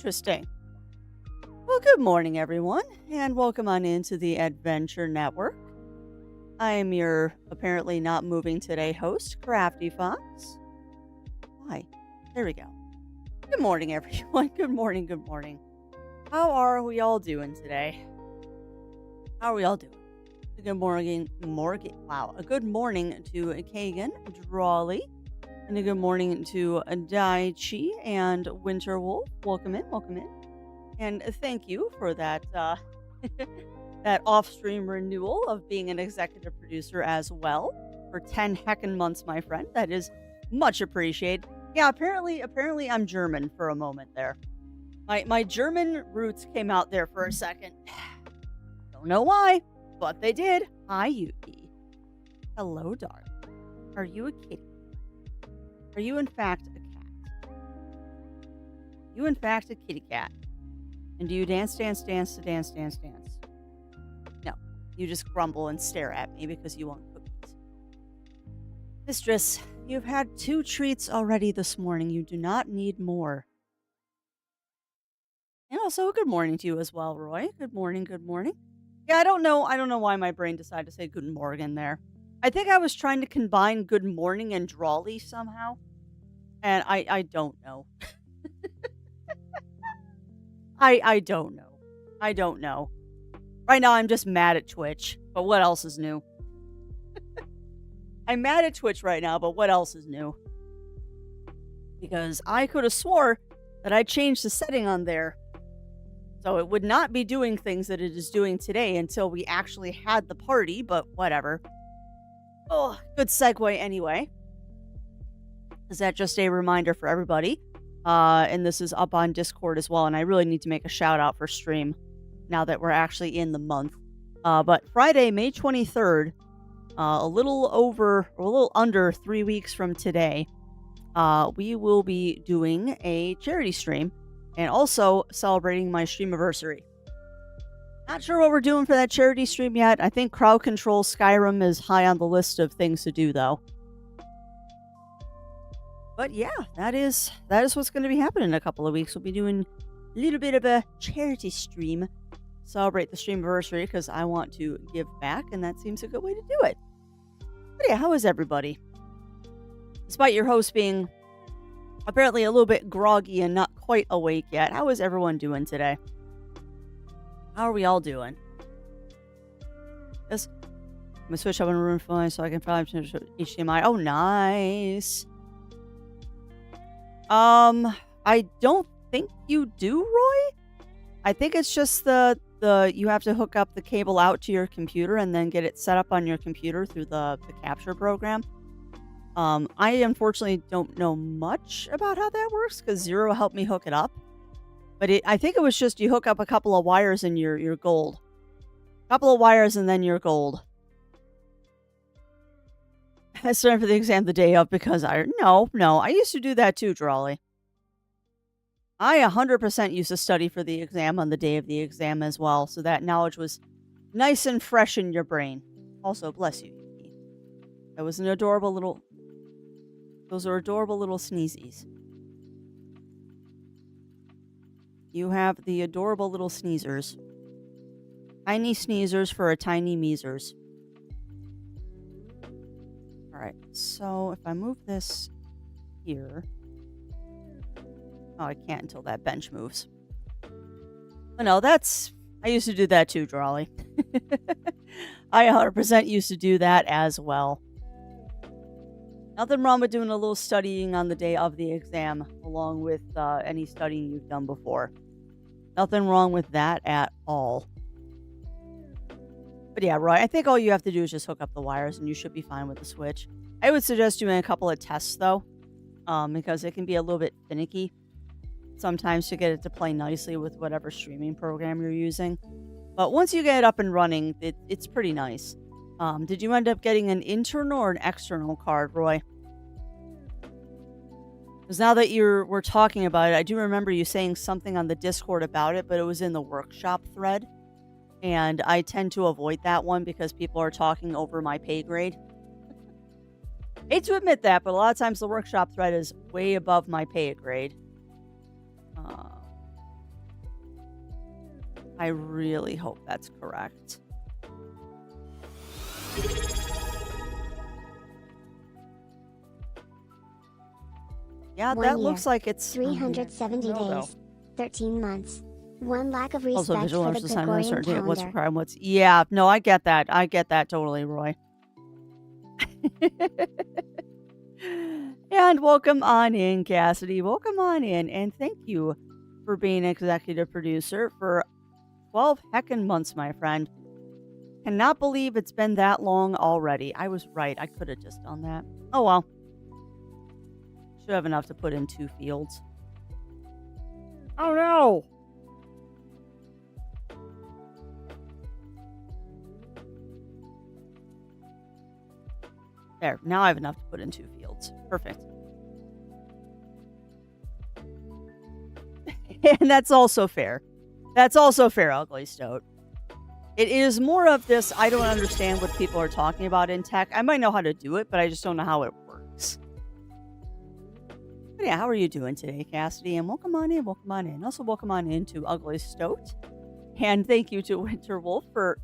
Interesting. Well, good morning, everyone, and welcome on into the Adventure Network. I am your apparently not moving today host, Crafty Fox. Why? There we go. Good morning, everyone. Good morning, good morning. How are we all doing today? How are we all doing? A good morning, wow. A good morning to Kagan, Drawley, and a good morning to Dai Chi and Winter Wolf. Welcome in, welcome in. And thank you for that that off-stream renewal of being an executive producer as well for 10 heckin' months, my friend. That is much appreciated. Yeah, apparently I'm German for a moment there. My German roots came out there for a second. Don't know why, but they did. Hi, Yuki. Hello, darling. Are you a kitty? Are you in fact a cat? You in fact a kitty cat? And do you dance to dance? No, you just grumble and stare at me because you want cookies. Mistress, you've had 2 treats already this morning. You do not need more. And also, good morning to you as well, Roy. Good morning, good morning. Yeah, I don't know why my brain decided to say good morning there. I think I was trying to combine good morning and drawly somehow. And I don't know. I don't know. I don't know. Right now, I'm just mad at Twitch. But what else is new? I'm mad at Twitch right now, but what else is new? Because I could have swore that I changed the setting on there. So it would not be doing things that it is doing today until we actually had the party, but whatever. Oh, good segue anyway. Is that just a reminder for everybody? And this is up on Discord as well, and I really need to make a shout out for stream now that we're actually in the month. But Friday, May 23rd, a little under 3 weeks from today, we will be doing a charity stream and also celebrating my streamiversary. Not sure what we're doing for that charity stream yet. I think crowd control Skyrim is high on the list of things to do, though. But yeah, that is what's going to be happening in a couple of weeks. We'll be doing a little bit of a charity stream, celebrate the streamiversary because I want to give back, and that seems a good way to do it. But yeah, how is everybody? Despite your host being apparently a little bit groggy and not quite awake yet, how is everyone doing today? How are we all doing? Yes, I'm gonna switch up on room phone so I can probably HDMI. Oh, nice. I don't think you do, Roy. I think it's just the you have to hook up the cable out to your computer and then get it set up on your computer through the capture program. I unfortunately don't know much about how that works because Zero helped me hook it up. But I think it was just you hook up a couple of wires and you're gold. A couple of wires and then you're gold. I started for the exam the day of because I used to do that too, Drawley. I 100% used to study for the exam on the day of the exam as well, so that knowledge was nice and fresh in your brain. Also, bless you, Yuki. That was an adorable little... Those are adorable little sneezies. You have the adorable little sneezers. Tiny sneezers for a tiny measers. Alright, so if I move this here... Oh, I can't until that bench moves. But no, I used to do that too, Drawley. I 100% used to do that as well. Nothing wrong with doing a little studying on the day of the exam, along with any studying you've done before. Nothing wrong with that at all. But yeah, Roy, I think all you have to do is just hook up the wires and you should be fine with the Switch. I would suggest doing a couple of tests, though, because it can be a little bit finicky sometimes to get it to play nicely with whatever streaming program you're using. But once you get it up and running, it's pretty nice. Did you end up getting an internal or an external card, Roy? Because now that we're talking about it, I do remember you saying something on the Discord about it, but it was in the workshop thread. And I tend to avoid that one because people are talking over my pay grade. Hate to admit that, but a lot of times the workshop thread is way above my pay grade. I really hope that's correct. Yeah, 1 that year, looks like it's... Oh, man, I 370 don't know, though. days, 13 months. One lack of Also, respect visual for the learners assigned on a Gregorian certain date. What's calendar. required? What's... Yeah, no, I get that. I get that totally, Roy. And welcome on in, Cassidy. Welcome on in. And thank you for being executive producer for 12 heckin' months, my friend. Cannot believe it's been that long already. I was right. I could have just done that. Oh, well. Should have enough to put in 2 fields. Oh, no. There. Now I have enough to put in 2 fields. Perfect. And that's also fair. That's also fair, Ugly Stoat. It is more of this, I don't understand what people are talking about in tech. I might know how to do it, but I just don't know how it works. But yeah, how are you doing today, Cassidy? And welcome on in, welcome on in. Also, welcome on in to Ugly Stoat. And thank you to Winter Wolf for...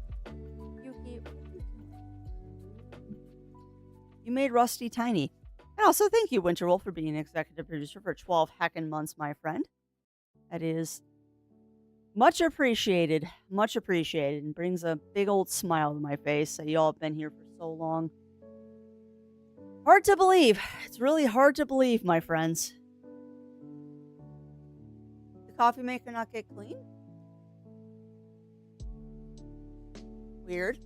You made Rusty tiny. And also, thank you, Winter Wolf, for being an executive producer for 12 heckin' months, my friend. That is... much appreciated, and brings a big old smile to my face that y'all have been here for so long. Hard to believe. It's really hard to believe, my friends. The coffee maker not get clean? Weird.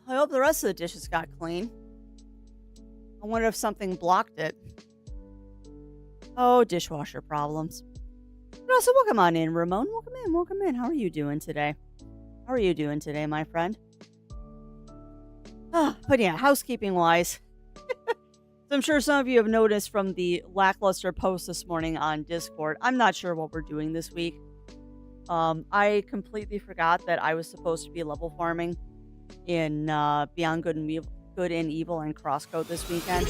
I hope the rest of the dishes got clean. I wonder if something blocked it. Oh, dishwasher problems. But also, welcome on in, Ramon. Welcome in, welcome in. How are you doing today? How are you doing today, my friend? But yeah, housekeeping-wise, so I'm sure some of you have noticed from the lackluster post this morning on Discord, I'm not sure what we're doing this week. I completely forgot that I was supposed to be level farming in Beyond Good and Evil and Crosscode this weekend.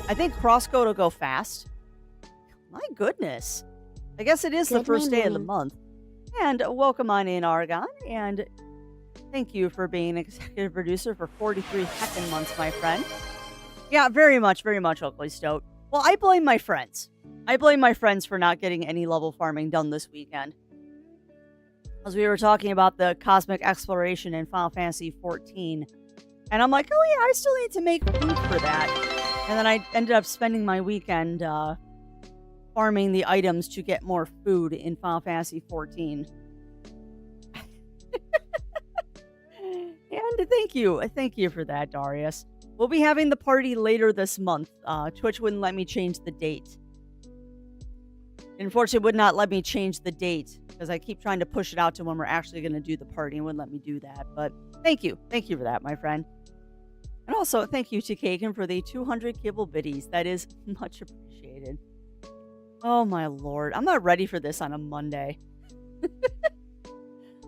I think Crosscode will go fast. My goodness. I guess it is the first day of the month. And welcome on in, Argon. And thank you for being an executive producer for 43 heckin' months, my friend. Yeah, very much, Ugly Stoat. Well, I blame my friends. I blame my friends for not getting any level farming done this weekend. As we were talking about the cosmic exploration in Final Fantasy XIV. And I'm like, oh yeah, I still need to make food for that. And then I ended up spending my weekend farming the items to get more food in Final Fantasy XIV. And thank you for that, Darius. We'll be having the party later this month. Twitch wouldn't let me change the date. Unfortunately, would not let me change the date because I keep trying to push it out to when we're actually going to do the party and wouldn't let me do that. But thank you for that, my friend. And also, thank you to Kagan for the 200 kibble biddies. That is much appreciated. Oh my lord. I'm not ready for this on a Monday.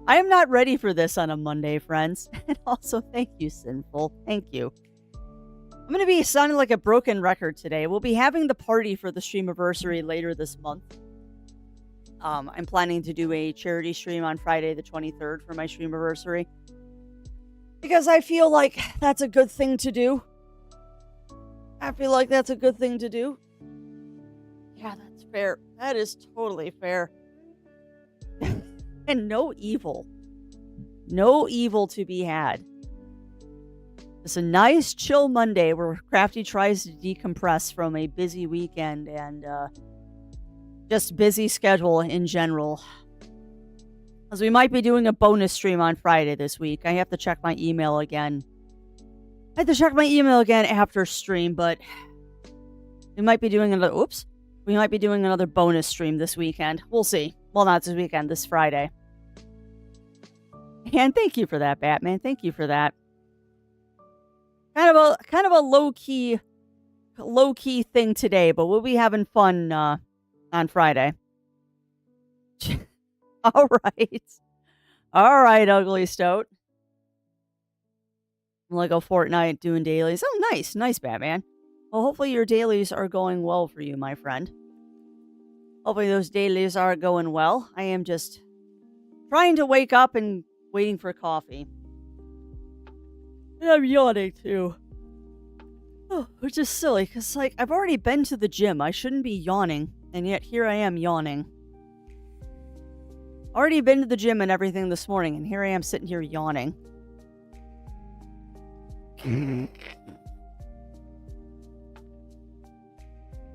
I am not ready for this on a Monday, friends. And also, thank you, Sinful. Thank you. I'm going to be sounding like a broken record today. We'll be having the party for the streamiversary later this month. I'm planning to do a charity stream on Friday the 23rd for my streamiversary. Because I feel like that's a good thing to do. Yeah, that's fair. That is totally fair. And no evil. No evil to be had. It's a nice chill Monday where Crafty tries to decompress from a busy weekend and just busy schedule in general. As we might be doing a bonus stream on Friday this week. I have to check my email again. After stream, but we might be doing another bonus stream this weekend. We'll see. Well, not this weekend, this Friday. And thank you for that, Batman. Thank you for that. Kind of a low-key thing today, but we'll be having fun on Friday. All right, Ugly Stoat. Lego Fortnite doing dailies. Oh, nice, Batman. Well, hopefully your dailies are going well for you, my friend. Hopefully those dailies are going well. I am just trying to wake up and waiting for coffee. And I'm yawning too. Oh, which is silly, because, like, I've already been to the gym. I shouldn't be yawning, and yet here I am yawning. Already been to the gym and everything this morning, and here I am sitting here yawning.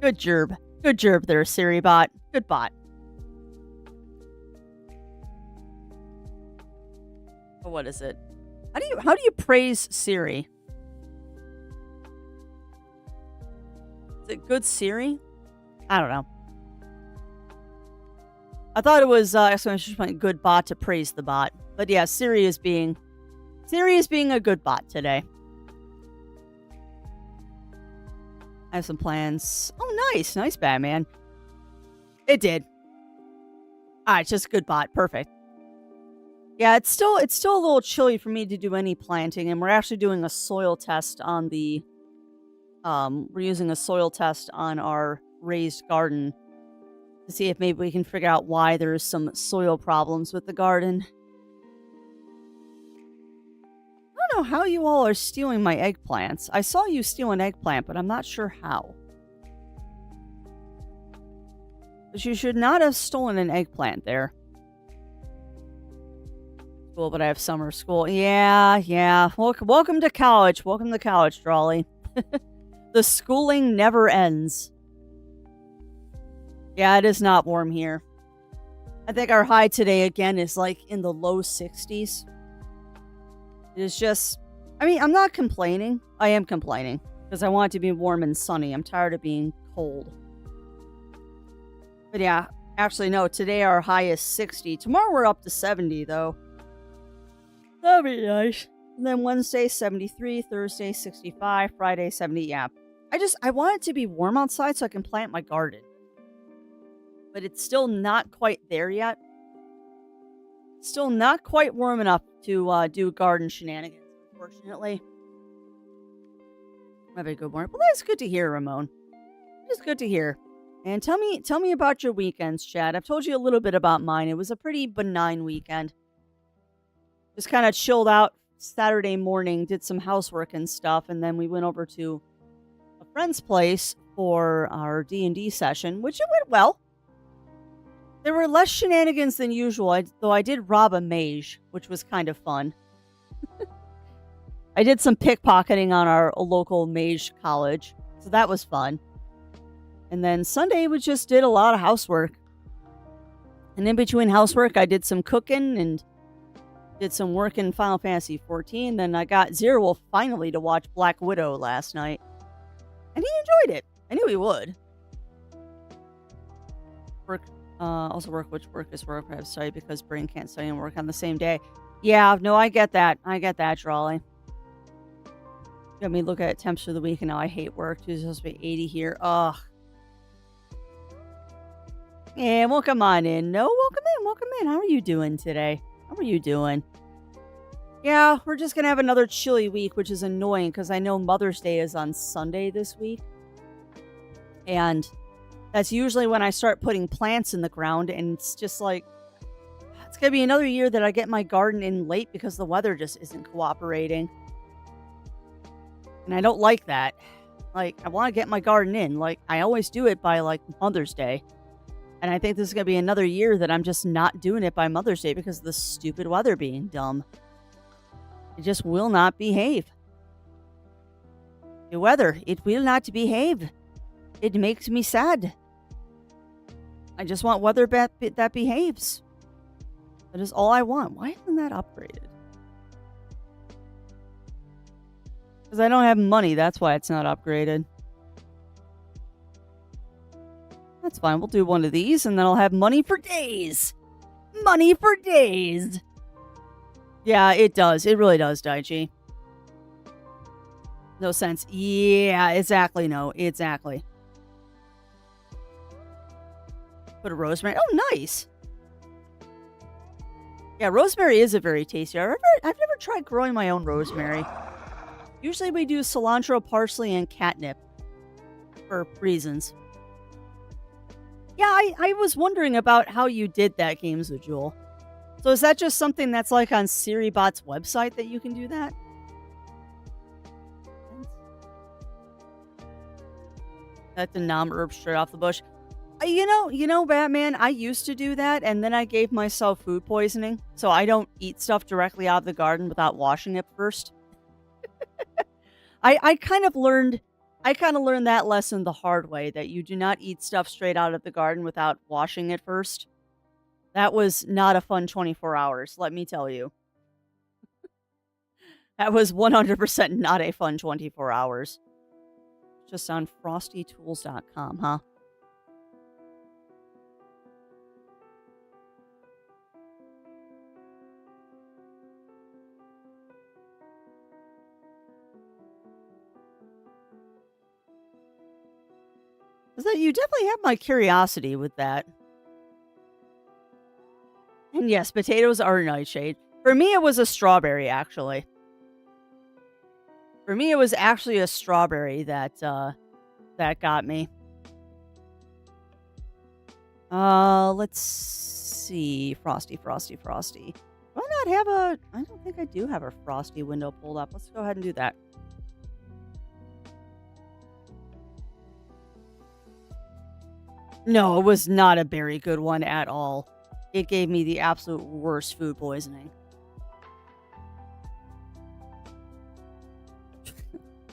Good gerb. Good gerb there, Siri bot. Good bot. Oh, what is it? How do you praise Siri? Is it good Siri? I don't know. I thought it was exclamation point good bot to praise the bot. But yeah, Siri is being a good bot today. I have some plans. Oh, nice. Nice, Batman. It did. Alright, just good bot. Perfect. Yeah, it's still a little chilly for me to do any planting, and we're actually doing a soil test on the we're using a soil test on our raised garden to see if maybe we can figure out why there's some soil problems with the garden. I don't know how you all are stealing my eggplants. I saw you steal an eggplant, but I'm not sure how. But you should not have stolen an eggplant there. School, but I have summer school. Yeah. Welcome to college. Welcome to college, Drawley. The schooling never ends. Yeah, it is not warm here. I think our high today again is like in the low 60s. It is just, I mean, I'm not complaining. I am complaining because I want it to be warm and sunny. I'm tired of being cold. But yeah, actually no, today our high is 60. Tomorrow we're up to 70 though. That'd be nice. And then Wednesday 73, Thursday 65, Friday 70. Yeah. I want it to be warm outside so I can plant my garden. But it's still not quite there yet. Still not quite warm enough to do garden shenanigans, unfortunately. Have a good morning. Well, that's good to hear, Ramon. It's good to hear. And tell me about your weekends, Chad. I've told you a little bit about mine. It was a pretty benign weekend. Just kind of chilled out Saturday morning, did some housework and stuff, and then we went over to a friend's place for our D&D session, which it went well. There were less shenanigans than usual, though I did rob a mage, which was kind of fun. I did some pickpocketing on our local mage college, so that was fun. And then Sunday, we just did a lot of housework. And in between housework, I did some cooking and did some work in Final Fantasy XIV. Then I got Zero finally to watch Black Widow last night. And he enjoyed it. I knew he would. Also work, which work is work. I have study because brain can't study and work on the same day. Yeah, no, I get that. I get that, Drawley. Got me look at temps for the week, and now I hate work. Tuesday's supposed to be 80 here. Ugh. Yeah, well, come on in. No, welcome in. How are you doing today? How are you doing? Yeah, we're just going to have another chilly week, which is annoying because I know Mother's Day is on Sunday this week. And that's usually when I start putting plants in the ground, and it's just like, it's going to be another year that I get my garden in late because the weather just isn't cooperating. And I don't like that. Like, I want to get my garden in. Like, I always do it by, like, Mother's Day. And I think this is going to be another year that I'm just not doing it by Mother's Day because of the stupid weather being dumb. It just will not behave. The weather, it will not behave. It makes me sad. I just want weather that behaves. That is all I want. Why isn't that upgraded? Because I don't have money. That's why it's not upgraded. That's fine. We'll do one of these, and then I'll have money for days. Money for days. Yeah, it does. It really does, Daichi. No sense. Yeah, exactly. No, exactly. Put a rosemary. Oh, nice. Yeah, rosemary is a very tasty. I've never tried growing my own rosemary. Usually we do cilantro, parsley, and catnip for reasons. Yeah, I was wondering about how you did that, Games with Jewel. So is that just something that's like on SiriBot's website that you can do that? That did not herb straight off the bush. You know, Batman, I used to do that, and then I gave myself food poisoning, so I don't eat stuff directly out of the garden without washing it first. I kind of learned that lesson the hard way, that you do not eat stuff straight out of the garden without washing it first. That was not a fun 24 hours, let me tell you. That was 100% not a fun 24 hours. Just on frostytools.com, huh? So you definitely have my curiosity with that. And yes, potatoes are nightshade. For me, it was a strawberry, actually. For me, it was actually a strawberry that got me. Let's see. Frosty. Do I not have a... I don't think I do have a Frosty window pulled up. Let's go ahead and do that. No, it was not a very good one at all. It gave me the absolute worst food poisoning.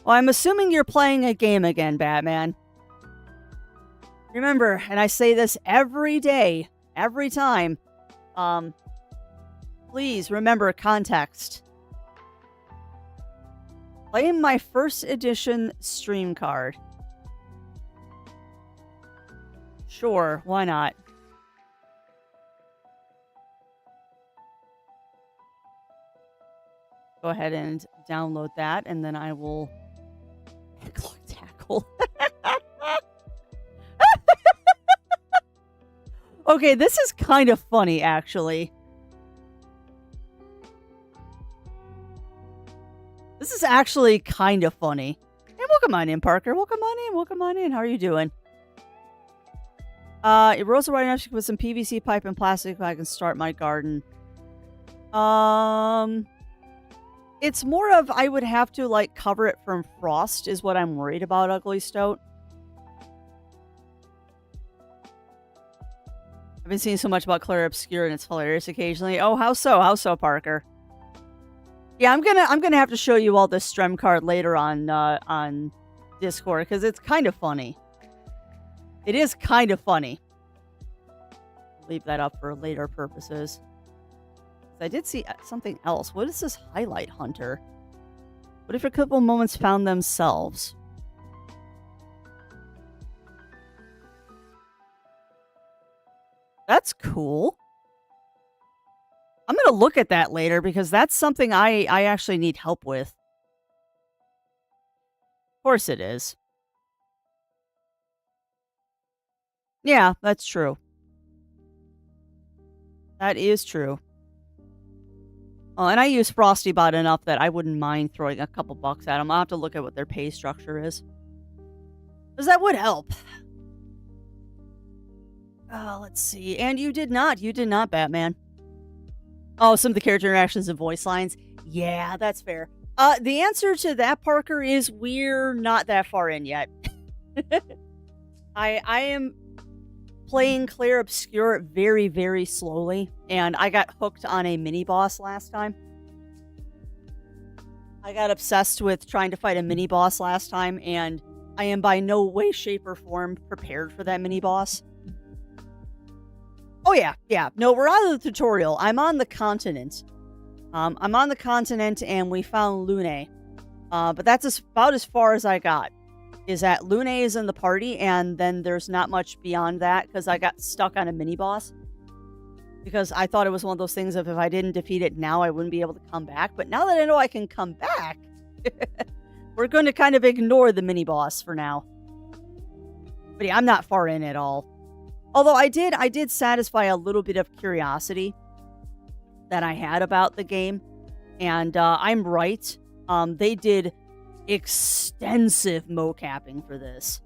Well, I'm assuming you're playing a game again, Batman. Remember, and I say this every day, every time, please remember context. Playing my first edition stream card. Sure, why not? Go ahead and download that, and then I will... Tackle. Okay, this is kind of funny, actually. This is actually kind of funny. Hey, welcome on in, Parker. Welcome on in. How are you doing? Rosa right now, she put some PVC pipe and plastic so I can start my garden. It's more of I would have to like cover it from frost is what I'm worried about, Ugly Stoat. I've been seeing so much about Clair Obscur and it's hilarious occasionally. Oh, how so, Parker? Yeah, I'm gonna have to show you all this Strem card later on Discord because it's kind of funny. It is kind of funny. Leave that up for later purposes. I did see something else. What is this highlight hunter? What if a couple moments found themselves? That's cool. I'm going to look at that later because that's something I actually need help with. Of course it is. Yeah, that's true. That is true. Oh, and I use FrostyBot enough that I wouldn't mind throwing a couple bucks at them. I'll have to look at what their pay structure is. Because that would help. Let's see. And you did not, Batman. Oh, some of the character interactions and voice lines. Yeah, that's fair. The answer to that, Parker, is we're not that far in yet. I am playing Clair Obscur very, very slowly, and I got hooked on a mini-boss last time. I got obsessed with trying to fight a mini-boss last time, and I am by no way, shape, or form prepared for that mini-boss. Oh, yeah. No, we're out of the tutorial. I'm on the continent. I'm on the continent, and we found Lune. But that's about as far as I got. Is that Lune is in the party, and then there's not much beyond that, because I got stuck on a mini-boss. Because I thought it was one of those things of if I didn't defeat it now, I wouldn't be able to come back. But now that I know I can come back, we're going to kind of ignore the mini-boss for now. But yeah, I'm not far in at all. Although I did satisfy a little bit of curiosity that I had about the game. And I'm right. They did extensive mocapping for this.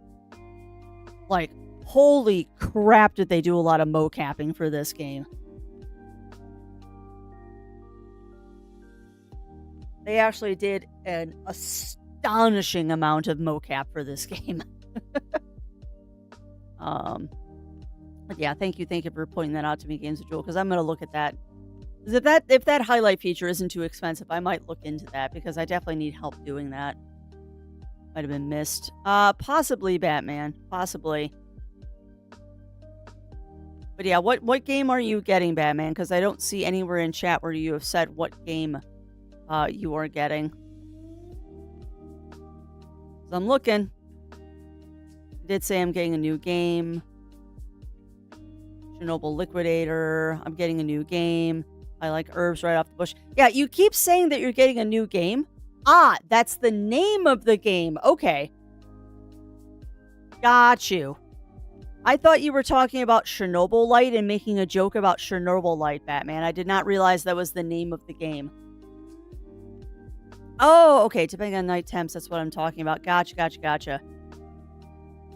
Like, holy crap, did they do a lot of mocapping for this game. They actually did an astonishing amount of mocap for this game. But yeah, thank you for pointing that out to me, Games of Jewel, because I'm gonna look at that. 'Cause if that highlight feature isn't too expensive, I might look into that because I definitely need help doing that. Might have been missed. Possibly Batman. Possibly. But yeah, what game are you getting, Batman? Because I don't see anywhere in chat where you have said what game you are getting. So I'm looking. I did say I'm getting a new game. Chernobyl Liquidator. I'm getting a new game. I like herbs right off the bush. Yeah, you keep saying that you're getting a new game. Ah, that's the name of the game. Okay. Got you. I thought you were talking about Chernobyl Light and making a joke about Chernobyl Light, Batman. I did not realize that was the name of the game. Oh, okay. Depending on night temps, that's what I'm talking about. Gotcha.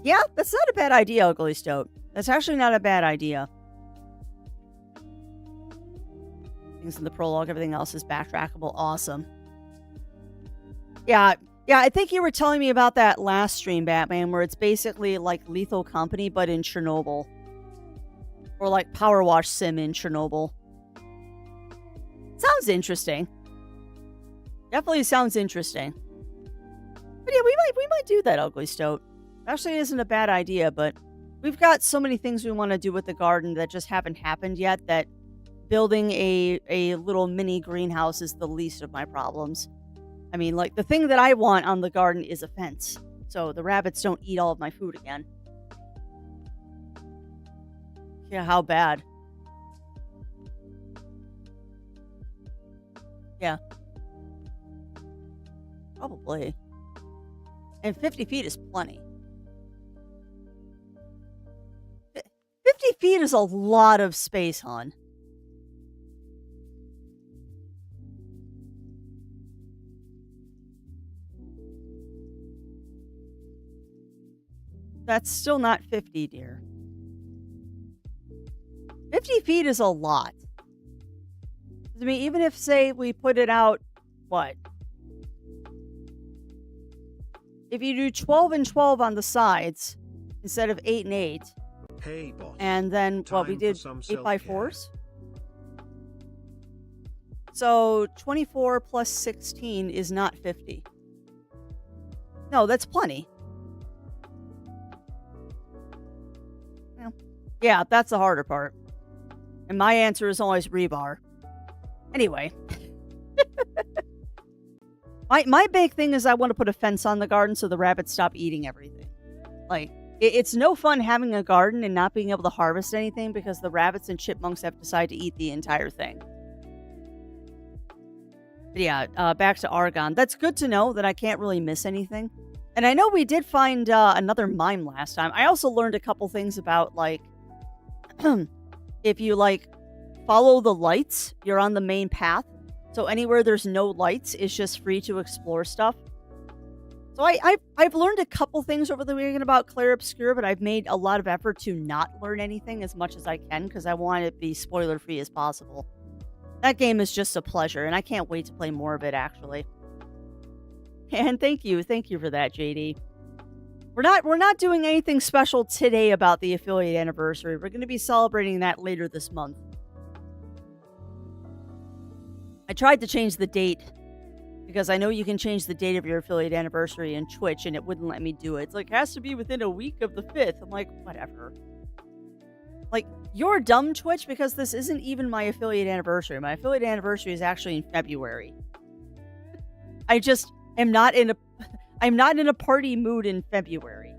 Yeah, that's not a bad idea, Ugly Stoat. That's actually not a bad idea. Things in the prologue, everything else is backtrackable. Awesome. Yeah, I think you were telling me about that last stream, Batman, where it's basically like Lethal Company, but in Chernobyl. Or like Power Wash Sim in Chernobyl. Sounds interesting. Definitely sounds interesting. But yeah, we might do that, Ugly Stoat. Actually, isn't a bad idea, but we've got so many things we want to do with the garden that just haven't happened yet that building a little mini greenhouse is the least of my problems. I mean, like, the thing that I want on the garden is a fence, so the rabbits don't eat all of my food again. Yeah, how bad? Yeah. Probably. And 50 feet is plenty. 50 feet is a lot of space, hon. That's still not 50, dear. 50 feet is a lot. I mean, even if, say, we put it out, what? If you do 12 and 12 on the sides, instead of 8 and 8. Hey, boss. And then, what, we did 8x4s? So, 24 plus 16 is not 50. No, that's plenty. Yeah, that's the harder part. And my answer is always rebar. Anyway. My big thing is I want to put a fence on the garden so the rabbits stop eating everything. Like, it's no fun having a garden and not being able to harvest anything because the rabbits and chipmunks have decided to eat the entire thing. But yeah, back to Argon. That's good to know that I can't really miss anything. And I know we did find another mime last time. I also learned a couple things about, like, if you, like, follow the lights, you're on the main path. So anywhere there's no lights, it's just free to explore stuff. So I've learned a couple things over the weekend about Clair Obscur, but I've made a lot of effort to not learn anything as much as I can because I want it to be spoiler-free as possible. That game is just a pleasure, and I can't wait to play more of it, actually. And thank you for that, JD. We're not doing anything special today about the affiliate anniversary. We're going to be celebrating that later this month. I tried to change the date because I know you can change the date of your affiliate anniversary in Twitch and it wouldn't let me do it. It's like, it has to be within a week of the 5th. I'm like, whatever. Like, you're dumb, Twitch, because this isn't even my affiliate anniversary. My affiliate anniversary is actually in February. I just am not in a I'm not in a party mood in February.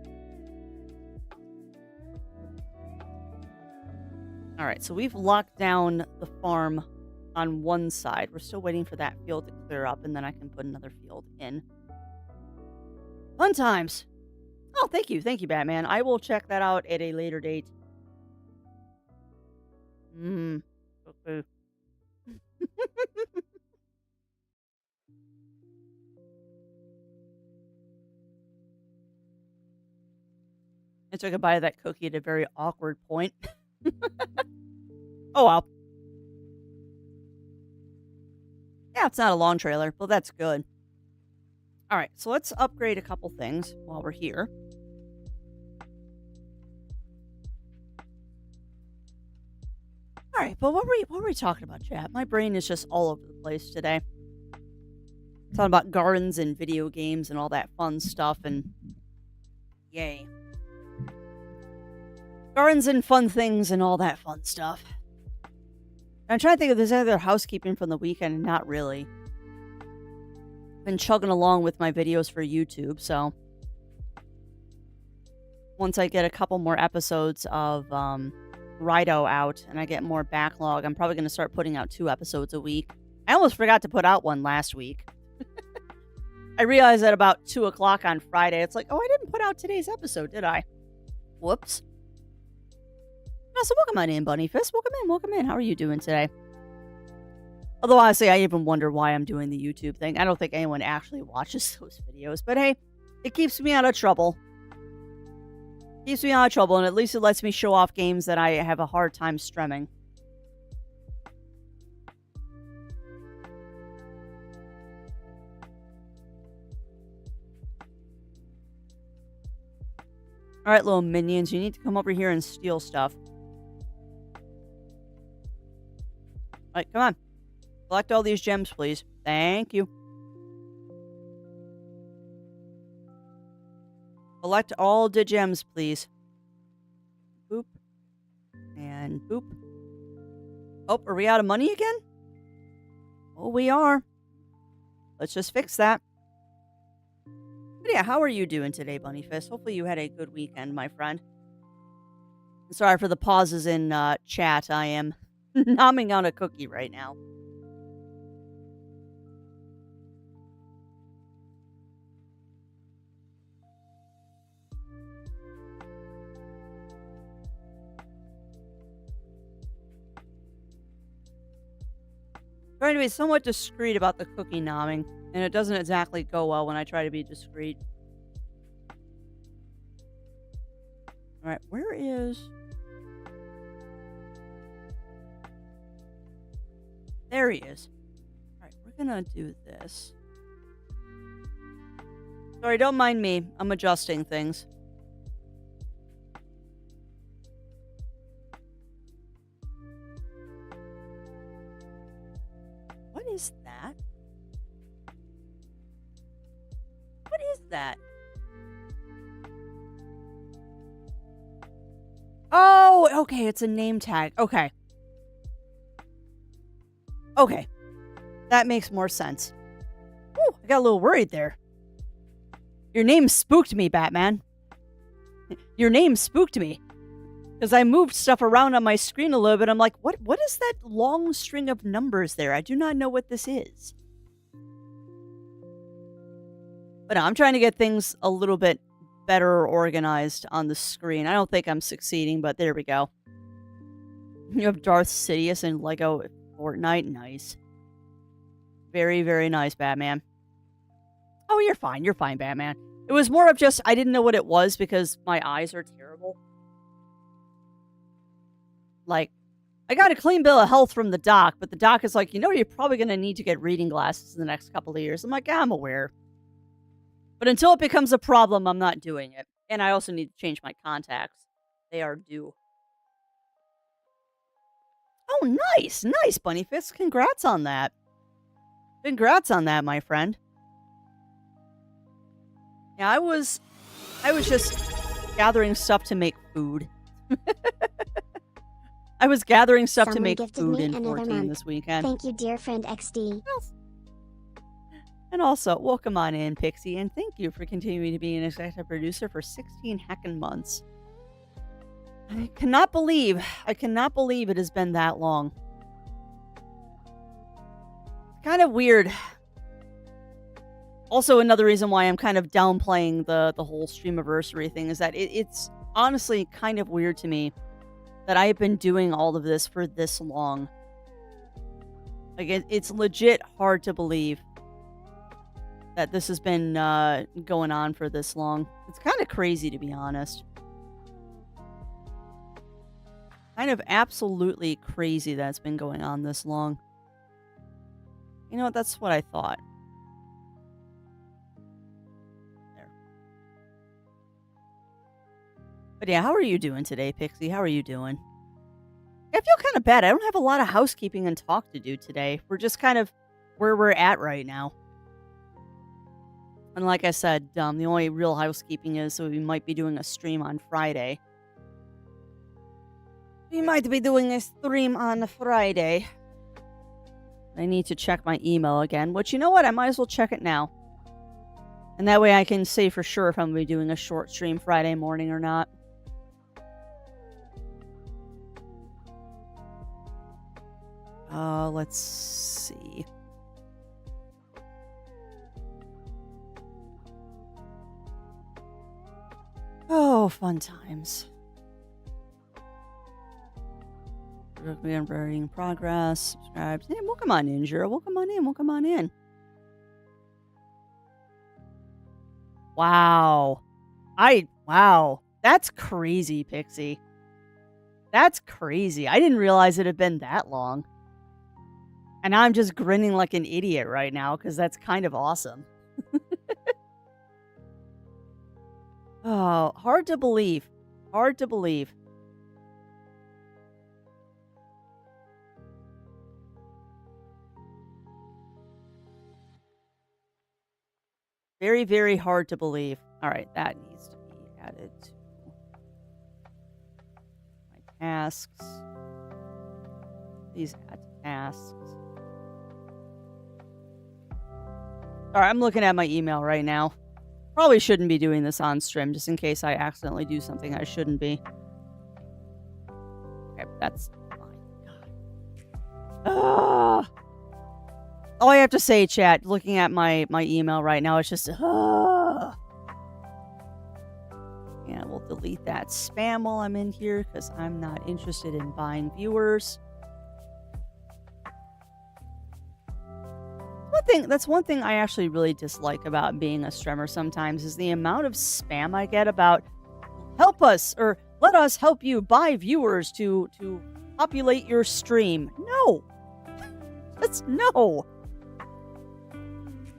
All right, so we've locked down the farm on one side. We're still waiting for that field to clear up, and then I can put another field in. Fun times. Oh, thank you, Batman. I will check that out at a later date. Okay. I took a bite of that cookie at a very awkward point. Oh, well. Yeah, it's not a long trailer, but that's good. All right, so let's upgrade a couple things while we're here. All right, but what were we talking about, chat? My brain is just all over the place today. Talking about gardens and video games and all that fun stuff, and yay. Gardens and fun things and all that fun stuff. I'm trying to think if there's any other housekeeping from the weekend, and not really. Been chugging along with my videos for YouTube, so once I get a couple more episodes of Rido out and I get more backlog, I'm probably going to start putting out 2 episodes a week. I almost forgot to put out one last week. I realized at about 2 o'clock on Friday, it's like, oh, I didn't put out today's episode, did I? Whoops. No, so welcome on in, Bunny Fist. Welcome in. How are you doing today? Although honestly, I even wonder why I'm doing the YouTube thing. I don't think anyone actually watches those videos, but hey, it keeps me out of trouble. Keeps me out of trouble, and at least it lets me show off games that I have a hard time streaming. Alright, little minions, you need to come over here and steal stuff. Alright, come on. Collect all these gems, please. Thank you. Collect all the gems, please. Boop. And boop. Oh, are we out of money again? Oh, we are. Let's just fix that. But yeah, how are you doing today, Bunny Fist? Hopefully you had a good weekend, my friend. Sorry for the pauses in chat. I am nomming on a cookie right now. Trying to be somewhat discreet about the cookie nomming, and it doesn't exactly go well when I try to be discreet. Alright, where is... There he is. Alright, we're gonna do this. Sorry, don't mind me. I'm adjusting things. What is that? What is that? Oh, okay, it's a name tag. Okay. Okay. That makes more sense. Whew, I got a little worried there. Your name spooked me, Batman. Your name spooked me. Because I moved stuff around on my screen a little bit. I'm like, what is that long string of numbers there? I do not know what this is. But no, I'm trying to get things a little bit better organized on the screen. I don't think I'm succeeding, but there we go. You have Darth Sidious and Lego Fortnite. Nice. Very, very nice, Batman. Oh, you're fine. You're fine, Batman. It was more of just, I didn't know what it was because my eyes are terrible. Like, I got a clean bill of health from the doc, but the doc is like, you know, you're probably going to need to get reading glasses in the next couple of years. I'm like, yeah, I'm aware. But until it becomes a problem, I'm not doing it. And I also need to change my contacts. They are due. Oh, nice. Nice, Bunny Fist. Congrats on that. Congrats on that, my friend. Yeah, I was just gathering stuff to make food. I was gathering stuff to make food in 14 this weekend. Thank you, dear friend XD. And also, welcome on in, Pixie, and thank you for continuing to be an executive producer for 16 heckin' months. I cannot believe it has been that long. Kind of weird. Also, another reason why I'm kind of downplaying the whole Streamiversary thing is that it's honestly kind of weird to me that I have been doing all of this for this long. Like, it's legit hard to believe that this has been going on for this long. It's kind of crazy, to be honest. Kind of absolutely crazy that it's been going on this long. You know what? That's what I thought. There. But yeah, how are you doing today, Pixie? How are you doing? I feel kind of bad. I don't have a lot of housekeeping and talk to do today. We're just kind of where we're at right now. And like I said, the only real housekeeping is so we might be doing a stream on Friday. We might be doing a stream on Friday. I need to check my email again, which, you know what? I might as well check it now. And that way I can say for sure if I'm going to be doing a short stream Friday morning or not. Let's see. Oh, fun times. We're in progress. Subscribe. Hey, welcome on in, Jura. Welcome on in. Welcome on in. Wow. Wow. That's crazy, Pixie. That's crazy. I didn't realize it had been that long. And I'm just grinning like an idiot right now because that's kind of awesome. Oh, hard to believe. Hard to believe. Very, very hard to believe. All right, that needs to be added to my tasks. Please add to tasks. All right, I'm looking at my email right now. Probably shouldn't be doing this on stream, just in case I accidentally do something I shouldn't be. Okay, that's fine. God. All I have to say, chat, looking at my email right now, it's just... Yeah, we'll delete that spam while I'm in here, because I'm not interested in buying viewers. That's one thing I actually really dislike about being a streamer sometimes is the amount of spam I get about help us or let us help you buy viewers to populate your stream. No. That's no.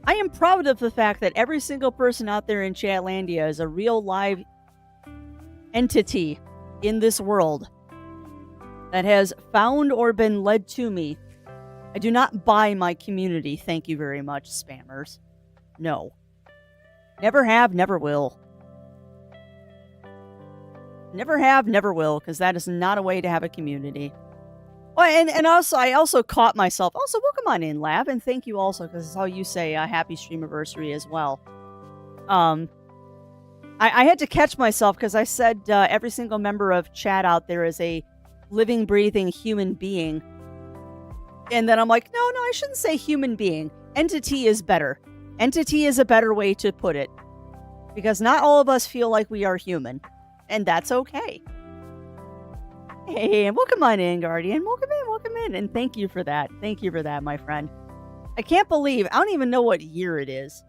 I am proud of the fact that every single person out there in Chatlandia is a real live entity in this world that has found or been led to me. I do not buy my community, thank you very much, spammers. No. Never have, never will. Never have, never will, because that is not a way to have a community. Well, and also, I also caught myself. Also, welcome on in, Lab, and thank you also, because it's how you say a happy streamiversary as well. I had to catch myself, because I said every single member of chat out there is a living, breathing human being. And then I'm like, no, I shouldn't say human being. Entity is better. Entity is a better way to put it. Because not all of us feel like we are human. And that's okay. Hey, and welcome on in, Guardian. Welcome in. And thank you for that. Thank you for that, my friend. I can't believe, I don't even know what year it is.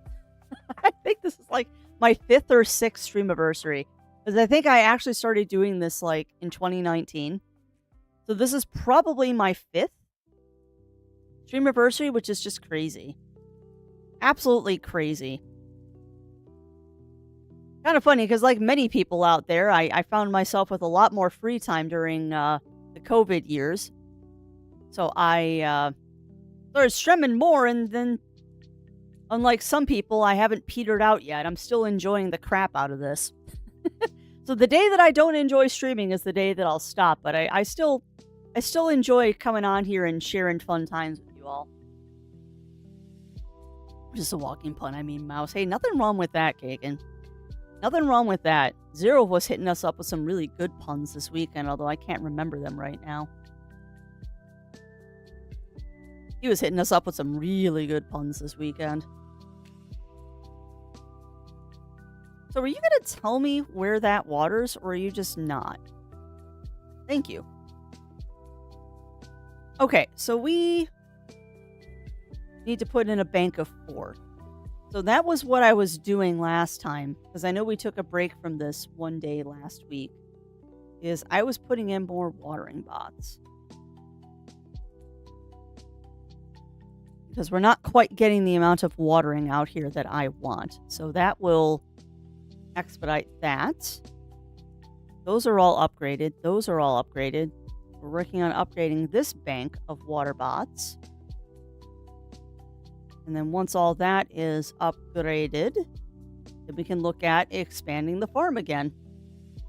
I think this is like my 5th or 6th streamiversary. Because I think I actually started doing this like in 2019. So this is probably my 5th streamiversary, which is just crazy. Absolutely crazy. Kind of funny, because like many people out there, I found myself with a lot more free time during the COVID years. So I started streaming more, and then, unlike some people, I haven't petered out yet. I'm still enjoying the crap out of this. So the day that I don't enjoy streaming is the day that I'll stop, but I still enjoy coming on here and sharing fun times with you all. Just a walking pun, I mean mouse. Hey, nothing wrong with that, Kagan. Nothing wrong with that. Zero was hitting us up with some really good puns this weekend, although I can't remember them right now. He was hitting us up with some really good puns this weekend. So are you going to tell me where that waters, or are you just not? Thank you. Okay, so we need to put in a bank of 4. So that was what I was doing last time, because I know we took a break from this one day last week, is I was putting in more watering bots. because we're not quite getting the amount of watering out here that I want. So that will expedite that. Those are all upgraded. Those are all upgraded. We're working on upgrading this bank of water bots. And then once all that is upgraded, then we can look at expanding the farm again.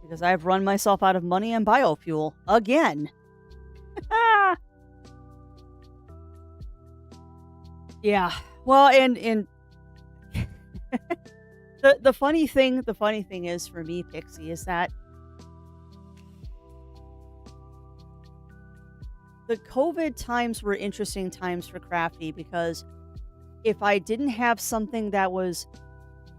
Because I've run myself out of money on biofuel again. Yeah. Well, and the funny thing is for me, Pixie, is that the COVID times were interesting times for Crafty, because if I didn't have something that was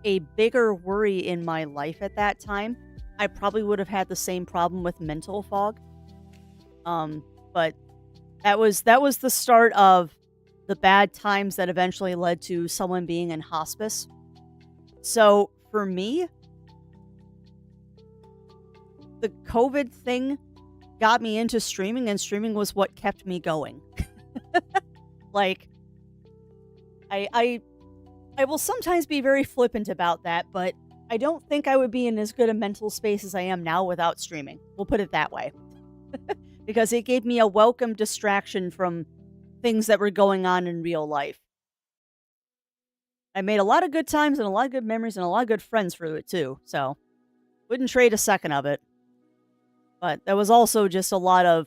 a bigger worry in my life at that time, I probably would have had the same problem with mental fog. But that was the start of the bad times that eventually led to someone being in hospice. So for me, the COVID thing got me into streaming, and streaming was what kept me going. Like, I will sometimes be very flippant about that, but I don't think I would be in as good a mental space as I am now without streaming. We'll put it that way. Because it gave me a welcome distraction from things that were going on in real life. I made a lot of good times and a lot of good memories and a lot of good friends through it too, so wouldn't trade a second of it. But there was also just a lot of,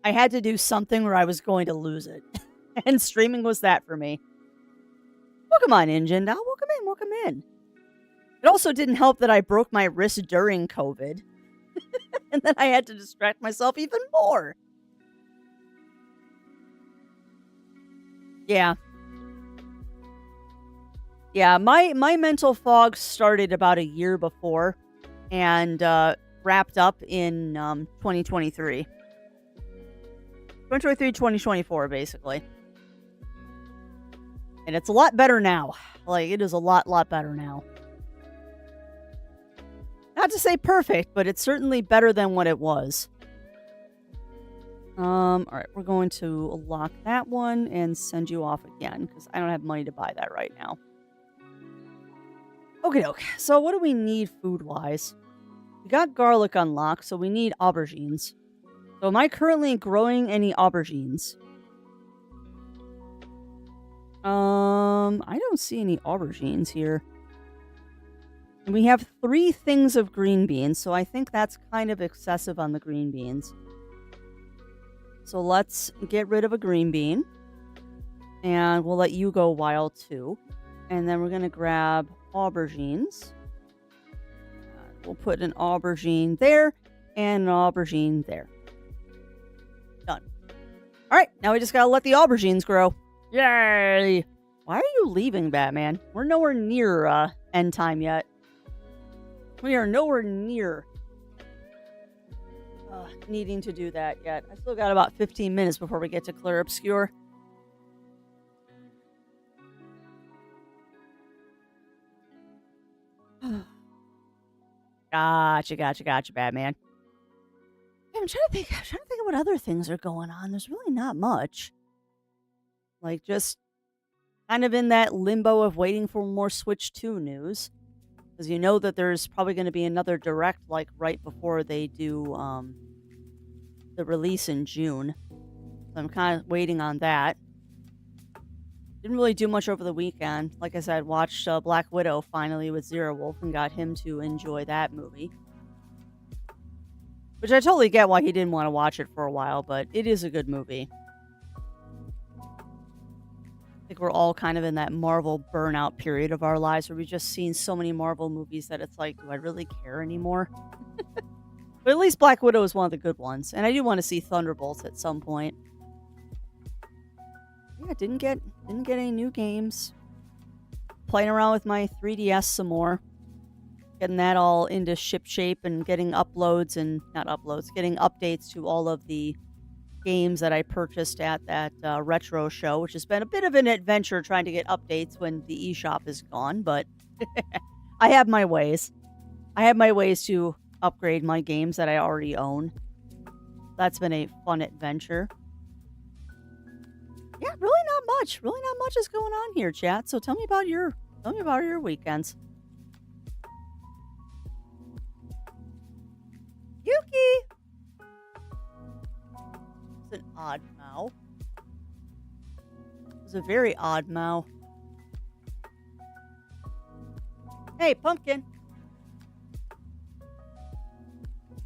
I had to do something or I was going to lose it. And streaming was that for me. Welcome on in, Jindal. Welcome in. It also didn't help that I broke my wrist during COVID. And then I had to distract myself even more. Yeah. Yeah, my mental fog started about a year before and wrapped up in 2023. 2023, 2024, basically. And it's a lot better now. Like, it is a lot better now. Not to say perfect, but it's certainly better than what it was. Alright, we're going to lock that one and send you off again, because I don't have money to buy that right now. Okay, so what do we need food-wise? We got garlic unlocked, so we need aubergines. So am I currently growing any aubergines? I don't see any aubergines here. And we have 3 things of green beans, so I think that's kind of excessive on the green beans. So let's get rid of a green bean. And we'll let you go wild too. And then we're going to grab aubergines. We'll put an aubergine there and an aubergine there. Done. Alright, now we just gotta let the aubergines grow. Yay! Why are you leaving, Batman? We're nowhere near end time yet. We are nowhere near needing to do that yet. I still got about 15 minutes before we get to Clair Obscur. Gotcha, Batman. I'm trying to think of what other things are going on. There's really not much. Like, just kind of in that limbo of waiting for more Switch 2 news. Because you know that there's probably going to be another Direct, like, right before they do the release in June. So I'm kind of waiting on that. Didn't really do much over the weekend. Like I said, watched Black Widow finally with Zero Wolf and got him to enjoy that movie. Which I totally get why he didn't want to watch it for a while, but it is a good movie. I think we're all kind of in that Marvel burnout period of our lives where we've just seen so many Marvel movies that it's like, do I really care anymore? But at least Black Widow is one of the good ones. And I do want to see Thunderbolts at some point. Yeah, didn't get any new games. Playing around with my 3DS some more. Getting that all into ship shape and getting uploads and getting updates to all of the games that I purchased at that retro show, which has been a bit of an adventure trying to get updates when the eShop is gone, but I have my ways. I have my ways to upgrade my games that I already own. That's been a fun adventure. Yeah, really not much. Really not much is going on here, chat. So tell me about your weekends. Yuki! It's an odd meow. It's a very odd meow. Hey, pumpkin.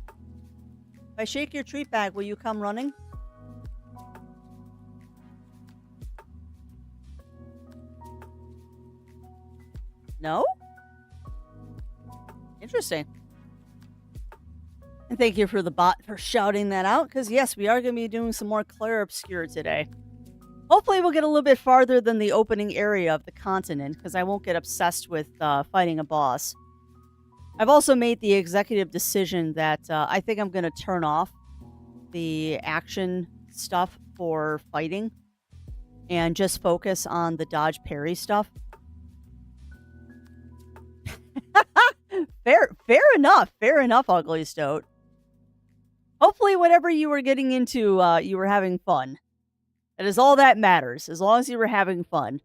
If I shake your treat bag, will you come running? No? Interesting. And thank you for the bot for shouting that out, because yes, we are going to be doing some more Clair Obscur today. Hopefully we'll get a little bit farther than the opening area of the continent, because I won't get obsessed with fighting a boss. I've also made the executive decision that I think I'm going to turn off the action stuff for fighting and just focus on the dodge parry stuff. Fair enough, Ugly Stoat. Hopefully whatever you were getting into, you were having fun. That is all that matters, as long as you were having fun.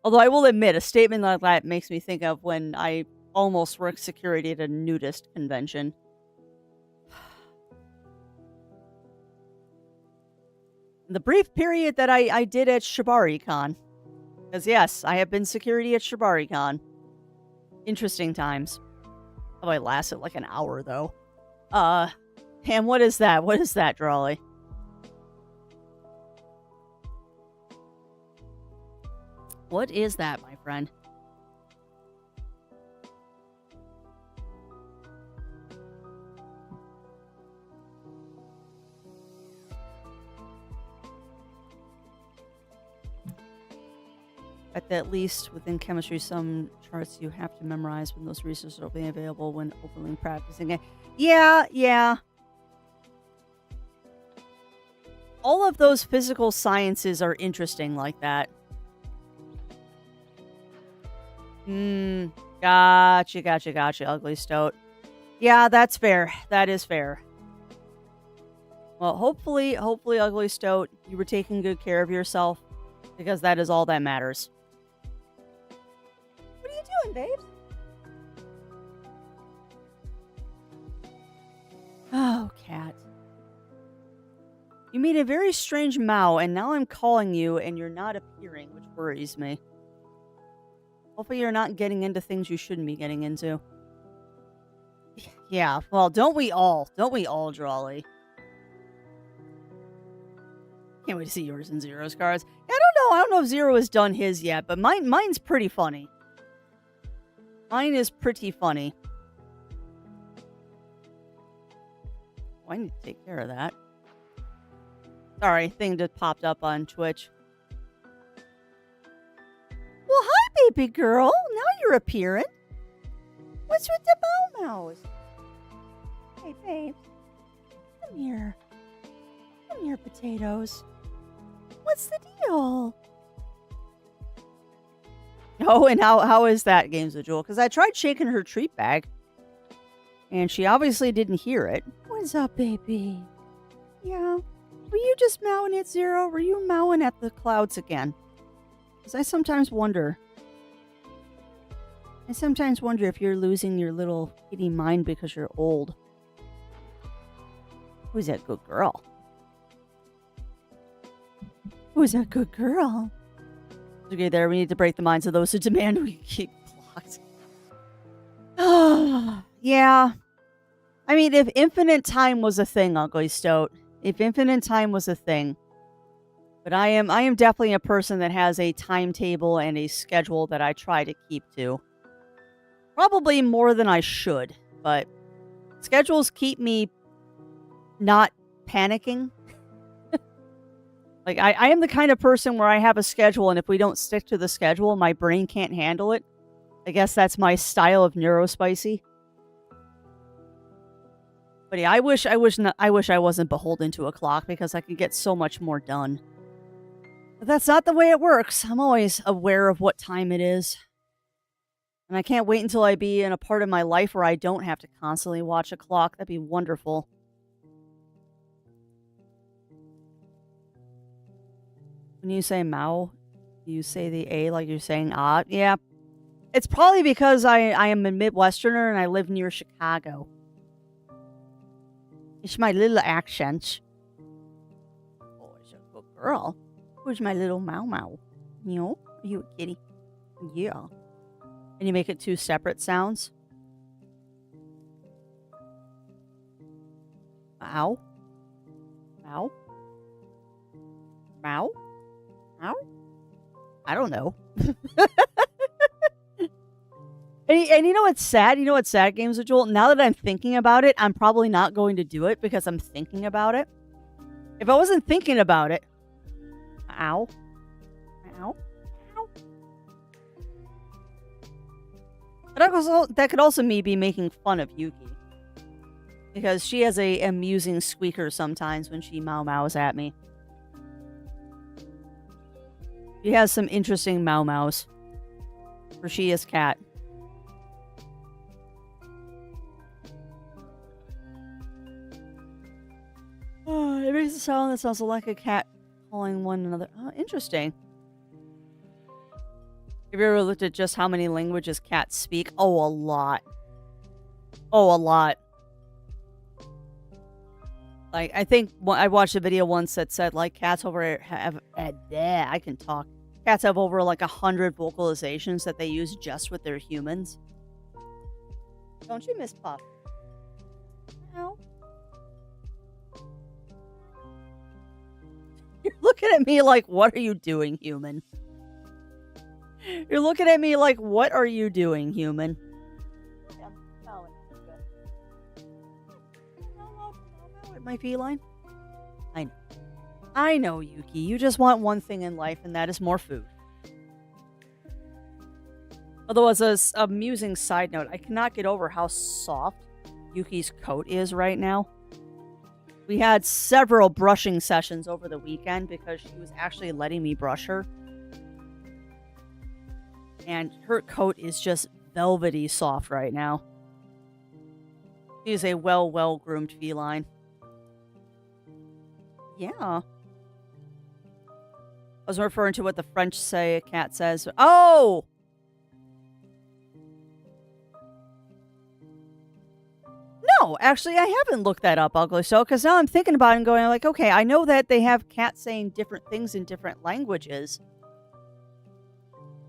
Although I will admit, a statement like that makes me think of when I almost worked security at a nudist convention. The brief period that I did at ShibariCon. Because yes, I have been security at ShibariCon. Interesting times. Probably lasted like an hour, though. And what is that? What is that, Drawley? What is that, my friend? At least within chemistry, some charts you have to memorize when those resources are only available when openly practicing it. Yeah. All of those physical sciences are interesting like that. Gotcha, Ugly Stoat. Yeah, that's fair. That is fair. Well, hopefully, Ugly Stoat, you were taking good care of yourself, because that is all that matters. What are you doing, babes? Oh, cat. You made a very strange meow, and now I'm calling you, and you're not appearing, which worries me. Hopefully you're not getting into things you shouldn't be getting into. Yeah, well, don't we all? Don't we all, Drawley? Can't wait to see yours and Zero's cards. I don't know if Zero has done his yet, but mine's pretty funny. Mine is pretty funny. Oh, I need to take care of that. Sorry, thing just popped up on Twitch. Well, hi, baby girl. Now you're appearing. What's with the bow mouse? Hey, babe. Come here. Come here, potatoes. What's the deal? Oh, and how is that, Games with Jewel? Because I tried shaking her treat bag, and she obviously didn't hear it. What's up, baby? Yeah. Were you just meowing at Zero? Were you meowing at the clouds again? Because I sometimes wonder if you're losing your little kitty mind because you're old. Who's that good girl? Who's that good girl? Okay, there. We need to break the minds of those who demand we keep clocks. Yeah. I mean, if infinite time was a thing, Ugly Stoat. If infinite time was a thing. But I am definitely a person that has a timetable and a schedule that I try to keep to. Probably more than I should, but schedules keep me not panicking. Like, I am the kind of person where I have a schedule, and if we don't stick to the schedule, my brain can't handle it. I guess that's my style of neurospicy. But yeah, I wish I wasn't beholden to a clock, because I could get so much more done. But that's not the way it works. I'm always aware of what time it is. And I can't wait until I be in a part of my life where I don't have to constantly watch a clock. That'd be wonderful. When you say Mao, you say the A like you're saying ah. Yeah. It's probably because I am a Midwesterner and I live near Chicago. It's my little accent. Oh, it's a good girl. Who's my little Mau Mau? You know? Are you a kitty? Yeah. And you make it 2 separate sounds. Ow. Ow. Ow. Ow. I don't know. And you know what's sad? You know what's sad, Games with Joel? Now that I'm thinking about it, I'm probably not going to do it because I'm thinking about it. If I wasn't thinking about it... Ow. Ow. Ow. That could also me be making fun of Yuki. Because she has a amusing squeaker sometimes when she mows at me. She has some interesting mows. For she is cat. It makes a sound that sounds like a cat calling one another. Oh, interesting. Have you ever looked at just how many languages cats speak? Oh, a lot. Oh, a lot. Like, I think I watched a video once that said, like, cats over have... I can talk. Cats have over, like, 100 vocalizations that they use just with their humans. Don't you miss Puff? No. You're looking at me like, what are you doing, human? You're looking at me like, what are you doing, human? My feline? I know. I know, Yuki. You just want one thing in life, and that is more food. Although, as an amusing side note, I cannot get over how soft Yuki's coat is right now. We had several brushing sessions over the weekend because she was actually letting me brush her. And her coat is just velvety soft right now. She is a well-groomed feline. Yeah. I was referring to what the French say a cat says. Oh! No, actually, I haven't looked that up, Ugly So, because now I'm thinking about it and going like, okay, I know that they have cats saying different things in different languages.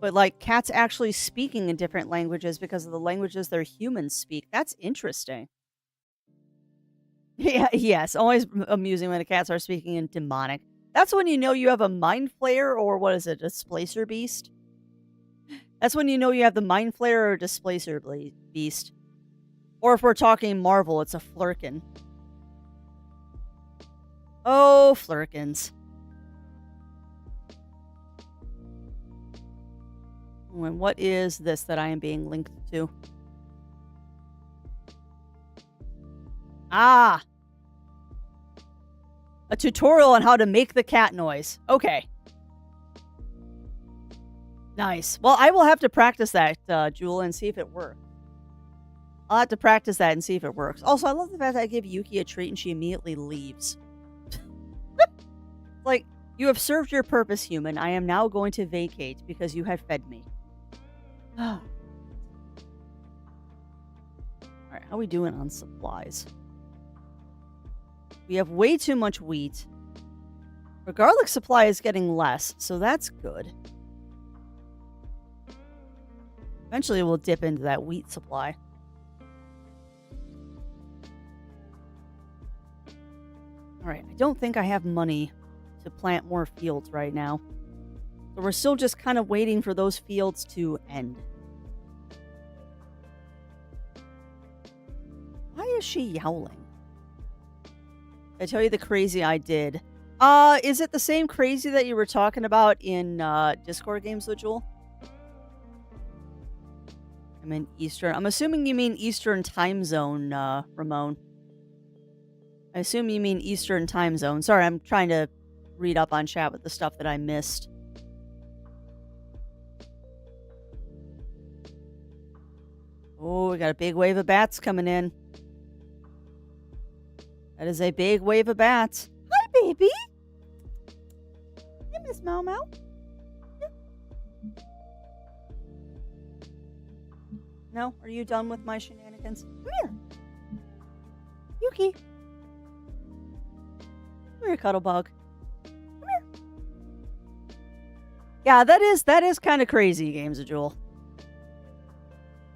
But, like, cats actually speaking in different languages because of the languages their humans speak. That's interesting. Yeah, yes, always amusing when the cats are speaking in demonic. That's when you know you have a mind flayer, or what is it, a displacer beast? That's when you know you have the mind flayer or displacer beast. Or if we're talking Marvel, it's a flurkin. Oh, flurkins. And what is this that I am being linked to? Ah! A tutorial on how to make the cat noise. Okay. Nice. Well, I will have to practice that, Jewel, and see if it works. I'll have to practice that and see if it works. Also, I love the fact that I give Yuki a treat and she immediately leaves. Like, you have served your purpose, human. I am now going to vacate because you have fed me. Alright, how are we doing on supplies? We have way too much wheat. Our garlic supply is getting less, so that's good. Eventually we'll dip into that wheat supply. Alright, I don't think I have money to plant more fields right now. So we're still just kind of waiting for those fields to end. Why is she yowling? I tell you the crazy I did. Is it the same crazy that you were talking about in Discord Games with Jewel? I'm in Eastern. I'm assuming you mean Eastern time zone, Ramon. I assume you mean Eastern time zone. Sorry, I'm trying to read up on chat with the stuff that I missed. Oh, we got a big wave of bats coming in. That is a big wave of bats. Hi, baby. Hi, Miss Mau Mau. No? Are you done with my shenanigans? Come here. Yuki. Come here, Cuddlebug. Come here. Yeah, that is kind of crazy, Games of Jewel.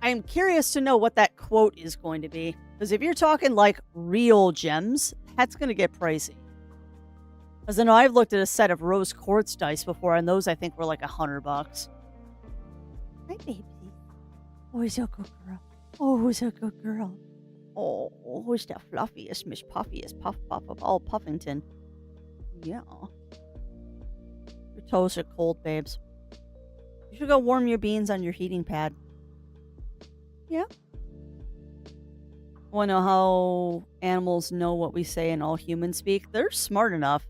I am curious to know what that quote is going to be. Because if you're talking like real gems, that's going to get pricey. Because I know I've looked at a set of rose quartz dice before, and those I think were like $100. Hi, baby. Oh, he's a good girl. Oh, who's a good girl? Oh, who's the fluffiest, Miss Puffiest Puff Puff of all Puffington? Yeah. Your toes are cold, babes. You should go warm your beans on your heating pad. Yeah. Want to know how animals know what we say and all humans speak? They're smart enough.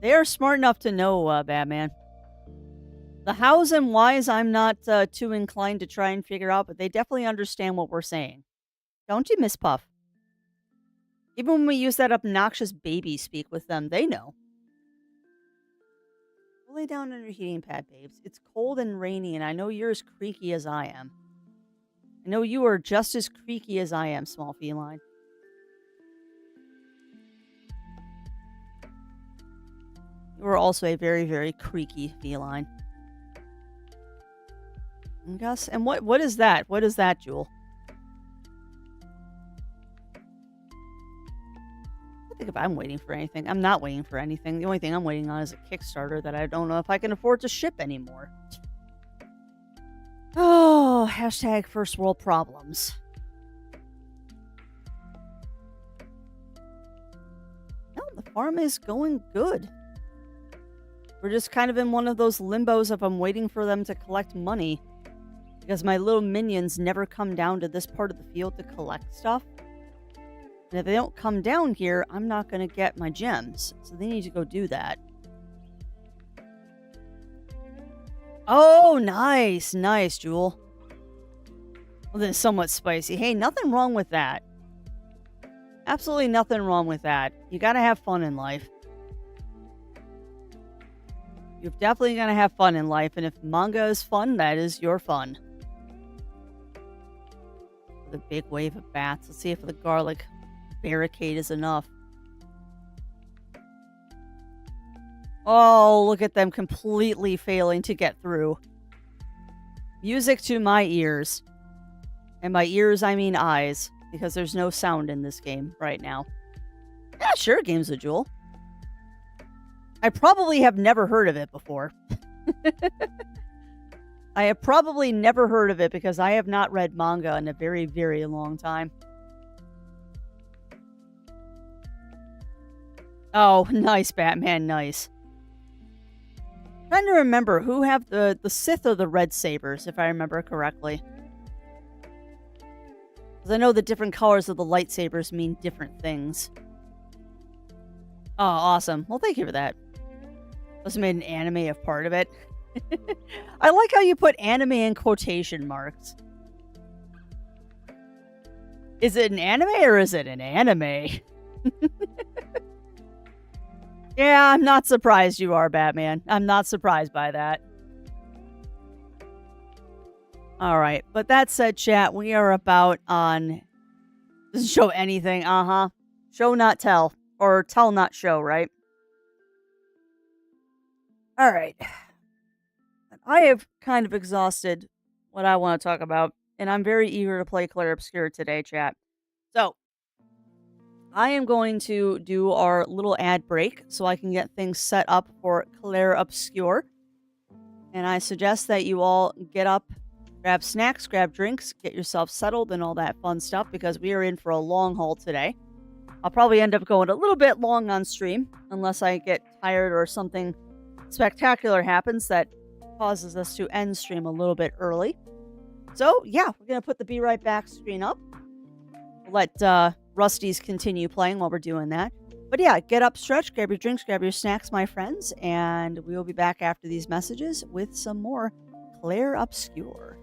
They are smart enough to know, Batman. The hows and whys I'm not too inclined to try and figure out, but they definitely understand what we're saying. Don't you, Miss Puff? Even when we use that obnoxious baby speak with them, they know. Lay down on your heating pad, babes. It's cold and rainy, and I know you're as creaky as I am. I know you are just as creaky as I am, small feline. You are also a very, very creaky feline. And Gus, and what is that? What is that, Jewel? I think if I'm waiting for anything. I'm not waiting for anything. The only thing I'm waiting on is a Kickstarter that I don't know if I can afford to ship anymore. Oh, hashtag first world problems. No, the farm is going good. We're just kind of in one of those limbos of I'm waiting for them to collect money. Because my little minions never come down to this part of the field to collect stuff. And if they don't come down here, I'm not going to get my gems. So they need to go do that. Oh, nice. Nice, Jewel. Well, then somewhat spicy. Hey, nothing wrong with that. Absolutely nothing wrong with that. You got to have fun in life. You're definitely going to have fun in life. And if manga is fun, that is your fun. The big wave of bats. Let's see if the garlic barricade is enough. Oh, look at them completely failing to get through. Music to my ears. And by ears, I mean eyes. Because there's no sound in this game right now. Yeah, sure, Games of Jewel. I probably have never heard of it before. I have probably never heard of it because I have not read manga in a very, very long time. Oh, nice, Batman, nice. Trying to remember who have the Sith or the red sabers, if I remember correctly. Because I know the different colors of the lightsabers mean different things. Oh, awesome. Well, thank you for that. Must have made an anime a part of it. I like how you put anime in quotation marks. Is it an anime or is it an anime? Yeah, I'm not surprised you are, Batman. I'm not surprised by that. Alright, but that said, chat, we are about on... Doesn't show anything, Show not tell. Or tell not show, right? Alright. I have kind of exhausted what I want to talk about, and I'm very eager to play Clair Obscur today, chat. So, I am going to do our little ad break so I can get things set up for Clair Obscur. And I suggest that you all get up, grab snacks, grab drinks, get yourself settled and all that fun stuff because we are in for a long haul today. I'll probably end up going a little bit long on stream unless I get tired or something spectacular happens that causes us to end stream a little bit early. So, yeah, we're going to put the Be Right Back screen up. Let Rusty's continue playing while we're doing that. But yeah, get up, stretch, grab your drinks, grab your snacks, my friends, and we will be back after these messages with some more Clair Obscur.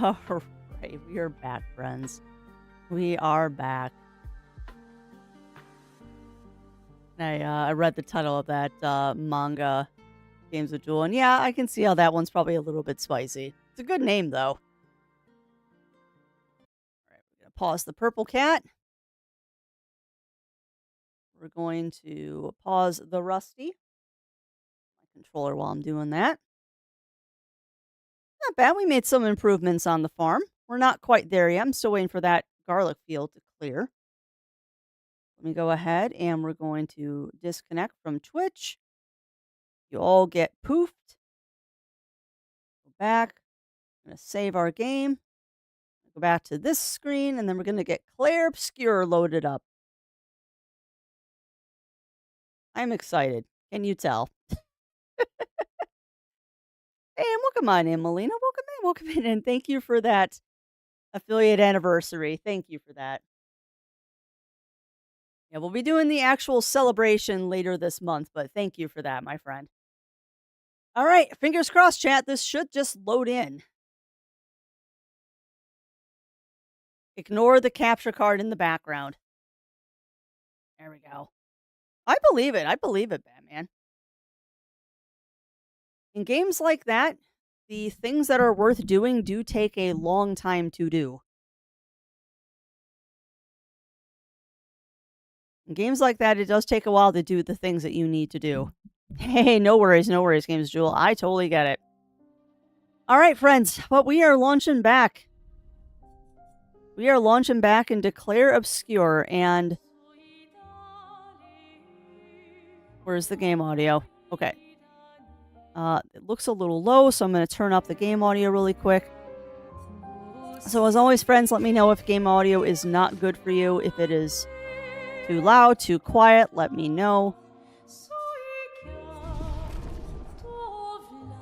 All right, we are back, friends. We are back. I read the title of that manga, Games of Jewel, and yeah, I can see how that one's probably a little bit spicy. It's a good name, though. All right, we're going to pause the purple cat. We're going to pause the rusty. My controller while I'm doing that. Not bad. We made some improvements on the farm. We're not quite there yet. I'm still waiting for that garlic field to clear. Let me go ahead and we're going to disconnect from Twitch. You all get poofed. Go back. I'm going to save our game. Go back to this screen, and then we're going to get Clair Obscur loaded up. I'm excited. Can you tell? Hey, and welcome on in, Melina. Welcome in, and thank you for that affiliate anniversary. Thank you for that. Yeah, we'll be doing the actual celebration later this month, but thank you for that, my friend. All right, fingers crossed, chat. This should just load in. Ignore the capture card in the background. There we go. I believe it. I believe it, Batman. In games like that, the things that are worth doing do take a long time to do. In games like that, it does take a while to do the things that you need to do. Hey, no worries, Games Jewel. I totally get it. All right, friends, but we are launching back. We are launching back into Clair Obscur, and where's the game audio? Okay. It looks a little low, so I'm going to turn up the game audio really quick. So as always, friends, let me know if game audio is not good for you. If it is too loud, too quiet, let me know.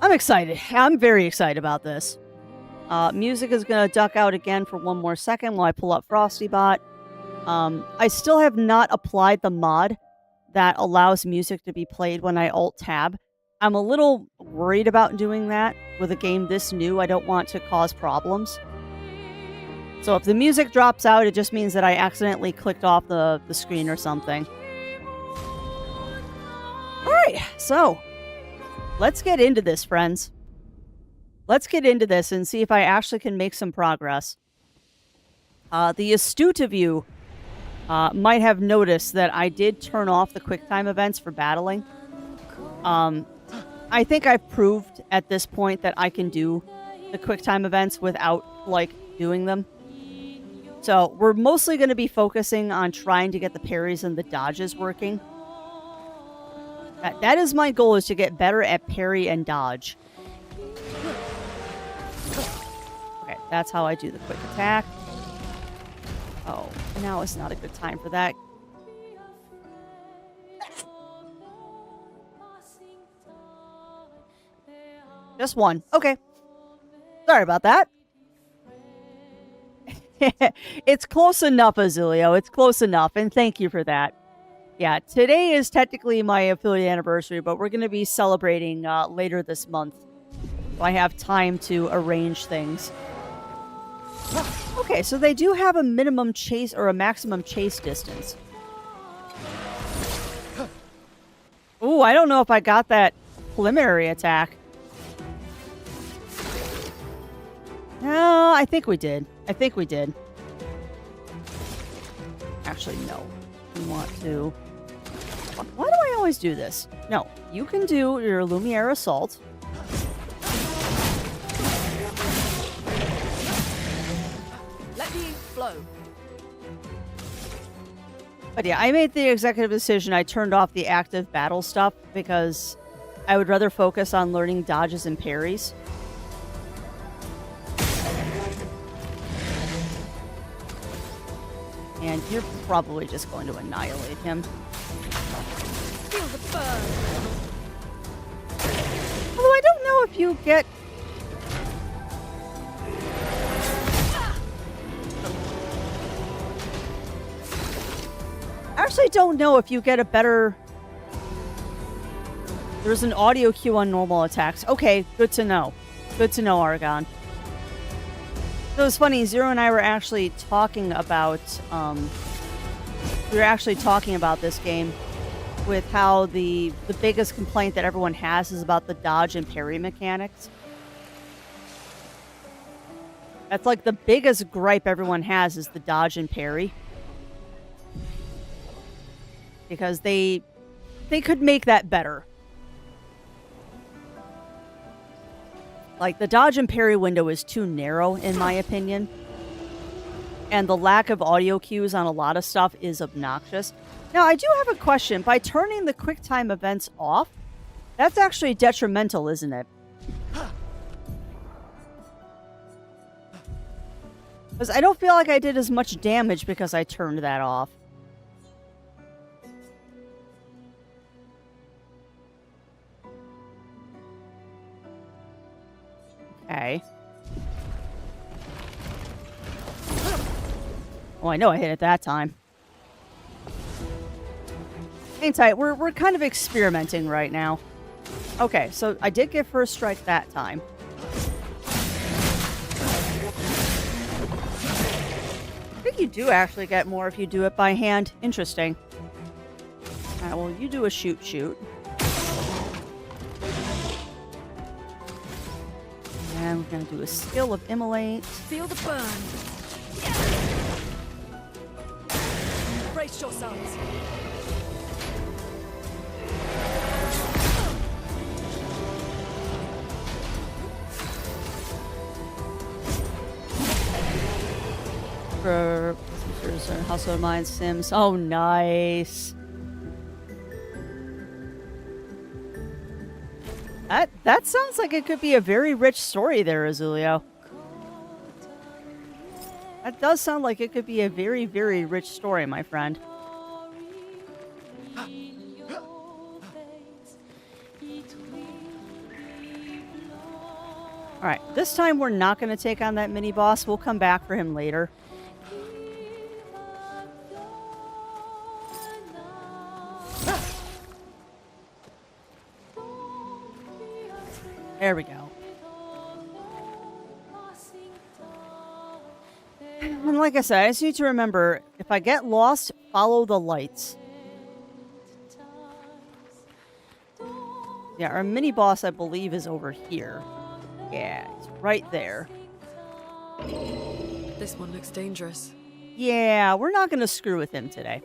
I'm excited. I'm very excited about this. Music is going to duck out again for one more second while I pull up FrostyBot. I still have not applied the mod that allows music to be played when I Alt-Tab. I'm a little worried about doing that with a game this new. I don't want to cause problems. So if the music drops out, it just means that I accidentally clicked off the screen or something. Alright, so let's get into this, friends. Let's get into this and see if I actually can make some progress. The astute of you might have noticed that I did turn off the QuickTime events for battling. I think I've proved at this point that I can do the QuickTime events without, doing them. So we're mostly going to be focusing on trying to get the parries and the dodges working. That is my goal, is to get better at parry and dodge. Okay, that's how I do the quick attack. Oh, now is not a good time for that. Just one. Okay. Sorry about that. It's close enough, Azulio. It's close enough, and thank you for that. Yeah, today is technically my affiliate anniversary, but we're going to be celebrating later this month. So I have time to arrange things. Okay, so they do have a minimum chase or a maximum chase distance. Ooh, I don't know if I got that preliminary attack. No, I think we did. Actually, no. We want to... Why do I always do this? No, you can do your Lumiere Assault. Let me flow. But yeah, I made the executive decision. I turned off the active battle stuff because I would rather focus on learning dodges and parries. And you're probably just going to annihilate him. Feel the burn. Although I don't know if you get... I actually don't know if you get a better... There's an audio cue on normal attacks. Okay, good to know. Good to know, Argon. So it's funny, Zero and I were actually talking about, this game with how the biggest complaint that everyone has is about the dodge and parry mechanics. That's like the biggest gripe everyone has is the dodge and parry. Because they could make that better. Like, the dodge and parry window is too narrow, in my opinion. And the lack of audio cues on a lot of stuff is obnoxious. Now, I do have a question. By turning the QuickTime events off, that's actually detrimental, isn't it? Because I don't feel like I did as much damage because I turned that off. Okay. Oh, I know I hit it that time. Hang tight. We're kind of experimenting right now. Okay, so I did get first strike that time. I think you do actually get more if you do it by hand. Interesting. Alright, well, you do a shoot. And we're going to do a skill of Immolate. Feel the burn. Brace yourselves. For House of Mind Sims. Oh, nice. That sounds like it could be a very rich story there, Azulio. That does sound like it could be a very, very rich story, my friend. Alright, this time we're not going to take on that mini-boss. We'll come back for him later. There we go. And like I said, I just need to remember, if I get lost, follow the lights. Yeah, our mini-boss, I believe, is over here. Yeah, it's right there. This one looks dangerous. Yeah, we're not going to screw with him today.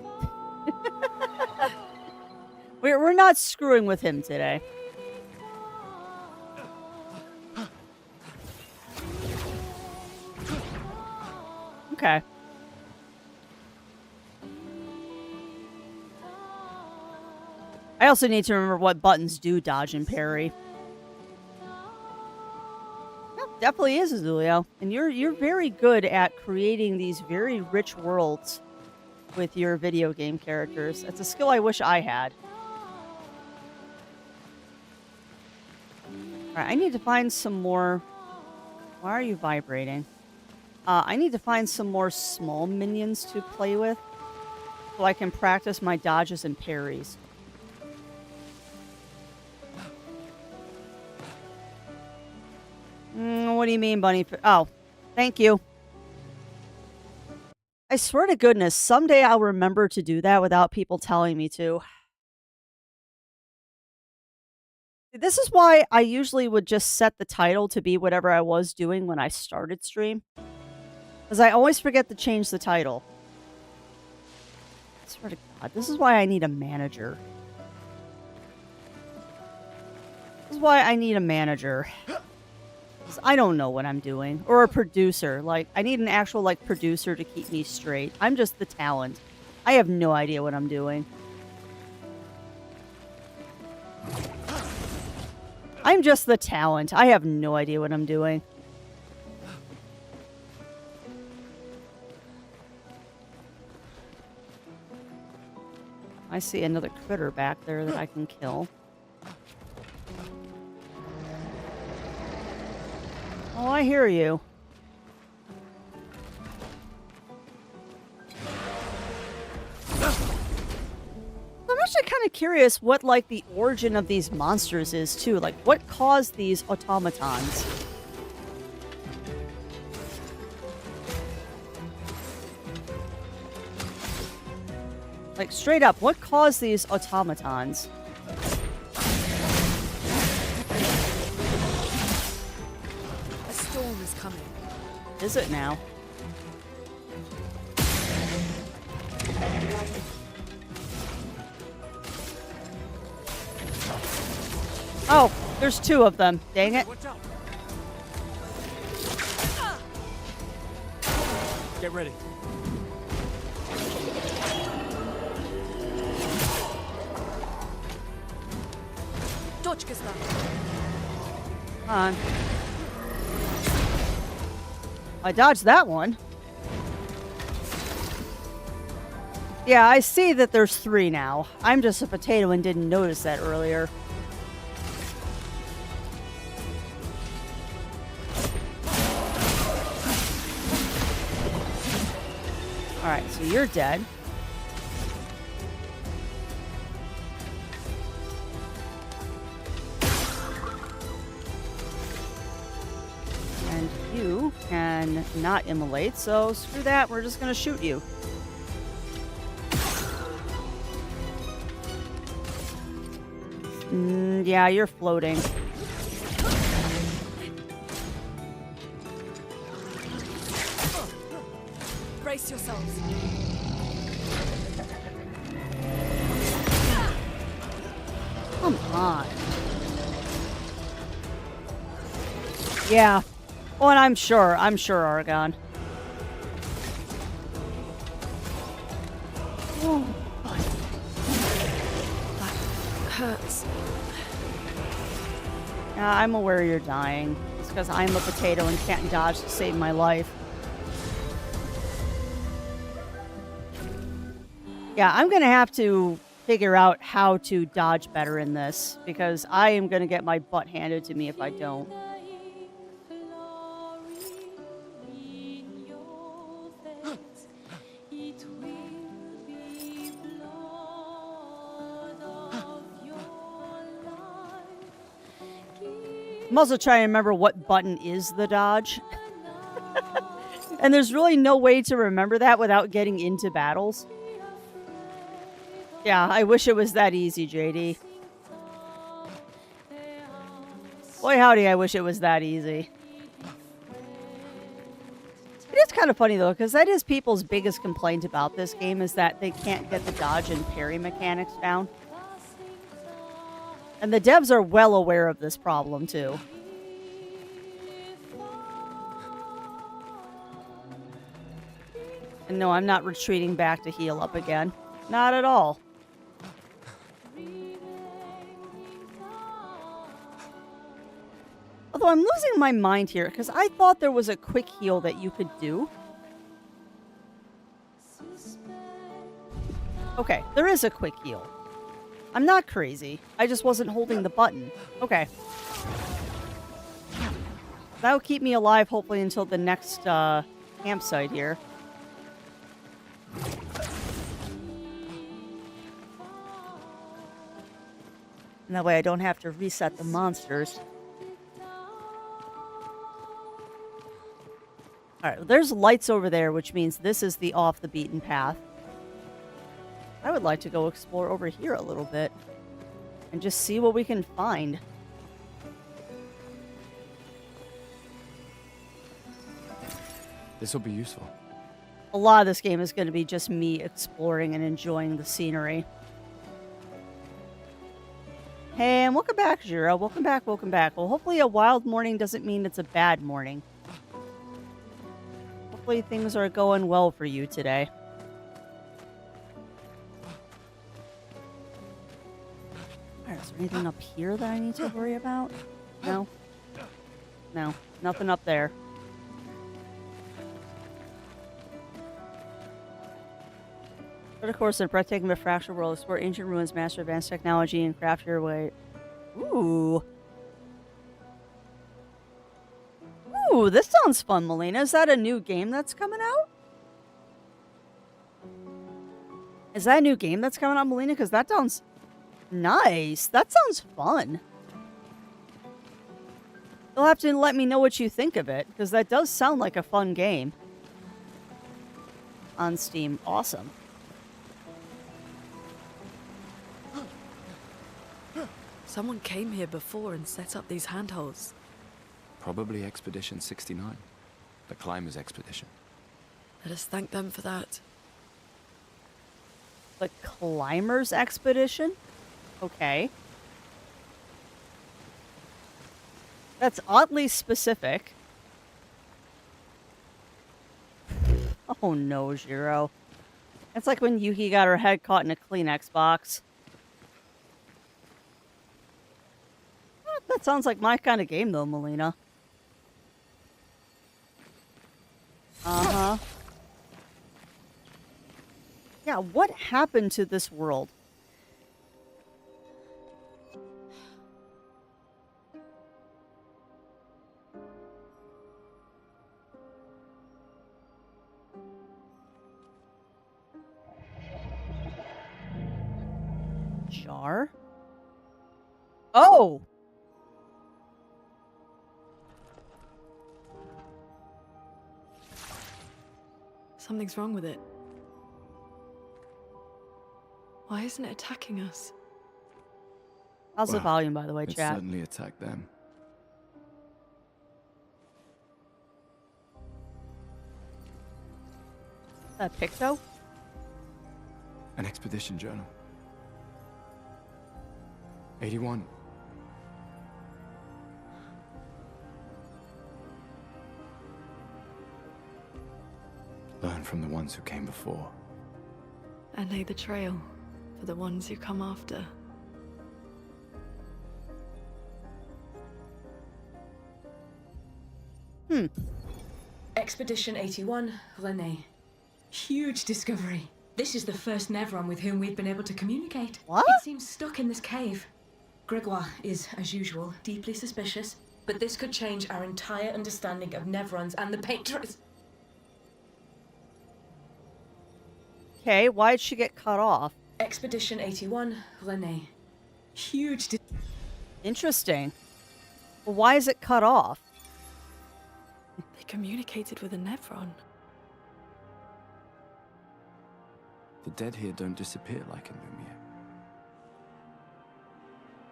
We're not screwing with him today. Okay. I also need to remember what buttons do dodge and parry. Yep, definitely is, Azulio. And you're very good at creating these very rich worlds with your video game characters. It's a skill I wish I had. Alright, I need to find some more... Why are you vibrating? I need to find some more small minions to play with so I can practice my dodges and parries. What do you mean, Bunny? Oh, thank you. I swear to goodness, someday I'll remember to do that without people telling me to. This is why I usually would just set the title to be whatever I was doing when I started stream. Because I always forget to change the title. I swear to God, this is why I need a manager. This is why I need a manager. Because I don't know what I'm doing. Or a producer. Like, I need an actual, like, producer to keep me straight. I'm just the talent. I have no idea what I'm doing. I'm just the talent. I have no idea what I'm doing. I see another critter back there that I can kill. Oh, I hear you. I'm actually kind of curious what, like, the origin of these monsters is, too. Like, what caused these automatons? Like, straight up, what caused these automatons? A storm is coming. Is it now? Oh, there's two of them. Dang it. Watch out. Get ready. Точка ста. Come on. I dodged that one. Yeah, I see that there's three now. I'm just a potato and didn't notice that earlier. Alright, so you're dead. And you can not immolate, so screw that, we're just gonna shoot you. Yeah, you're floating. Brace yourselves. Come on. Yeah. Oh, and I'm sure, Argon. Oh, Hurts. yeah, I'm aware you're dying. It's because I'm a potato and can't dodge to save my life. Yeah, I'm going to have to figure out how to dodge better in this, because I am going to get my butt handed to me if I don't. I'm also trying to remember what button is the dodge. And there's really no way to remember that without getting into battles. Yeah, I wish it was that easy, JD. Boy howdy, I wish it was that easy. It is kind of funny though, because that is people's biggest complaint about this game, is that they can't get the dodge and parry mechanics down. And the devs are well aware of this problem, too. And no, I'm not retreating back to heal up again. Not at all. Although I'm losing my mind here, because I thought there was a quick heal that you could do. Okay, there is a quick heal. I'm not crazy. I just wasn't holding the button. Okay. That'll keep me alive, hopefully, until the next campsite here. And that way I don't have to reset the monsters. Alright, there's lights over there, which means this is the off the beaten path. I would like to go explore over here a little bit and just see what we can find. This will be useful. A lot of this game is going to be just me exploring and enjoying the scenery. Hey, and welcome back, Jiro. Welcome back, welcome back. Well, hopefully a wild morning doesn't mean it's a bad morning. Hopefully things are going well for you today. Alright, is there anything up here that I need to worry about? No? No, nothing up there. But of course, in a breathtaking but fractured world, explore ancient ruins, master advanced technology, and craft your way. Ooh. Ooh, this sounds fun, Melina. Is that a new game that's coming out? Is that a new game that's coming out, Melina? Because that sounds nice. That sounds fun. You'll have to let me know what you think of it, because that does sound like a fun game. On Steam. Awesome. Someone came here before and set up these handholds. Probably Expedition 69. The Climbers Expedition. Let us thank them for that. The Climbers Expedition? Okay. That's oddly specific. Oh no, Jiro. It's like when Yuki got her head caught in a Kleenex box. That sounds like my kind of game, though, Melina. Uh-huh. Yeah, what happened to this world? Jar? Oh! Something's wrong with it. Why isn't it attacking us? How's the Well, volume, by the way, It chat? certainly attacked them. Picto? An expedition journal. 81. Learn from the ones who came before. And lay the trail for the ones who come after. Expedition 81, René. Huge discovery. This is the first Nevron with whom we've been able to communicate. What? It seems stuck in this cave. Gregoire is, as usual, deeply suspicious, but this could change our entire understanding of Nevrons and the Patrons. Okay, why'd she get cut off? Expedition 81, René. Huge Interesting. Well, why is it cut off? They communicated with a Nevron. The dead here don't disappear like in Lumiere.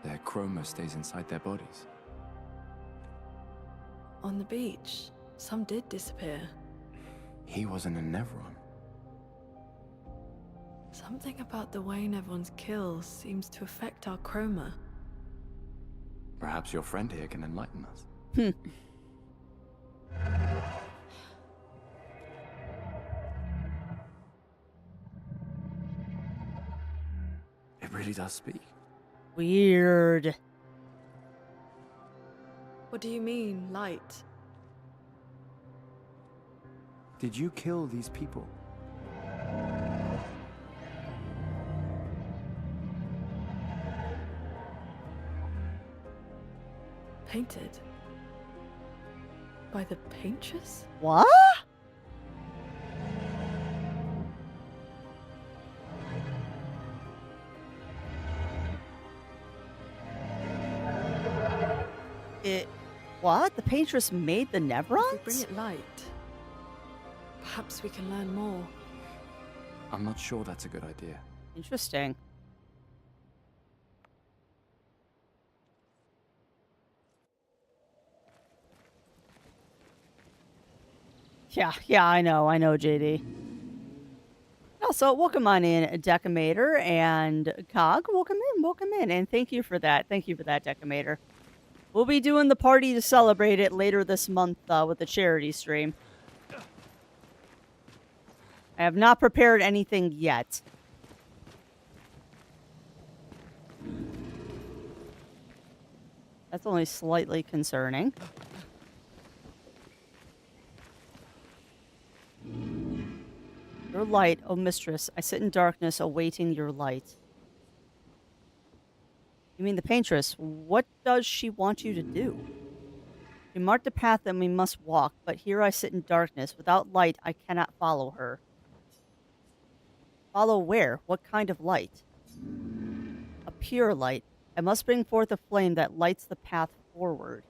Their chroma stays inside their bodies. On the beach, some did disappear. He wasn't a Nevron. Something about the way Nevrons kill seems to affect our chroma. Perhaps your friend here can enlighten us. It really does speak. Weird. What do you mean, light? Did you kill these people? Painted? By the paintress? What? What? The Patriots made the If we Nevrons? bring it light, perhaps we can learn more. I'm not sure that's a good idea. Interesting. Yeah, I know, JD. Also, welcome on in, Decimator and Cog. Welcome in, and thank you for that. Thank you for that, Decimator. We'll be doing the party to celebrate it later this month with the charity stream. I have not prepared anything yet. That's only slightly concerning. Your light, O mistress, I sit in darkness awaiting your light. You mean the paintress? What does she want you to do? She marked the path that we must walk, but here I sit in darkness. Without light, I cannot follow her. Follow where? What kind of light? A pure light. I must bring forth a flame that lights the path forward.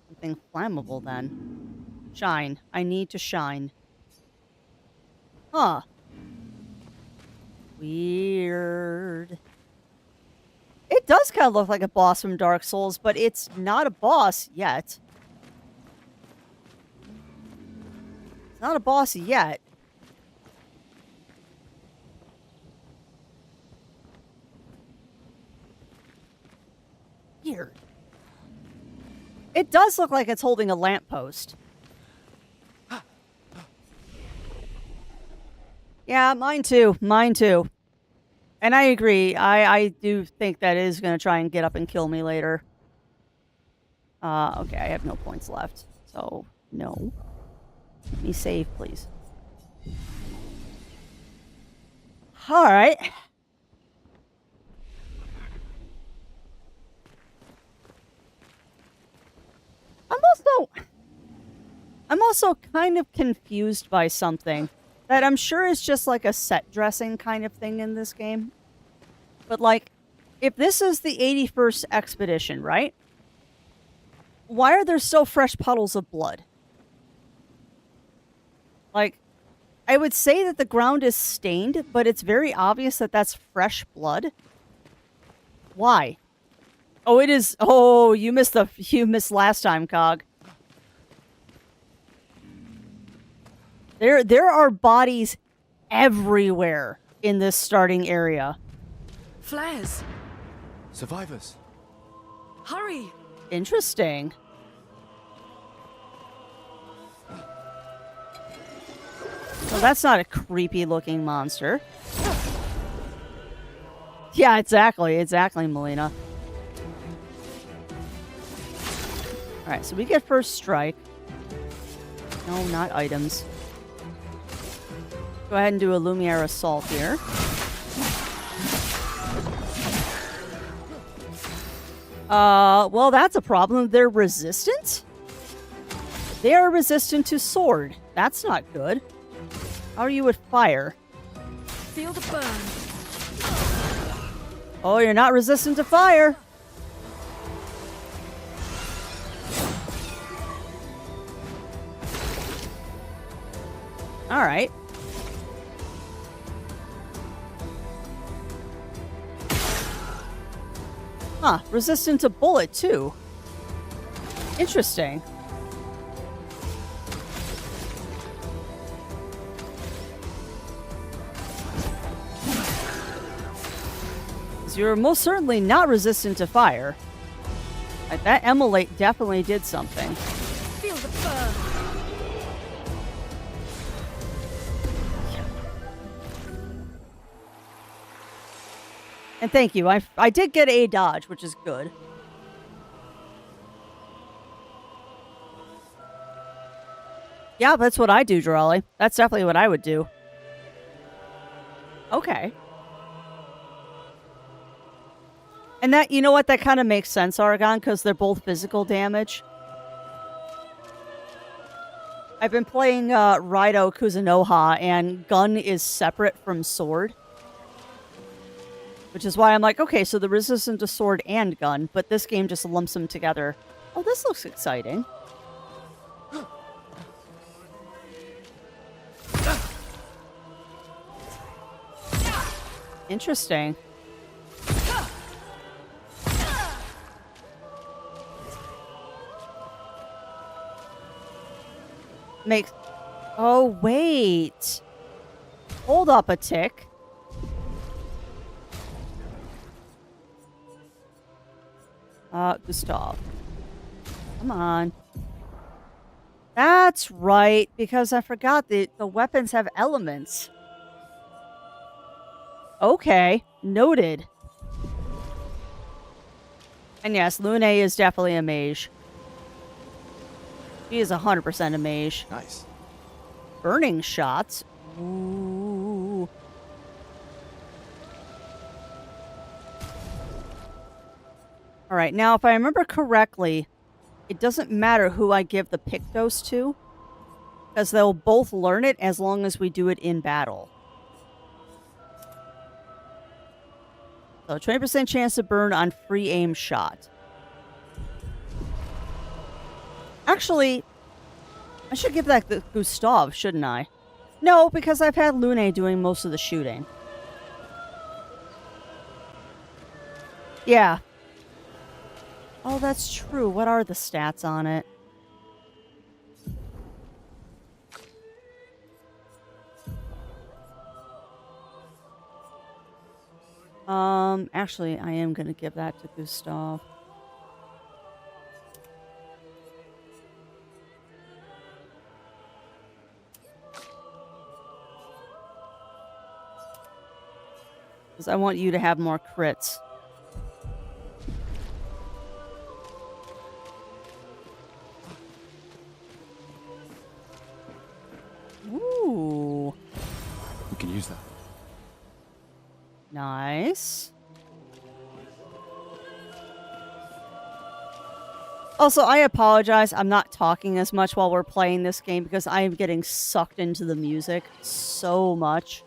Something flammable, then. Shine. I need to shine. Huh. Weird. It does kind of look like a boss from Dark Souls, but it's not a boss yet. It's not a boss yet. Weird. It does look like it's holding a lamppost. Yeah, mine too. Mine too. And I agree. I do think that is going to try and get up and kill me later. Okay, I have no points left. So, no. Let me save, please. Alright. I'm also kind of confused by something that I'm sure is just like a set dressing kind of thing in this game. But like, if this is the 81st expedition, right? Why are there still fresh puddles of blood? Like, I would say that the ground is stained, but it's very obvious that that's fresh blood. Why? Oh, it is. Oh, you missed last time, Cog. There are bodies everywhere in this starting area. Flares! Survivors. Hurry! Interesting. Well, that's not a creepy looking monster. Yeah, exactly, Melina. Alright, so we get first strike. No, not items. Go ahead and do a Lumiere Assault here. Well, that's a problem. They're resistant? They are resistant to sword. That's not good. How are you with fire? Feel the burn. Oh, you're not resistant to fire. All right. Huh, resistant to bullet too. Interesting. You're most certainly not resistant to fire. Like, that Emulate definitely did something. Feel the burn. And thank you. I did get a dodge, which is good. Yeah, that's what I do, Drawley. That's definitely what I would do. Okay. And that, you know what, that kind of makes sense, Argon, because they're both physical damage. I've been playing Raido Kuzunoha, and gun is separate from sword. Which is why I'm like, okay, so the resistant to sword and gun, but this game just lumps them together. Oh, this looks exciting. Interesting. Makes... Oh, wait. Hold up a tick. Gustav. Come on. That's right, because I forgot the weapons have elements. Okay, noted. And yes, Lune is definitely a mage. She is 100% a mage. Nice. Burning shots. Ooh. All right, now if I remember correctly, it doesn't matter who I give the Pictos to, because they'll both learn it as long as we do it in battle. So 20% chance to burn on free aim shot. Actually, I should give that to Gustav, shouldn't I? No, because I've had Lune doing most of the shooting. Yeah. Oh, that's true. What are the stats on it? Actually, I am gonna give that to Gustav. Because I want you to have more crits. Ooh. We can use that. Nice. Also, I apologize. I'm not talking as much while we're playing this game because I am getting sucked into the music so much.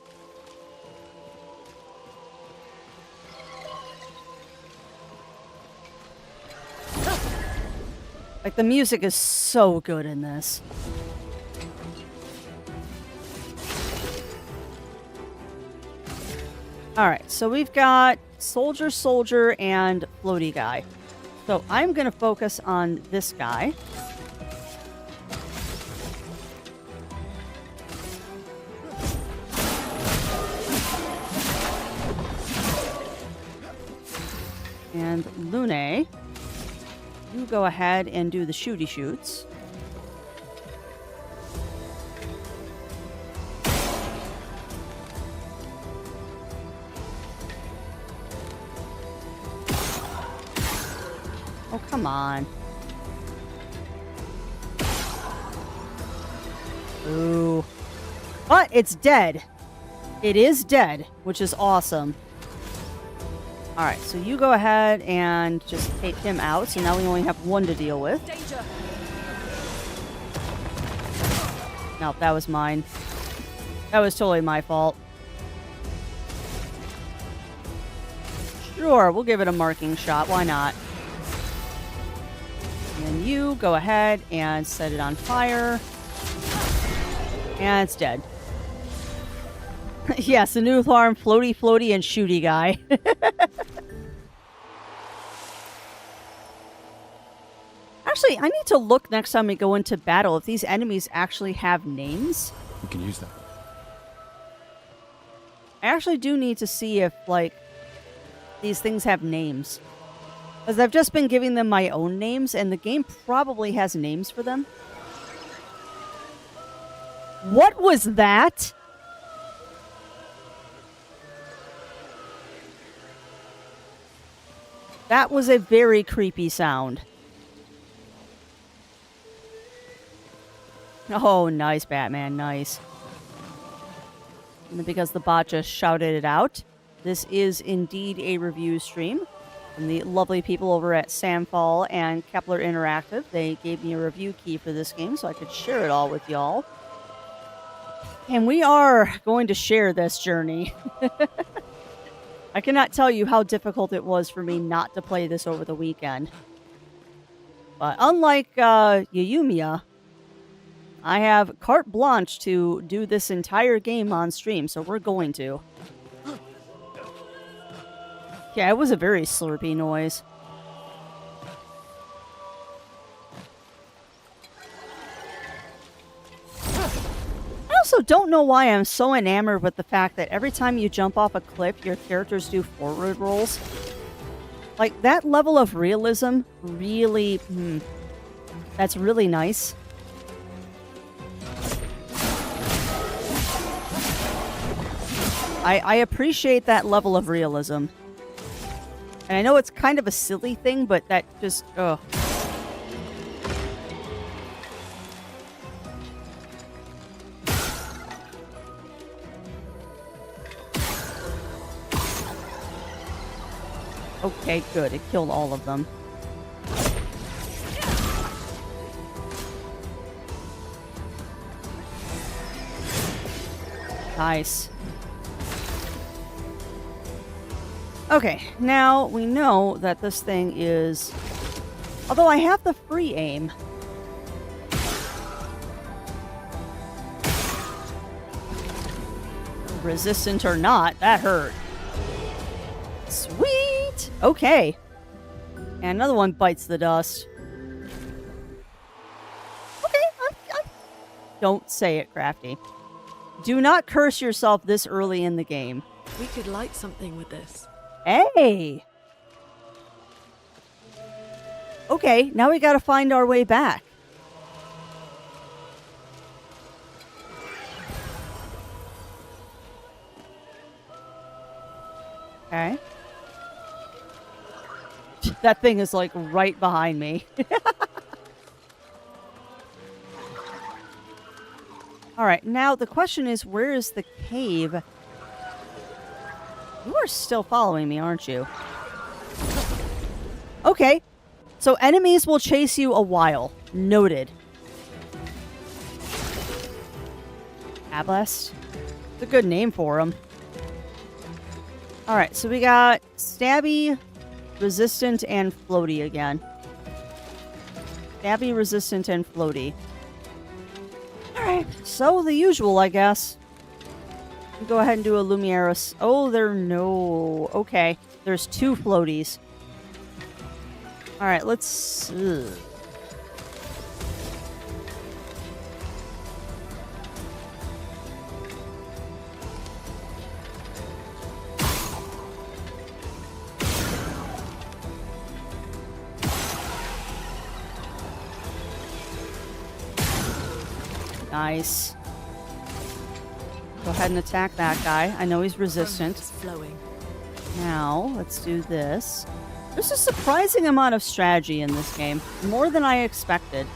Like, the music is so good in this. Alright, so we've got Soldier, and Floaty Guy. So I'm going to focus on this guy. And Lune, you go ahead and do the shooty shoots. Oh, come on. Ooh. But it's dead. It is dead, which is awesome. Alright, so you go ahead and just take him out. So now we only have one to deal with. Danger. No, that was mine. That was totally my fault. Sure, we'll give it a marking shot. Why not? And you go ahead and set it on fire. And it's dead. Yes, the new alarm, floaty, and shooty guy. Actually, I need to look next time we go into battle if these enemies actually have names. We can use that. I actually do need to see if, like, these things have names. Because I've just been giving them my own names, and the game probably has names for them. What was that? That was a very creepy sound. Oh, nice, Batman, nice. And because the bot just shouted it out, this is indeed a review stream from the lovely people over at Sandfall and Kepler Interactive. They gave me a review key for this game so I could share it all with y'all. And we are going to share this journey. I cannot tell you how difficult it was for me not to play this over the weekend. But unlike Yuyumiya, I have carte blanche to do this entire game on stream, so we're going to. Yeah, it was a very slurpy noise. I also don't know why I'm so enamored with the fact that every time you jump off a cliff, your characters do forward rolls. Like, that level of realism really... that's really nice. I appreciate that level of realism. And I know it's kind of a silly thing, but that just... ugh. Okay, good. It killed all of them. Nice. Okay, now we know that this thing is... Although I have the free aim. Resistant or not, that hurt. Sweet! Okay. And another one bites the dust. Okay, don't say it, Crafty. Do not curse yourself this early in the game. We could light something with this. Hey! Okay, now we gotta find our way back. Okay. That thing is like right behind me. Alright, now the question is, where is the cave? You are still following me, aren't you? Okay. So enemies will chase you a while. Noted. Ablast? It's a good name for him. Alright, so we got Stabby, Resistant, and Floaty again. Stabby, Resistant, and Floaty. Alright, so the usual, I guess. Go ahead and do a Lumieris. Oh, no. Okay, there's 2 Floaties. Alright, let's... Nice. Go ahead and attack that guy. I know he's resistant. It's flowing. Now, let's do this. There's a surprising amount of strategy in this game. More than I expected.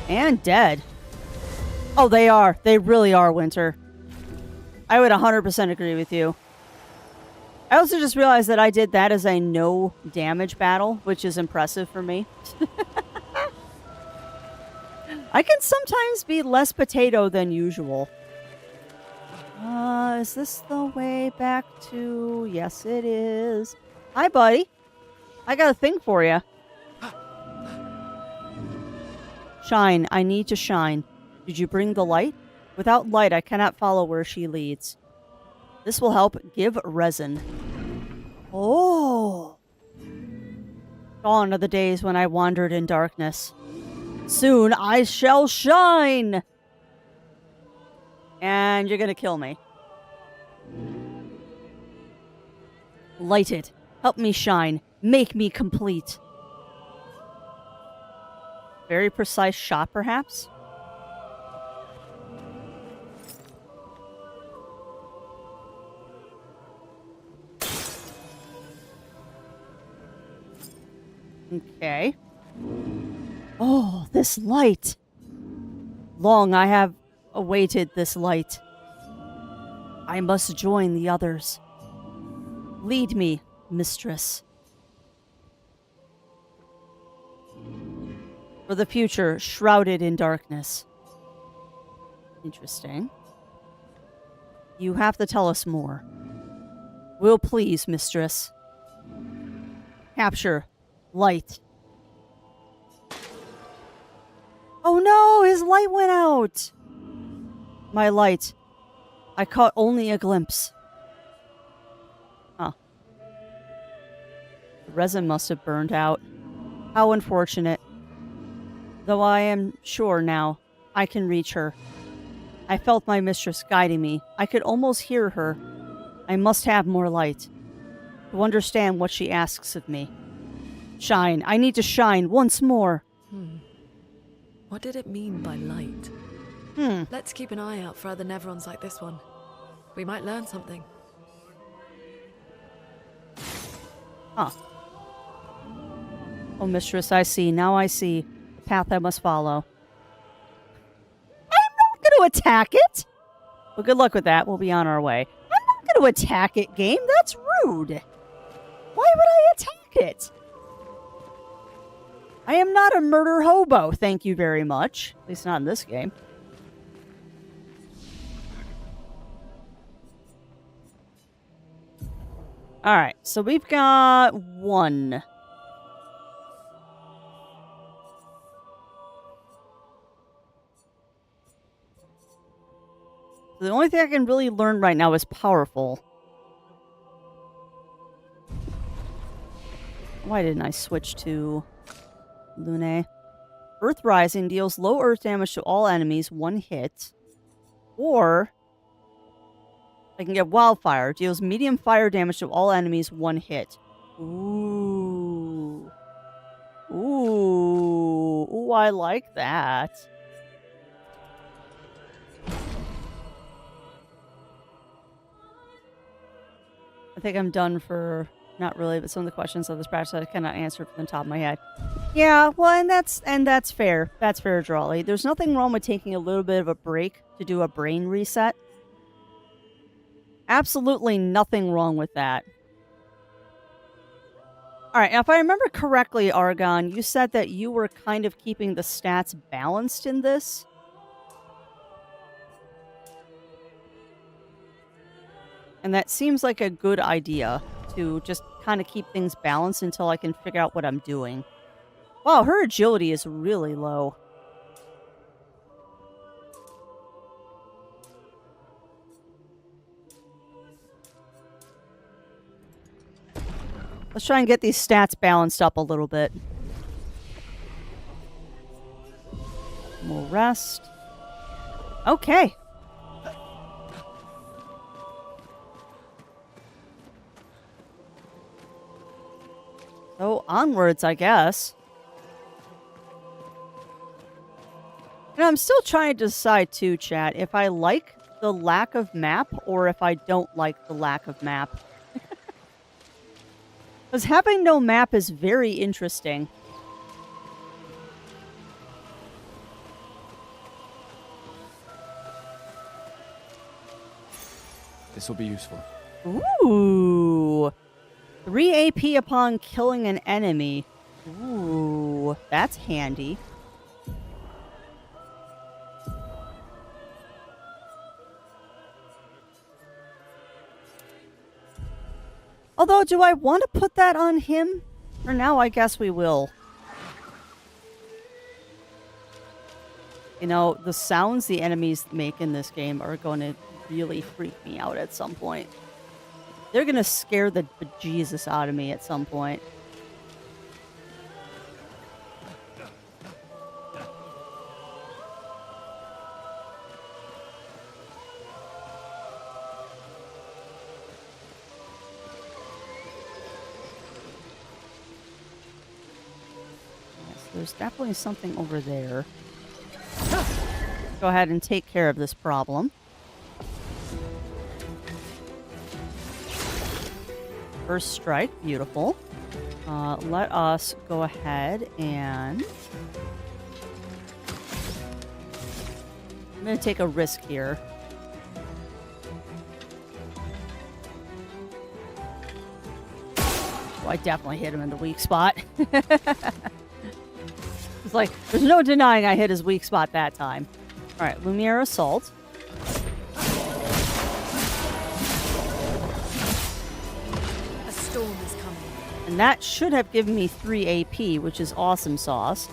And dead. Oh, they are. They really are, Winter. I would 100% agree with you. I also just realized that I did that as a no damage battle, which is impressive for me. I can sometimes be less potato than usual. Is this the way back to... Yes, it is. Hi, buddy. I got a thing for you. Shine. I need to shine. Did you bring the light? Without light, I cannot follow where she leads. This will help give resin. Oh. Gone are the days when I wandered in darkness. Soon I shall shine. And you're gonna kill me. Light it. Help me shine. Make me complete. Very precise shot, perhaps? Okay. Oh, this light. Long I have awaited this light. I must join the others. Lead me, mistress. For the future, shrouded in darkness. Interesting. You have to tell us more. Will please, mistress. Capture. Light. Oh no, his light went out. My light. I caught only a glimpse. Huh. The resin must have burned out. How unfortunate. Though I am sure now, I can reach her. I felt my mistress guiding me. I could almost hear her. I must have more light to understand what she asks of me. Shine. I need to shine once more. What did it mean by light? Let's keep an eye out for other Nevrons like this one. We might learn something. Huh. Oh, mistress, I see. Now I see the path I must follow. I'm not going to attack it. Well, good luck with that. We'll be on our way. I'm not going to attack it, game. That's rude. Why would I attack it? I am not a murder hobo, thank you very much. At least not in this game. Alright, so we've got 1. So the only thing I can really learn right now is powerful. Why didn't I switch to Lune? Earth Rising deals low earth damage to all enemies, 1 hit. Or I can get Wildfire. Deals medium fire damage to all enemies, 1 hit. Ooh. Ooh. Ooh, I like that. I think I'm done for... Not really, but some of the questions of this practice I cannot answer from the top of my head. Yeah, well, and that's fair. That's fair, Drawley. There's nothing wrong with taking a little bit of a break to do a brain reset. Absolutely nothing wrong with that. All right, now if I remember correctly, Argon, you said that you were kind of keeping the stats balanced in this. And that seems like a good idea, to just kind of keep things balanced until I can figure out what I'm doing. Wow, her agility is really low. Let's try and get these stats balanced up a little bit. We'll rest. Okay. So, onwards, I guess. And I'm still trying to decide, too, chat, if I like the lack of map or if I don't like the lack of map. Because having no map is very interesting. This will be useful. Ooh. 3 AP upon killing an enemy. Ooh, that's handy. Although, do I want to put that on him? For now, I guess we will. You know, the sounds the enemies make in this game are going to really freak me out at some point. They're going to scare the bejesus out of me at some point. There's definitely something over there. Go ahead and take care of this problem. First strike, beautiful. Let us go ahead and... I'm going to take a risk here. Oh, I definitely hit him in the weak spot. It's like, there's no denying I hit his weak spot that time. Alright, Lumiere Assault. A storm is coming. And that should have given me 3 AP, which is awesome sauce.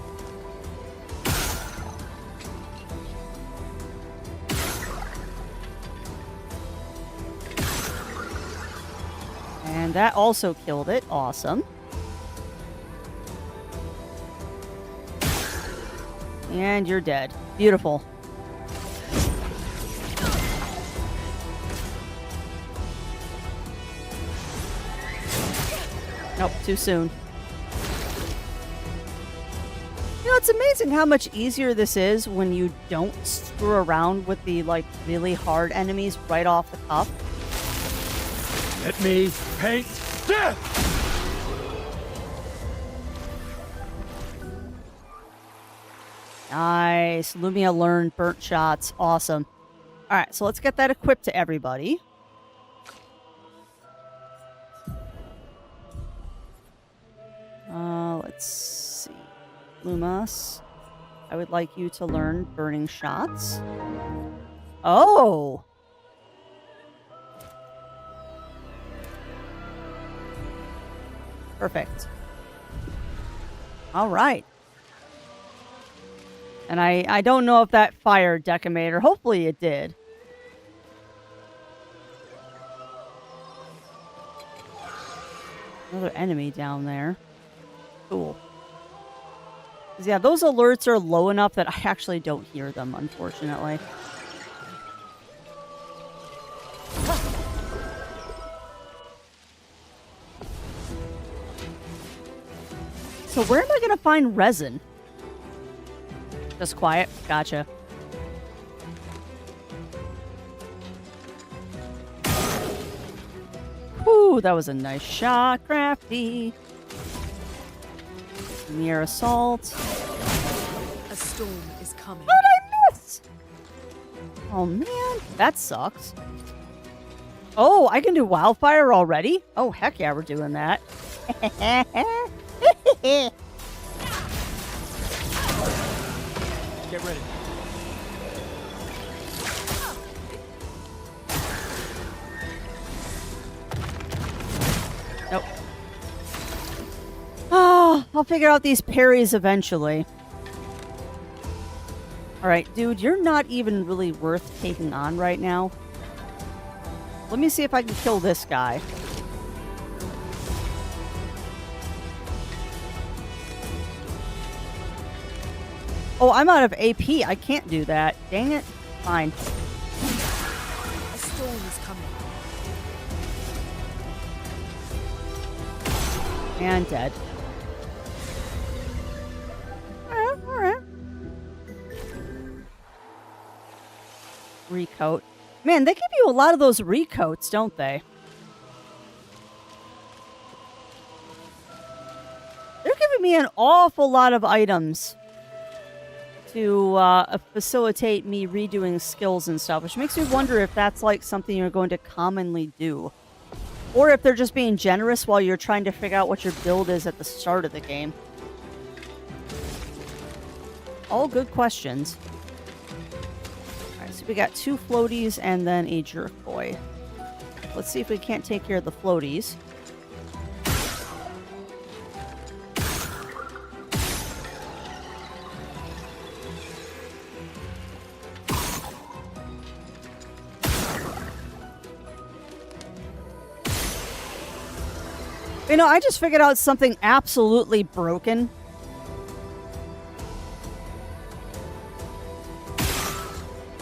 And that also killed it. Awesome. And you're dead. Beautiful. Nope, too soon. You know, it's amazing how much easier this is when you don't screw around with the, like, really hard enemies right off the cuff. Let me paint death! Nice. Lumia learned burnt shots. Awesome. Alright, so let's get that equipped to everybody. Let's see. Lumas, I would like you to learn burning shots. Oh! Perfect. Alright. And I don't know if that fired Decimator. Hopefully it did. Another enemy down there. Cool. 'Cause, yeah, those alerts are low enough that I actually don't hear them, unfortunately. So where am I going to find resin? Just quiet? Gotcha. Ooh, that was a nice shot, Crafty. Near assault. A storm is coming. How did I miss? Oh man, that sucks. Oh, I can do wildfire already? Oh, heck yeah, we're doing that. Get ready. Nope. Oh, I'll figure out these parries eventually. Alright, dude, you're not even really worth taking on right now. Let me see if I can kill this guy. Oh, I'm out of AP. I can't do that. Dang it. Fine. A storm is coming. And dead. Alright, alright. Recoat. Man, they give you a lot of those recoats, don't they? They're giving me an awful lot of items to facilitate me redoing skills and stuff, which makes me wonder if that's like something you're going to commonly do. Or if they're just being generous while you're trying to figure out what your build is at the start of the game. All good questions. Alright, so we got 2 floaties and then a jerk boy. Let's see if we can't take care of the floaties. You know, I just figured out something absolutely broken.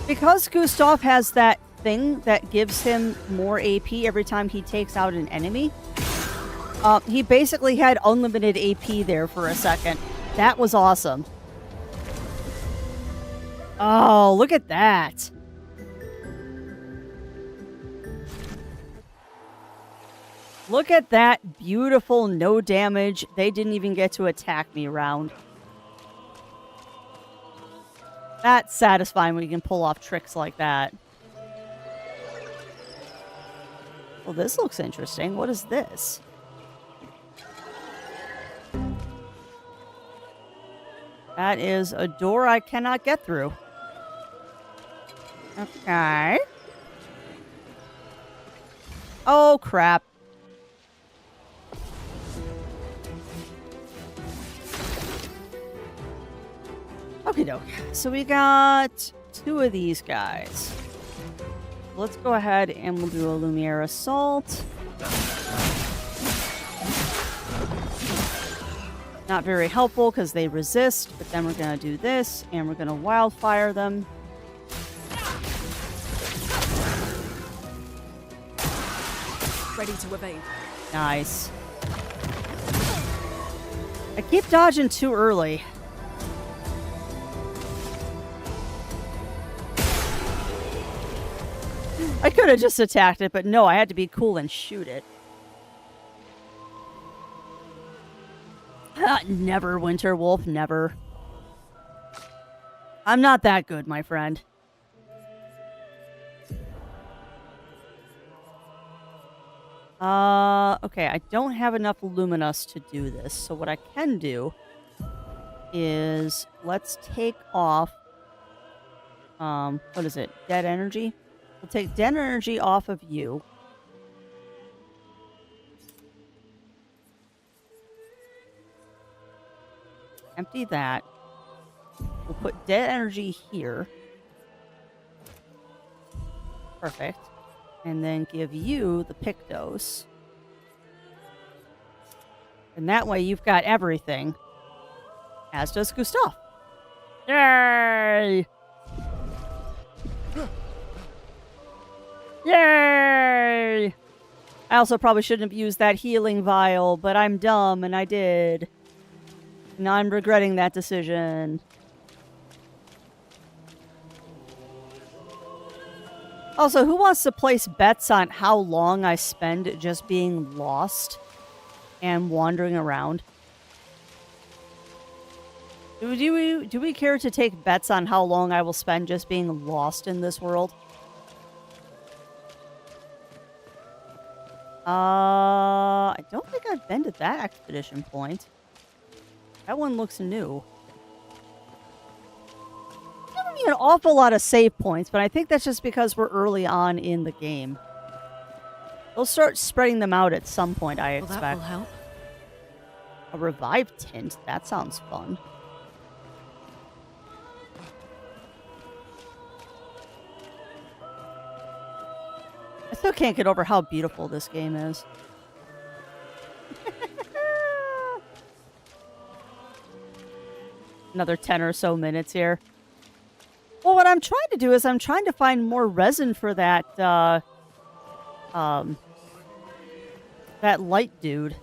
Because Gustav has that thing that gives him more AP every time he takes out an enemy, he basically had unlimited AP there for a second. That was awesome. Oh, look at that. Look at that beautiful no damage. They didn't even get to attack me round. That's satisfying when you can pull off tricks like that. Well, this looks interesting. What is this? That is a door I cannot get through. Okay. Oh, crap. Okie doke. So we got 2 of these guys. Let's go ahead and we'll do a Lumiere Assault. Not very helpful because they resist, but then we're going to do this and we're going to wildfire them. Ready to evade. Nice. I keep dodging too early. I could have just attacked it, but no, I had to be cool and shoot it. Never, Winterwolf, never. I'm not that good, my friend. Okay, I don't have enough Luminous to do this, so what I can do is let's take off, what is it? Dead energy? We'll take dead energy off of you. Empty that. We'll put dead energy here. Perfect. And then give you the Pictos. And that way you've got everything. As does Gustav. Yay! Yay! I also probably shouldn't have used that healing vial, but I'm dumb and I did. Now I'm regretting that decision. Also, who wants to place bets on how long I spend just being lost and wandering around? Do we care to take bets on how long I will spend just being lost in this world? I don't think I've been to that expedition point. That one looks new. Giving me an awful lot of save points, but I think that's just because we're early on in the game. They'll start spreading them out at some point, I expect. Well, that will help. A revived tint? That sounds fun. I still can't get over how beautiful this game is. Another 10 or so minutes here. Well, what I'm trying to do is I'm trying to find more resin for that, that light dude.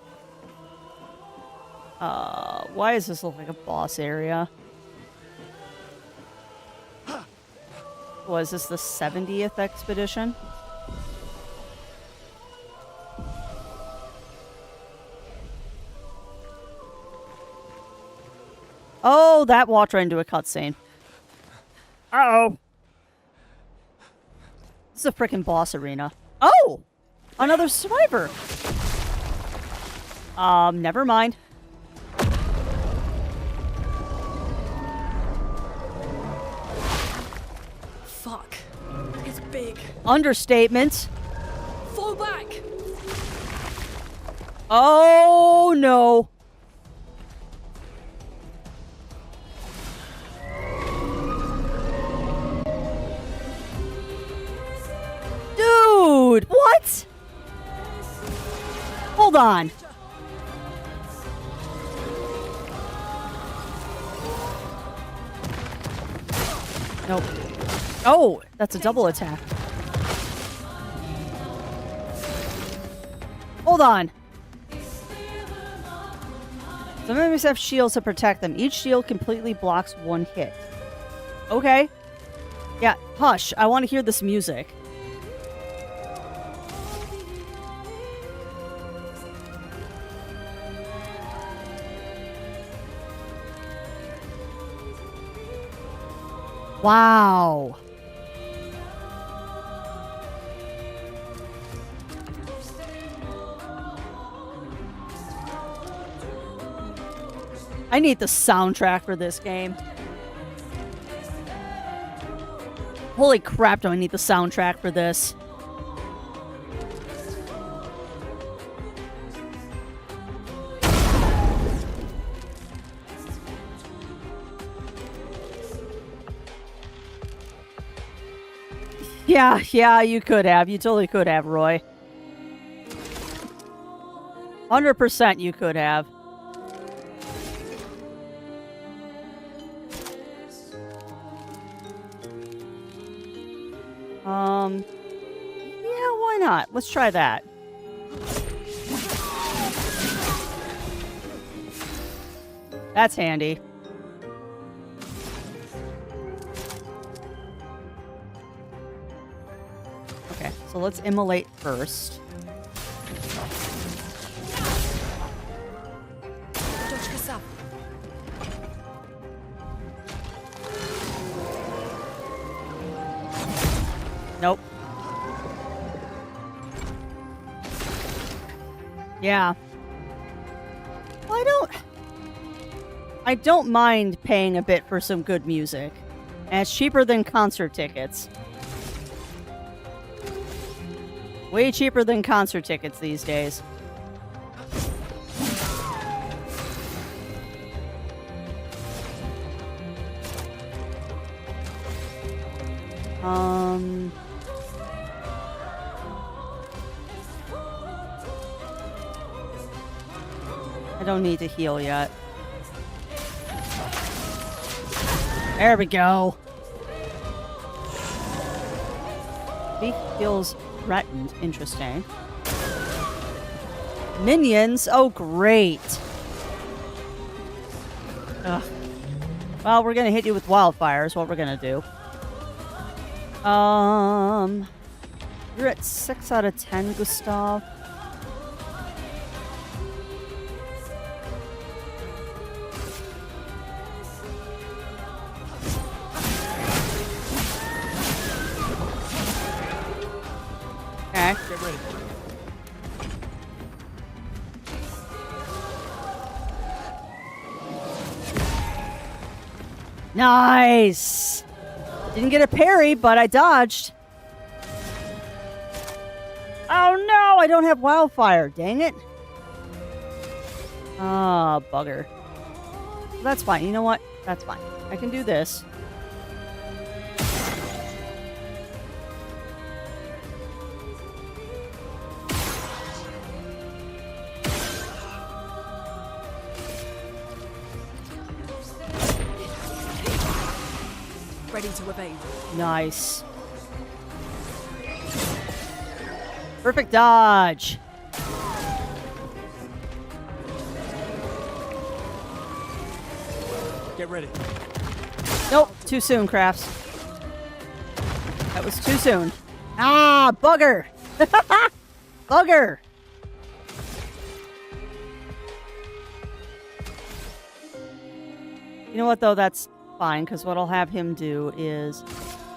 Why does this look like a boss area? Was this the 70th expedition? Oh, that walked right into a cutscene. Uh-oh. This is a freaking boss arena. Oh! Another survivor! Never mind. Fuck. It's big. Understatement. Fall back! Oh, no. Dude, what? Hold on. Nope. Oh, that's a double attack. Hold on. Some enemies have shields to protect them. Each shield completely blocks one hit. Okay. Yeah, hush. I want to hear this music. Wow. I need the soundtrack for this game. Holy crap, do I need the soundtrack for this? Yeah, you could have. You totally could have, Roy. 100% you could have. Yeah, why not? Let's try that. That's handy. Okay, so let's immolate first. Nope. Yeah. Well, I don't mind paying a bit for some good music. And it's cheaper than concert tickets. Way cheaper than concert tickets these days. I don't need to heal yet. There we go. He feels threatened. Interesting. Minions? Oh, great. Ugh. Well, we're gonna hit you with wildfire is what we're gonna do. You're at 6 out of 10, Gustav. Okay. Get ready. Nice! Didn't get a parry, but I dodged. Oh no, I don't have wildfire. Dang it. Ah, bugger. That's fine. You know what? That's fine. I can do this. Ready to evade. Nice. Perfect dodge. Get ready. Nope, too soon, Crafts. That was too soon. Ah, bugger. Bugger. You know what, though? That's fine, because what I'll have him do is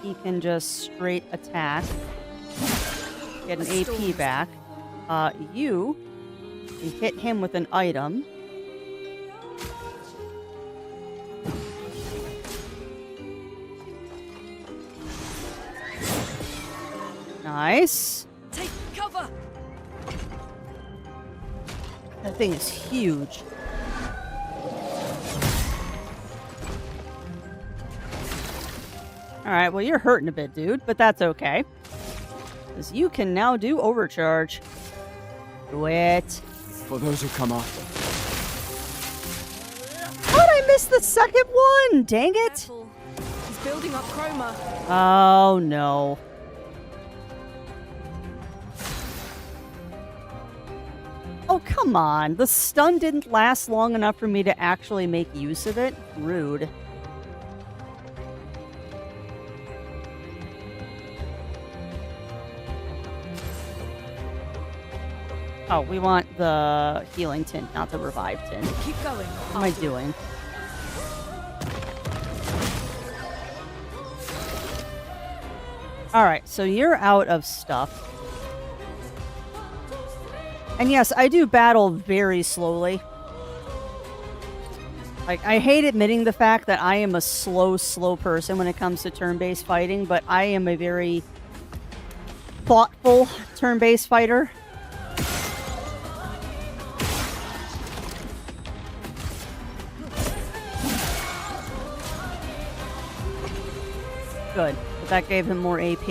he can just straight attack, get an AP back. You can hit him with an item. Nice. Take cover. That thing is huge. Alright, well, you're hurting a bit, dude, but that's okay. Because you can now do overcharge. Do it. For those who come after. How did I miss the second one? Dang it. Careful. He's building up chroma. Oh, no. Oh, come on. The stun didn't last long enough for me to actually make use of it. Rude. Oh, we want the healing tint, not the revive tint. Keep going. What am I doing? Alright, so you're out of stuff. And yes, I do battle very slowly. Like, I hate admitting the fact that I am a slow person when it comes to turn-based fighting, but I am a very thoughtful turn-based fighter. Good, but that gave him more AP.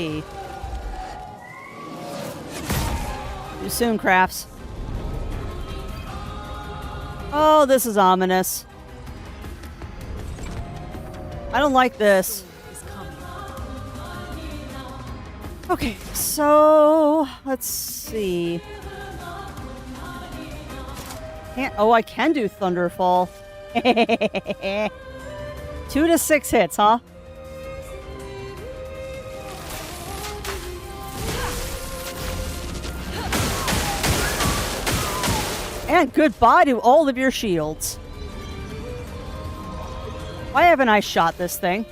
Too soon, Crafts. Oh, this is ominous. I don't like this. Is coming. Okay, so let's see. I can do Thunderfall. 2 to 6 hits, huh? And goodbye to all of your shields. Why haven't I shot this thing?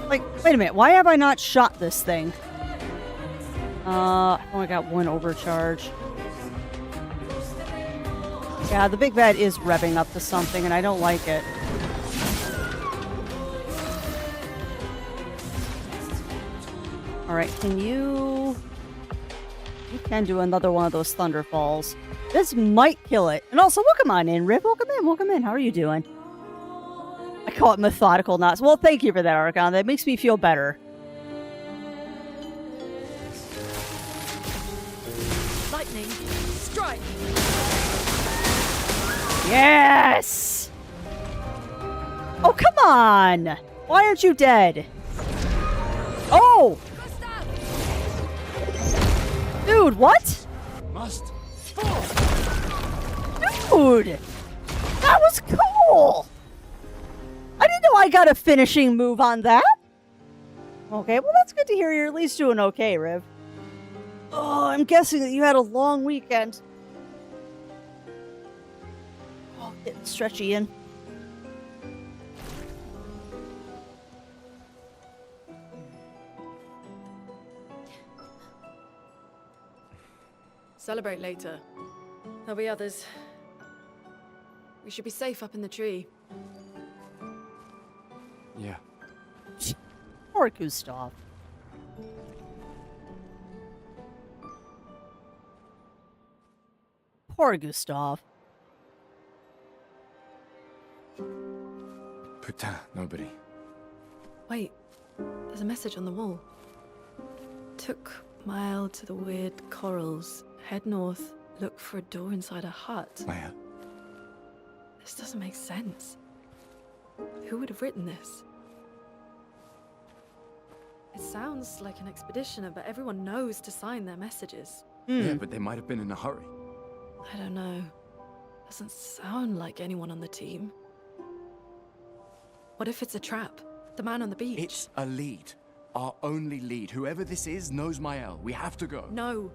Like, wait a minute. Why have I not shot this thing? I've only got 1 overcharge. Yeah, the big bad is revving up to something, and I don't like it. Alright, can you... You can do another one of those Thunderfalls. This might kill it. And also, welcome on in, Riv. Welcome in, welcome in. How are you doing? I call it methodical knots. Well, thank you for that, Archon. That makes me feel better. Yes! Oh, come on! Why aren't you dead? Oh! Dude, what? Must. Dude! That was cool! I didn't know I got a finishing move on that. Okay, well that's good to hear you're at least doing okay, Riv. Oh, I'm guessing that you had a long weekend. Oh, getting stretchy in. Celebrate later. There'll be others. We should be safe up in the tree. Yeah. Poor Gustav. Poor Gustav. Putain, nobody. Wait, there's a message on the wall. Took mile to the weird corals. Head north. Look for a door inside a hut. Clair. This doesn't make sense. Who would have written this? It sounds like an expeditioner, but everyone knows to sign their messages. Yeah, but they might have been in a hurry. I don't know. Doesn't sound like anyone on the team. What if it's a trap? The man on the beach? It's a lead. Our only lead. Whoever this is knows Mael. We have to go. No.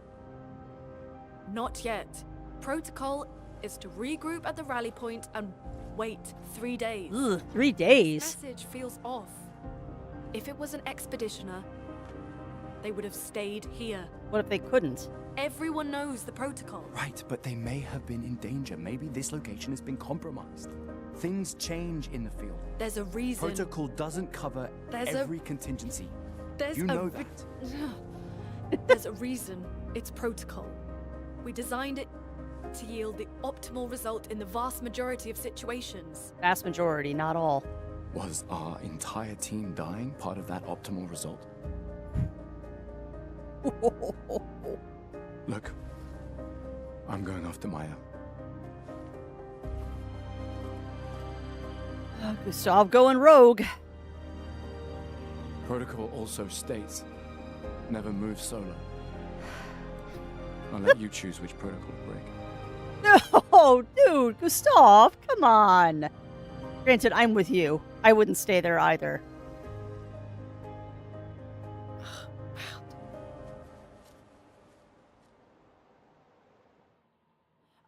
Not yet. Protocol is to regroup at the rally point and wait 3 days. Ugh, 3 days. Message feels off. If it was an expeditioner, they would have stayed here. What if they couldn't? Everyone knows the protocol. Right, but they may have been in danger. Maybe this location has been compromised. Things change in the field. There's a reason. Protocol doesn't cover every contingency. There's You a know that. There's a reason it's protocol. We designed it to yield the optimal result in the vast majority of situations. Vast majority, not all. Was our entire team dying part of that optimal result? Look, I'm going after Maya. Gustav going rogue. Protocol also states, never move solo. I'll let you choose which protocol to break. No, dude, Gustav, come on. Granted, I'm with you. I wouldn't stay there either.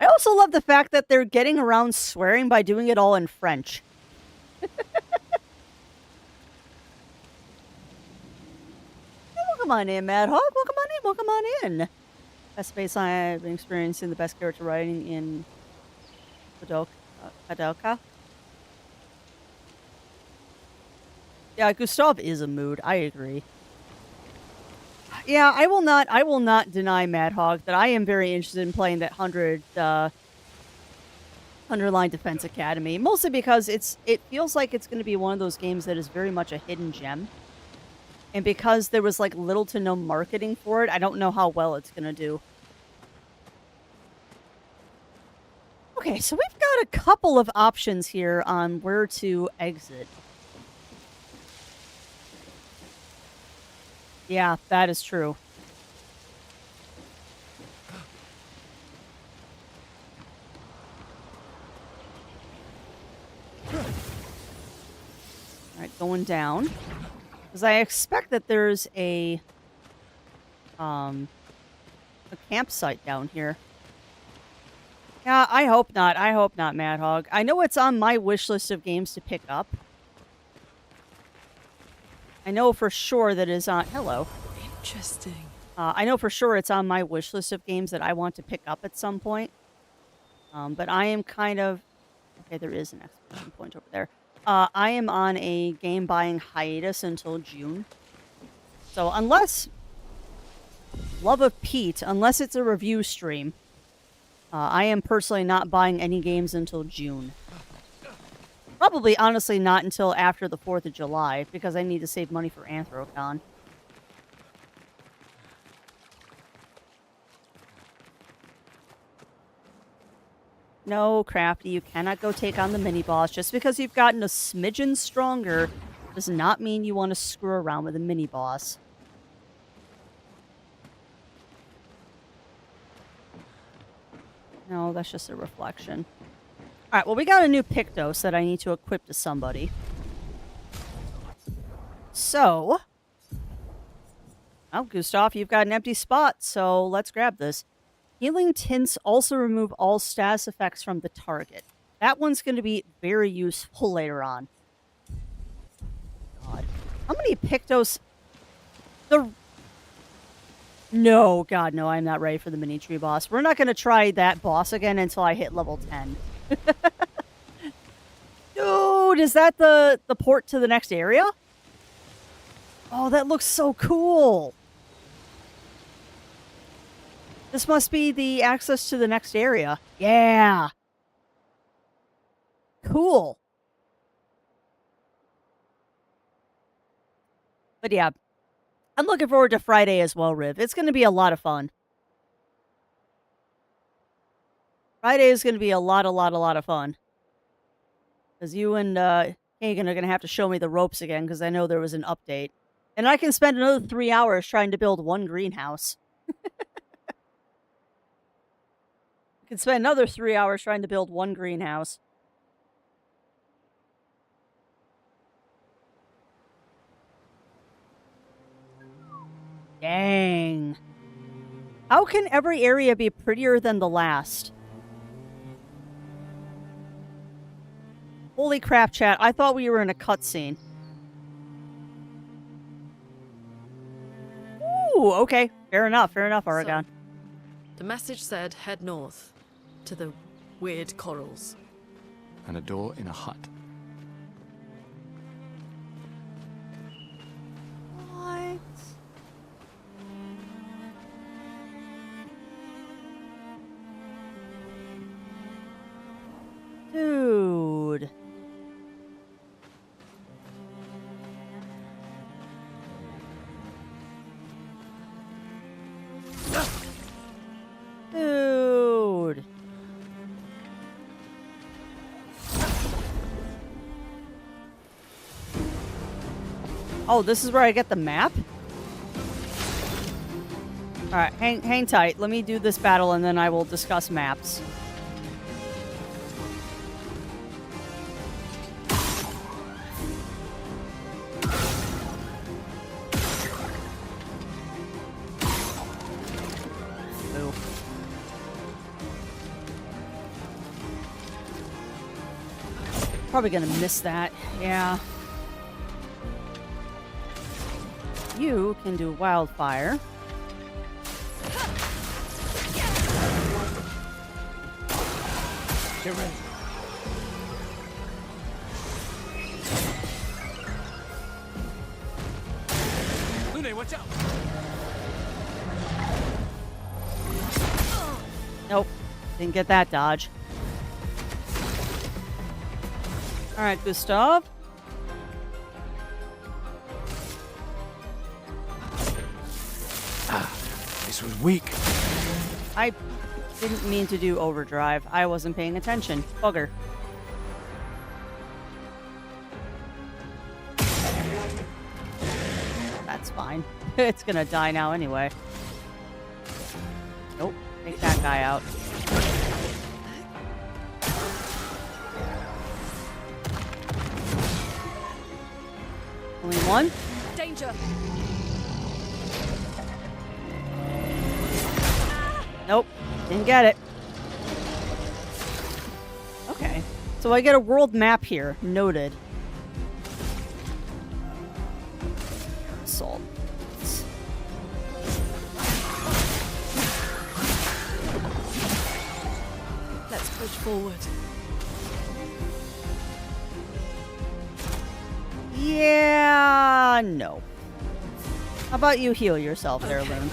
I also love the fact that they're getting around swearing by doing it all in French. Welcome on in, Mad Hawk. Welcome on in. Welcome on in. Best space I've been experiencing, the best character writing in Kadoka. Yeah, Gustav is a mood. I agree. Yeah, I will not deny Mad Hog that I am very interested in playing that 100 Line Defense Academy, mostly because it feels like it's going to be one of those games that is very much a hidden gem. And because there was like little to no marketing for it, I don't know how well it's going to do. Okay, so we've got a couple of options here on where to exit. Yeah, that is true. Alright, going down. Because I expect that there's a campsite down here. Yeah, I hope not. I hope not, Mad Hog. I know it's on my wish list of games to pick up. I know for sure that is on... Hello. Interesting. I know for sure it's on my wish list of games that I want to pick up at some point. But I am kind of... Okay, there is an exclamation point over there. I am on a game buying hiatus until June. So unless... Love of Pete, unless it's a review stream, I am personally not buying any games until June. Probably, honestly, not until after the 4th of July, because I need to save money for Anthrocon. no, Crafty, you cannot go take on the mini-boss. Just because you've gotten a smidgen stronger does not mean you want to screw around with a mini-boss. No, that's just a reflection. Alright, well, we got a new Pictos that I need to equip to somebody. So... Oh, Gustav, you've got an empty spot, so let's grab this. Healing tints also remove all status effects from the target. That one's going to be very useful later on. God. How many Pictos... No, God, no, I'm not ready for the mini-tree boss. We're not going to try that boss again until I hit level 10. Dude, is that the port to the next area? Oh, that looks so cool. This must be the access to the next area. Yeah. Cool. But yeah, I'm looking forward to Friday as well, Riv. It's going to be a lot of fun. Friday is going to be a lot of fun. Because you and Hagen are going to have to show me the ropes again, because I know there was an update. And I can spend another 3 hours trying to build one greenhouse. I can spend another 3 hours trying to build one greenhouse. Dang. How can every area be prettier than the last? Holy crap, chat. I thought we were in a cutscene. Ooh, okay. Fair enough, Oregon. So, the message said head north to the weird corals. And a door in a hut. What? Dude. Dude. Oh, this is where I get the map? Alright, hang tight. Let me do this battle and then I will discuss maps. Ooh. Probably gonna miss that. Yeah. You can do wildfire. Get ready. Lune, watch out! Nope. Didn't get that dodge. Alright, Gustav. This was weak. I didn't mean to do overdrive. I wasn't paying attention. Bugger. That's fine. It's gonna die now anyway. Nope. Take that guy out. Only one? Danger! Nope. Didn't get it. Okay. So I get a world map here. Noted. Assault. Let's push forward. Yeah, no. How about you heal yourself there, Loon?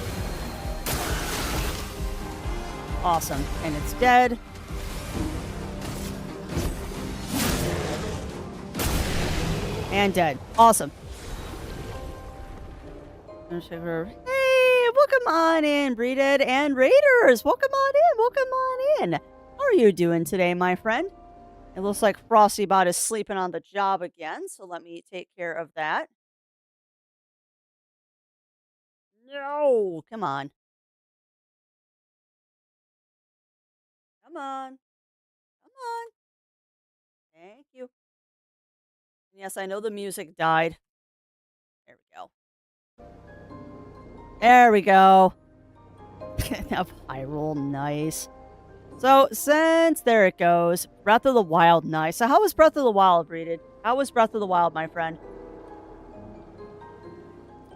Awesome. And it's dead. And dead. Awesome. Hey, welcome on in, Breeded and Raiders. Welcome on in. Welcome on in. are you doing today, my friend? It looks like Frostybot is sleeping on the job again, so let me take care of that. No! Come on. Come on. Come on. Thank you. Yes, I know the music died. There we go. There we go. Enough Hyrule, nice. So, since there it goes, Breath of the Wild, nice. So how was Breath of the Wild rated? How was Breath of the Wild, my friend?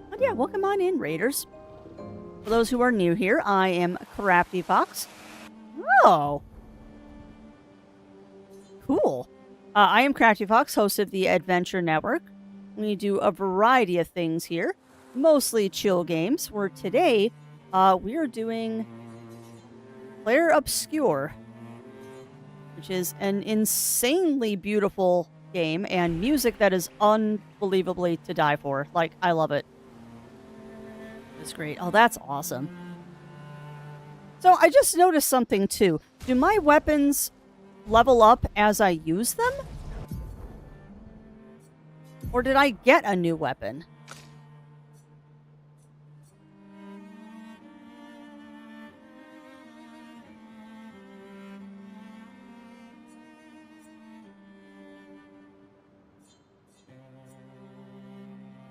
But yeah, welcome on in, Raiders. For those who are new here, I am Crafty Fox. Oh. Cool. I am Crafty Fox, host of the Adventure Network. We do a variety of things here, mostly chill games, where today we are doing Clair Obscur, which is an insanely beautiful game and music that is unbelievably to die for. Like, I love it. It's great. Oh, that's awesome. So I just noticed something too. Do my weapons level up as I use them? Or did I get a new weapon?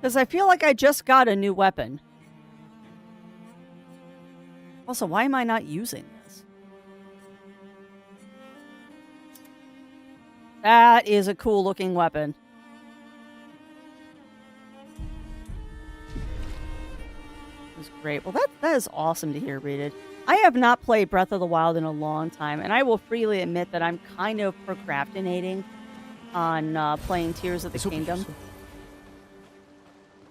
Because I feel like I just got a new weapon. Also, why am I not using this? That is a cool looking weapon. That's great. Well, that is awesome to hear, Rated. I have not played Breath of the Wild in a long time, and I will freely admit that I'm kind of procrastinating on playing Tears of the Kingdom.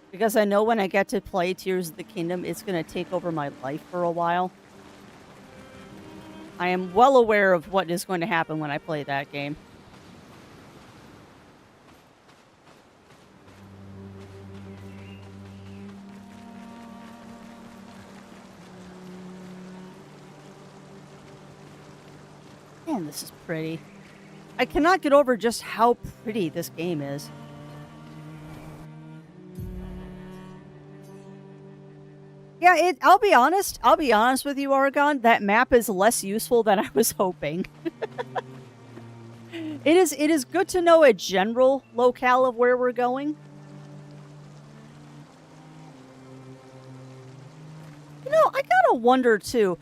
Because I know when I get to play Tears of the Kingdom, it's going to take over my life for a while. I am well aware of what is going to happen when I play that game. Man, this is pretty. I cannot get over just how pretty this game is. Yeah, I'll be honest with you, Oregon. That map is less useful than I was hoping. It is good to know a general locale of where we're going. You know, I gotta wonder too.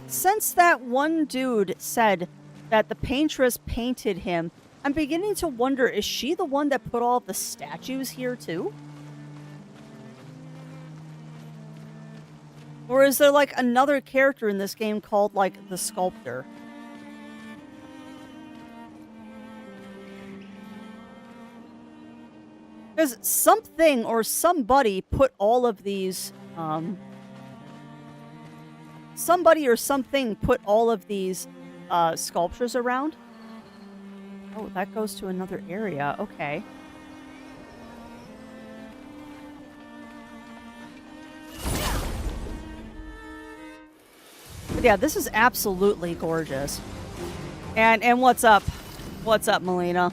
Since that one dude said that the paintress painted him, I'm beginning to wonder, is she the one that put all the statues here too? Or is there, like, another character in this game called, like, the Sculptor? Because something or somebody put all of these, somebody or something put all of these, sculptures around. Oh, that goes to another area. Okay. But yeah, this is absolutely gorgeous. And what's up? What's up, Melina?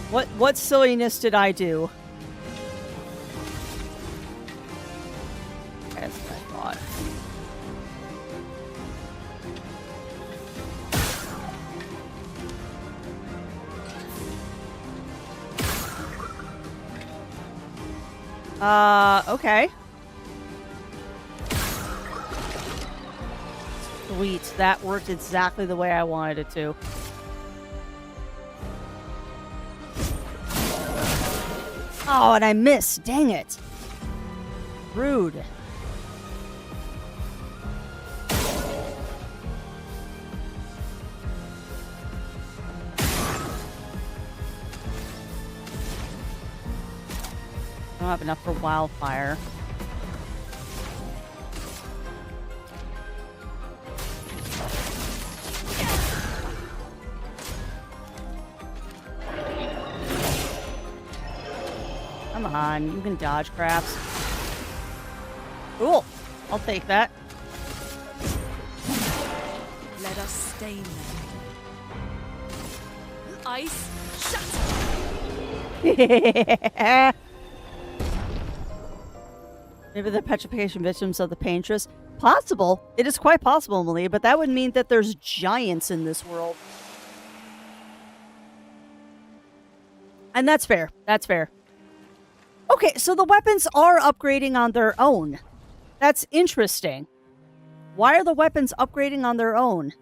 What silliness did I do? That's what I thought. Okay. Sweet. That worked exactly the way I wanted it to. Oh, and I missed. Dang it. Rude. I don't have enough for wildfire. Come on, you can dodge craps. Cool. I'll take that. stain there. Ice, shatter! Maybe the petrification victims of the paintress. Possible. It is quite possible, Emily, but that would mean that there's giants in this world. And that's fair. That's fair. Okay, so the weapons are upgrading on their own. That's interesting. Why are the weapons upgrading on their own?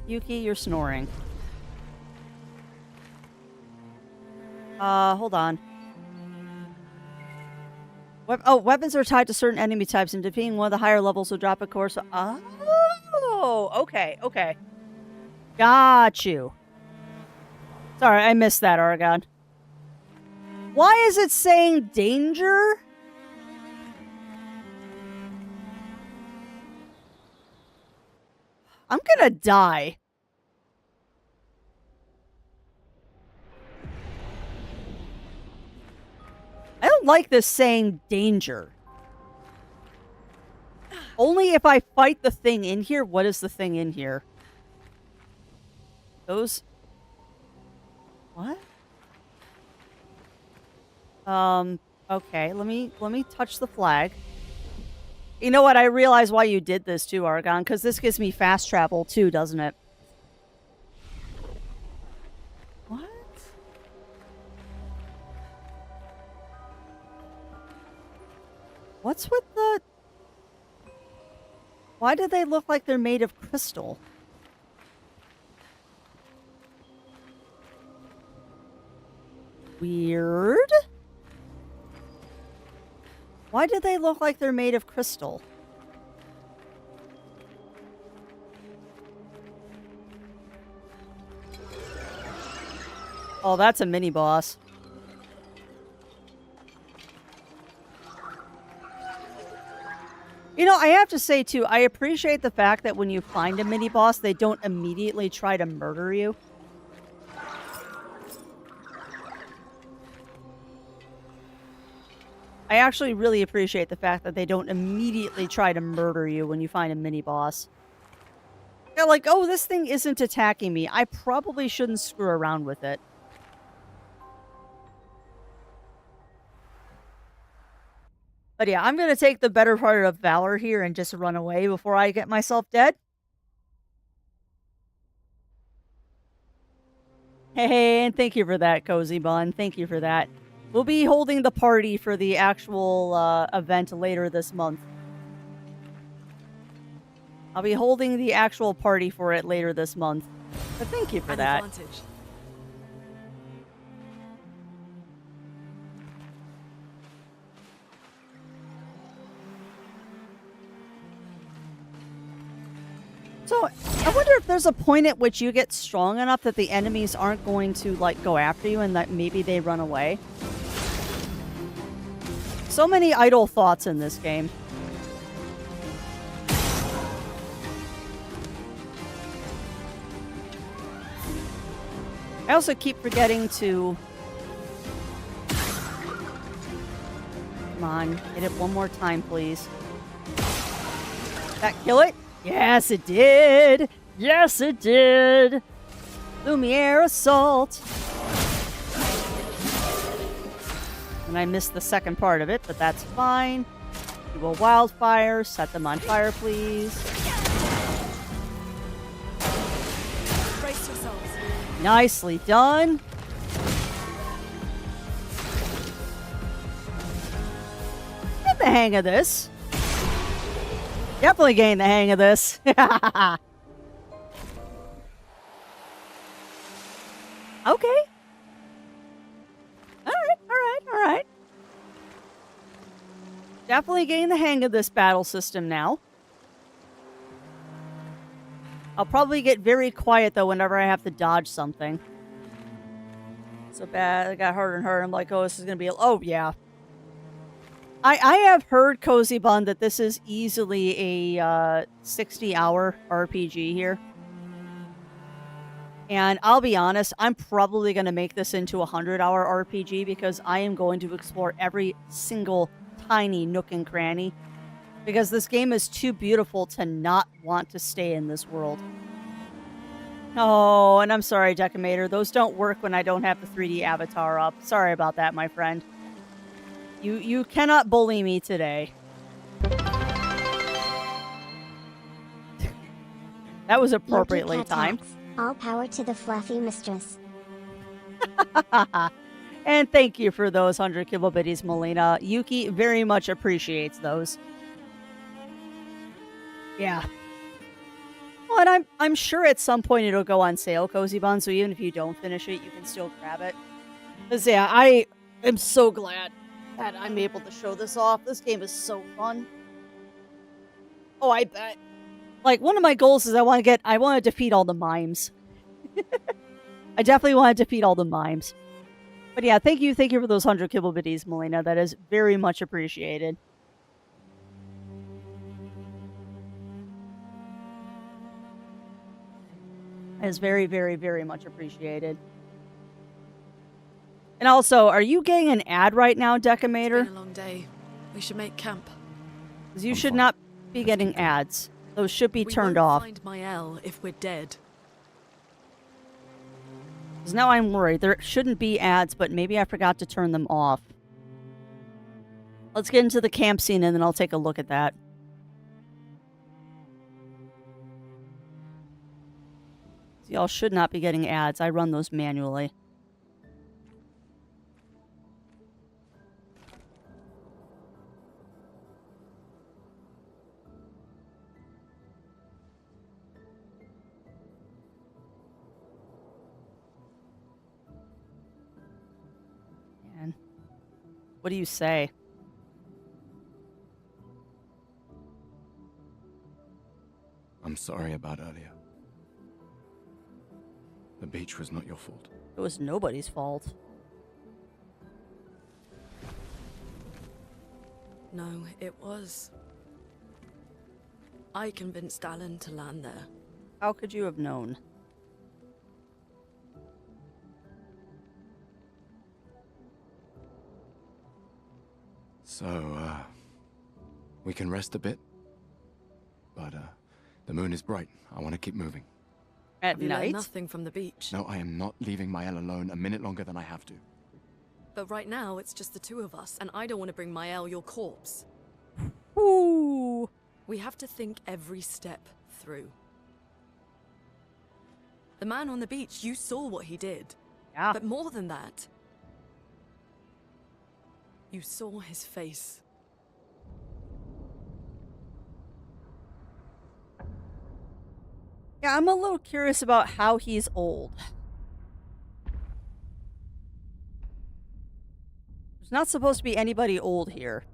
Yuki, you're snoring. Hold on. Weapons are tied to certain enemy types, and defeating one of the higher levels will drop a course. Oh, okay, okay. Got you. Sorry, I missed that, Argon. Why is it saying danger? I'm gonna die. I don't like this saying danger. Only if I fight the thing in here. What is the thing in here? Those... What? Okay, let me touch the flag. You know what? I realize why you did this too, Argon, because this gives me fast travel too, doesn't it? What? What's with the... Why do they look like they're made of crystal? Weird. Why do they look like they're made of crystal? Oh, that's a mini boss. You know, I have to say too, I appreciate the fact that when you find a mini boss, they don't immediately try to murder you. I actually really appreciate the fact that they don't immediately try to murder you when you find a mini boss. They're like, oh, this thing isn't attacking me. I probably shouldn't screw around with it. But yeah, I'm going to take the better part of Valor here and just run away before I get myself dead. Hey, and thank you for that, Cozy Bun. Thank you for that. We'll be holding the party for the actual event later this month. I'll be holding the actual party for it later this month. But thank you for that. Advantage. So, I wonder if there's a point at which you get strong enough that the enemies aren't going to, like, go after you and that maybe they run away. So many idle thoughts in this game. I also keep forgetting to... Come on, hit it one more time, please. Did that kill it? Yes, it did! Yes, it did! Lumiere Assault! And I missed the second part of it, but that's fine. Do a wildfire. Set them on fire, please. Brace yourselves. Nicely done. Get the hang of this. Definitely gained the hang of this. Okay. Alright. Definitely getting the hang of this battle system now. I'll probably get very quiet, though, whenever I have to dodge something. So bad. It got harder and harder. I'm like, oh, this is going to be... Oh, yeah. I have heard, Cozy Bun, that this is easily a 60-hour RPG here. And I'll be honest, I'm probably going to make this into a 100-hour RPG because I am going to explore every single tiny nook and cranny. Because this game is too beautiful to not want to stay in this world. Oh, and I'm sorry, Decimator. Those don't work when I don't have the 3D avatar up. Sorry about that, my friend. You cannot bully me today. That was appropriately Yogi cat timed. hats. All power to the fluffy mistress. And thank you for those 100 kilobitties, Melina. Yuki very much appreciates those. Yeah. Well, and I'm sure at some point it'll go on sale, Cozy Bun, so even if you don't finish it, you can still grab it. Because, yeah, I am so glad that I'm able to show this off. This game is so fun. Oh, I bet. Like, one of my goals is I want to defeat all the mimes. I definitely want to defeat all the mimes. But yeah, thank you for those 100 kilobitties, Melina. That is very much appreciated. That is very, very, very much appreciated. And also, are you getting an ad right now, Decimator? It's been a long day. We should make camp. Because you I'm should fine. not be getting ads. Those should be turned we won't off. Find Mael if we're dead. Because now I'm worried. There shouldn't be ads, but maybe I forgot to turn them off. Let's get into the camp scene and then I'll take a look at that. So y'all should not be getting ads. I run those manually. Man. What do you say? I'm sorry about earlier. The beach was not your fault. It was nobody's fault. No, it was. I convinced Alan to land there. How could you have known? So, we can rest a bit. But, the moon is bright. I want to keep moving. At Have you learned night? nothing from the beach? No, I am not leaving Mael alone a minute longer than I have to. But right now, it's just the two of us, and I don't want to bring Mael your corpse. Ooh. We have to think every step through. The man on the beach, you saw what he did. Yeah. But more than that, you saw his face. Yeah, I'm a little curious about how he's old. There's not supposed to be anybody old here.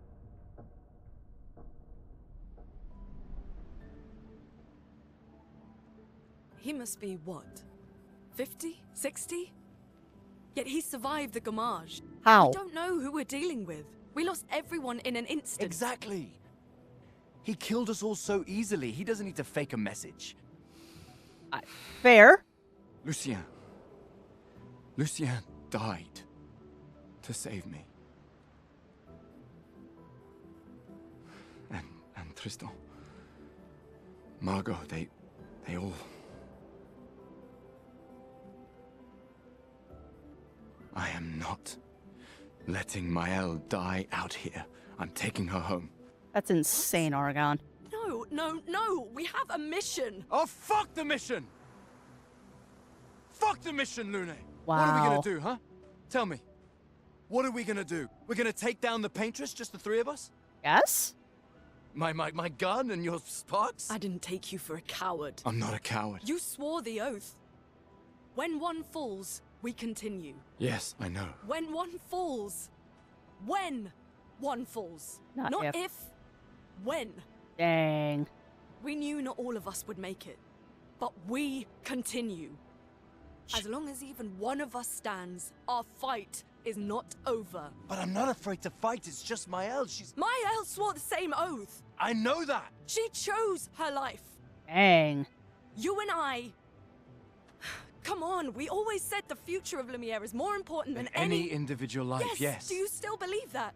He must be what? 50? 60? Yet he survived the Gamage. How? We don't know who we're dealing with. We lost everyone in an instant. Exactly! He killed us all so easily. He doesn't need to fake a message. Fair. Lucien. Lucien died to save me. And Tristan. Margot, they all... I am not letting Mael die out here. I'm taking her home. That's insane, Argon. No, no, no! We have a mission! Oh, fuck the mission! Fuck the mission, Lune! Wow. What are we gonna do, huh? Tell me. What are we gonna do? We're gonna take down the paintress, just the three of us? Yes? My gun and your sparks? I didn't take you for a coward. I'm not a coward. You swore the oath. When one falls, we continue. Yes, I know. When one falls. When one falls. Not if. When. Dang. We knew not all of us would make it. But we continue. As long as even one of us stands, our fight is not over. But I'm not afraid to fight. It's just Mael. Mael swore the same oath. I know that! She chose her life. Dang. You and I Come on, we always said the future of Lumiere is more important than Any individual life, yes. Do you still believe that?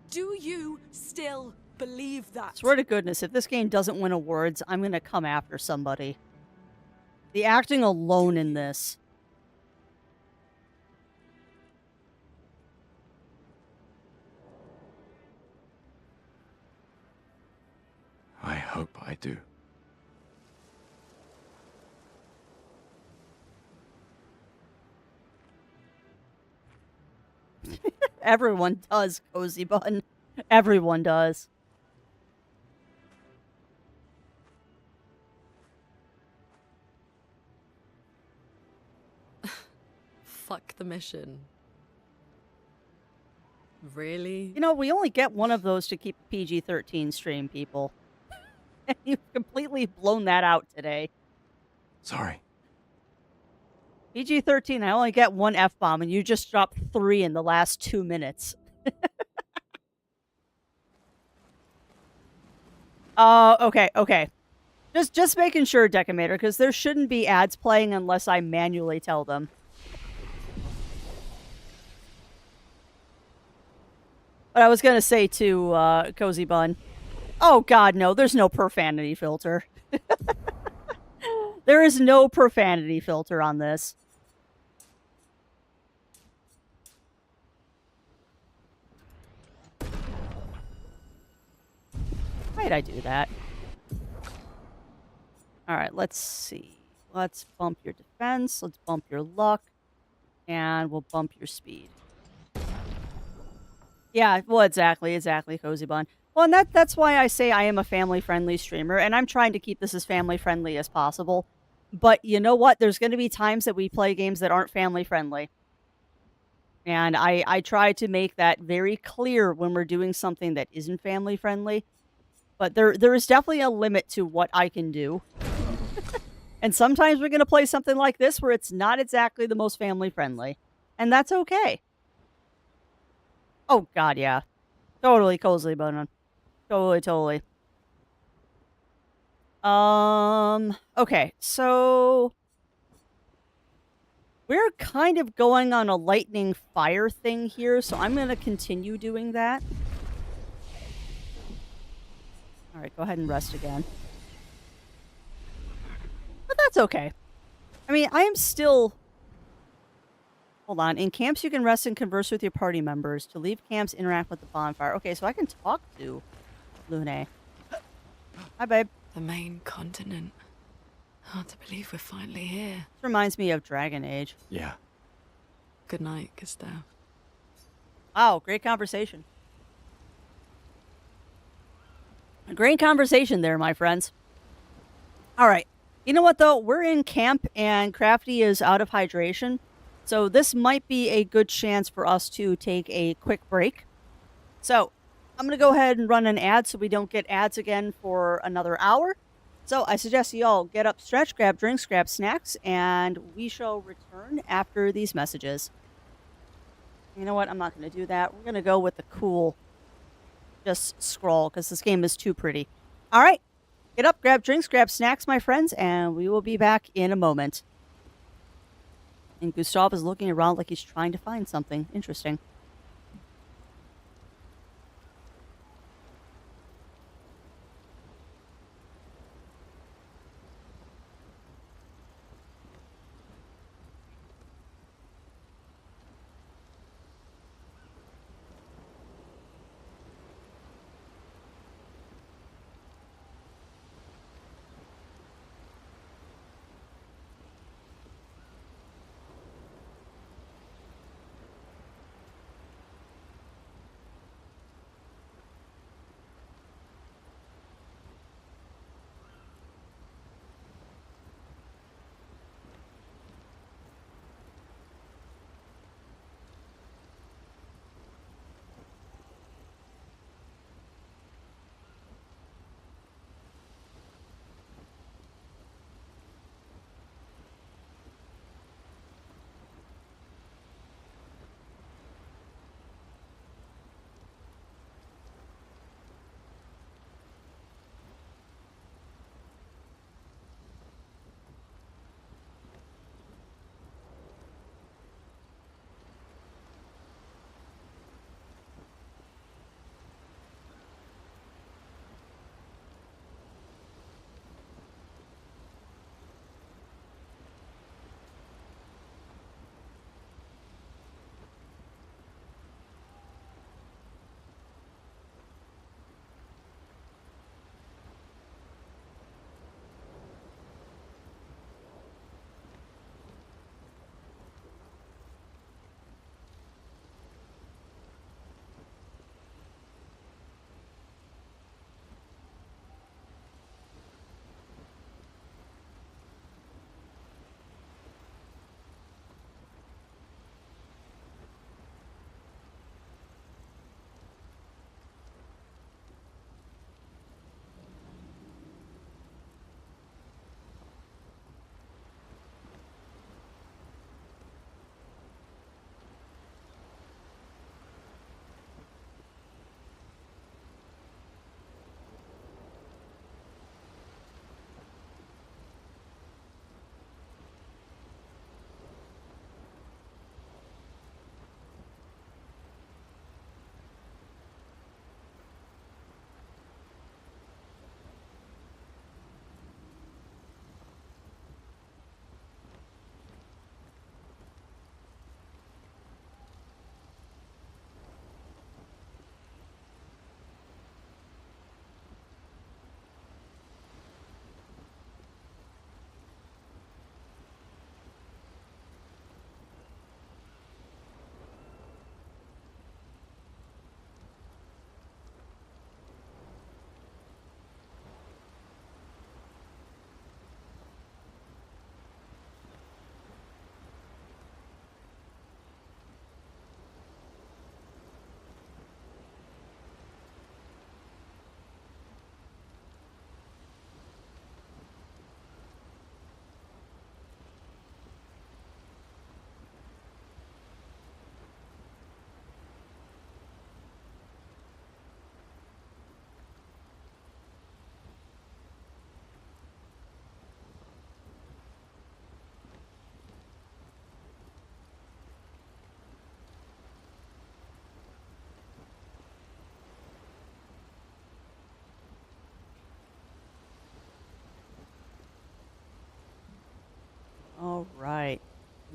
Do you still believe that? Swear to goodness, if this game doesn't win awards, I'm gonna come after somebody. The acting alone in this. I hope I do. Everyone does, Cozy Bun. Everyone does. Fuck the mission. Really? You know, we only get one of those to keep PG-13 stream, people. And you've completely blown that out today. Sorry. PG-13, I only get one F-bomb, and you just dropped 3 in the last 2 minutes. Okay. Just making sure, Decomator, because there shouldn't be ads playing unless I manually tell them. But I was going to say to Cozy Bun, oh god, no, there's no profanity filter. There is no profanity filter on this. Why'd I do that? Alright, let's see. Let's bump your defense, let's bump your luck, and we'll bump your speed. Yeah, well, exactly, Cozy Bun. Well, and that's why I say I am a family-friendly streamer, and I'm trying to keep this as family-friendly as possible. But you know what? There's going to be times that we play games that aren't family-friendly. And I try to make that very clear when we're doing something that isn't family-friendly. But there is definitely a limit to what I can do. And sometimes we're going to play something like this where it's not exactly the most family-friendly. And that's okay. Oh, God, yeah. Totally, Cozy Bun. Totally. Okay, so we're kind of going on a lightning fire thing here, so I'm going to continue doing that. All right, go ahead and rest again. But that's okay. I mean, I am still... Hold on. In camps, you can rest and converse with your party members. To leave camps, interact with the bonfire. Okay, so I can talk to Lune. Hi, babe. The main continent. Hard to believe we're finally here. This reminds me of Dragon Age. Yeah. Good night, Gustav. Wow, great conversation. A great conversation there, my friends. All right. You know what, though? We're in camp, and Crafty is out of hydration. So this might be a good chance for us to take a quick break. So I'm going to go ahead and run an ad so we don't get ads again for another hour. So I suggest you all get up, stretch, grab drinks, grab snacks, and we shall return after these messages. You know what? I'm not going to do that. We're going to go with the cool just scroll because this game is too pretty. All right. Get up, grab drinks, grab snacks, my friends, and we will be back in a moment. And Gustav is looking around like he's trying to find something interesting.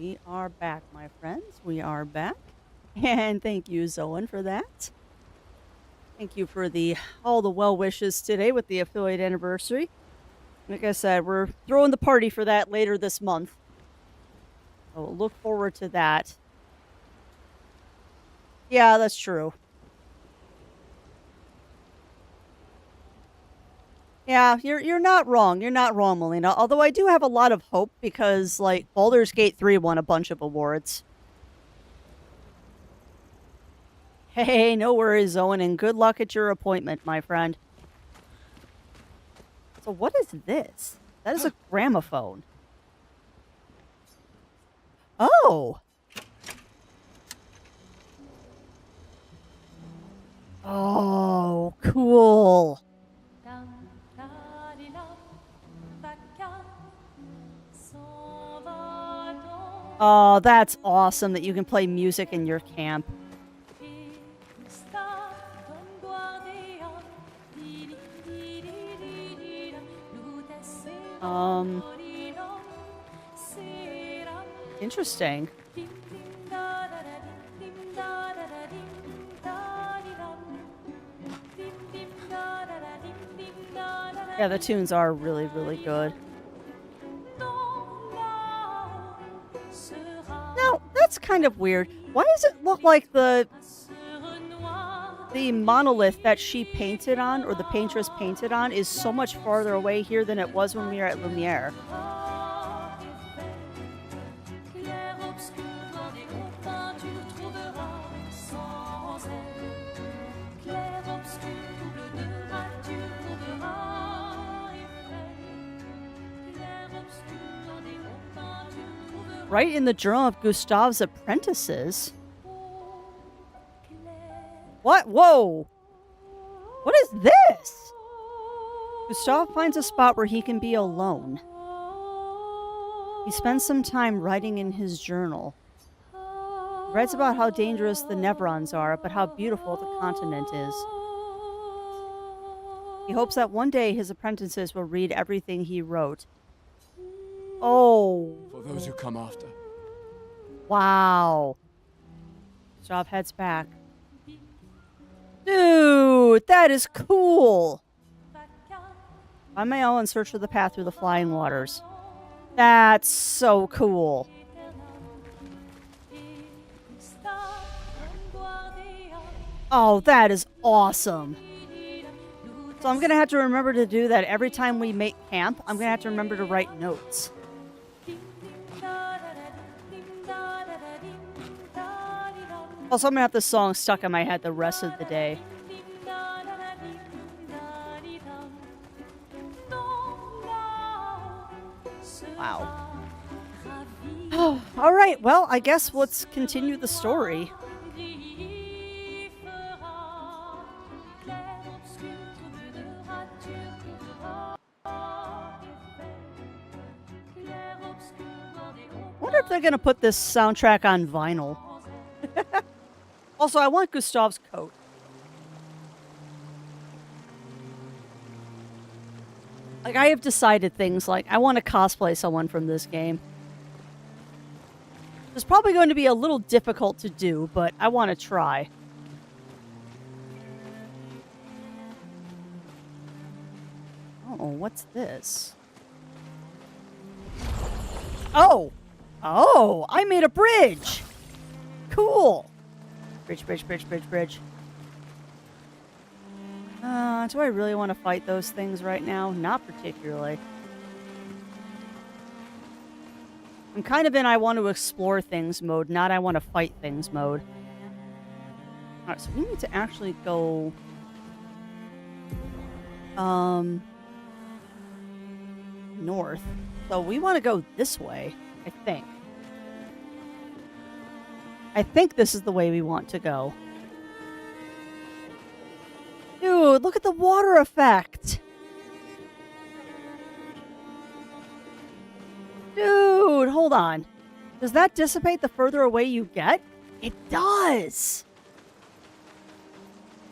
We are back, my friends. We are back. And thank you, Zoan, for that. Thank you for all the well wishes today with the affiliate anniversary. Like I said, we're throwing the party for that later this month. So we'll look forward to that. Yeah, that's true. Yeah, you're not wrong. You're not wrong, Melina. Although I do have a lot of hope because, like, Baldur's Gate 3 won a bunch of awards. Hey, no worries, Owen, and good luck at your appointment, my friend. So what is this? That is a gramophone. Oh! Oh, cool. Oh, that's awesome that you can play music in your camp. Interesting. Yeah, the tunes are really, really good. Now, that's kind of weird. Why does it look like the monolith that she painted on, or the paintress painted on, is so much farther away here than it was when we were at Lumiere? Right in the Journal of Gustave's Apprentices? What? Whoa! What is this? Gustave finds a spot where he can be alone. He spends some time writing in his journal. He writes about how dangerous the Nevrons are, but how beautiful the continent is. He hopes that one day his apprentices will read everything he wrote. Oh. For those who come after. Wow. Gustave heads back. Dude, that is cool. Find my own and search for the path through the flying waters. That's so cool. Oh, that is awesome. So I'm going to have to remember to do that every time we make camp. I'm going to have to remember to write notes. Also, I'm going to have this song stuck in my head the rest of the day. Wow. All right, well, I guess let's continue the story. Wonder if they're going to put this soundtrack on vinyl. Also, I want Gustave's coat. Like, I have decided things like I want to cosplay someone from this game. It's probably going to be a little difficult to do, but I want to try. Oh, what's this? Oh! Oh, I made a bridge! Cool! Bridge, bridge, bridge, bridge, bridge. Do I really want to fight those things right now? Not particularly. I'm kind of in I want to explore things mode, not I want to fight things mode. Alright, so we need to actually go... north. So we want to go this way, I think. I think this is the way we want to go. Dude, look at the water effect! Dude, hold on. Does that dissipate the further away you get? It does!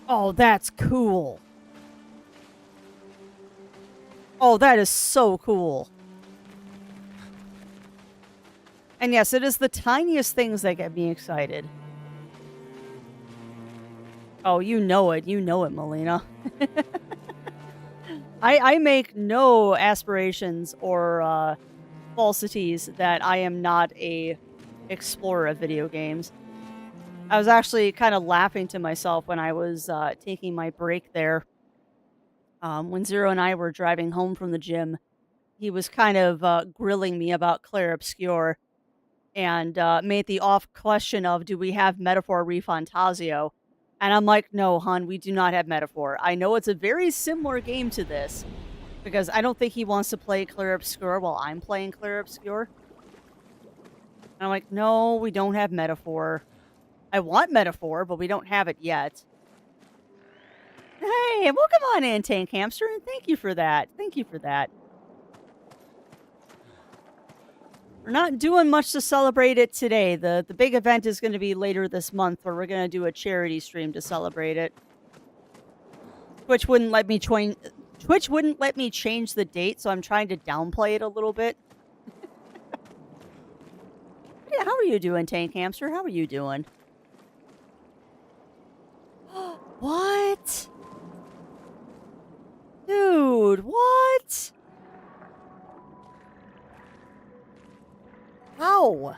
Oh, that's cool. Oh, that is so cool. And yes, it is the tiniest things that get me excited. Oh, you know it. You know it, Melina. I make no aspirations or falsities that I am not a explorer of video games. I was actually kind of laughing to myself when I was taking my break there. When Zero and I were driving home from the gym, he was kind of grilling me about Clair Obscur and made the off question of, do we have Metaphor Refantasio? And I'm like, no, hon, we do not have Metaphor. I know it's a very similar game to this, because I don't think he wants to play Clair Obscur while I'm playing Clair Obscur. And I'm like, no, we don't have Metaphor. I want Metaphor, but we don't have it yet. Hey, welcome on in, Tank Hamster, and thank you for that. Thank you for that. We're not doing much to celebrate it today. The big event is going to be later this month, where we're going to do a charity stream to celebrate it. Twitch wouldn't let me change the date, so I'm trying to downplay it a little bit. Yeah, how are you doing, Tank Hamster? How are you doing? What? Dude, what? How?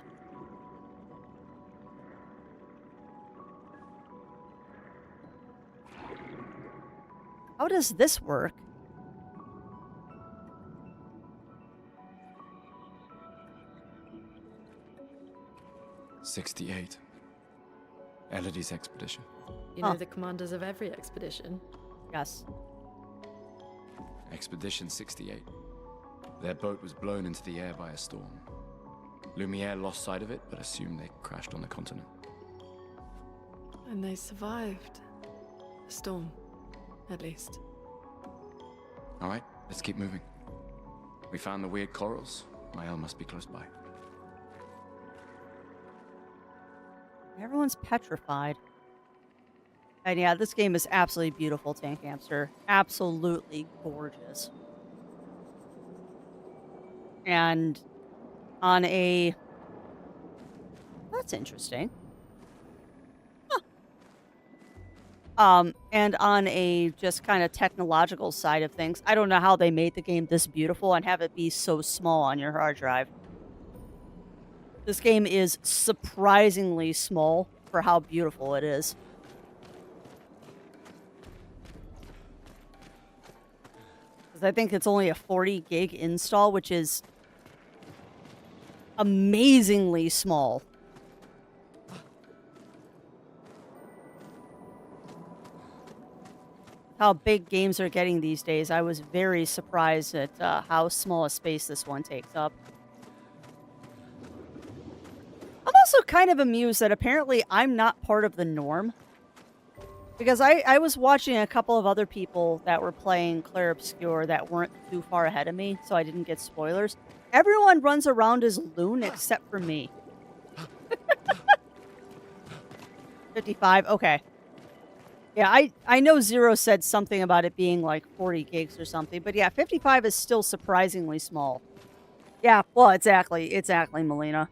How does this work? '68. Elodie's expedition. You know the commanders of every expedition. Yes. Expedition 68. Their boat was blown into the air by a storm. Lumiere lost sight of it, but assumed they crashed on the continent. And they survived. The storm, at least. All right, let's keep moving. We found the weird corals. Mael must be close by. Everyone's petrified. And yeah, this game is absolutely beautiful, Tank Hamster. Absolutely gorgeous. And on a... That's interesting. Huh. And on a just kind of technological side of things, I don't know how they made the game this beautiful and have it be so small on your hard drive. This game is surprisingly small for how beautiful it is. Because I think it's only a 40 gig install, which is amazingly small. How big games are getting these days. I was very surprised at how small a space this one takes up. I'm also kind of amused that apparently I'm not part of the norm. Because I was watching a couple of other people that were playing Clair Obscur that weren't too far ahead of me, so I didn't get spoilers. Everyone runs around as Loon except for me. 55, okay. Yeah, I know Zero said something about it being like 40 gigs or something, but yeah, 55 is still surprisingly small. Yeah, well, exactly, Melina.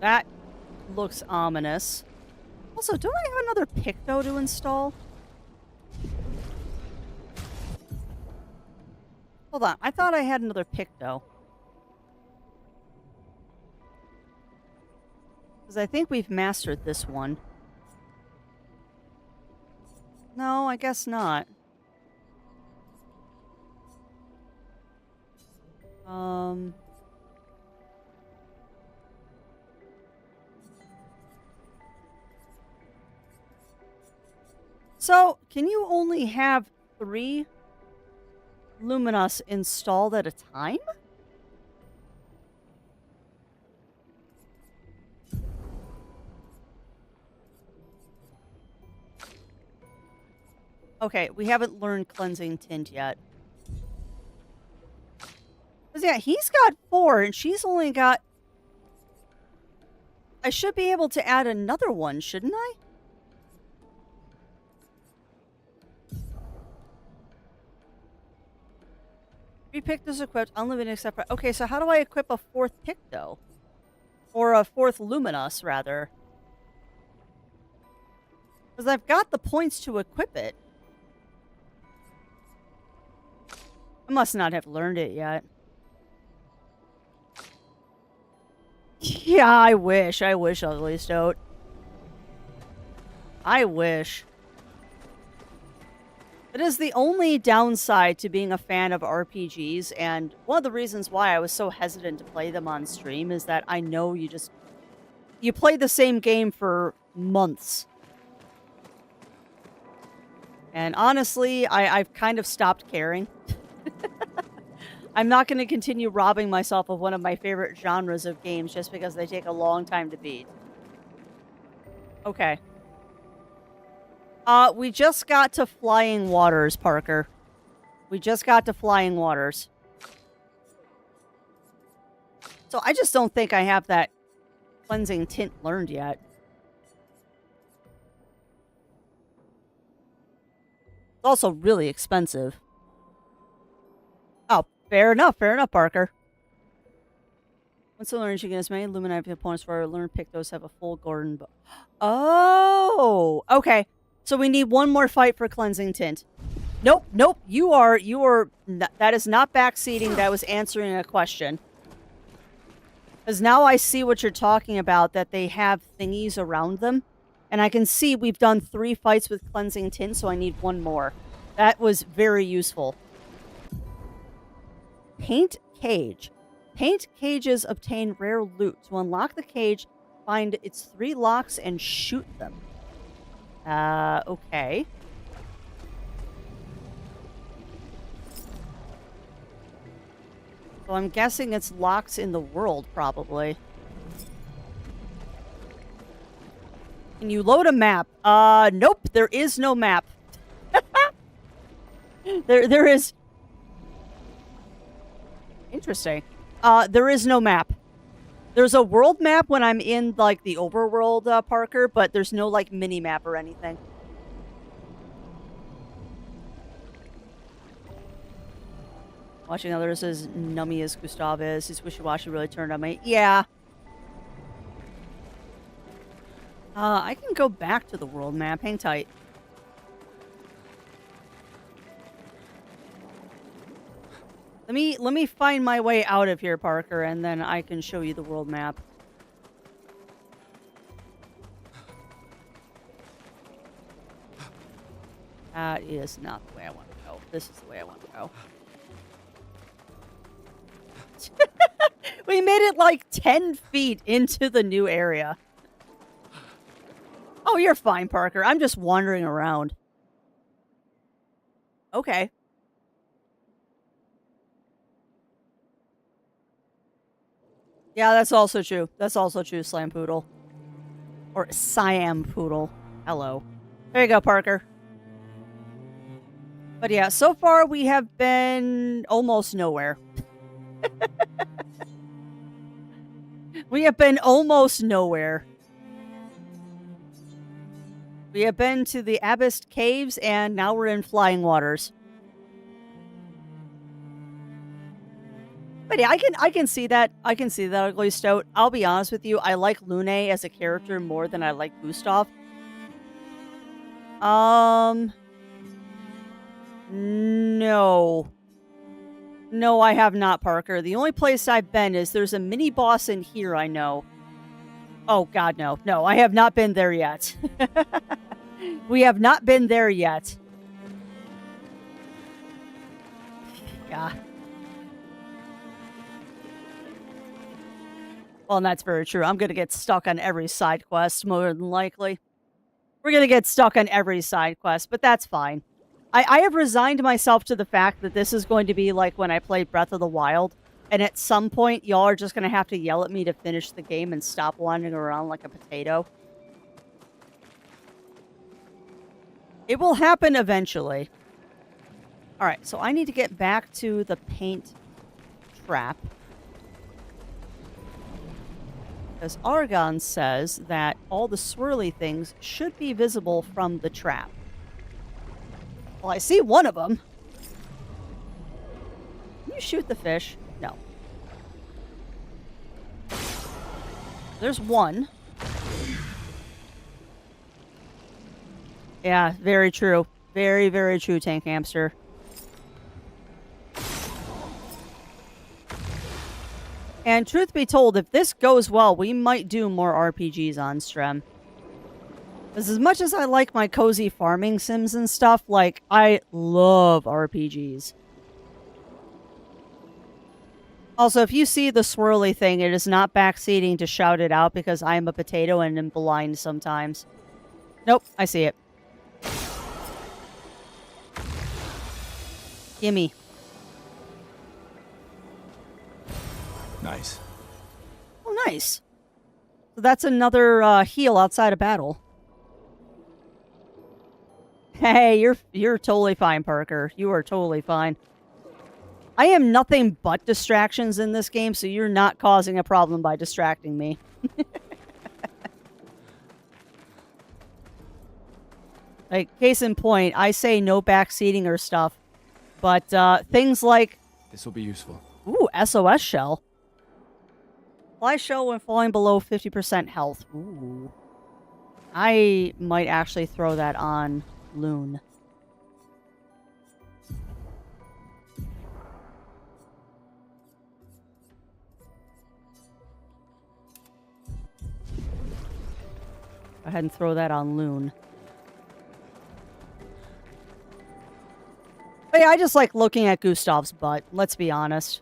That looks ominous. Also, don't I have another Picto to install? Hold on, I thought I had another Picto. Because I think we've mastered this one. No, I guess not. So, can you only have 3 Luminos installed at a time? Okay, we haven't learned Cleansing Tint yet. Because, yeah, he's got 4, and she's only got... I should be able to add another one, shouldn't I? Three pictos equipped, unlimited except for... Okay, so how do I equip a fourth picto? Or a fourth luminous, rather. Because I've got the points to equip it. I must not have learned it yet. Yeah, I wish, Ugly Stoat. I wish. It is the only downside to being a fan of RPGs, and one of the reasons why I was so hesitant to play them on stream is that I know you play the same game for months. And honestly, I've kind of stopped caring. I'm not going to continue robbing myself of one of my favorite genres of games just because they take a long time to beat. Okay. We just got to Flying Waters, Parker. We just got to Flying Waters. So I just don't think I have that cleansing tint learned yet. It's also really expensive. Oh, fair enough, Parker. Once the learning gets made, Luminite opponents for our learned pictos have a full Gordon. Oh, okay. So we need one more fight for cleansing tint. Nope. You are. That is not backseating. That was answering a question. Because now I see what you're talking about. That they have thingies around them, and I can see we've done 3 fights with cleansing tint. So I need one more. That was very useful. Paint cage. Paint cages obtain rare loot. To unlock the cage, find its 3 locks and shoot them. Okay. So I'm guessing it's locks in the world, probably. Can you load a map? Nope, there is no map. There is... Interesting. There is no map. There's a world map when I'm in, like, the overworld, Parker, but there's no, like, mini-map or anything. Watching others as nummy as Gustav is. His wishy-washy really turned on me. Yeah. I can go back to the world map. Hang tight. Let me find my way out of here, Parker, and then I can show you the world map. That is not the way I want to go. This is the way I want to go. We made it like 10 feet into the new area. Oh, you're fine, Parker. I'm just wandering around. Okay. Yeah, that's also true. That's also true, Slam Poodle. Or Siam Poodle. Hello. There you go, Parker. But yeah, so far we have been almost nowhere. We have been almost nowhere. We have been to the Abyss Caves, and now we're in Flying Waters. But yeah, I can see that. I can see that, Ugly Stoat. I'll be honest with you. I like Lune as a character more than I like Gustav. No. No, I have not, Parker. The only place I've been is there's a mini boss in here, I know. Oh, God, no. No, I have not been there yet. We have not been there yet. Yeah. Well, and that's very true. I'm going to get stuck on every side quest, more than likely. We're going to get stuck on every side quest, but that's fine. I have resigned myself to the fact that this is going to be like when I played Breath of the Wild, and at some point, y'all are just going to have to yell at me to finish the game and stop wandering around like a potato. It will happen eventually. Alright, so I need to get back to the paint trap. Because Argon says that all the swirly things should be visible from the trap. Well, I see one of them. Can you shoot the fish? No. There's one. Yeah, very true. Very, very true, Tank Hamster. And truth be told, if this goes well, we might do more RPGs on Strem. Because as much as I like my cozy farming sims and stuff, like, I love RPGs. Also, if you see the swirly thing, it is not backseating to shout it out because I am a potato and am blind sometimes. Nope, I see it. Gimme. Nice. Oh, nice. So that's another heal outside of battle. Hey, you're totally fine, Parker. You are totally fine. I am nothing but distractions in this game, so you're not causing a problem by distracting me. Like, case in point, I say no backseating or stuff, but things like... This will be useful. Ooh, SOS shell. Fly shell when falling below 50% health. Ooh. I might actually throw that on Loon. Go ahead and throw that on Loon. But yeah, I just like looking at Gustav's butt, let's be honest.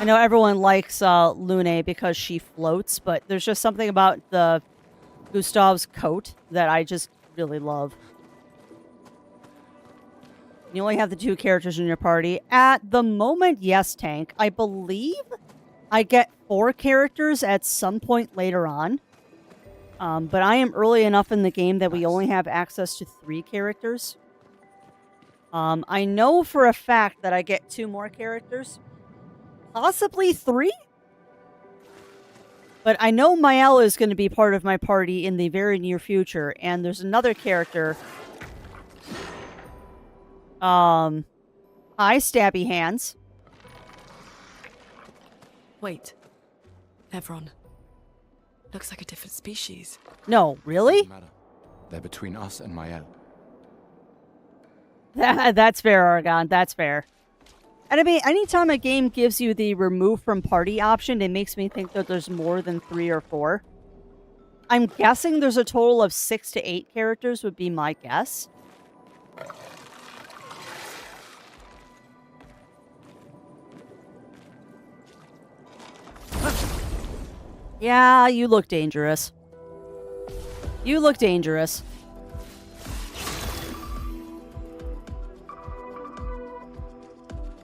I know everyone likes Lune because she floats, but there's just something about the Gustav's coat that I just really love. You only have the 2 characters in your party. At the moment, yes, Tank. I believe I get 4 characters at some point later on. But I am early enough in the game that we only have access to 3 characters. I know for a fact that I get 2 more characters. Possibly 3? But I know Mael is going to be part of my party in the very near future. And there's another character. Hi, Stabby Hands. Wait. Nevron. Looks like a different species. No, really? Doesn't matter. They're between us and Mael. That's fair, Argon. That's fair. And I mean, anytime a game gives you the remove from party option, it makes me think that there's more than 3 or 4. I'm guessing there's a total of 6 to 8 characters would be my guess. Yeah, you look dangerous. You look dangerous.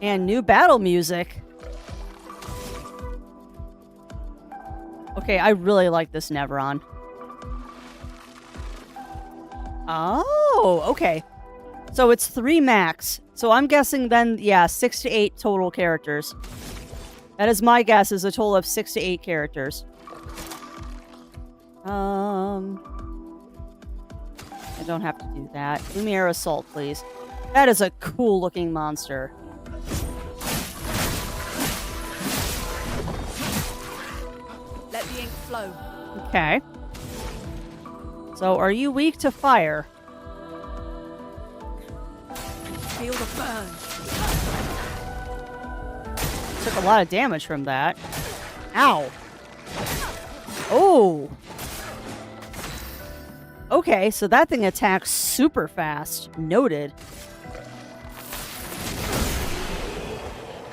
And new battle music. Okay, I really like this Nevron. Oh, okay. So it's 3 max. So I'm guessing then, yeah, 6 to 8 total characters. That is my guess, is a total of 6 to 8 characters. I don't have to do that. Lumiere Assault, please. That is a cool looking monster. Let the ink flow. Okay. So, are you weak to fire? Feel the burn. Took a lot of damage from that. Ow. Oh. Okay, so that thing attacks super fast. Noted.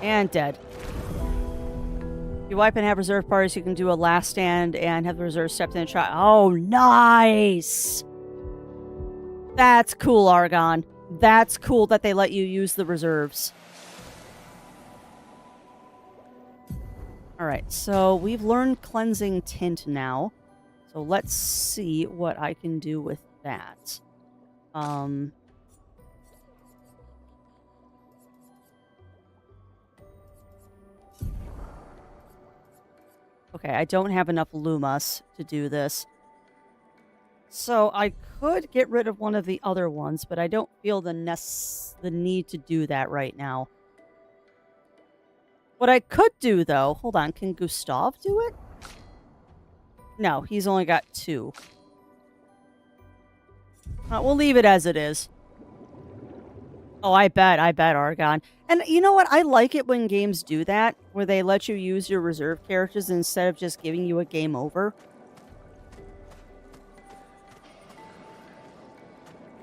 And dead. If you wipe and have reserve parties, you can do a last stand and have the reserve stepped in and try. Oh, nice! That's cool, Argon. That's cool that they let you use the reserves. Alright, so we've learned Cleansing Tint now. So let's see what I can do with that. Okay, I don't have enough Lumas to do this. So I could get rid of one of the other ones, but I don't feel the need to do that right now. What I could do, though... Hold on, can Gustav do it? No, he's only got 2. We'll leave it as it is. Oh, I bet, Argon. And you know what? I like it when games do that, where they let you use your reserve characters instead of just giving you a game over.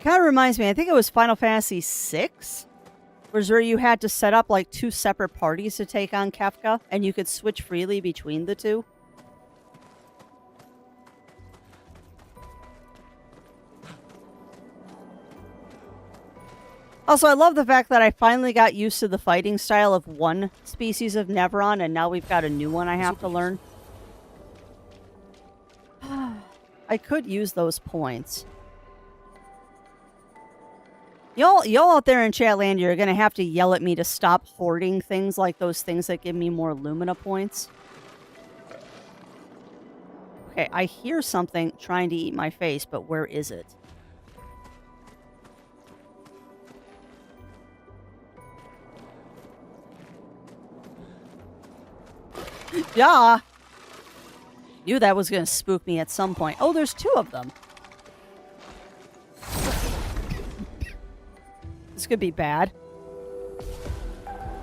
Kind of reminds me, I think it was Final Fantasy VI, where you had to set up like 2 separate parties to take on Kefka, and you could switch freely between the 2. Also, I love the fact that I finally got used to the fighting style of one species of Nevron, and now we've got a new one I have to learn. I could use those points. Y'all out there in Chatland, you're going to have to yell at me to stop hoarding things like those things that give me more Lumina points. Okay, I hear something trying to eat my face, but where is it? Yeah. Knew that was going to spook me at some point. Oh, there's 2 of them. This could be bad.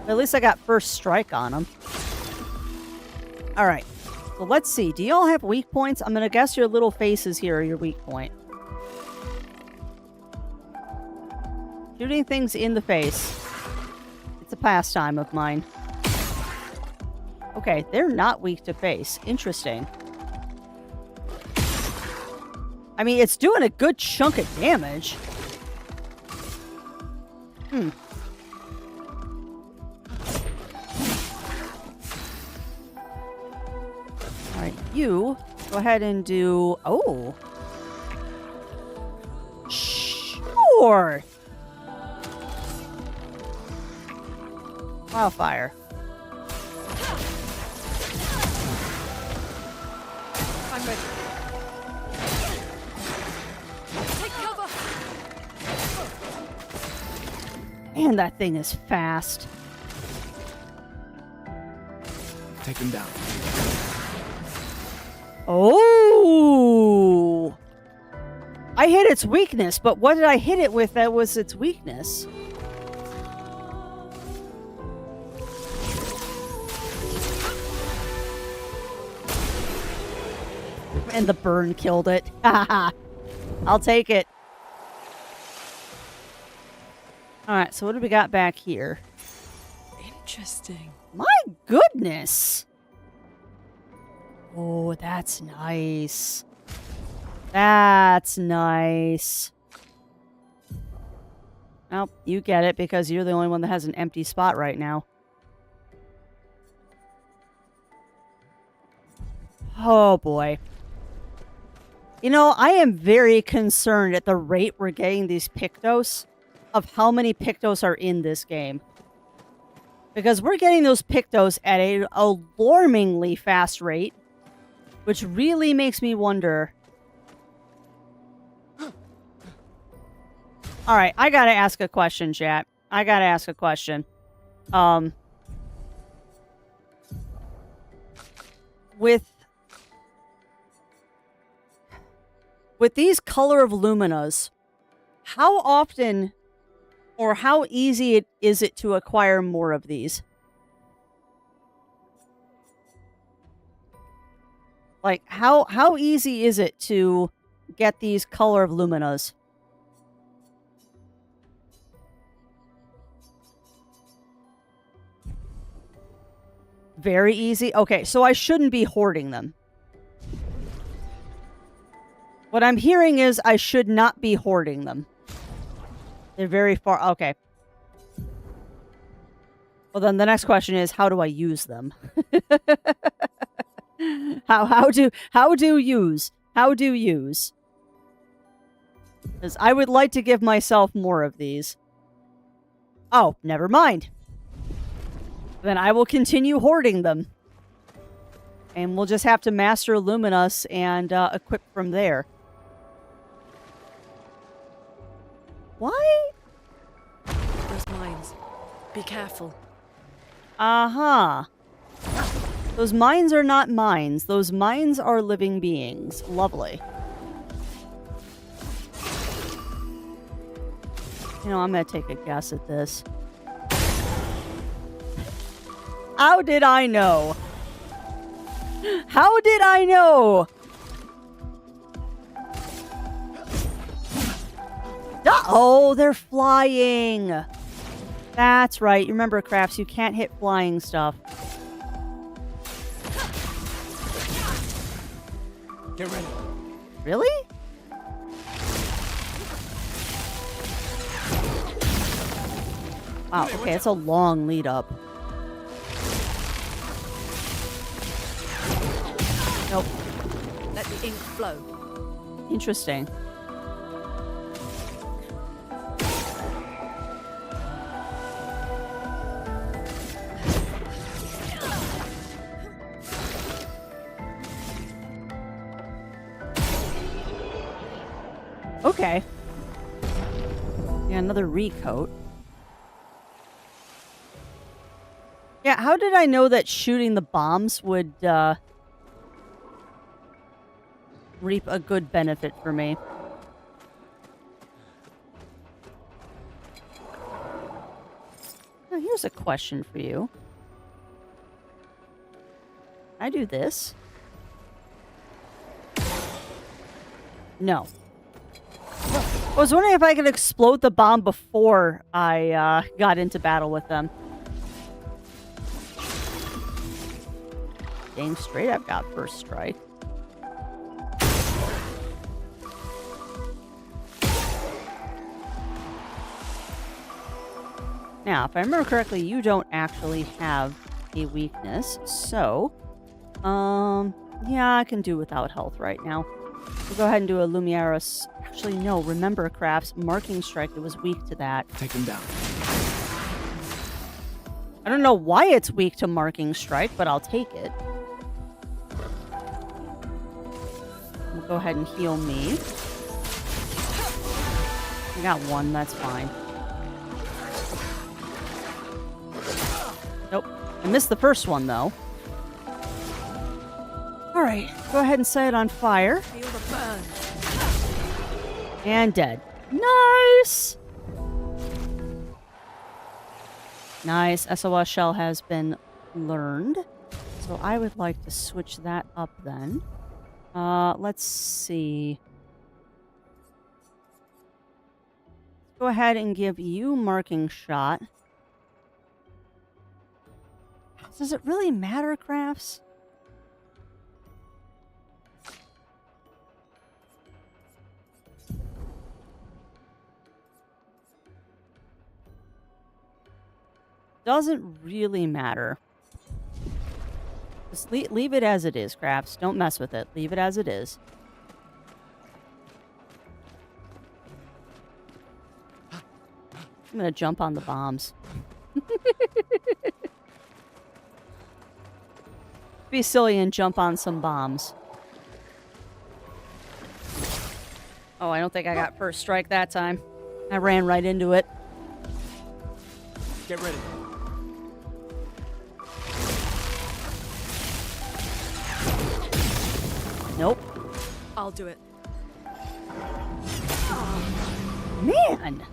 At least I got first strike on them. All right. So let's see. Do y'all have weak points? I'm going to guess your little faces here are your weak point. Shooting things in the face. It's a pastime of mine. Okay, they're not weak to face. Interesting. I mean, it's doing a good chunk of damage. Alright, you go ahead and do... Oh! Sure! Wildfire. I'm ready. Take cover. Man, that thing is fast. Take him down. Oh! I hit its weakness, but what did I hit it with that was its weakness? And the burn killed it. I'll take it. Alright, so what do we got back here? Interesting. My goodness! Oh, that's nice. That's nice. Well, you get it because you're the only one that has an empty spot right now. Oh, boy. You know, I am very concerned at the rate we're getting these Pictos, of how many Pictos are in this game. Because we're getting those Pictos at an alarmingly fast rate, which really makes me wonder. Alright, I gotta ask a question, chat. I gotta ask a question. With these color of luminas, how often or how easy is it to acquire more of these? Like, how easy is it to get these color of luminas? Very easy? Okay, so I shouldn't be hoarding them. What I'm hearing is I should not be hoarding them. They're very far... Okay. Well, then the next question is, how do I use them? How do use? Because I would like to give myself more of these. Oh, never mind. Then I will continue hoarding them. And we'll just have to master Luminous and equip from there. Why? Those mines. Be careful. Uh-huh. Those mines are not mines. Those mines are living beings. Lovely. You know, I'm going to take a guess at this. How did I know? How did I know? Oh, they're flying. That's right. You remember, Crafts, you can't hit flying stuff. Get ready. Really? Wow, okay, it's a long lead up. Nope. Let the ink flow. Interesting. Okay. Yeah, another recoat. Yeah, how did I know that shooting the bombs would reap a good benefit for me? Now, here's a question for you. I do this. No. I was wondering if I could explode the bomb before I got into battle with them. Dang straight I've got first strike. Now, if I remember correctly, you don't actually have a weakness, so yeah, I can do without health right now. We'll go ahead and do a Lumiera's. Actually, no, remember, Crafts, Marking Strike, it was weak to that. Take him down. I don't know why it's weak to Marking Strike, but I'll take it. We'll go ahead and heal me. I got one, that's fine. Nope. I missed the first one, though. Alright, go ahead and set it on fire. Feel the burn. And dead. Nice! Nice. SOS shell has been learned. So I would like to switch that up then. Let's see. Go ahead and give you Marking Shot. Does it really matter, Crafts? Doesn't really matter. Just leave it as it is, Crafts. Don't mess with it. Leave it as it is. I'm gonna jump on the bombs. Be silly and jump on some bombs. Oh, I don't think I got first strike that time. I ran right into it. Get ready. Nope. I'll do it. Man!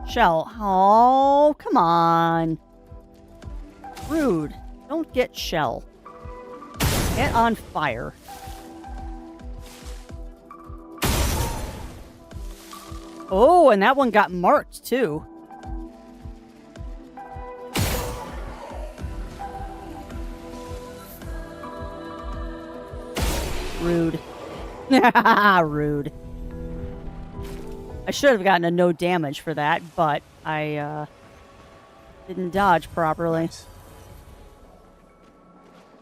Shell. Oh, come on. Rude. Don't get Shell. Get on fire. Oh, and that one got marked, too. Rude. Rude. I should have gotten a no damage for that, but I didn't dodge properly.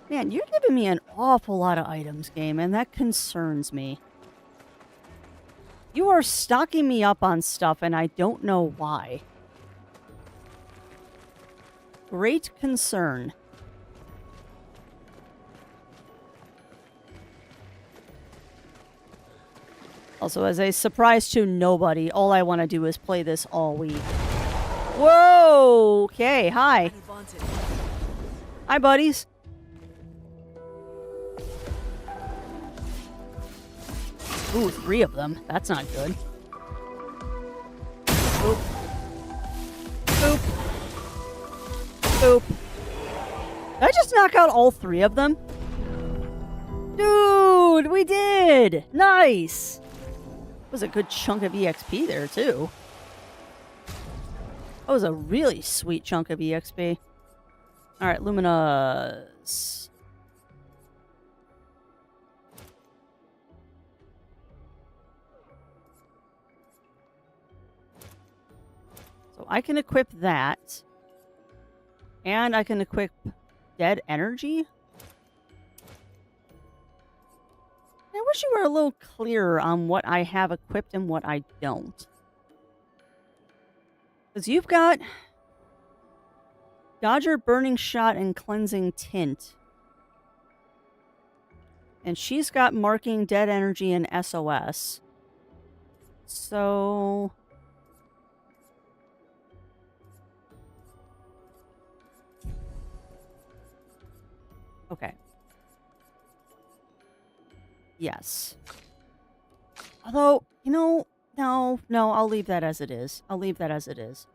Man, you're giving me an awful lot of items, game, and that concerns me. You are stocking me up on stuff, and I don't know why. Great concern. Also, as a surprise to nobody, all I want to do is play this all week. Whoa! Okay, hi. Advantage. Hi, buddies. Ooh, 3 of them. That's not good. Boop. Boop. Boop. Did I just knock out all 3 of them? Dude, we did! Nice! That was a good chunk of EXP there, too. That was a really sweet chunk of EXP. Alright, Luminous. So I can equip that. And I can equip Dead Energy. I wish you were a little clearer on what I have equipped and what I don't. Because you've got Dodger, Burning Shot, and Cleansing Tint. And she's got Marking, Dead Energy, and SOS. So... okay. Yes. Although, you know, no, I'll leave that as it is. I'll leave that as it is.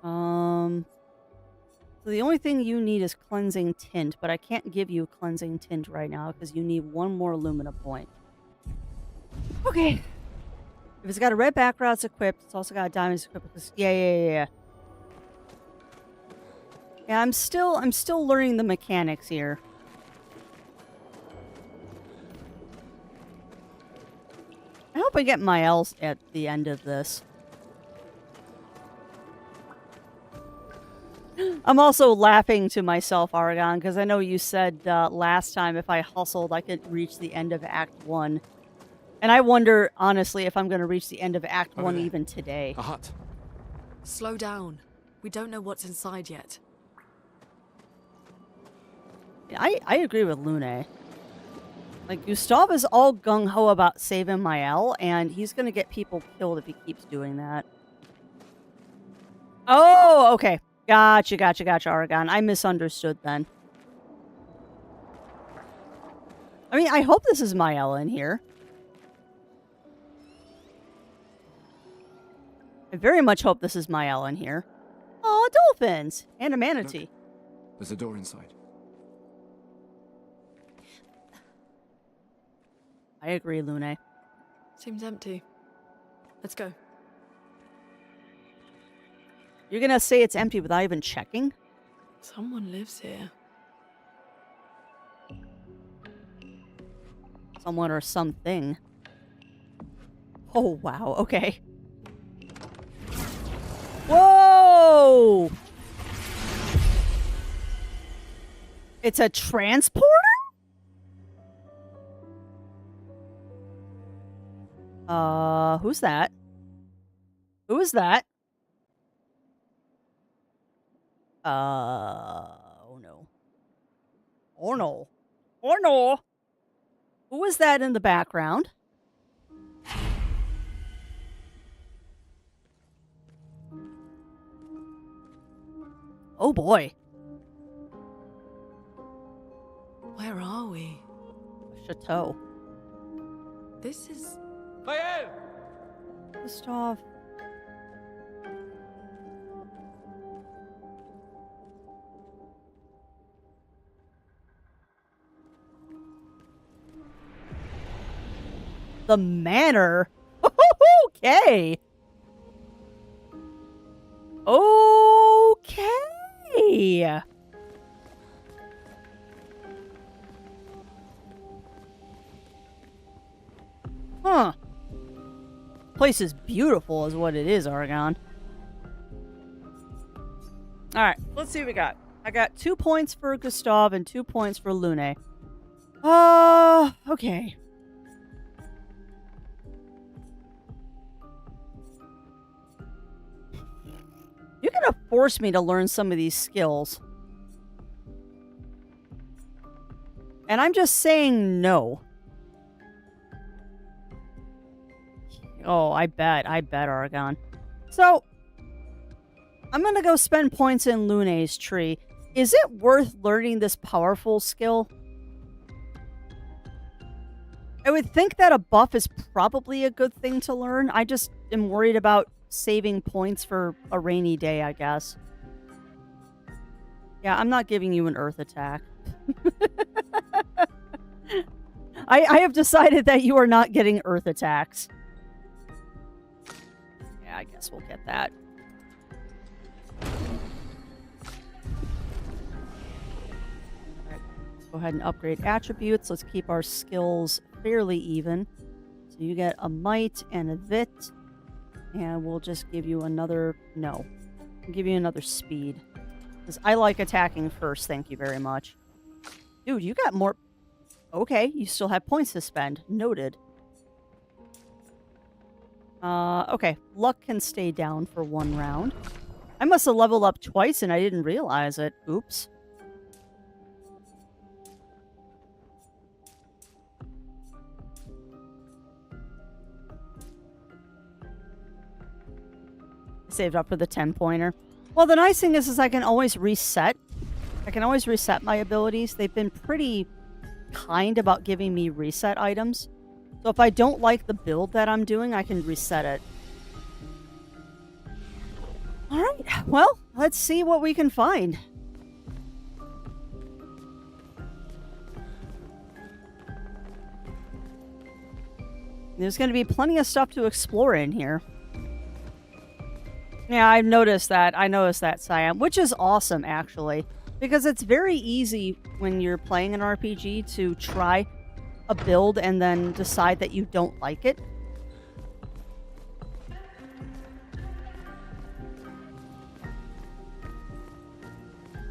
So the only thing you need is Cleansing Tint, but I can't give you Cleansing Tint right now because you need 1 more Lumina point. Okay. If it's got a red background, it's equipped. It's also got a diamond equipped. Yeah. Yeah, I'm still learning the mechanics here. I hope I get my L's at the end of this. I'm also laughing to myself, Aragon, because I know you said last time if I hustled, I could reach the end of Act 1. And I wonder, honestly, if I'm going to reach the end of Act 1 even today. A hut. Slow down. We don't know what's inside yet. I agree with Lune. Like, Gustav is all gung-ho about saving my L, and he's going to get people killed if he keeps doing that. Oh, okay. Gotcha, Aragon. I misunderstood then. I mean, I hope this is my L in here. I very much hope this is my L in here. Oh, dolphins! And a manatee. Look, there's a door inside. I agree, Lune. Seems empty. Let's go. You're gonna say it's empty without even checking? Someone lives here. Someone or something. Oh, wow. Okay. Whoa! It's a transporter? Who's that? Who is that? Oh no. Oh no. Oh no. Who is that in the background? Oh boy. Where are we? Chateau. This is... Gustav. The manor? Okay. Okay. Huh. Place is beautiful is what it is, Aragon. Alright, let's see what we got. I got 2 points for Gustav and 2 points for Lune. Okay. You're gonna force me to learn some of these skills. And I'm just saying no. Oh, I bet, Aragon. So, I'm gonna go spend points in Lune's tree. Is it worth learning this powerful skill? I would think that a buff is probably a good thing to learn. I just am worried about saving points for a rainy day, I guess. Yeah, I'm not giving you an earth attack. I have decided that you are not getting earth attacks. Yeah, I guess we'll get that. Alright, go ahead and upgrade attributes. Let's keep our skills fairly even. So you get a might and a vit. And we'll just give you another... No. We'll give you another speed. Because I like attacking first, thank you very much. Dude, you got more... Okay, you still have points to spend. Noted. Okay. Luck can stay down for 1 round. I must have leveled up twice and I didn't realize it. Oops. Saved up for the 10-pointer. Well, the nice thing is I can always reset. I can always reset my abilities. They've been pretty kind about giving me reset items. So if I don't like the build that I'm doing, I can reset it. Alright, well, let's see what we can find. There's going to be plenty of stuff to explore in here. Yeah, I've noticed that. I noticed that, Siam, which is awesome, actually. Because it's very easy when you're playing an RPG to try a build and then decide that you don't like it.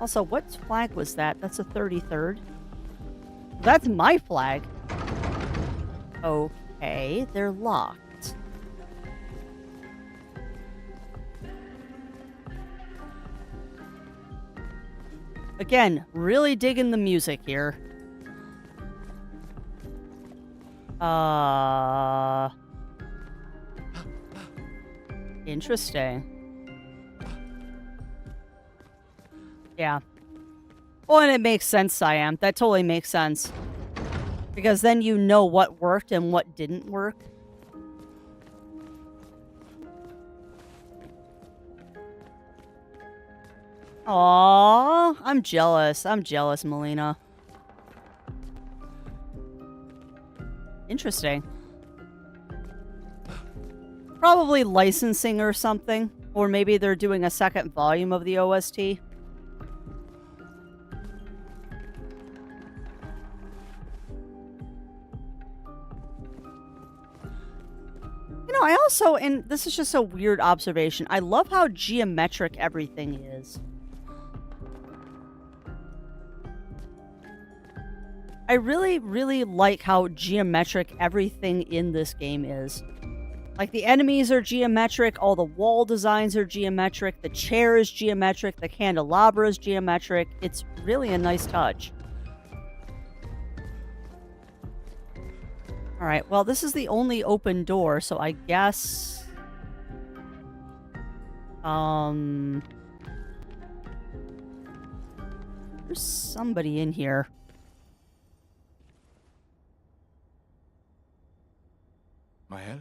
Also, what flag was that? That's a 33rd. That's my flag. Okay, they're locked. Again, really digging the music here. Interesting. Yeah. Well, and it makes sense, Siam. That totally makes sense. Because then you know what worked and what didn't work. Aww, I'm jealous. I'm jealous, Melina. Interesting. Probably licensing or something. Or maybe they're doing a second volume of the OST. You know, I also, and this is just a weird observation, I love how geometric everything is. I really, really like how geometric everything in this game is. Like, the enemies are geometric, all the wall designs are geometric, the chair is geometric, the candelabra is geometric. It's really a nice touch. Alright, well, this is the only open door, so I guess... There's somebody in here. Mael?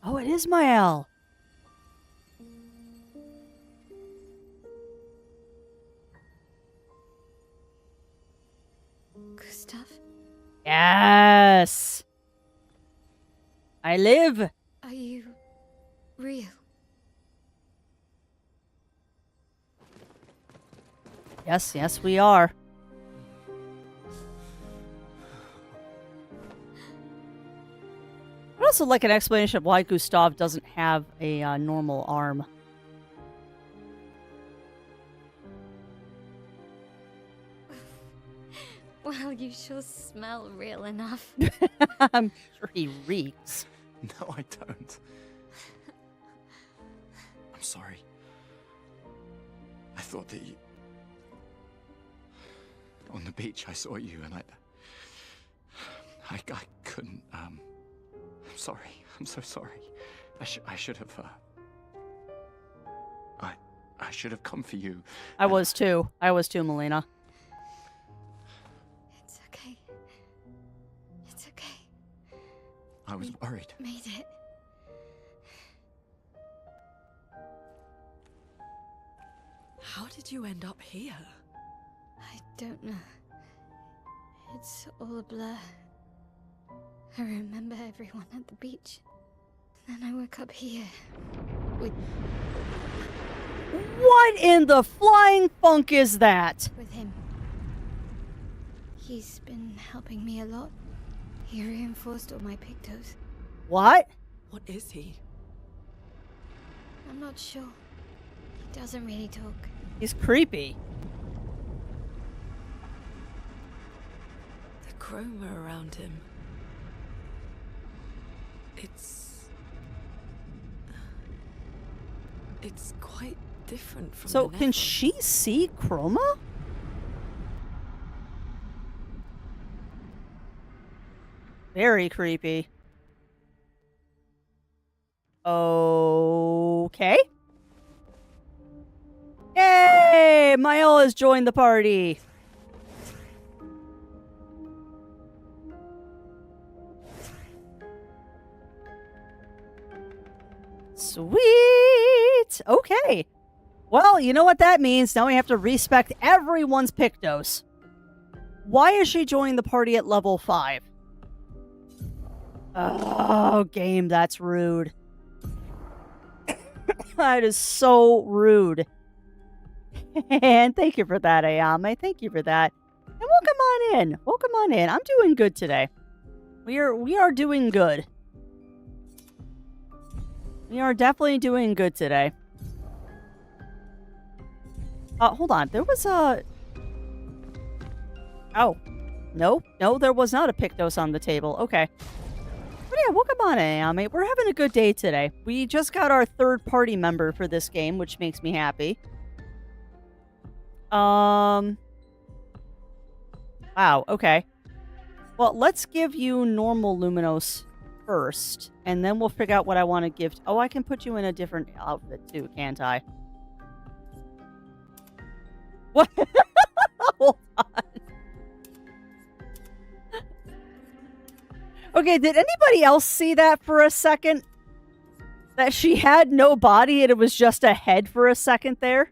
Oh, it is Mael. Gustav? Yes. I live. Are you real? Yes, yes, we are. I'd also like an explanation of why Gustav doesn't have a normal arm. Well, you sure smell real enough. I'm sure he reeks. No, I don't. I'm sorry. I thought that you... On the beach, I saw you, and I couldn't. I'm sorry. I'm so sorry. I should have. I should have come for you. I was too, Melina. It's okay. It's okay. I was worried. Made it. How did you end up here? I don't know. It's all a blur. I remember everyone at the beach. Then I woke up here. With What in the flying funk is that? him. He's been helping me a lot. He reinforced all my pictos. What? What is he? I'm not sure. He doesn't really talk. He's creepy. The chroma around him. It's quite different from So the can Nephilim. she see chroma? Very creepy. Okay. Yay! Mael has joined the party. Sweet! Okay. Well, you know what that means. Now we have to respect everyone's Pictos. Why is she joining the party at level 5? Oh, game, that's rude. That is so rude. And thank you for that, Ayame. Thank you for that. And welcome on in. Welcome on in. I'm doing good today. We are doing good. We are definitely doing good today. Hold on. There was a... Oh. No, there was not a Pictos on the table. Okay. But yeah, welcome on in, Ayame. We're having a good day today. We just got our third party member for this game, which makes me happy. Wow, okay. Well, let's give you normal Luminos first, and then we'll figure out what I want to give. Oh, I can put you in a different outfit too, can't I? What? Hold on. Okay, did anybody else see that for a second? That she had no body and it was just a head for a second there?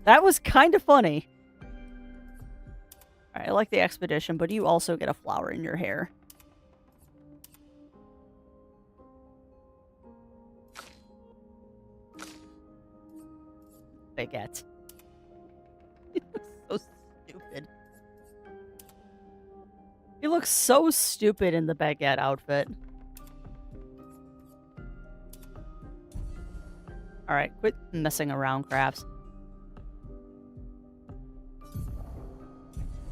That was kind of funny. Alright, I like the expedition, but you also get a flower in your hair. Baguette. So stupid. He looks so stupid in the baguette outfit. Alright, quit messing around, crabs.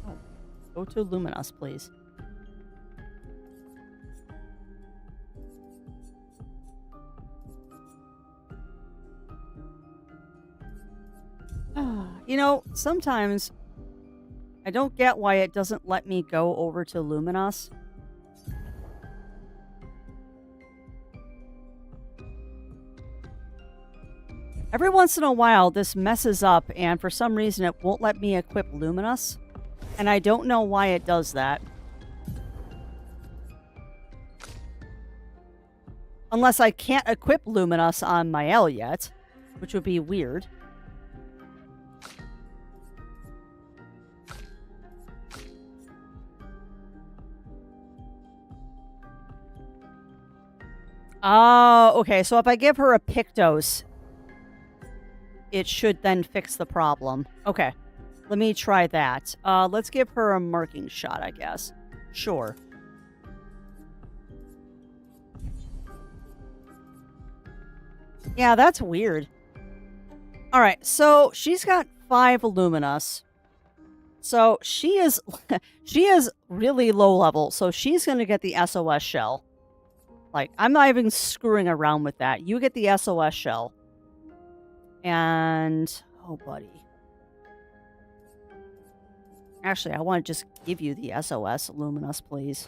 Oh, go to Luminous, please. You know, sometimes I don't get why it doesn't let me go over to Luminous. Every once in a while, this messes up, and for some reason, it won't let me equip Luminous. And I don't know why it does that. Unless I can't equip Luminous on Mael yet, which would be weird. Oh, okay. So if I give her a Pictos, it should then fix the problem. Okay. Let me try that. Let's give her a marking shot, I guess. Sure. Yeah, that's weird. Alright, so she's got 5 Luminous. So she is she is really low level, so she's gonna get the SOS shell. Like, I'm not even screwing around with that. You get the SOS shell. And... Oh, buddy. Actually, I want to just give you the SOS Luminous, please.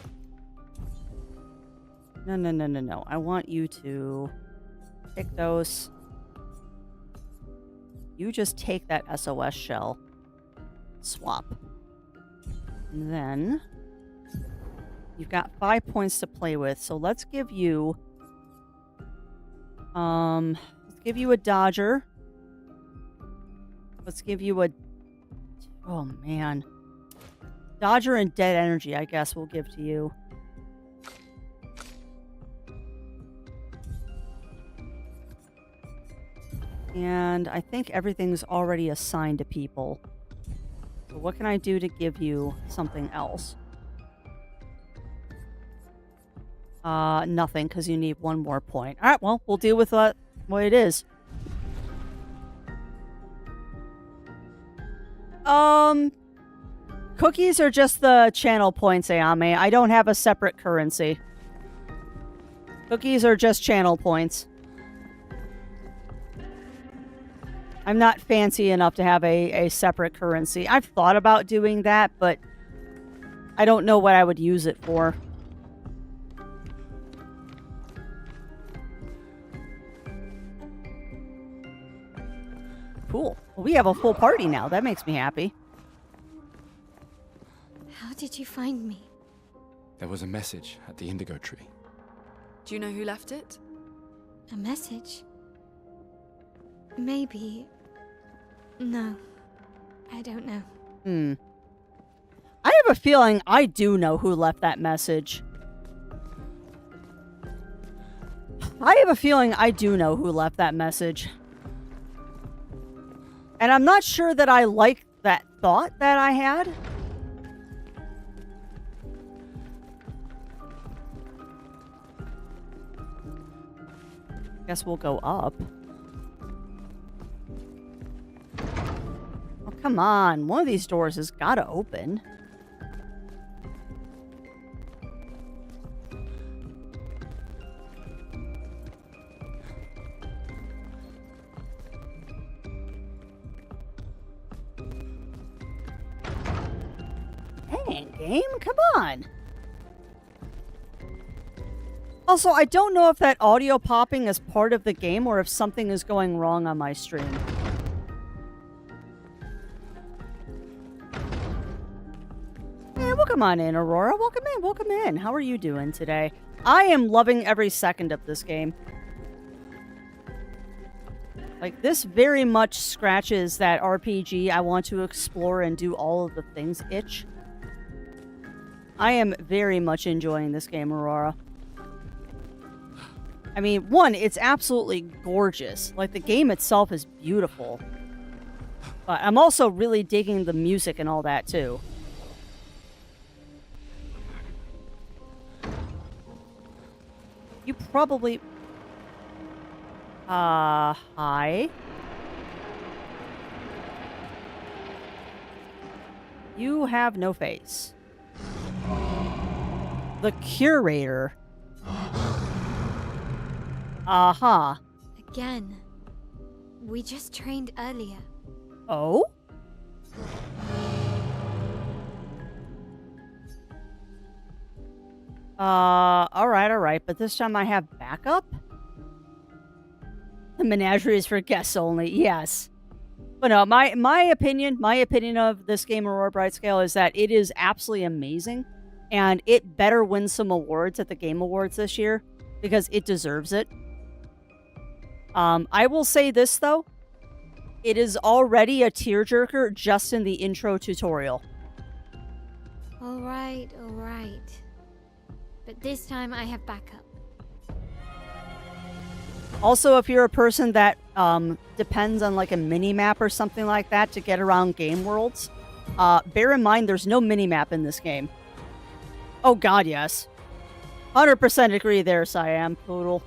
No, no, no, no, no. I want you to pick those. You just take that SOS shell. Swap. And then you've got 5 points to play with. So let's give you a Dodger. Let's give you a... Oh, man. Dodger and Dead Energy, I guess, we'll give to you. And I think everything's already assigned to people. So what can I do to give you something else? Nothing, because you need one more point. All right, well, we'll deal with what it is. Cookies are just the channel points, Ayame. I don't have a separate currency. Cookies are just channel points. I'm not fancy enough to have a separate currency. I've thought about doing that, but I don't know what I would use it for. Cool. Well, we have a full party now. That makes me happy. How did you find me? There was a message at the indigo tree. Do you know who left it? A message? Maybe. No. I don't know. I have a feeling I do know who left that message. I have a feeling I do know who left that message. And I'm not sure that I like that thought that I had. Guess we'll go up. Oh, come on. One of these doors has got to open. Dang, game? Come on. Also, I don't know if that audio popping is part of the game or if something is going wrong on my stream. Hey, welcome on in, Aurora. Welcome in, welcome in. How are you doing today? I am loving every second of this game. Like, this very much scratches that RPG I want to explore and do all of the things itch. I am very much enjoying this game, Aurora. I mean, one, it's absolutely gorgeous. Like, the game itself is beautiful. But I'm also really digging the music and all that, too. You probably... hi? You have no face. The curator. Uh-huh. Again. We just trained earlier. Oh? Alright, but this time I have backup? The menagerie is for guests only, yes. But no, my opinion of this game, Aurora Brightscale, is that it is absolutely amazing, and it better win some awards at the Game Awards this year, because it deserves it. I will say this, though. It is already a tearjerker just in the intro tutorial. Alright. But this time I have backup. Also, if you're a person that depends on like a mini-map or something like that to get around game worlds, bear in mind there's no mini-map in this game. Oh god, yes. 100% agree there, Siam Poodle.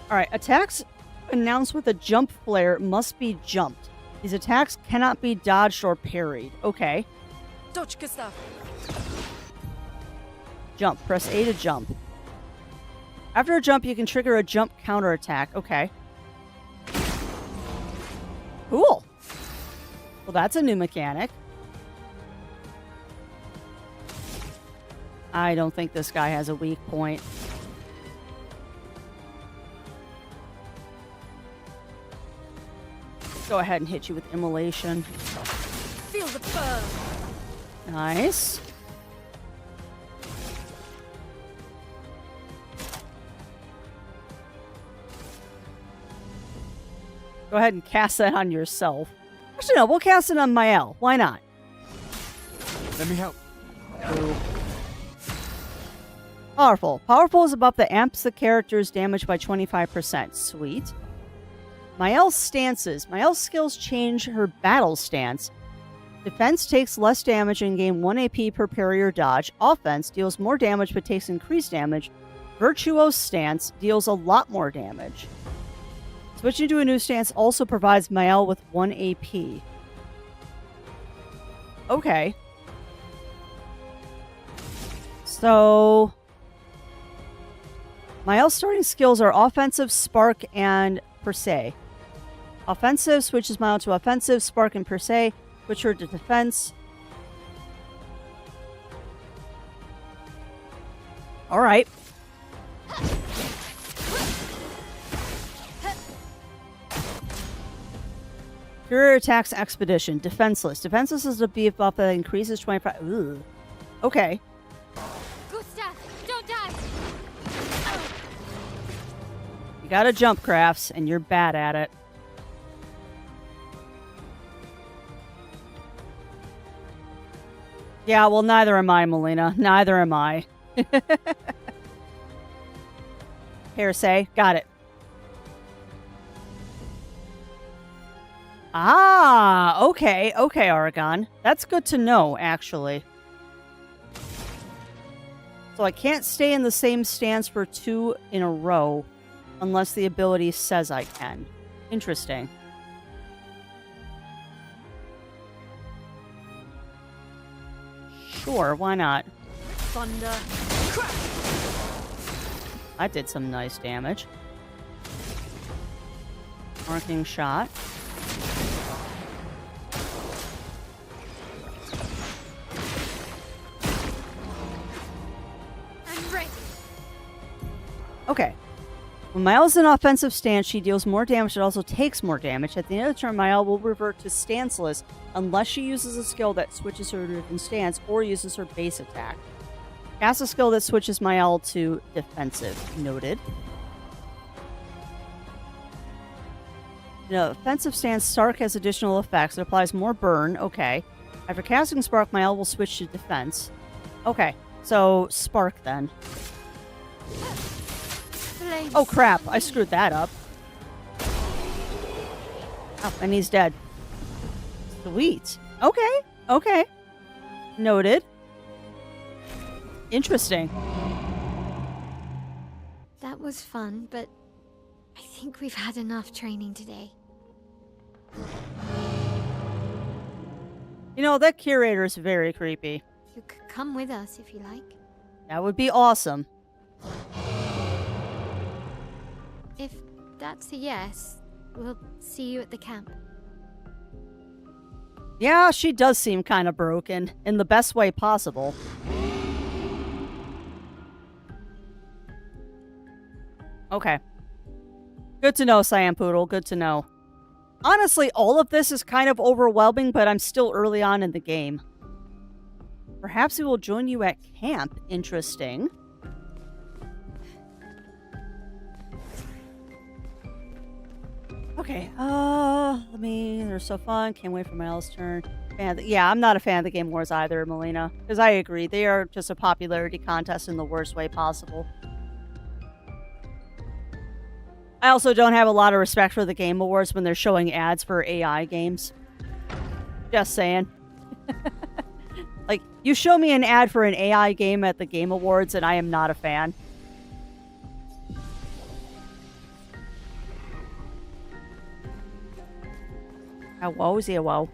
Alright, attacks announced with a jump flare must be jumped. These attacks cannot be dodged or parried. Okay. Dodge, Gustav. Jump. Press A to jump. After a jump, you can trigger a jump counterattack. Okay. Cool. Well, that's a new mechanic. I don't think this guy has a weak point. Go ahead and hit you with immolation. Feel the burn. Nice. Go ahead and cast that on yourself. Actually, no, we'll cast it on Mael. Why not? Let me help. Ooh. Powerful. Powerful is a buff that amps the character's damage by 25%. Sweet. Mael's stances. Mael's skills change her battle stance. Defense takes less damage and gain 1 AP per parry or dodge. Offense deals more damage but takes increased damage. Virtuose stance deals a lot more damage. Switching to a new stance also provides Mael with 1 AP. Okay. So, Mael's starting skills are offensive, spark, and per se. Offensive switches Mael to offensive, spark, and per se. Switch her to defense. All right. Superior attacks expedition. Defenseless. Defenseless is a buff that increases 25. Ooh. Okay. Gustav, don't die! You gotta jump crafts, and you're bad at it. Yeah, well, neither am I, Melina. Neither am I. Here, say. Got it. Ah, okay. Okay, Aragon. That's good to know, actually. So I can't stay in the same stance for 2 in a row unless the ability says I can. Interesting. Sure, why not? Thunder. Crack. I did some nice damage. Marking shot. I'm ready. Okay. When Mael's in offensive stance, she deals more damage. It also takes more damage. At the end of the turn, Mael will revert to stanceless unless she uses a skill that switches her to a different stance or uses her base attack. Cast a skill that switches Mael to defensive. Noted. No, offensive stance, Stark has additional effects. It applies more burn. Okay. After casting Spark, Mael will switch to defense. Okay. So, Spark then. Flames. Oh crap, I screwed that up. Oh, and he's dead. Sweet. Okay, okay. Noted. Interesting. That was fun, but I think we've had enough training today. You know, that curator is very creepy. You could come with us if you like. That would be awesome. If that's a yes, we'll see you at the camp. Yeah, she does seem kind of broken, in the best way possible. Okay. Good to know, Cyan Poodle. Good to know. Honestly, all of this is kind of overwhelming, but I'm still early on in the game. Perhaps we will join you at camp. Interesting. Okay, they're so fun. Can't wait for Mael's turn. Yeah, I'm not a fan of the Game Wars either, Melina. Because I agree, they are just a popularity contest in the worst way possible. I also don't have a lot of respect for the Game Awards when they're showing ads for AI games. Just saying. Like, you show me an ad for an AI game at the Game Awards and I am not a fan. How woe is he a woe?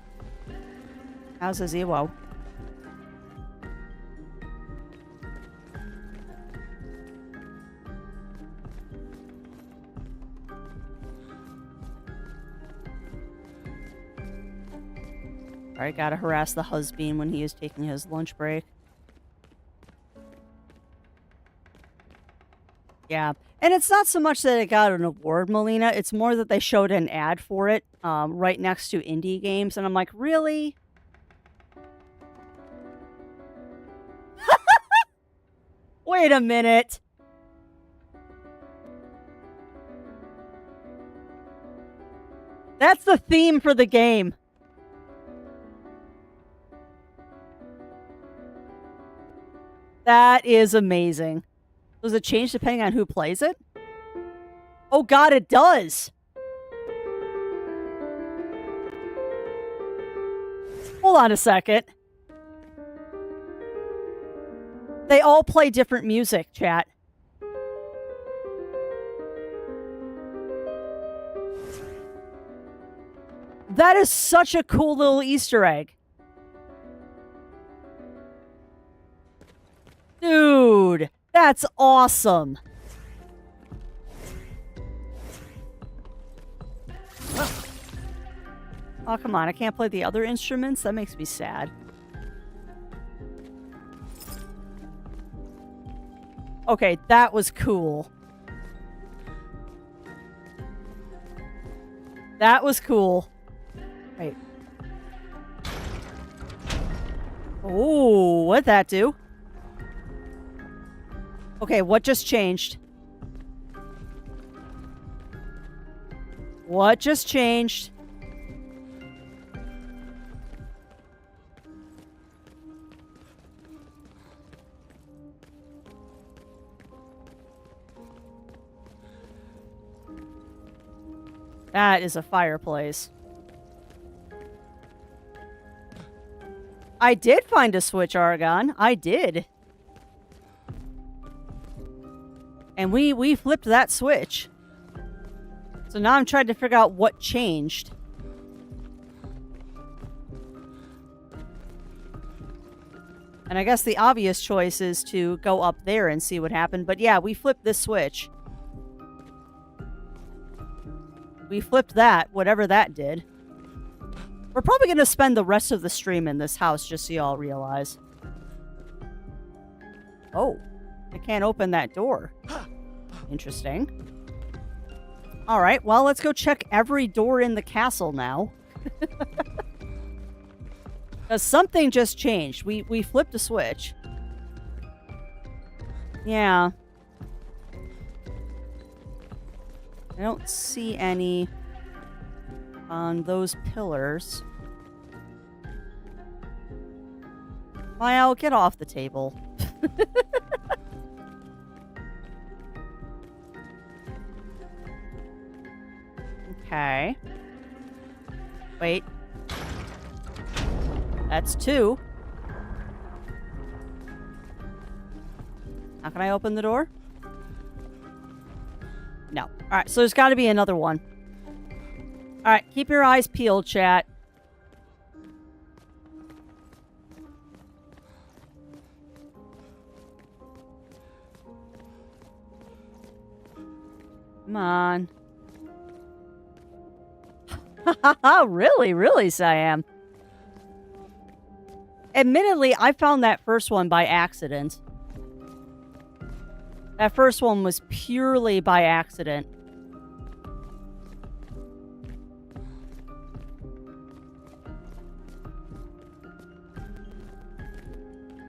How's a zero? Alright, gotta harass the husband when he is taking his lunch break. Yeah. And it's not so much that it got an award, Melina. It's more that they showed an ad for it right next to indie games. And I'm like, really? Wait a minute. That's the theme for the game. That is amazing. Does it change depending on who plays it? Oh god, it does! Hold on a second. They all play different music, chat. That is such a cool little Easter egg. Dude, that's awesome. Oh, come on. I can't play the other instruments? That makes me sad. Okay, that was cool. That was cool. Wait. Oh, what'd that do? Okay, what just changed? What just changed? That is a fireplace. I did find a switch, Argon. I did. And we flipped that switch. So now I'm trying to figure out what changed. And I guess the obvious choice is to go up there and see what happened. But yeah, we flipped this switch. We flipped that, whatever that did. We're probably going to spend the rest of the stream in this house, just so y'all realize. Oh, I can't open that door. Interesting. Alright, well, let's go check every door in the castle now. Because something just changed. We flipped a switch. Yeah. I don't see any on those pillars. Well, get off the table. Okay. Wait. That's 2. How can I open the door? No. Alright, so there's got to be another one. Alright, keep your eyes peeled, chat. Come on. Really, really, Siam. Admittedly, I found that first one by accident. That first one was purely by accident.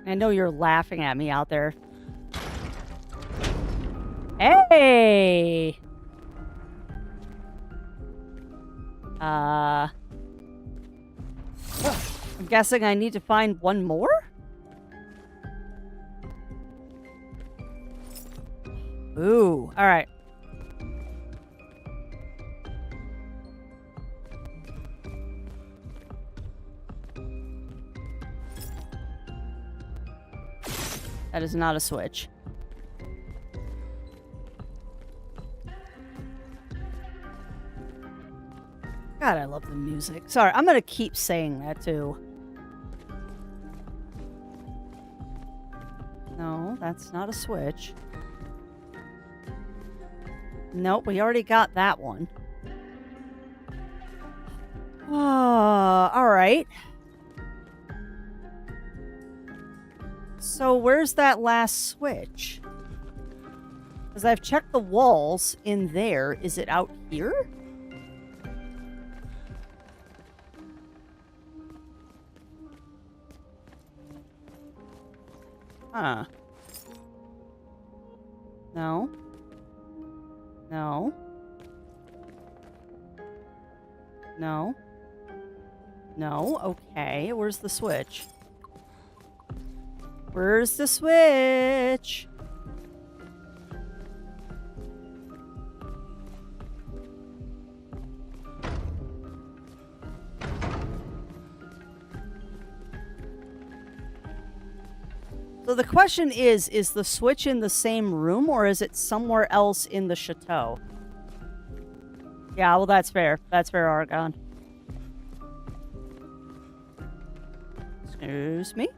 I know you're laughing at me out there. Hey! I'm guessing I need to find one more? Ooh, alright. That is not a switch. God, I love the music. Sorry, I'm gonna keep saying that too. No, that's not a switch. Nope, we already got that one. Alright. So where's that last switch? Because I've checked the walls in there. Is it out here? Huh. No. No. No. No. Okay. Where's the switch? Where's the switch? So the question is the switch in the same room or is it somewhere else in the chateau? Yeah, well, that's fair. That's fair, Argon. Excuse me?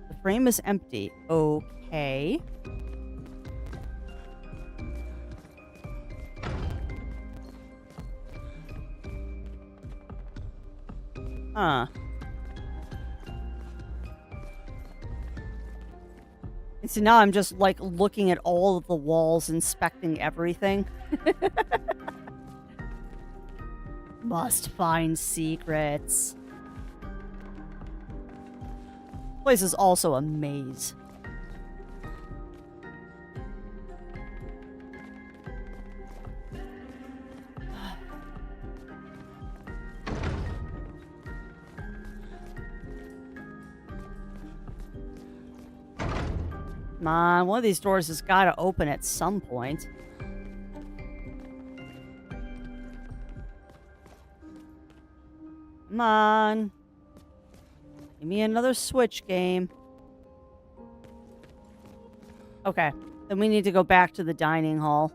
The frame is empty. Okay. Huh. And so now I'm just, like, looking at all of the walls, inspecting everything. Must find secrets. Place is also a maze. Come on, one of these doors has got to open at some point. Come on. Give me another Switch game. Okay, then we need to go back to the dining hall.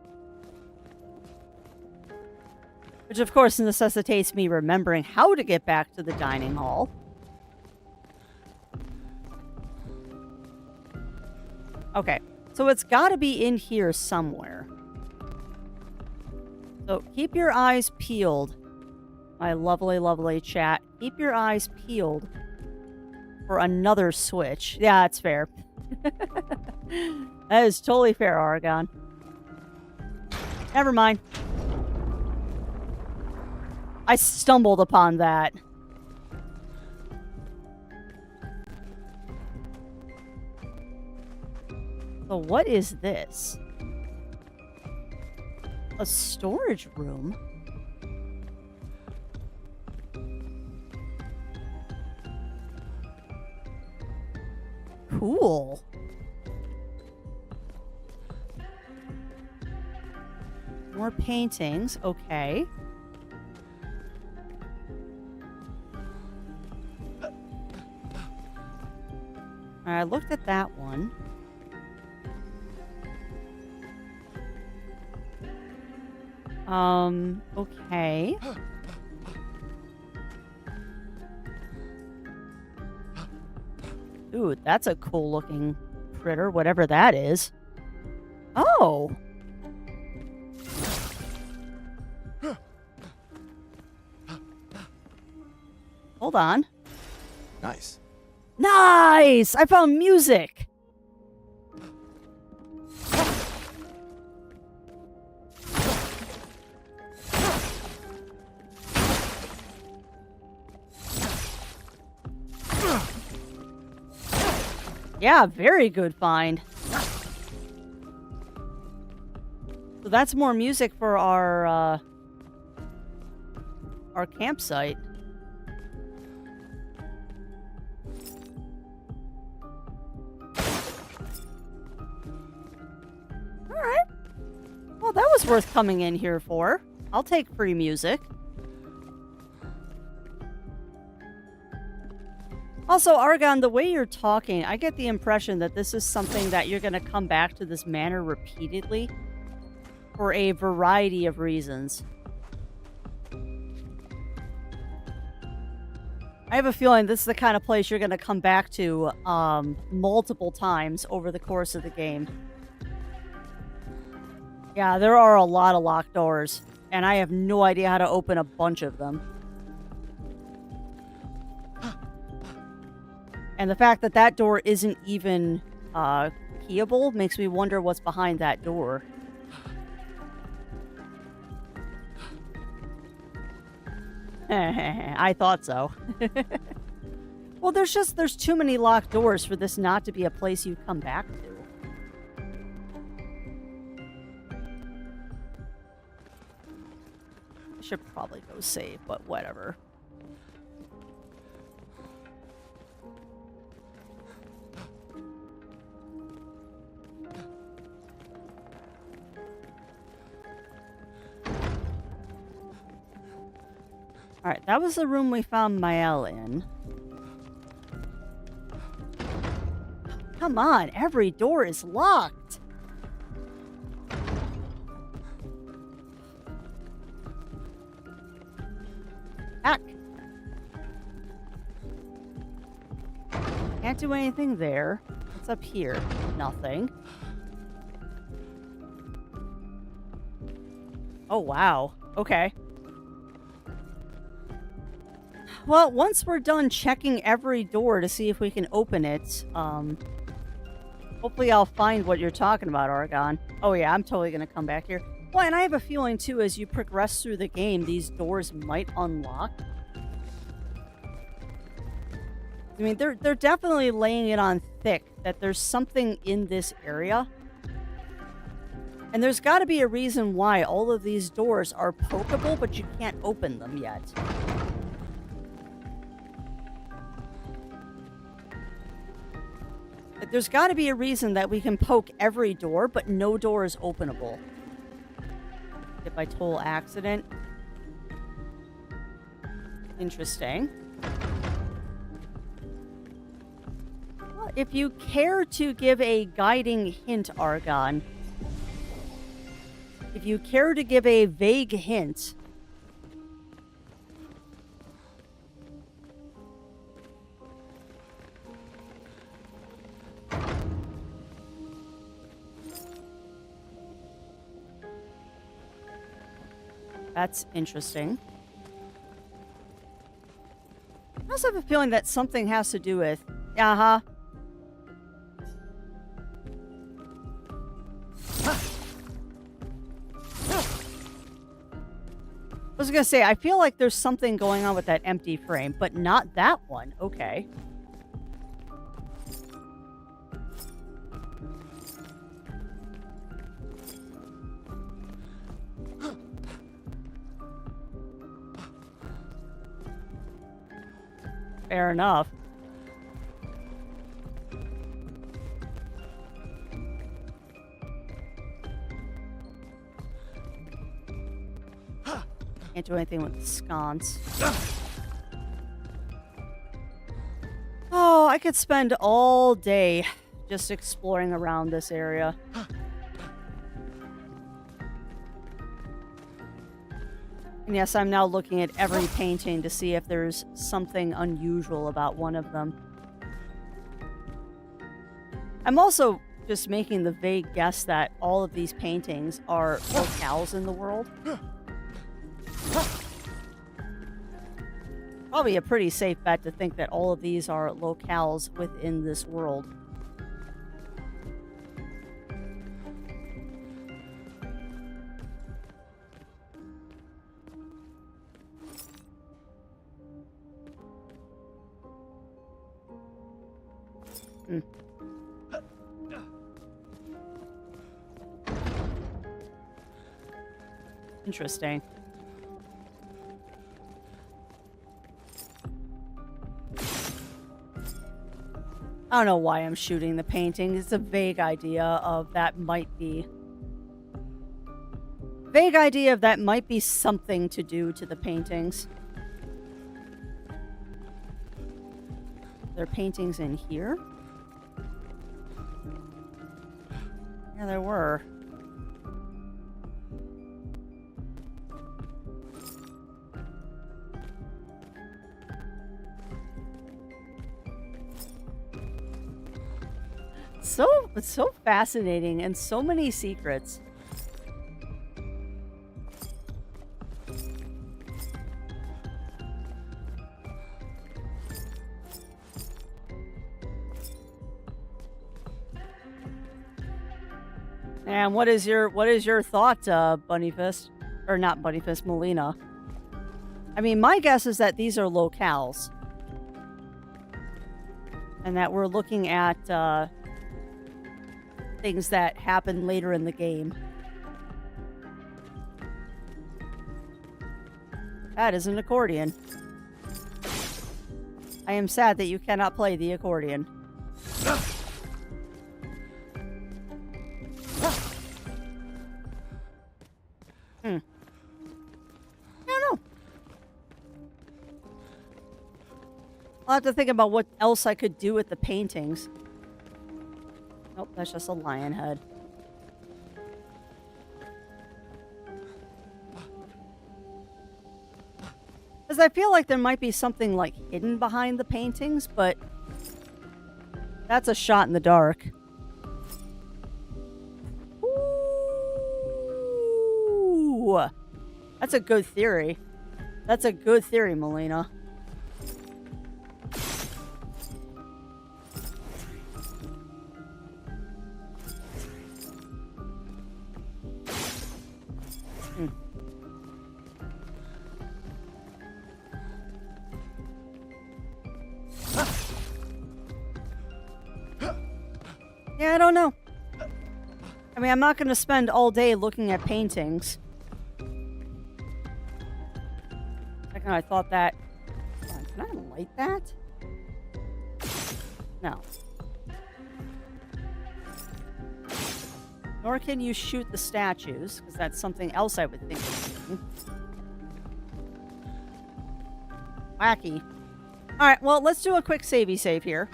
Which, of course, necessitates me remembering how to get back to the dining hall. Okay, so it's got to be in here somewhere. So keep your eyes peeled, my lovely, lovely chat. Keep your eyes peeled for another switch. Yeah, it's fair. That is totally fair, Argon. Never mind. I stumbled upon that. So what is this? A storage room? Cool. More paintings. Okay. I looked at that one. Okay. Ooh, that's a cool looking critter, whatever that is. Oh! Hold on. Nice. Nice! I found music! Yeah, very good find. So that's more music for our campsite. Alright. Well, that was worth coming in here for. I'll take free music. Also, Argon, the way you're talking, I get the impression that this is something that you're going to come back to this manor repeatedly for a variety of reasons. I have a feeling this is the kind of place you're going to come back to multiple times over the course of the game. Yeah, there are a lot of locked doors, and I have no idea how to open a bunch of them. And the fact that that door isn't even keyable makes me wonder what's behind that door. I thought so. Well, there's too many locked doors for this not to be a place you come back to. I should probably go save, but whatever. Alright, that was the room we found Mael in. Come on, every door is locked. Heck. Can't do anything there. What's up here? Nothing. Oh, wow. Okay. Well, once we're done checking every door to see if we can open it, hopefully I'll find what you're talking about, Argon. Oh yeah, I'm totally gonna come back here. Well, and I have a feeling too, as you progress through the game, these doors might unlock. I mean, they're definitely laying it on thick that there's something in this area. And there's got to be a reason why all of these doors are pokeable, but you can't open them yet. There's got to be a reason that we can poke every door, but no door is openable. Hit by total accident. Interesting. Well, if you care to give a guiding hint, Argon. If you care to give a vague hint. That's interesting. I also have a feeling that something has to do with... Uh-huh. I was gonna say, I feel like there's something going on with that empty frame, but not that one. Okay. Fair enough. Can't do anything with the sconce. Oh, I could spend all day just exploring around this area. And yes, I'm now looking at every painting to see if there's something unusual about one of them. I'm also just making the vague guess that all of these paintings are locales in the world. Probably a pretty safe bet to think that all of these are locales within this world. Interesting. I don't know why I'm shooting the painting. It's a vague idea of that might be... Vague idea of that might be something to do to the paintings. There are paintings in here? Yeah, there were. It's so fascinating and so many secrets. And what is your thought, Bunnyfist? Or not Bunnyfist, Melina? I mean, my guess is that these are locales. And that we're looking at things that happen later in the game. That is an accordion. I am sad that you cannot play the accordion. I don't know. I'll have to think about what else I could do with the paintings. Nope, that's just a lion head. Because I feel like there might be something like hidden behind the paintings, but that's a shot in the dark. Ooh, that's a good theory. That's a good theory, Melina. Yeah, I don't know. I mean, I'm not going to spend all day looking at paintings. Second, I thought that... Can I light that? No. Nor can you shoot the statues, because that's something else I would think of doing. Wacky. Alright, well, let's do a quick savey save here.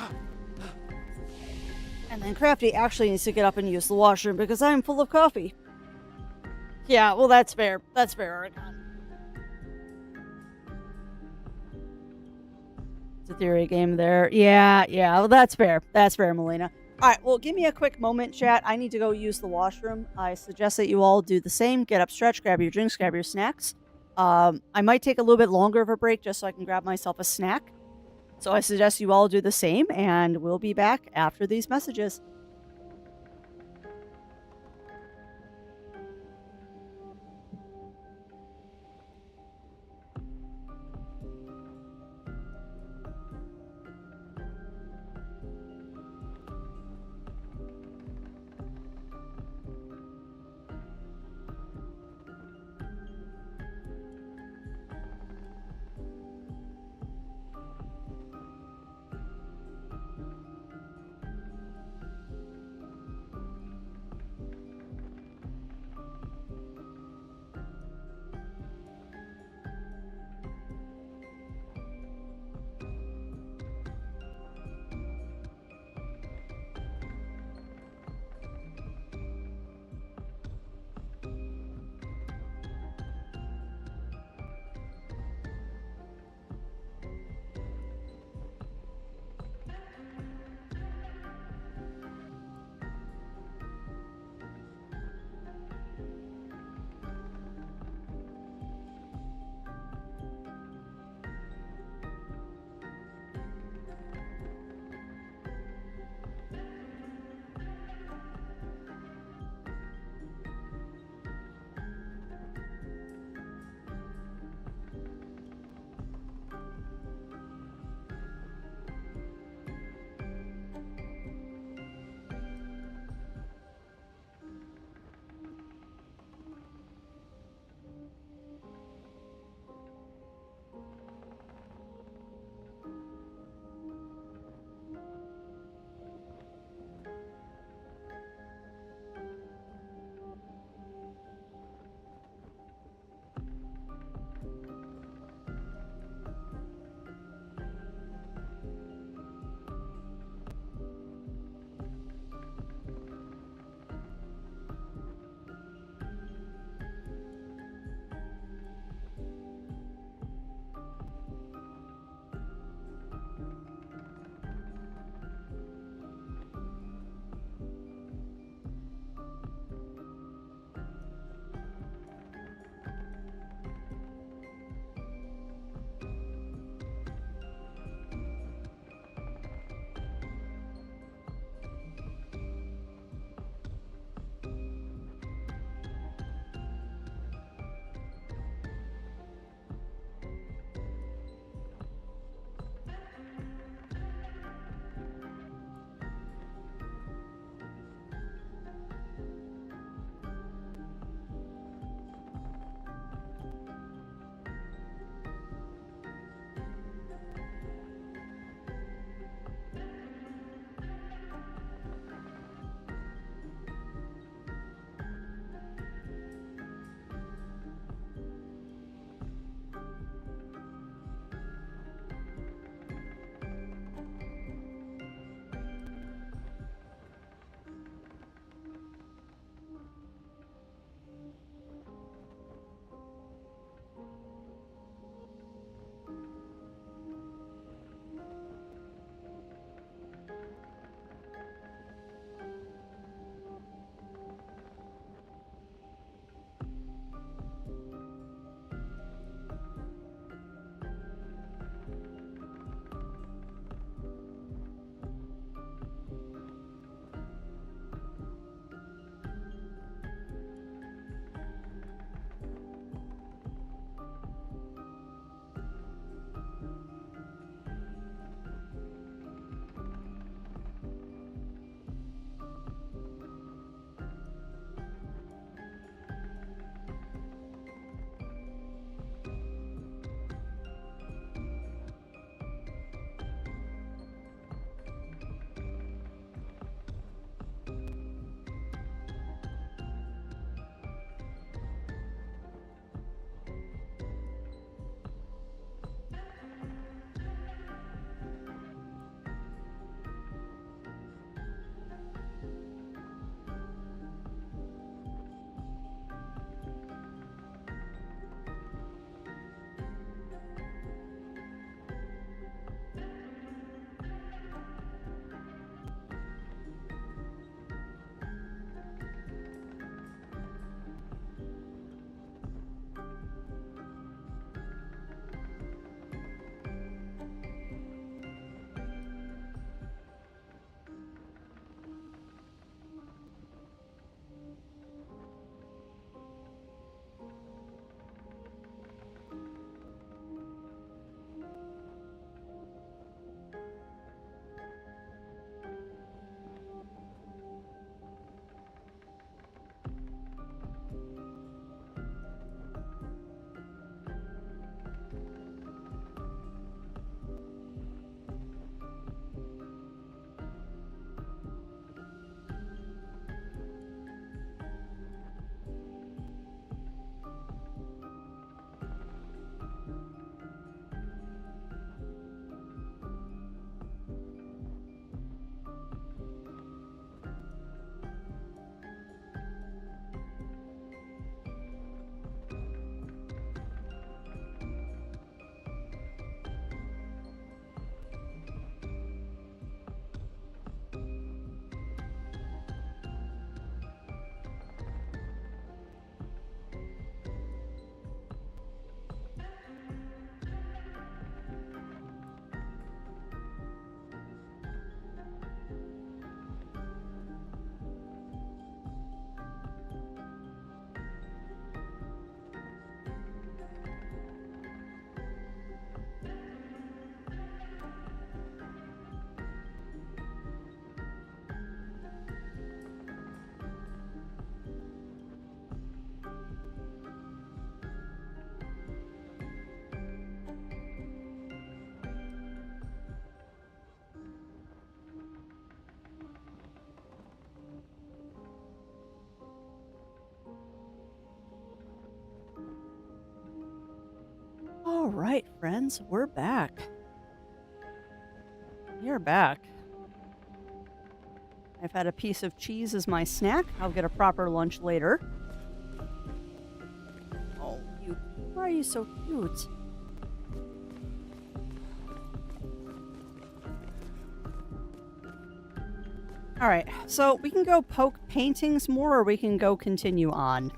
And then Crafty actually needs to get up and use the washroom because I'm full of coffee. Yeah, well, that's fair. That's fair, Aragon. It's a theory game there. Yeah, well, that's fair. That's fair, Melina. All right, well, give me a quick moment, chat. I need to go use the washroom. I suggest that you all do the same. Get up, stretch, grab your drinks, grab your snacks. I might take a little bit longer of a break just so I can grab myself a snack. So I suggest you all do the same, and we'll be back after these messages. friends, we're back. You're back. I've had a piece of cheese as my snack. I'll get a proper lunch later. Oh, you. Why are you so cute? All right, so we can go poke paintings more, or we can go continue on.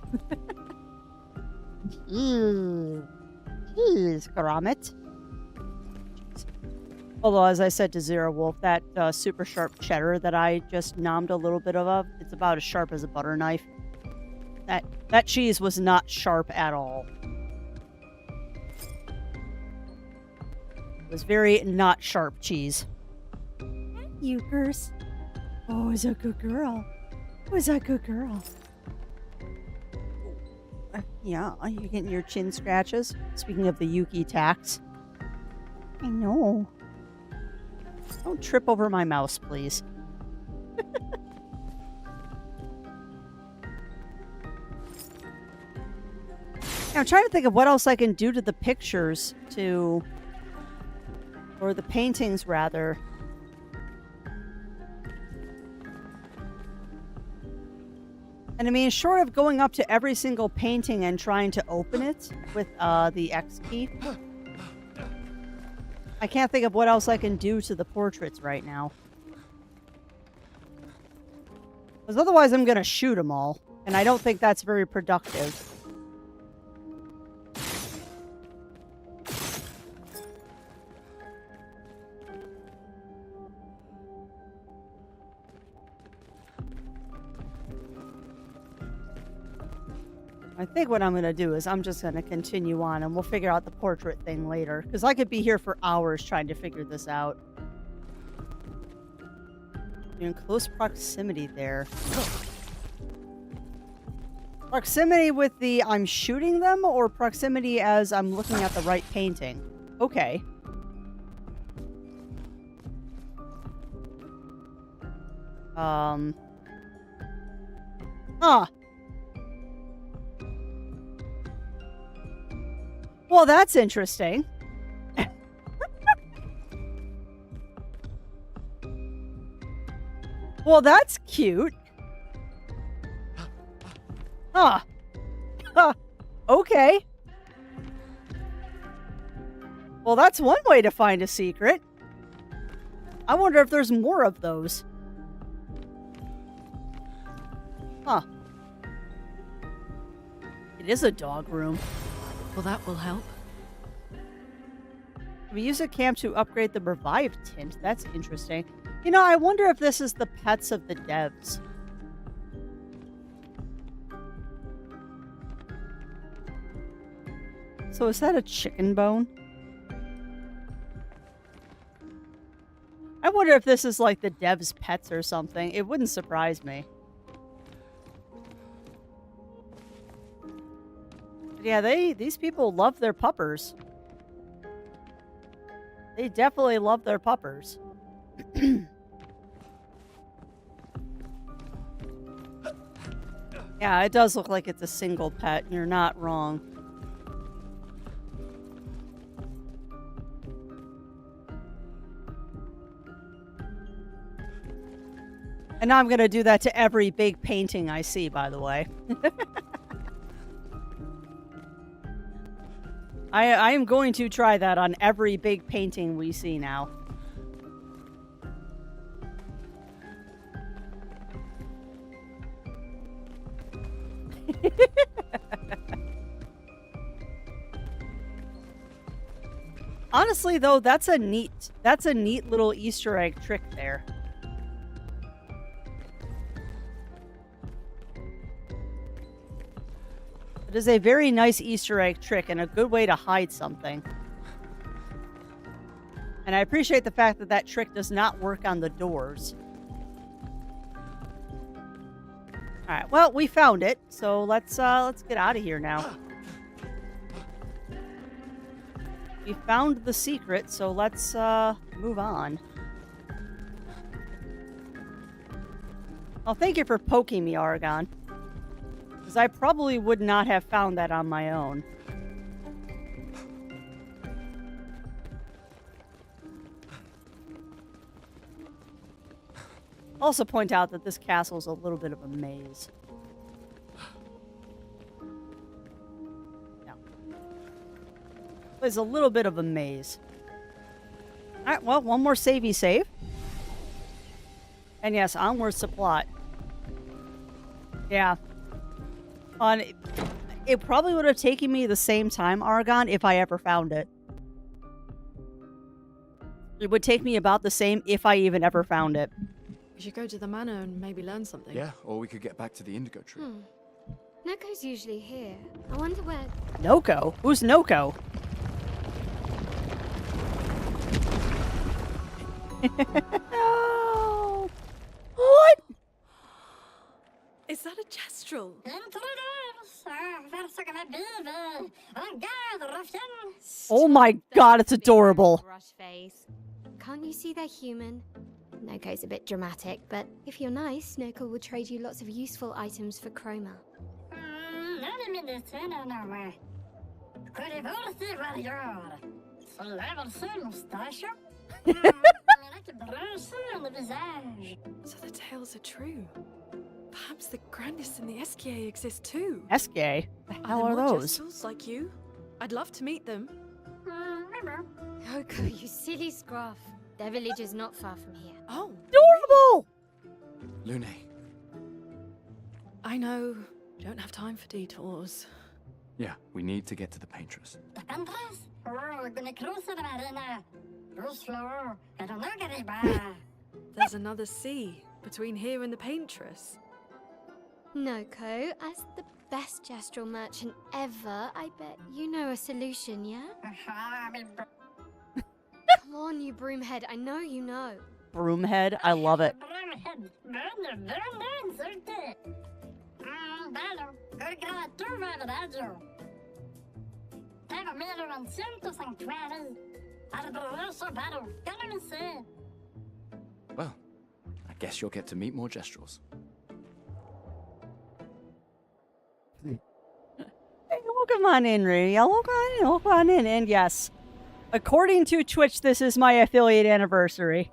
Jeez, Gromit. Although, as I said to Zero Wolf, that super sharp cheddar that I just nommed a little bit of, it's about as sharp as a butter knife. That cheese was not sharp at all. It was very not sharp cheese. Euchers. Oh, is a good girl. Was a good girl. Yeah, are you getting your chin scratches? Speaking of the Yuki tax. I know. Don't trip over my mouse, please. I'm trying to think of what else I can do to the pictures or the paintings, rather. And I mean, short of going up to every single painting and trying to open it with the X key, I can't think of what else I can do to the portraits right now. Because otherwise I'm going to shoot them all. And I don't think that's very productive. I think what I'm going to do is I'm just going to continue on and we'll figure out the portrait thing later. Because I could be here for hours trying to figure this out. You're in close proximity there. Proximity with the I'm shooting them, or proximity as I'm looking at the right painting? Okay. Huh. Well, that's interesting. Well, that's cute. Huh. Huh. Okay. Well, that's one way to find a secret. I wonder if there's more of those. Huh. It is a dog room. Well, that will help. We use a camp to upgrade the revive tint. That's interesting. You know, I wonder if this is the pets of the devs. So is that a chicken bone? I wonder if this is like the devs' pets or something. It wouldn't surprise me. Yeah, these people love their puppers. They definitely love their puppers. Yeah, it does look like it's a single pet. You're not wrong. And now I'm going to do that to every big painting I see, by the way. I am going to try that on every big painting we see now. Honestly, though, that's a neat little Easter egg trick there. It is a very nice Easter egg trick and a good way to hide something. And I appreciate the fact that that trick does not work on the doors. Alright, well, we found it, so let's get out of here now. We found the secret, so let's move on. Well, thank you for poking me, Aragon. Because I probably would not have found that on my own. Also point out that this castle is a little bit of a maze. Yeah. It's a little bit of a maze. Alright, well, one more savey save. And yes, onwards to plot. Yeah. It probably would have taken me the same time, Argon, if I ever found it. It would take me about the same if I even ever found it. We should go to the manor and maybe learn something. Yeah, or we could get back to the indigo tree. Noko's usually here. I wonder where. Noko? Who's Noko? Oh. What? Is that a Jestrel? Oh my god, it's adorable. Brush face. Can't you see they're human? Noko's a bit dramatic, but if you're nice, Noko will trade you lots of useful items for chroma. So the tales are true. Perhaps the grandest in the SKA exist too. SK? The hell are there more those? Jestrels like you? I'd love to meet them. Noko, you silly scruff. Their village is not far from here. Oh, Adorable! Lune, I know. Don't have time for detours. yeah, we need to get to the paintress. There's another sea between here and the paintress. Noko, as the best Jestrel merchant ever, I bet you know a solution, yeah? Come on, you broomhead. I know you know. Broomhead, I love it. Well, I guess you'll get to meet more Jestrels. Hey, welcome on in, Ray. Welcome on in. And yes, according to Twitch, this is my affiliate anniversary.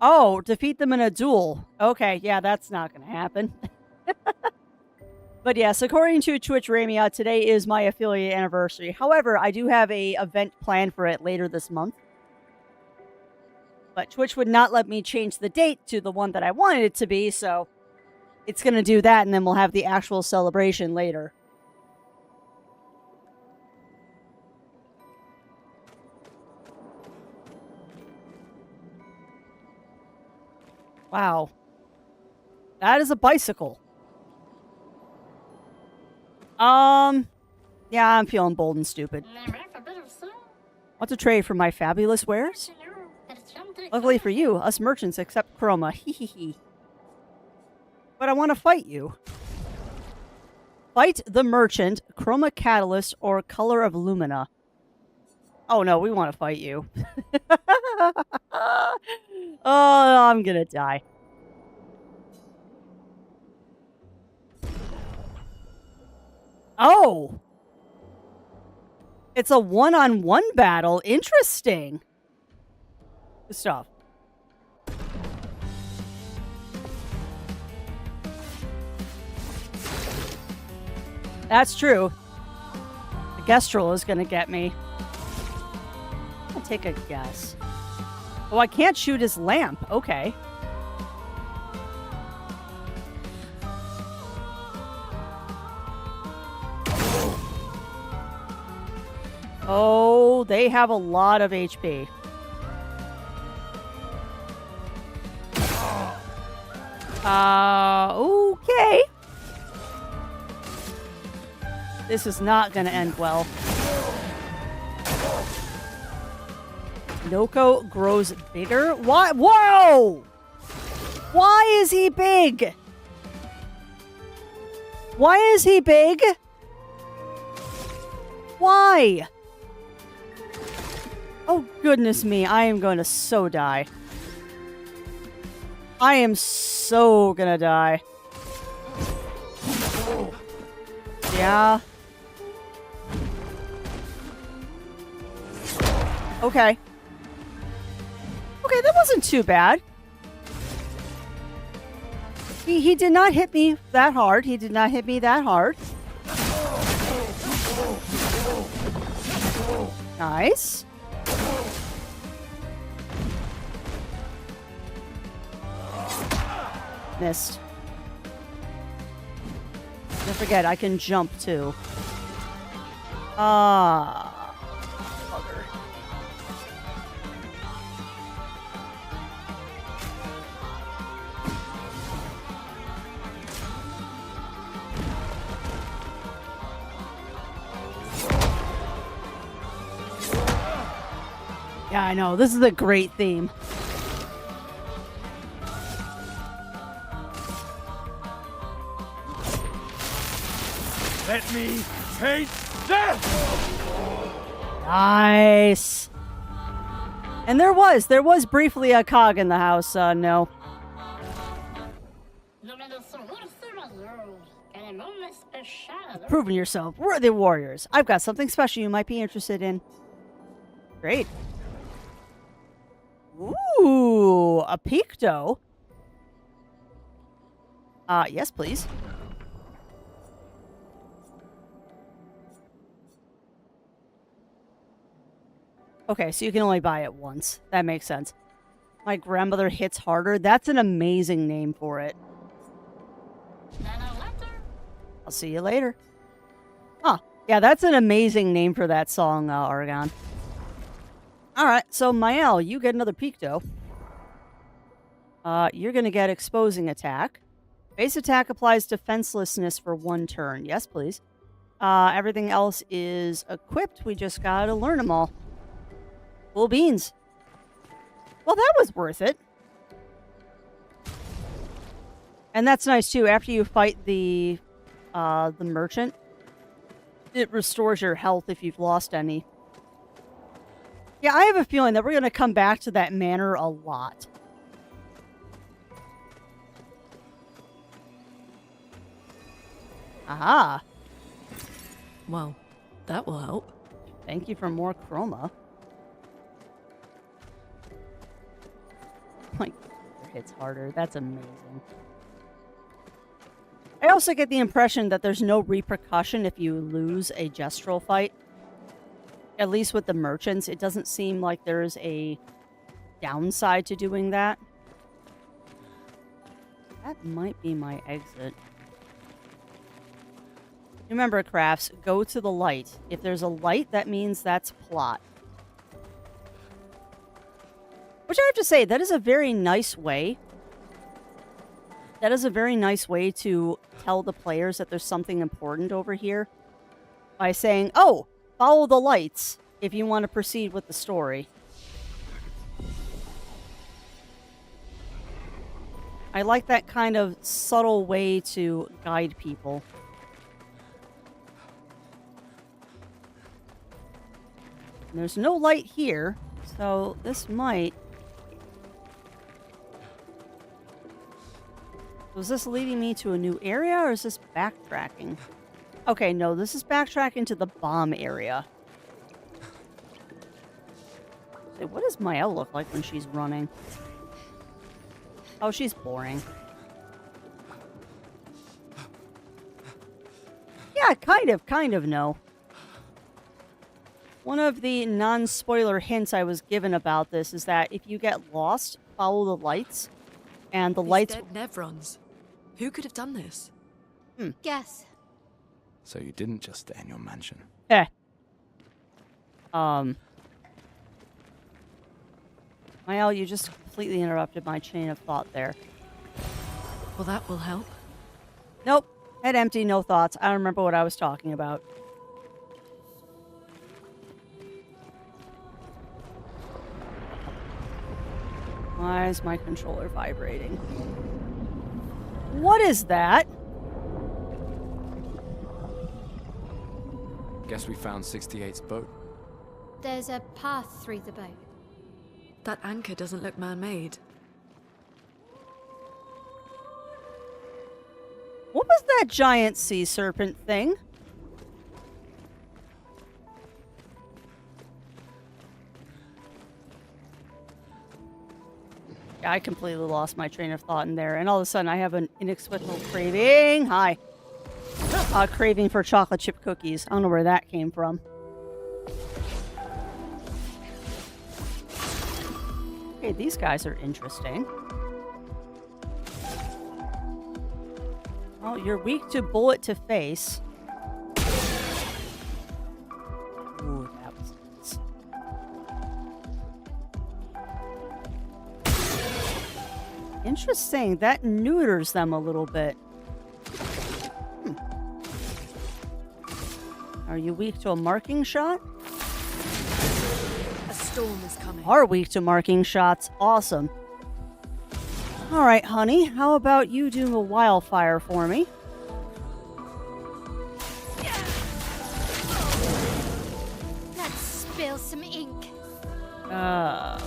Oh, defeat them in a duel. Okay, yeah, that's not going to happen. But yes, according to Twitch Ramia, today is my affiliate anniversary. However, I do have a event planned for it later this month. But Twitch would not let me change the date to the one that I wanted it to be, so it's going to do that, and then we'll have the actual celebration later. Wow. That is a bicycle. Yeah, I'm feeling bold and stupid. Want to trade for my fabulous wares? Luckily for you, us merchants accept chroma. Hee. But I want to fight you. Fight the merchant, chroma catalyst, or color of lumina. Oh no, we want to fight you. Oh, I'm gonna die. Oh! It's a one-on-one battle. Interesting. Good stuff. That's true. The Gestrel is gonna get me. I'll take a guess. Oh, I can't shoot his lamp. Okay. Oh, they have a lot of HP. Okay. This is not going to end well. Noko grows bigger? Why? Whoa! Why is he big? Why is he big? Why? Oh, goodness me. I am going to so die. I am so gonna die. Yeah. Okay. Okay, that wasn't too bad. He did not hit me that hard. He did not hit me that hard. Nice. Missed. Don't forget, I can jump too. Ah. Bugger. Yeah, I know. This is a great theme. Let me taste death! Nice. And there was briefly a cog in the house, no. Proving yourself. We're the warriors. I've got something special you might be interested in. Great. Ooh, a Picto. Yes, please. Okay, so you can only buy it once. That makes sense. My grandmother hits harder. That's an amazing name for it. I'll see you later. Huh. Yeah, that's an amazing name for that song, Oregon. Alright, so Mael, you get another Picto. You're gonna get Exposing Attack. Base attack applies defenselessness for 1 turn. Yes, please. Everything else is equipped. We just gotta learn them all. Cool beans. Well, that was worth it. And that's nice, too. After you fight the merchant, it restores your health if you've lost any. Yeah, I have a feeling that we're going to come back to that manor a lot. Aha. Well, that will help. Thank you for more chroma. Like, it hits harder. That's amazing. I also get the impression that there's no repercussion if you lose a gestural fight. At least with the merchants, it doesn't seem like there's a downside to doing that. That might be my exit. Remember, crafts, go to the light. If there's a light, that means that's plot. Which I have to say, that is a very nice way. That is a very nice way to tell the players that there's something important over here. By saying, oh, follow the lights if you want to proceed with the story. I like that kind of subtle way to guide people. And there's no light here, so this might... Was this leading me to a new area, or is this backtracking? Okay, no, this is backtracking to the bomb area. Hey, what does Mael look like when she's running? Oh, she's boring. Yeah, kind of, no. One of the non-spoiler hints I was given about this is that if you get lost, follow the lights, and the lights... Dead Nevrons. Who could have done this? Guess. So you didn't just stay in your mansion. Mael, you just completely interrupted my chain of thought there. Well, that will help. Nope. Head empty, no thoughts. I don't remember what I was talking about. Why is my controller vibrating? What is that? Guess we found 68's boat. There's a path through the boat. That anchor doesn't look man-made. What was that giant sea serpent thing? Yeah, I completely lost my train of thought in there, and all of a sudden I have an inexplicable craving. Hi. Craving for chocolate chip cookies. I don't know where that came from. Okay, these guys are interesting. Oh, you're weak to bullet to face. Ooh, that was nice. Interesting. That neuters them a little bit. Are you weak to a marking shot? A storm is coming. Are weak to marking shots. Awesome. All right, honey. How about you do a wildfire for me? Let's spill some ink. I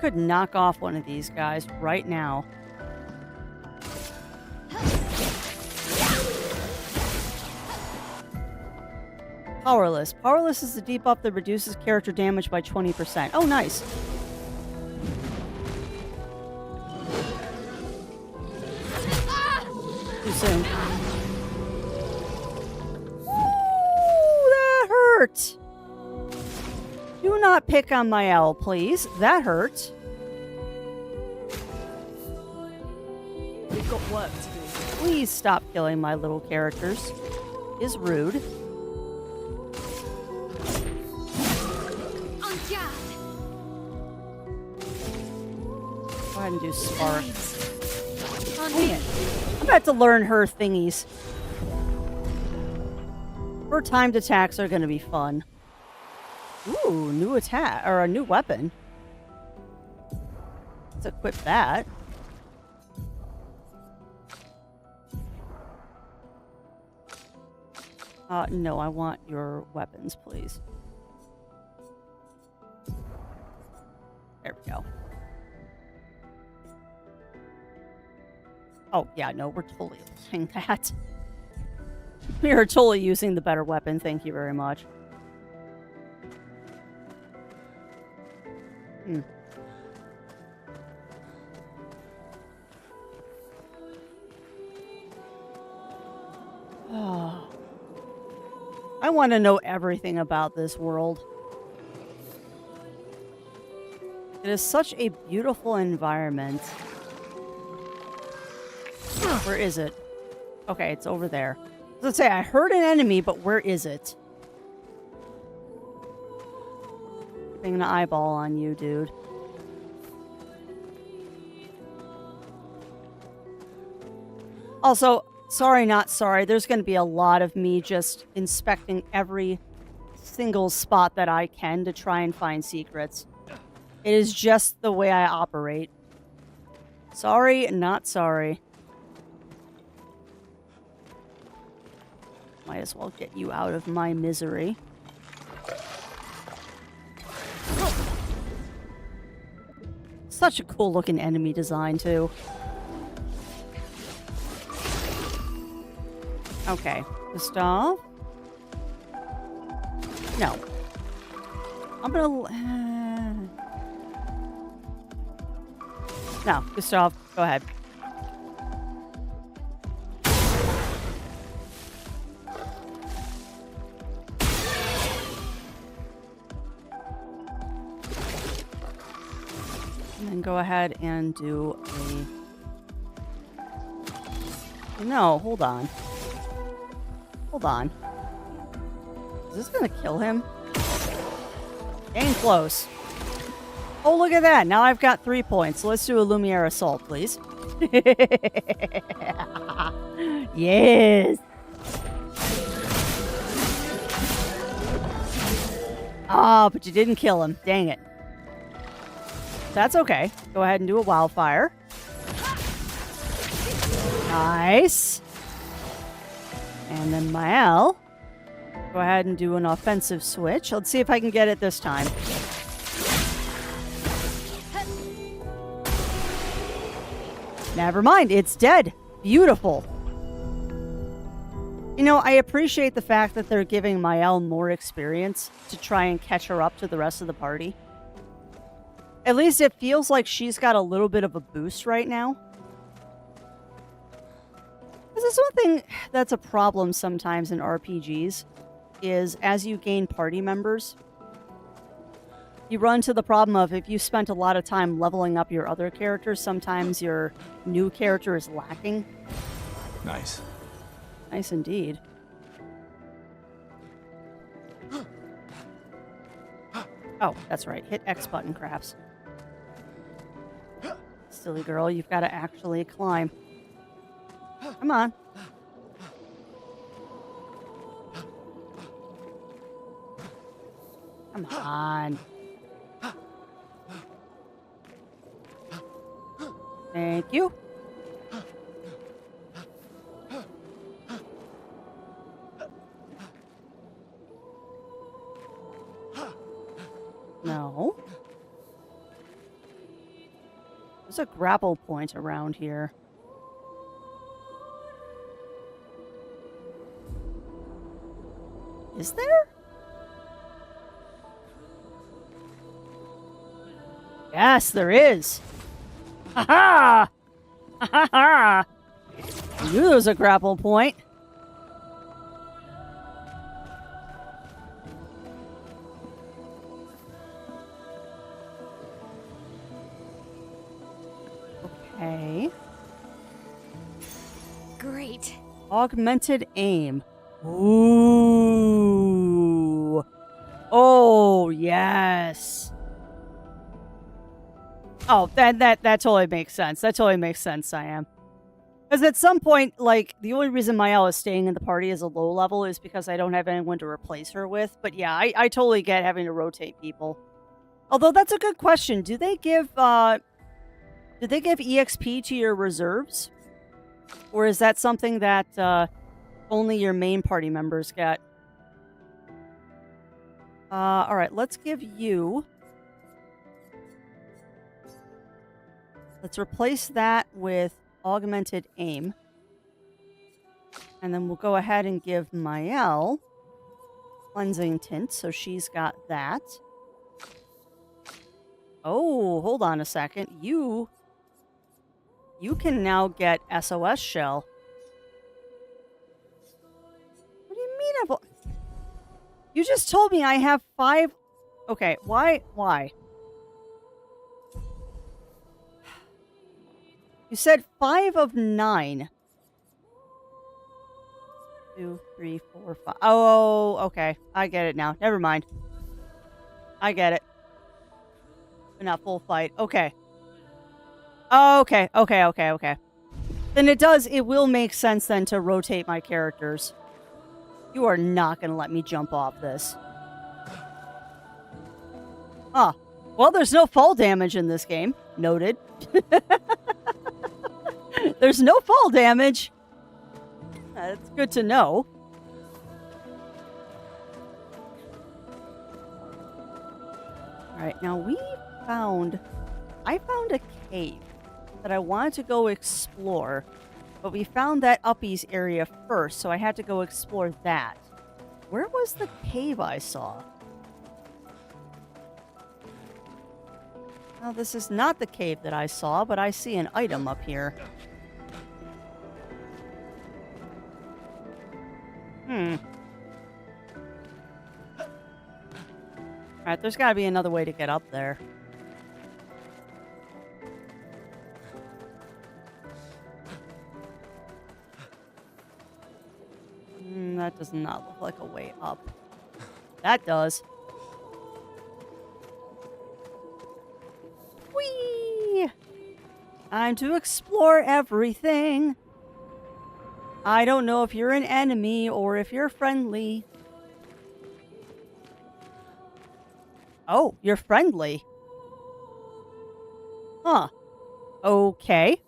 could knock off one of these guys right now. Powerless. Powerless is the debuff that reduces character damage by 20%. Oh, nice. Too soon. Ooh, that hurt. Do not pick on my L, please. That hurt. We've got work to do. Please stop killing my little characters. Is rude. On guard. Go ahead and do spark. On Dang it. I'm about to learn her thingies. Her timed attacks are going to be fun. Ooh, new attack, or a new weapon. Let's equip that. No, I want your weapons, please. There we go. Oh, yeah, no, we're totally using that. We are totally using the better weapon, thank you very much. Oh. I want to know everything about this world. It is such a beautiful environment. Where is it? Okay, it's over there. Let's say I heard an enemy, but where is it? Getting an eyeball on you, dude. Also, sorry, not sorry. There's going to be a lot of me just inspecting every single spot that I can to try and find secrets. It is just the way I operate. Sorry, not sorry. Might as well get you out of my misery. Such a cool looking enemy design, too. Okay, Gustav. No. I'm gonna... No, Gustav, go ahead. And then go ahead and do a... No, hold on. Hold on. Is this gonna kill him? Ain't close. Oh, look at that. Now I've got 3 points. So let's do a Lumiere Assault, please. Yes. Ah, but you didn't kill him. Dang it. That's okay. Go ahead and do a wildfire. Nice. And then Mael. Go ahead and do an offensive switch. Let's see if I can get it this time. Never mind, it's dead. Beautiful. You know, I appreciate the fact that they're giving Mael more experience to try and catch her up to the rest of the party. At least it feels like she's got a little bit of a boost right now. Because it's one thing that's a problem sometimes in RPGs, is as you gain party members, you run into the problem of if you spent a lot of time leveling up your other characters, sometimes your new character is lacking. Nice. Nice indeed. Oh, that's right. Hit X button, craps. Silly girl, you've got to actually climb. Come on. Come on. Thank you. No. There's a grapple point around here. Is there? Yes, there is. Ha ha! Ha ha! I knew there was a grapple point. Okay. Great. Augmented aim. Ooh. Oh, yes. Oh, that totally makes sense. That totally makes sense, Siam. Because at some point, like, the only reason Mael is staying in the party as a low level is because I don't have anyone to replace her with. But yeah, I totally get having to rotate people. Although that's a good question. Do they give EXP to your reserves? Or is that something that only your main party members get? Alright, let's give you... Let's replace that with augmented aim. And then we'll go ahead and give Mael cleansing tint, so she's got that. Oh, hold on a second. You can now get SOS shell. What do you mean you just told me I have 5... Okay, why? You said 5 of 9. 2, 3, 4, 5. Oh, okay. I get it now. Never mind. I get it. But not full fight. Okay. Okay. Then it will make sense then to rotate my characters. You are not going to let me jump off this. Ah. Well, there's no fall damage in this game. Noted. There's no fall damage. That's good to know. Alright, now I found a cave that I wanted to go explore, but we found that Uppies area first, so I had to go explore that. Where was the cave I saw? Well, this is not the cave that I saw, but I see an item up here. Alright, there's gotta be another way to get up there. That does not look like a way up. That does. Whee! Time to explore everything. I don't know if you're an enemy or if you're friendly. Oh, you're friendly. Huh. Okay.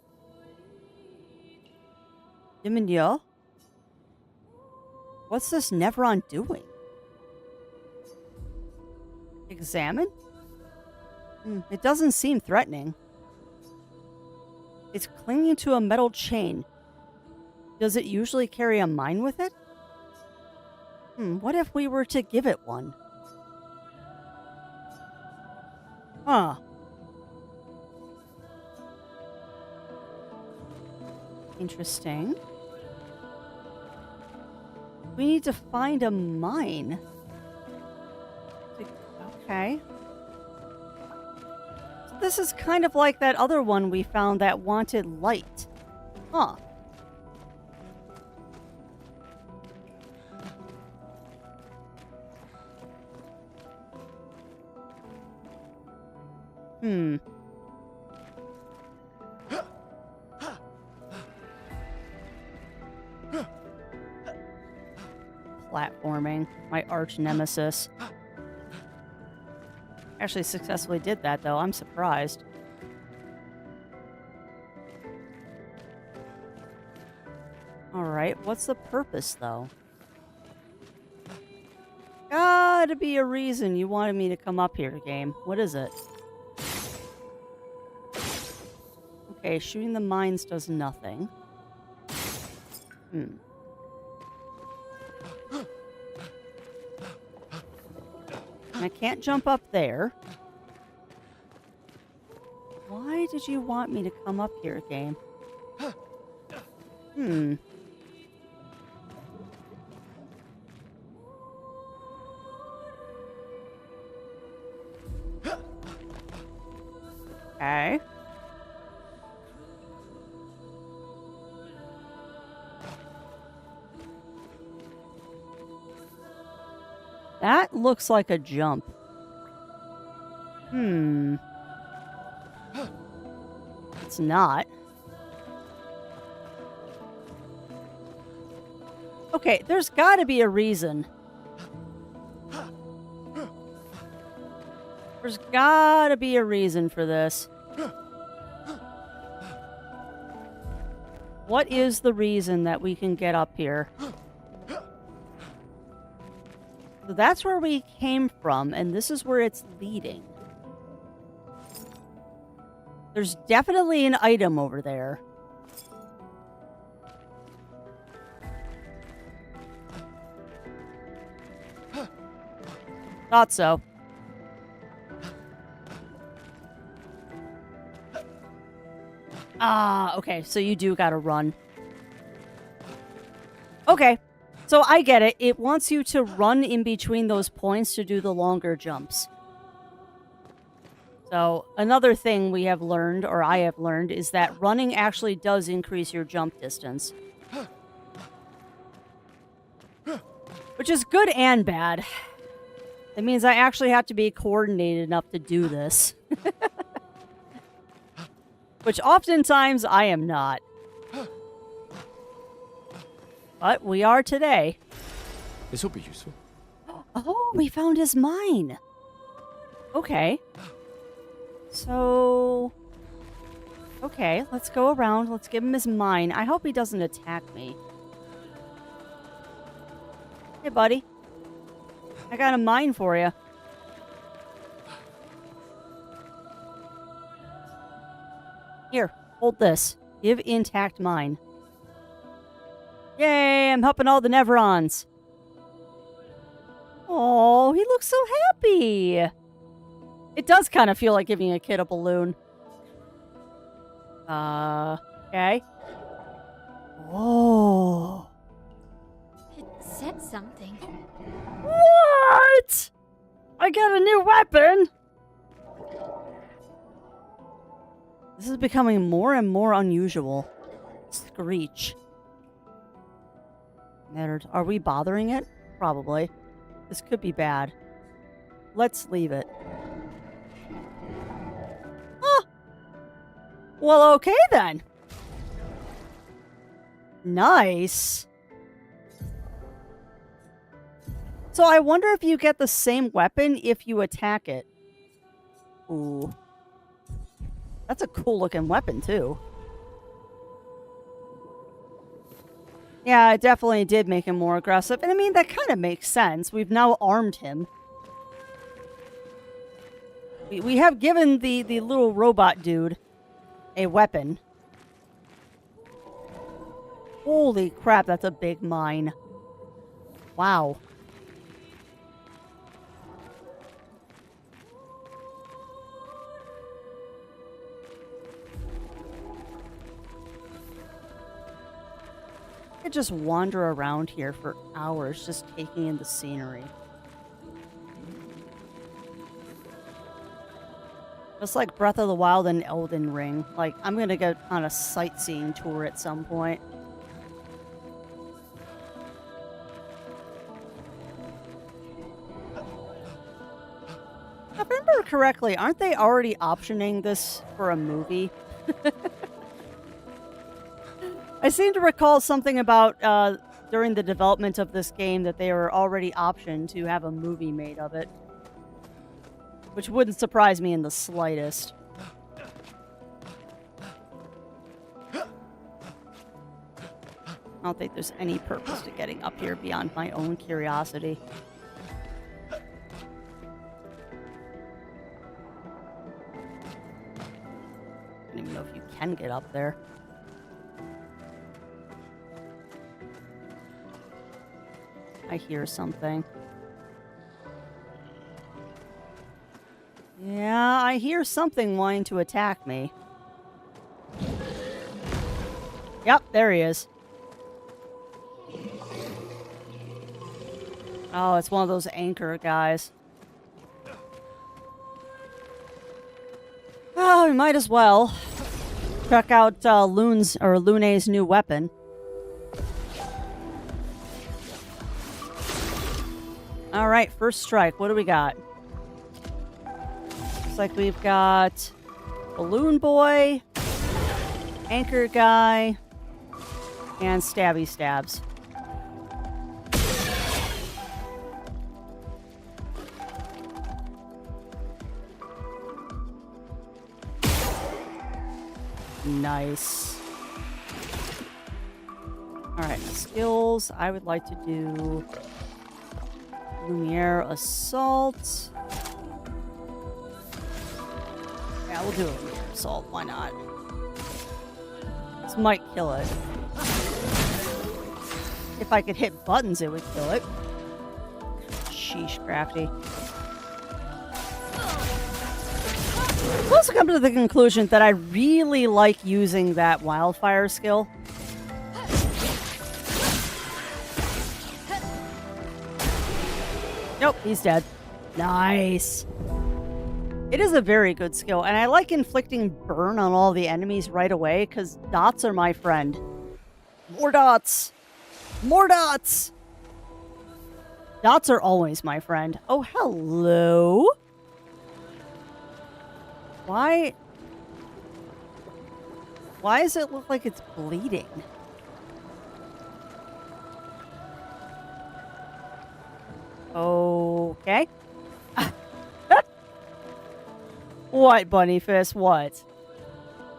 Diminyo? What's this Nevron doing? Examine? It doesn't seem threatening. It's clinging to a metal chain. Does it usually carry a mine with it? What if we were to give it one? Huh. Interesting. We need to find a mine. Okay. So this is kind of like that other one we found that wanted light. Huh. Platforming, my arch nemesis. Actually successfully did that, though. I'm surprised. Alright, what's the purpose, though? Gotta be a reason you wanted me to come up here, game. What is it? Okay, shooting the mines does nothing. I can't jump up there. Why did you want me to come up here, game? Okay. That looks like a jump. It's not. Okay, there's gotta be a reason. There's gotta be a reason for this. What is the reason that we can get up here? So that's where we came from, and this is where it's leading. There's definitely an item over there. Thought so. Ah, okay, so you do gotta run. Okay, so I get it. It wants you to run in between those points to do the longer jumps. So, another thing we have learned, or I have learned, is that running actually does increase your jump distance. Which is good and bad. It means I actually have to be coordinated enough to do this. Which oftentimes I am not. But we are today. This will be useful. Oh, we found his mine. Okay. So... Okay, let's go around. Let's give him his mine. I hope he doesn't attack me. Hey, buddy. I got a mine for you. Here, hold this. Give intact mine. Yay, I'm helping all the Neverons. Oh, he looks so happy. It does kind of feel like giving a kid a balloon. Okay. Oh. It said something. What? I got a new weapon. This is becoming more and more unusual. Screech. Are we bothering it? Probably. This could be bad. Let's leave it. Huh. Well, okay then. Nice. So I wonder if you get the same weapon if you attack it. Ooh. That's a cool looking weapon, too. Yeah, it definitely did make him more aggressive. And I mean, that kind of makes sense. We've now armed him. We have given the little robot dude a weapon. Holy crap, that's a big mine. Wow. could just wander around here for hours just taking in the scenery. Just like Breath of the Wild and Elden Ring. Like, I'm gonna go on a sightseeing tour at some point. If I remember correctly, aren't they already optioning this for a movie? I seem to recall something about during the development of this game that they were already optioned to have a movie made of it. Which wouldn't surprise me in the slightest. I don't think there's any purpose to getting up here beyond my own curiosity. I don't even know if you can get up there. I hear something. Yeah, I hear something wanting to attack me. Yep, there he is. Oh, it's one of those anchor guys. Oh, we might as well check out Lune's new weapon. All right, first strike. What do we got? Looks like we've got Balloon Boy, Anchor Guy, and Stabby Stabs. Nice. Alright, skills. I would like to do Lumiere Assault. Yeah, we'll do a Lumiere Assault. Why not? This might kill it. If I could hit buttons, it would kill it. Sheesh, Crafty. I've also come to the conclusion that I really like using that wildfire skill. Nope, he's dead. Nice. It is a very good skill, and I like inflicting burn on all the enemies right away, because dots are my friend. More dots! More dots! Dots are always my friend. Oh, hello! Why does it look like it's bleeding? Okay. What, Bunny Fist? What?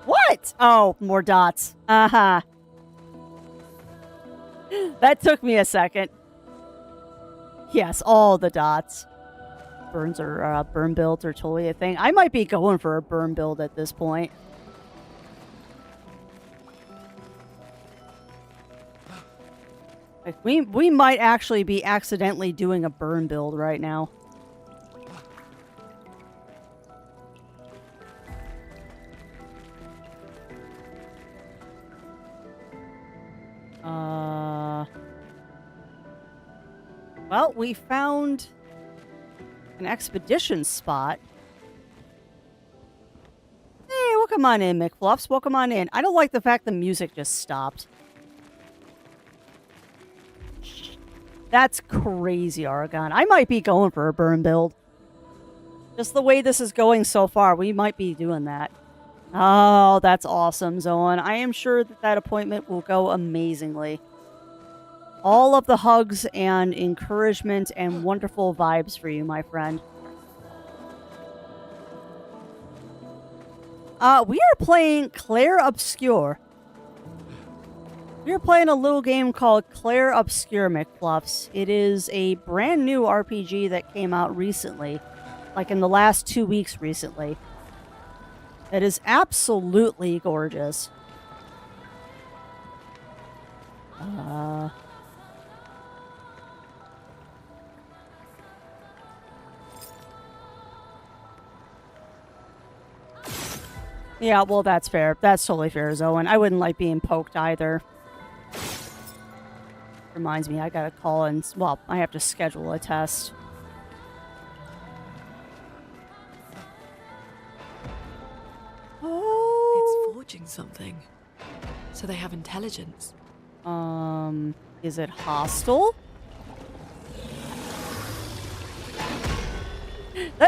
What? Oh, more dots. Uh-huh. That took me a second. Yes, all the dots. Burns or burn builds are totally a thing. I might be going for a burn build at this point. Like we might actually be accidentally doing a burn build right now. Well, we found an expedition spot. Hey, welcome on in, McFluffs. Welcome on in. I don't like the fact the music just stopped. That's crazy, Aragon. I might be going for a burn build. Just the way this is going so far, we might be doing that. Oh, that's awesome, Zoan. I am sure that that appointment will go amazingly. All of the hugs and encouragement and wonderful vibes for you, my friend. We are playing Clair Obscur. We are playing a little game called Clair Obscur, McFluffs. It is a brand new RPG that came out recently. Like in the last 2 weeks recently. It is absolutely gorgeous. Yeah, well, that's fair. That's totally fair, Zoan. I wouldn't like being poked either. Reminds me, I gotta call and... Well, I have to schedule a test. Oh! It's forging something. So they have intelligence. Is it hostile?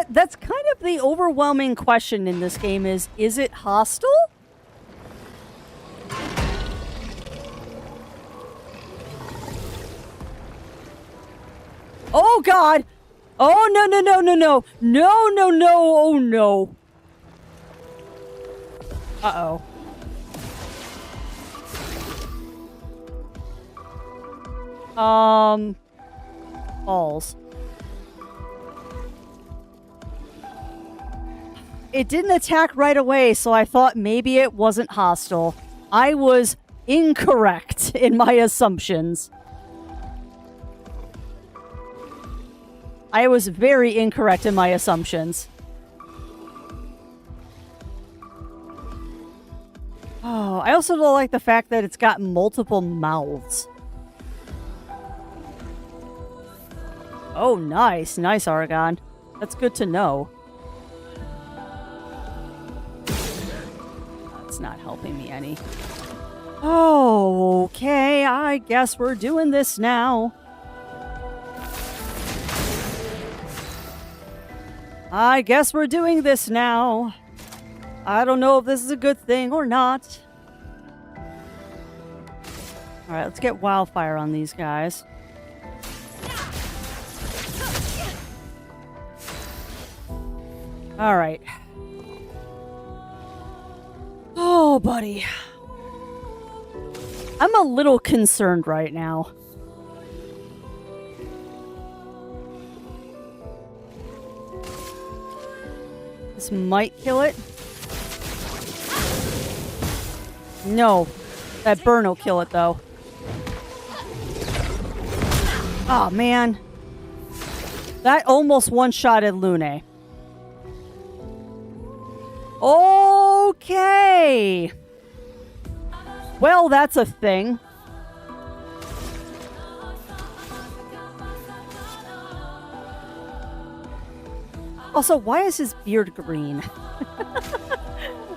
That's kind of the overwhelming question in this game is it hostile? Oh god! Oh no no no no no! No no no oh no! Uh-oh. Balls. It didn't attack right away, so I thought maybe it wasn't hostile. I was incorrect in my assumptions. I was very incorrect in my assumptions. Oh, I also don't like the fact that it's got multiple mouths. Oh, nice. Nice, Argon. That's good to know. That's not helping me any. Oh, okay. I guess we're doing this now. I guess we're doing this now. I don't know if this is a good thing or not. Alright, let's get wildfire on these guys. Alright. Oh, buddy. I'm a little concerned right now. This might kill it. No. That burn will kill it, though. Oh, man. That almost one-shotted Lune. Okay. Well, that's a thing. Also, why is his beard green?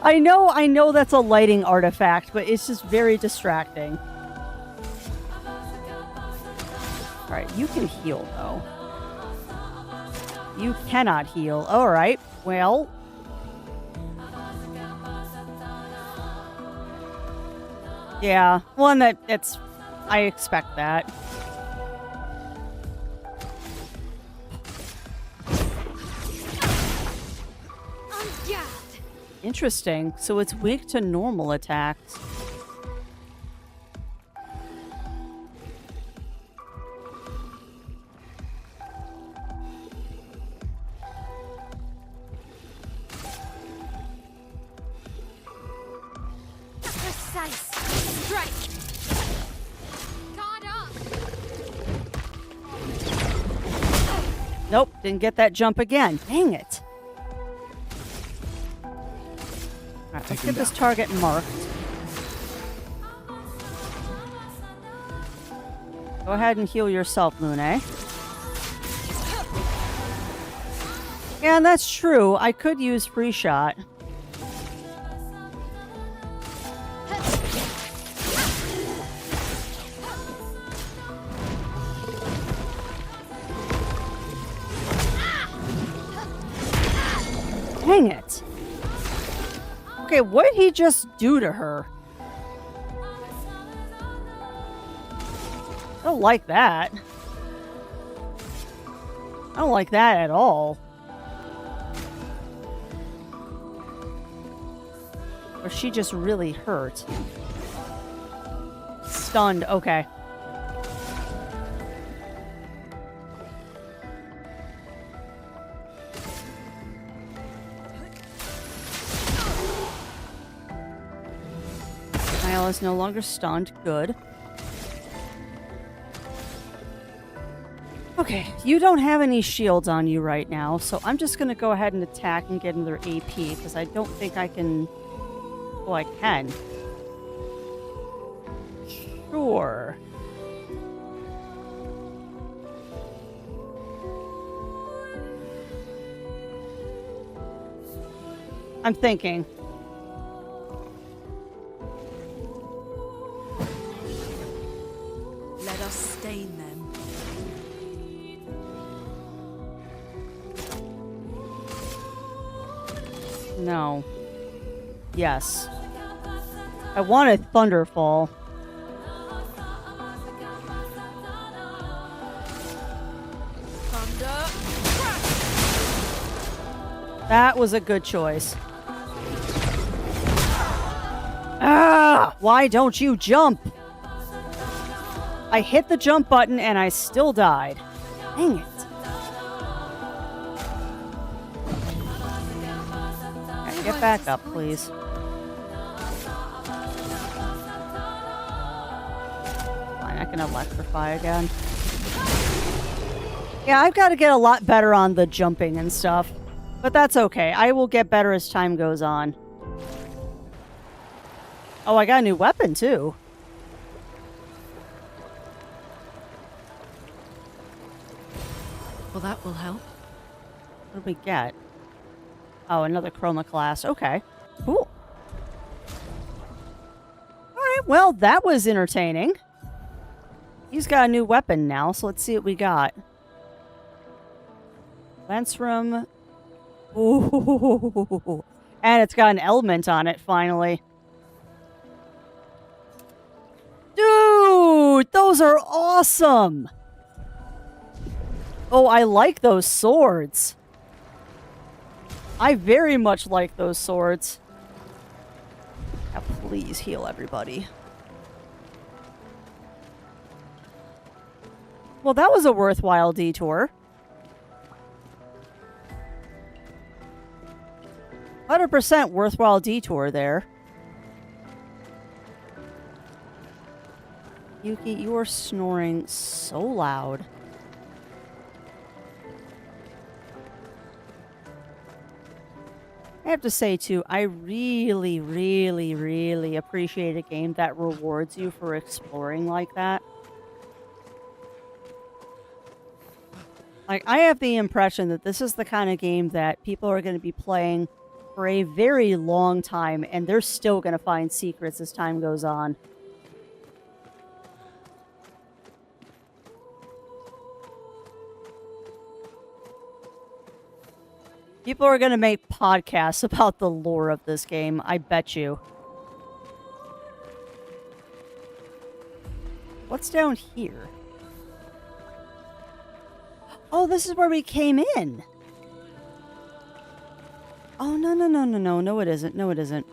I know that's a lighting artifact, but it's just very distracting. Alright, you can heal, though. You cannot heal. Alright, well... Yeah, one that's... I expect that. Interesting. So it's weak to normal attacks. Precise strike. Guard up. Nope, didn't get that jump again. Dang it. Alright, let's get this target marked. Go ahead and heal yourself, Lune. Yeah, that's true. I could use free shot. Dang it. Okay, what did he just do to her? I don't like that. I don't like that at all. Or she just really hurt. Stunned, okay. Niall is no longer stunned. Good. Okay, you don't have any shields on you right now, so I'm just going to go ahead and attack and get another AP, because I don't think I can... Oh, I can. Sure. I'm thinking. Let us stain them. No. Yes. I wanted Thunderfall. Thunder. That was a good choice. Ah! Why don't you jump? I hit the jump button and I still died. Dang it. Yeah, get back up, please. Fine, I can electrify again. Yeah, I've got to get a lot better on the jumping and stuff. But that's okay. I will get better as time goes on. Oh, I got a new weapon, too. Well, that will help. What did we get? Oh, another chroma class. Okay. Cool. Alright, well, that was entertaining. He's got a new weapon now, so let's see what we got. Lance room. Ooh. And it's got an element on it, finally. Dude, those are awesome! Oh, I like those swords. I very much like those swords. Now, please heal everybody. Well, that was a worthwhile detour. 100% worthwhile detour there. Yuki, you are snoring so loud. I have to say, too, I really, really, really appreciate a game that rewards you for exploring like that. Like, I have the impression that this is the kind of game that people are going to be playing for a very long time, and they're still going to find secrets as time goes on. People are going to make podcasts about the lore of this game, I bet you. What's down here? Oh, this is where we came in. Oh, no, no, no, no, no. No, it isn't. No, it isn't.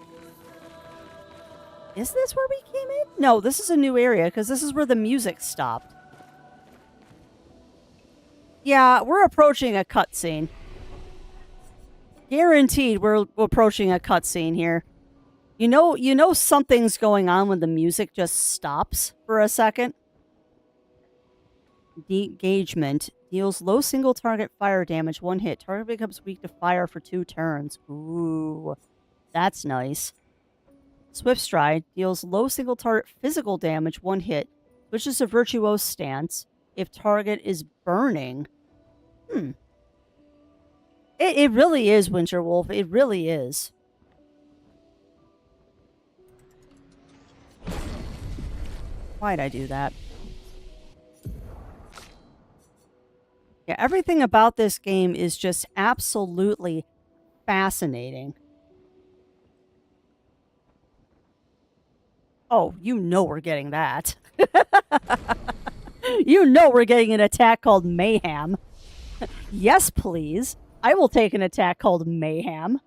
Is this where we came in? No, this is a new area, because this is where the music stopped. Yeah, we're approaching a cutscene. Guaranteed we're approaching a cutscene here. You know something's going on when the music just stops for a second? Engagement. Deals low single target fire damage, 1 hit. Target becomes weak to fire for 2 turns. Ooh, that's nice. Swift Stride. Deals low single target physical damage, 1 hit. Switches to Virtuose Stance if target is burning. It really is, Winterwolf. It really is. Why'd I do that? Yeah, everything about this game is just absolutely fascinating. Oh, you know we're getting that. You know we're getting an attack called Mayhem. Yes, please. I will take an attack called Mayhem.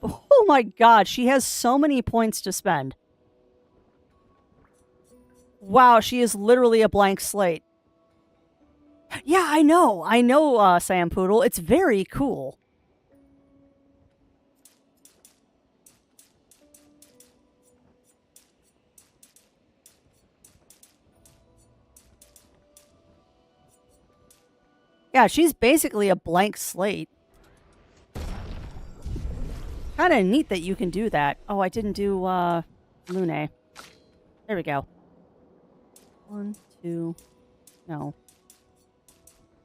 Oh my god, she has so many points to spend. Wow, she is literally a blank slate. Yeah, I know, Sam Poodle. It's very cool. Yeah, she's basically a blank slate. Kind of neat that you can do that. Oh, I didn't do, Lune. There we go. 1, 2, No.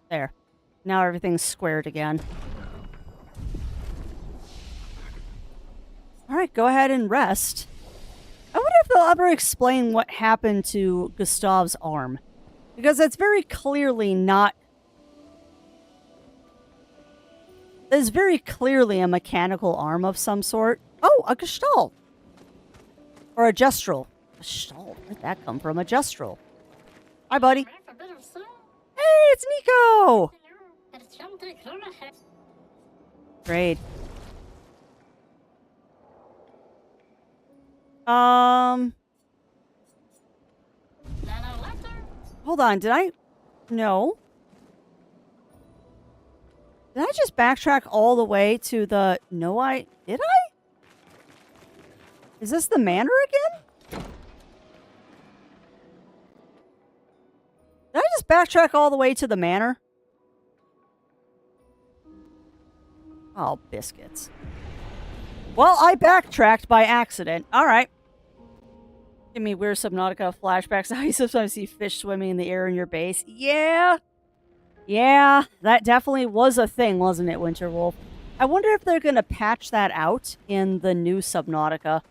There. Now everything's squared again. Alright, go ahead and rest. I wonder if they'll ever explain what happened to Gustav's arm. Because that's very clearly not... There's very clearly a mechanical arm of some sort. Oh, a gestalt. Or a gestural. Gestalt? Where'd that come from? A gestural. Hi, buddy. Hey, it's Nico! Great. Hold on, did I... No. Did I just backtrack all the way to the... No, Did I? Is this the manor again? Did I just backtrack all the way to the manor? Oh, biscuits. Well, I backtracked by accident. Alright. Give me weird Subnautica flashbacks. How you sometimes see fish swimming in the air in your base. Yeah. Yeah, that definitely was a thing, wasn't it, Winterwolf? I wonder if they're going to patch that out in the new Subnautica.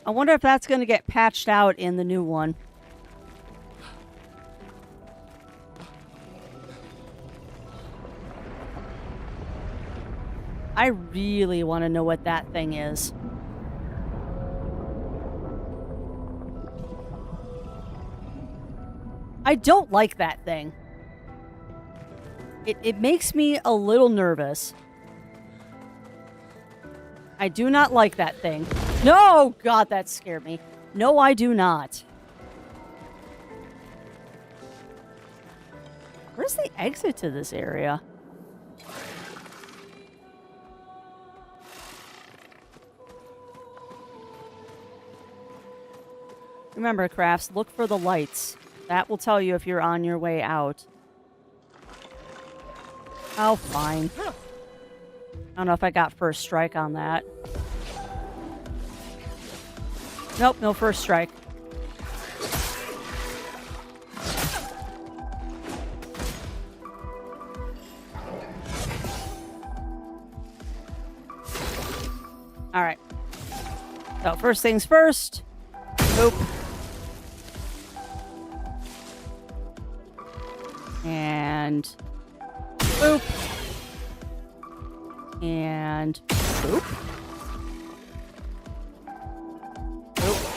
I wonder if that's going to get patched out in the new one. I really want to know what that thing is. I don't like that thing. It makes me a little nervous. I do not like that thing. No! God, that scared me. No, I do not. Where's the exit to this area? Remember, Crafts, look for the lights. That will tell you if you're on your way out. Oh, fine. I don't know if I got first strike on that. Nope, no first strike. Alright. So, first things first. Boop. And boop. And boop. Boop.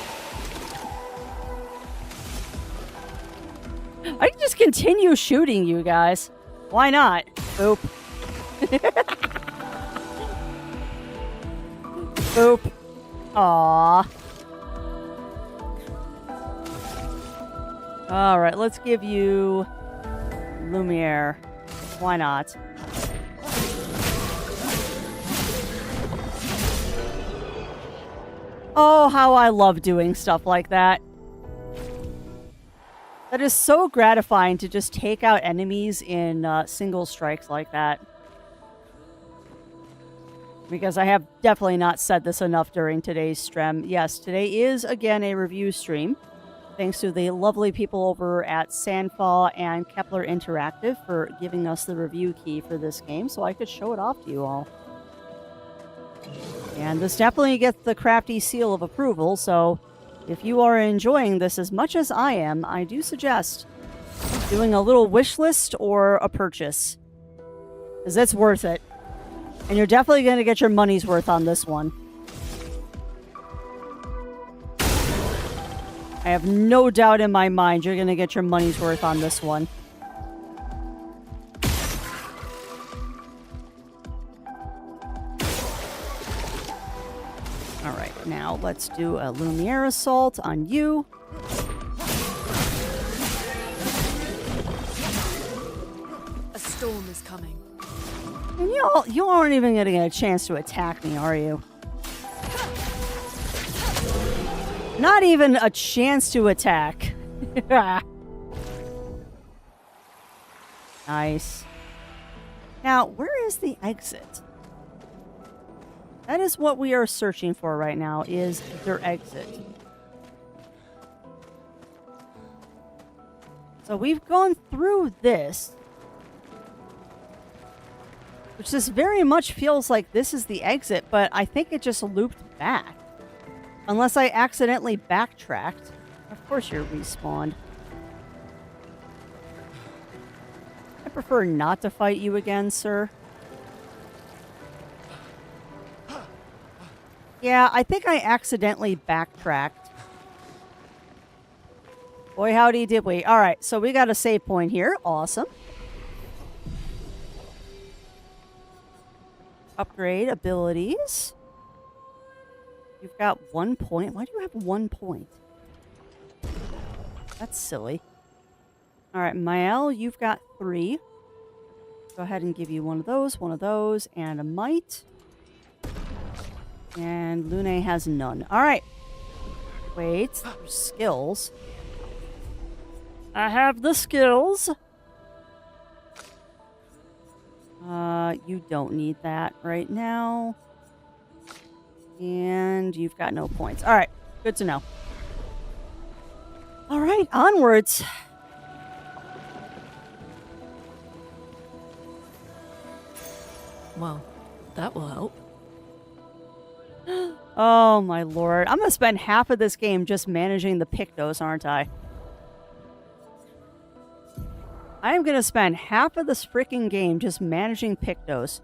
I can just continue shooting you guys. Why not? Boop. Boop. Aww. Alright, let's give you Lumiere. Why not? Oh, how I love doing stuff like that. That is so gratifying to just take out enemies in single strikes like that. Because I have definitely not said this enough during today's stream. Yes, today is, again, a review stream. Thanks to the lovely people over at Sandfall and Kepler Interactive for giving us the review key for this game so I could show it off to you all. And this definitely gets the crafty seal of approval, so if you are enjoying this as much as I am, I do suggest doing a little wish list or a purchase. Because it's worth it. And you're definitely going to get your money's worth on this one. I have no doubt in my mind you're going to get your money's worth on this one. Alright, now let's do a Lumiere Assault on you. A storm is coming. And you aren't even going to get a chance to attack me, are you? Not even a chance to attack. Nice. Now, where is the exit? That is what we are searching for right now, is their exit. So we've gone through this. Which this very much feels like this is the exit, but I think it just looped back. Unless I accidentally backtracked. Of course you're respawned. I prefer not to fight you again, sir. Yeah, I think I accidentally backtracked. Boy, howdy did we. Alright, so we got a save point here. Awesome. Upgrade abilities. You've got 1 point. Why do you have 1 point? That's silly. Alright, Mael, you've got 3. Go ahead and give you one of those, and a might. And Lune has none. Alright. Wait, skills. I have the skills. You don't need that right now. And you've got no points. Alright, good to know. Alright, onwards. Well, that will help. Oh my lord. I'm gonna spend half of this game just managing the Pictos, aren't I? I am gonna spend half of this freaking game just managing Pictos.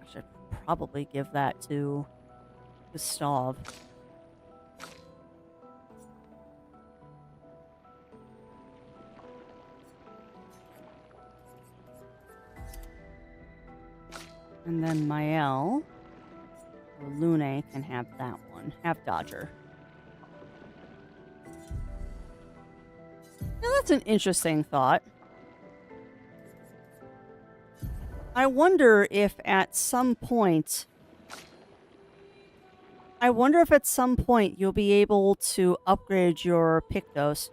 I should probably give that to Gustav. And then Mael or Lune can have that one. Have Dodger. Now that's an interesting thought. I wonder if at some point you'll be able to upgrade your Pictos.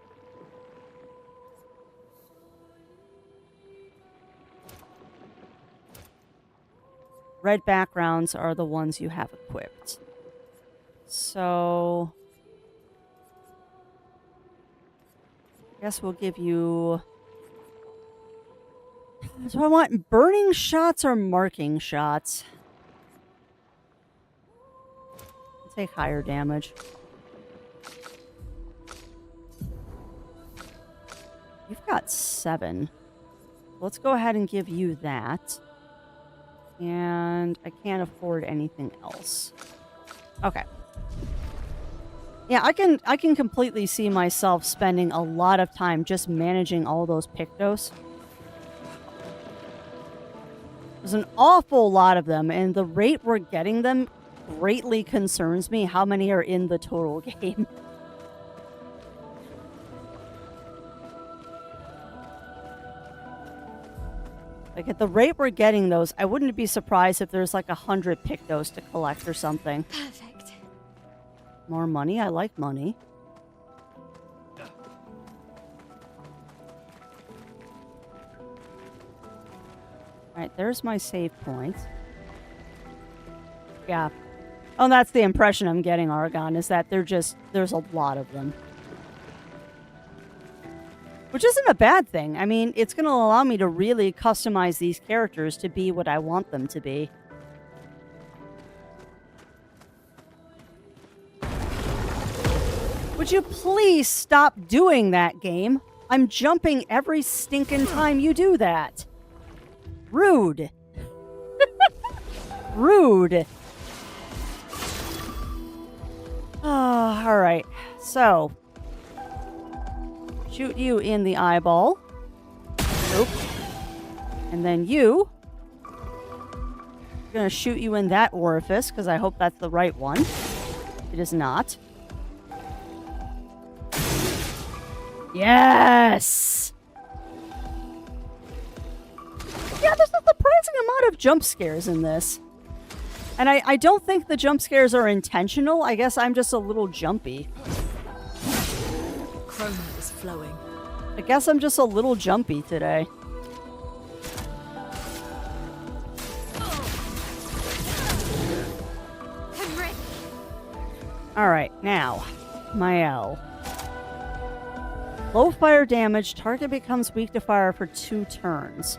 Red backgrounds are the ones you have equipped. So I guess we'll give you... So I want burning shots or marking shots. I'll take higher damage. You've got 7. Let's go ahead and give you that. And I can't afford anything else. Okay. Yeah, I can completely see myself spending a lot of time just managing all those Pictos. There's an awful lot of them, and the rate we're getting them greatly concerns me how many are in the total game. Like, at the rate we're getting those, I wouldn't be surprised if there's like 100 Pictos to collect or something. Perfect. More money? I like money. Alright, there's my save point. Yeah. Oh, that's the impression I'm getting, Argon, is that there's a lot of them. Which isn't a bad thing. I mean, it's going to allow me to really customize these characters to be what I want them to be. Would you please stop doing that, game? I'm jumping every stinking time you do that. Rude. Rude. Oh, alright. So... shoot you in the eyeball. Nope. And then you. I'm gonna shoot you in that orifice, because I hope that's the right one. It is not. Yes! Yeah, there's a surprising amount of jump scares in this. And I don't think the jump scares are intentional. I guess I'm just a little jumpy. Chroma is flowing. I guess I'm just a little jumpy today. I'm ready. Alright, now. my L. Low fire damage. Target becomes weak to fire for 2 turns.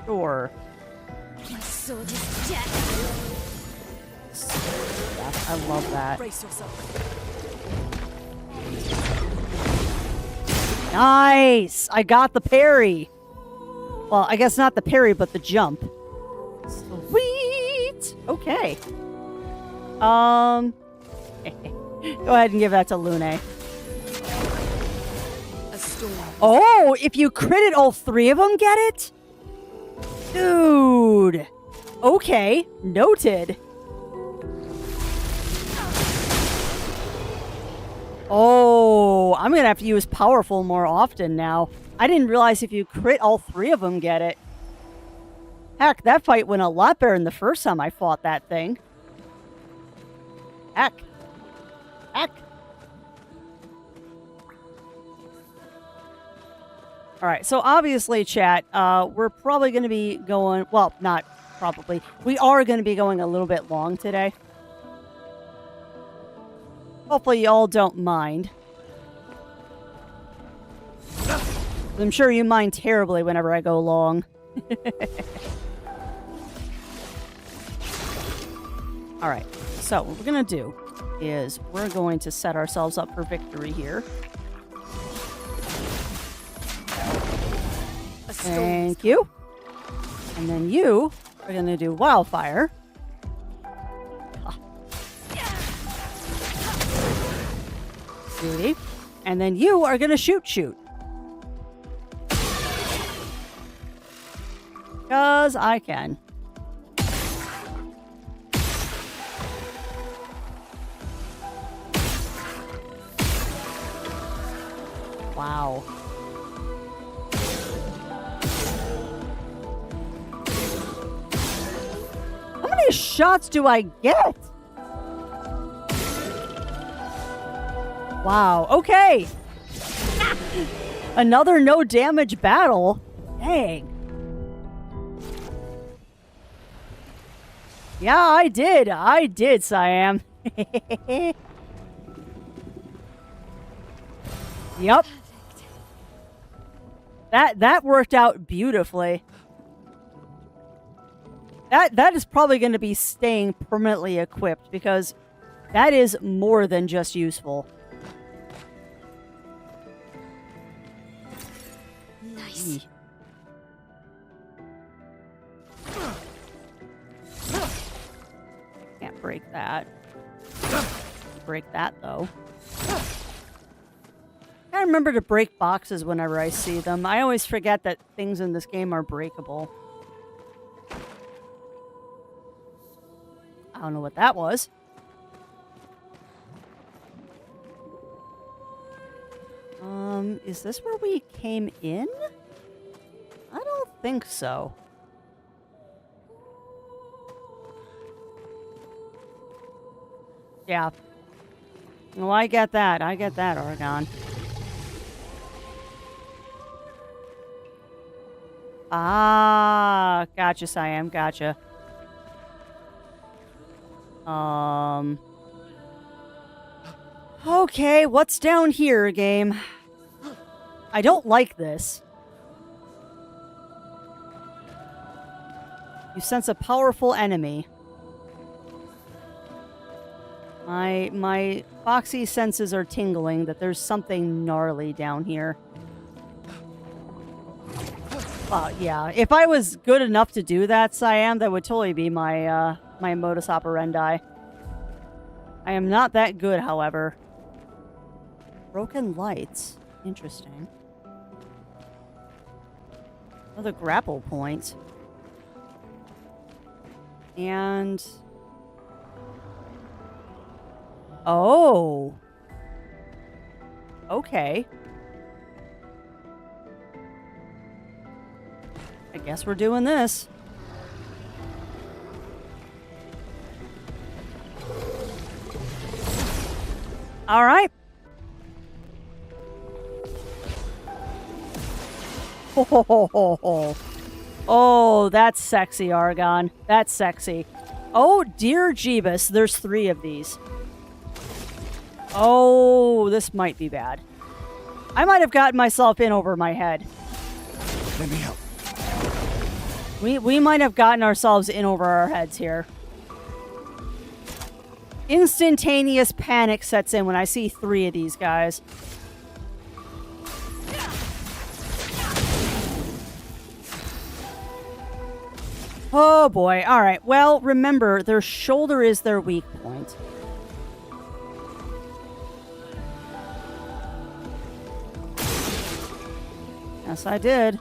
Sure. My sword is dead. Yeah, I love that. Brace yourself. Nice! I got the parry. Well, I guess not the parry, but the jump. Sweet! Okay. Go ahead and give that to Lune. A storm. Oh, if you critted all 3 of them, get it? Dude. Okay, noted. Oh, I'm gonna have to use powerful more often now. I didn't realize if you crit all 3 of them, get it. Heck, that fight went a lot better than the first time I fought that thing. Heck. Heck. Alright, so obviously, chat, we're probably going to be going... Well, not probably. We are going to be going a little bit long today. Hopefully y'all don't mind. I'm sure you mind terribly whenever I go long. Alright, so what we're going to do is we're going to set ourselves up for victory here. Thank you. And then you are going to do wildfire. Beauty. And then you are going to shoot. Because I can. Wow. How many shots do I get? Wow, okay. Another no damage battle. Dang. Yeah, I did, Siam. Yep. That worked out beautifully. That is probably going to be staying permanently equipped because that is more than just useful. Nice. Can't break that. Break that though. I remember to break boxes whenever I see them. I always forget that things in this game are breakable. I don't know what that was. Is this where we came in? I don't think so. Yeah. Well, I get that. Oregon. Ah, gotcha, Siam, gotcha. Okay, what's down here, game? I don't like this. You sense a powerful enemy. My foxy senses are tingling that there's something gnarly down here. Well, yeah, if I was good enough to do that, Siam, that would totally be my, my modus operandi. I am not that good, however. Broken lights. Interesting. Another grapple point. And... oh. Okay. I guess we're doing this. All right. Ho, ho, ho, ho, ho. Oh, that's sexy, Argon. That's sexy. Oh, dear Jeebus. There's 3 of these. Oh, this might be bad. I might have gotten myself in over my head. Let me help. We might have gotten ourselves in over our heads here. Instantaneous panic sets in when I see 3 of these guys. Oh boy. All right. Well, remember, their shoulder is their weak point. Yes, I did.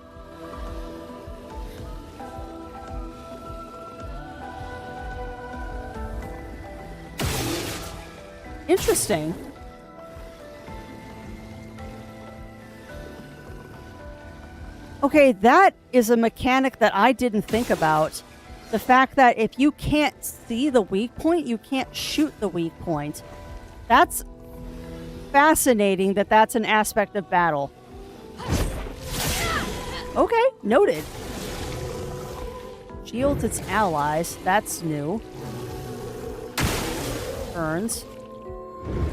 Interesting. Okay, that is a mechanic that I didn't think about. The fact that if you can't see the weak point, you can't shoot the weak point. That's fascinating that that's an aspect of battle. Okay, noted. Shields its allies. That's new. Burns.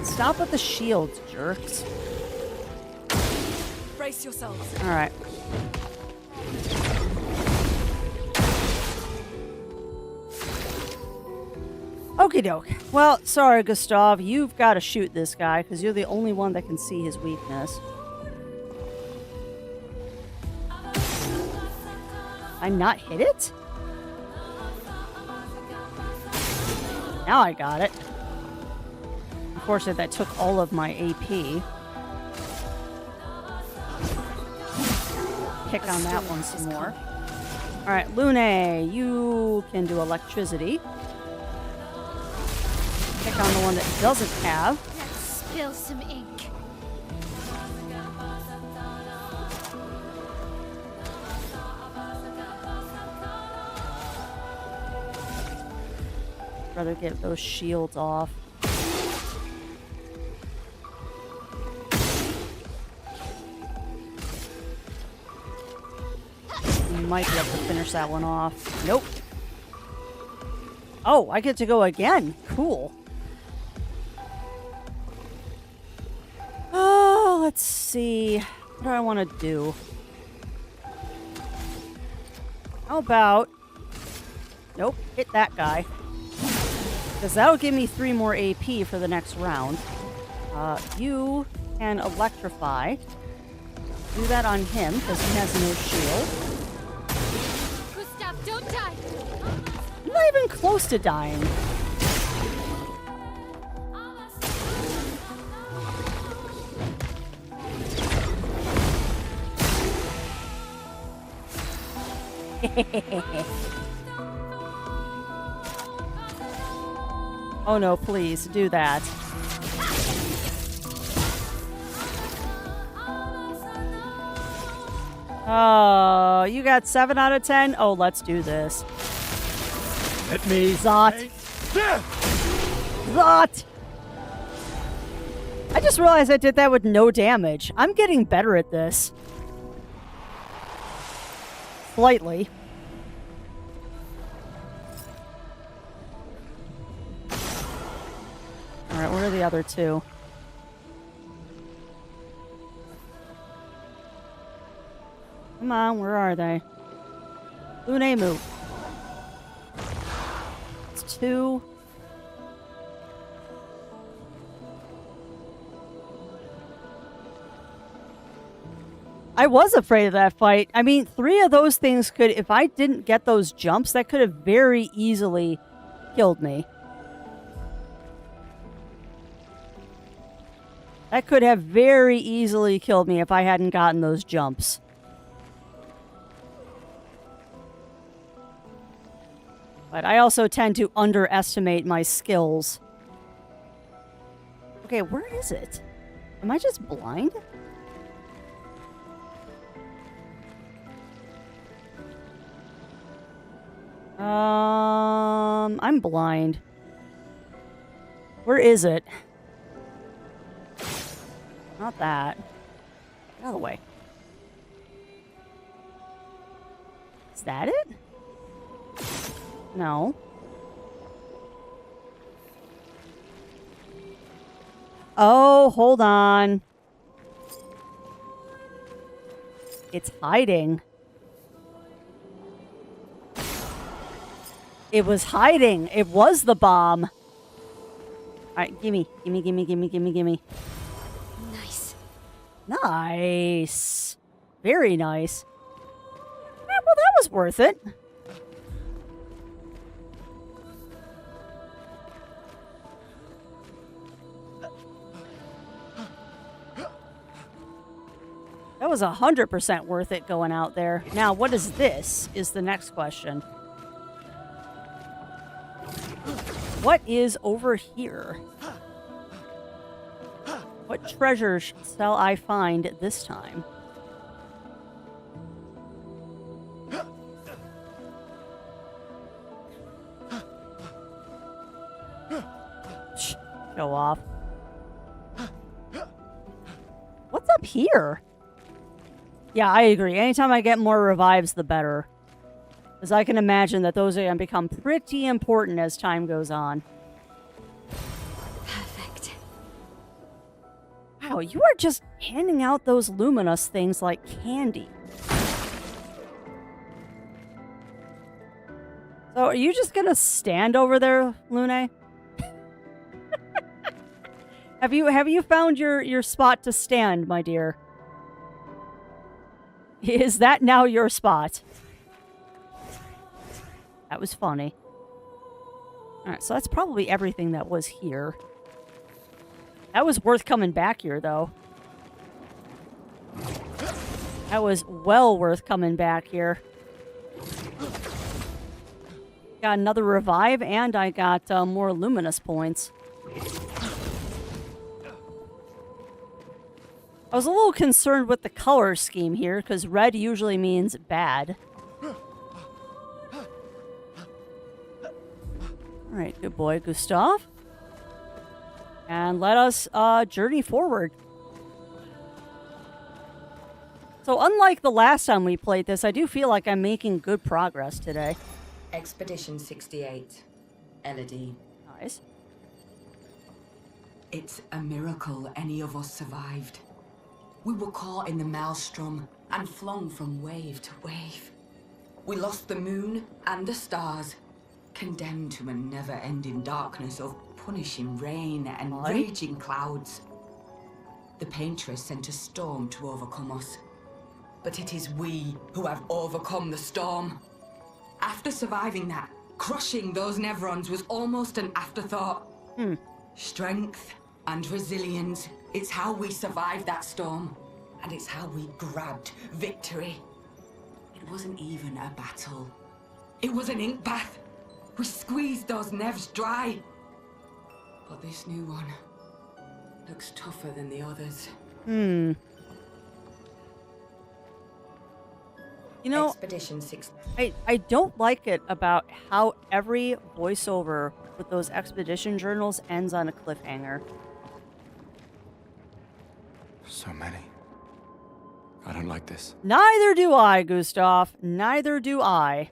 Stop with the shields, jerks. Brace yourselves. All right. Okie doke. Well, sorry, Gustav. You've got to shoot this guy because you're the only one that can see his weakness. I not hit it? Now I got it. Unfortunately, that took all of my AP. Pick on that one some more. Alright, Lune, you can do electricity. Pick on the one that doesn't have. Let's spill some ink. Rather get those shields off. You might be able to finish that one off. Nope. Oh, I get to go again. Cool. Oh, let's see. What do I want to do? How about... Nope, hit that guy. Because that'll give me 3 more AP for the next round. You can electrify. Do that on him, because he has no shield. Gustav, don't die! I'm not even close to dying. Oh no, please, do that. Oh, you got 7 out of 10? Oh, let's do this. Let me. Zot. Zot! I just realized I did that with no damage. I'm getting better at this. Slightly. Alright, what are the other 2? Come on, where are they? Lune, move. It's 2. I was afraid of that fight. I mean, 3 of those things could, if I didn't get those jumps, that could have very easily killed me. That could have very easily killed me if I hadn't gotten those jumps. But I also tend to underestimate my skills. Okay, where is it? Am I just blind? I'm blind. Where is it? Not that. Get out of the way. Is that it? No. Oh, hold on. It's hiding. It was hiding. It was the bomb. All right, gimme. Gimme. Nice. Nice. Very nice. Yeah, well, that was worth it. That was 100% worth it going out there. Now, what is this? Is the next question. What is over here? What treasures shall I find this time? Shh, show off. What's up here? Yeah, I agree. Anytime I get more revives, the better. Because I can imagine that those are going to become pretty important as time goes on. Perfect. Wow, you are just handing out those luminous things like candy. So are you just going to stand over there, Lune? Have you found your spot to stand, my dear? Is that now your spot? That was funny. Alright, so that's probably everything that was here. That was worth coming back here, though. That was well worth coming back here. Got another revive, and I got more luminous points. I was a little concerned with the color scheme here, because red usually means bad. Alright, good boy, Gustav. And let us journey forward. So unlike the last time we played this, I do feel like I'm making good progress today. Expedition 68. Elodie. Nice. It's a miracle any of us survived. We were caught in the maelstrom and flung from wave to wave. We lost the moon and the stars, condemned to a never-ending darkness of punishing rain and raging clouds. The Paintress sent a storm to overcome us. But it is we who have overcome the storm. After surviving that, crushing those Nevrons was almost an afterthought. Strength and resilience, it's how we survived that storm. And it's how we grabbed victory. It wasn't even a battle. It was an ink bath. We squeezed those Nevs dry. But this new one looks tougher than the others. You know, Expedition 6. I don't like it about how every voiceover with those expedition journals ends on a cliffhanger. So many. I don't like this. Neither do I, Gustav. Neither do I.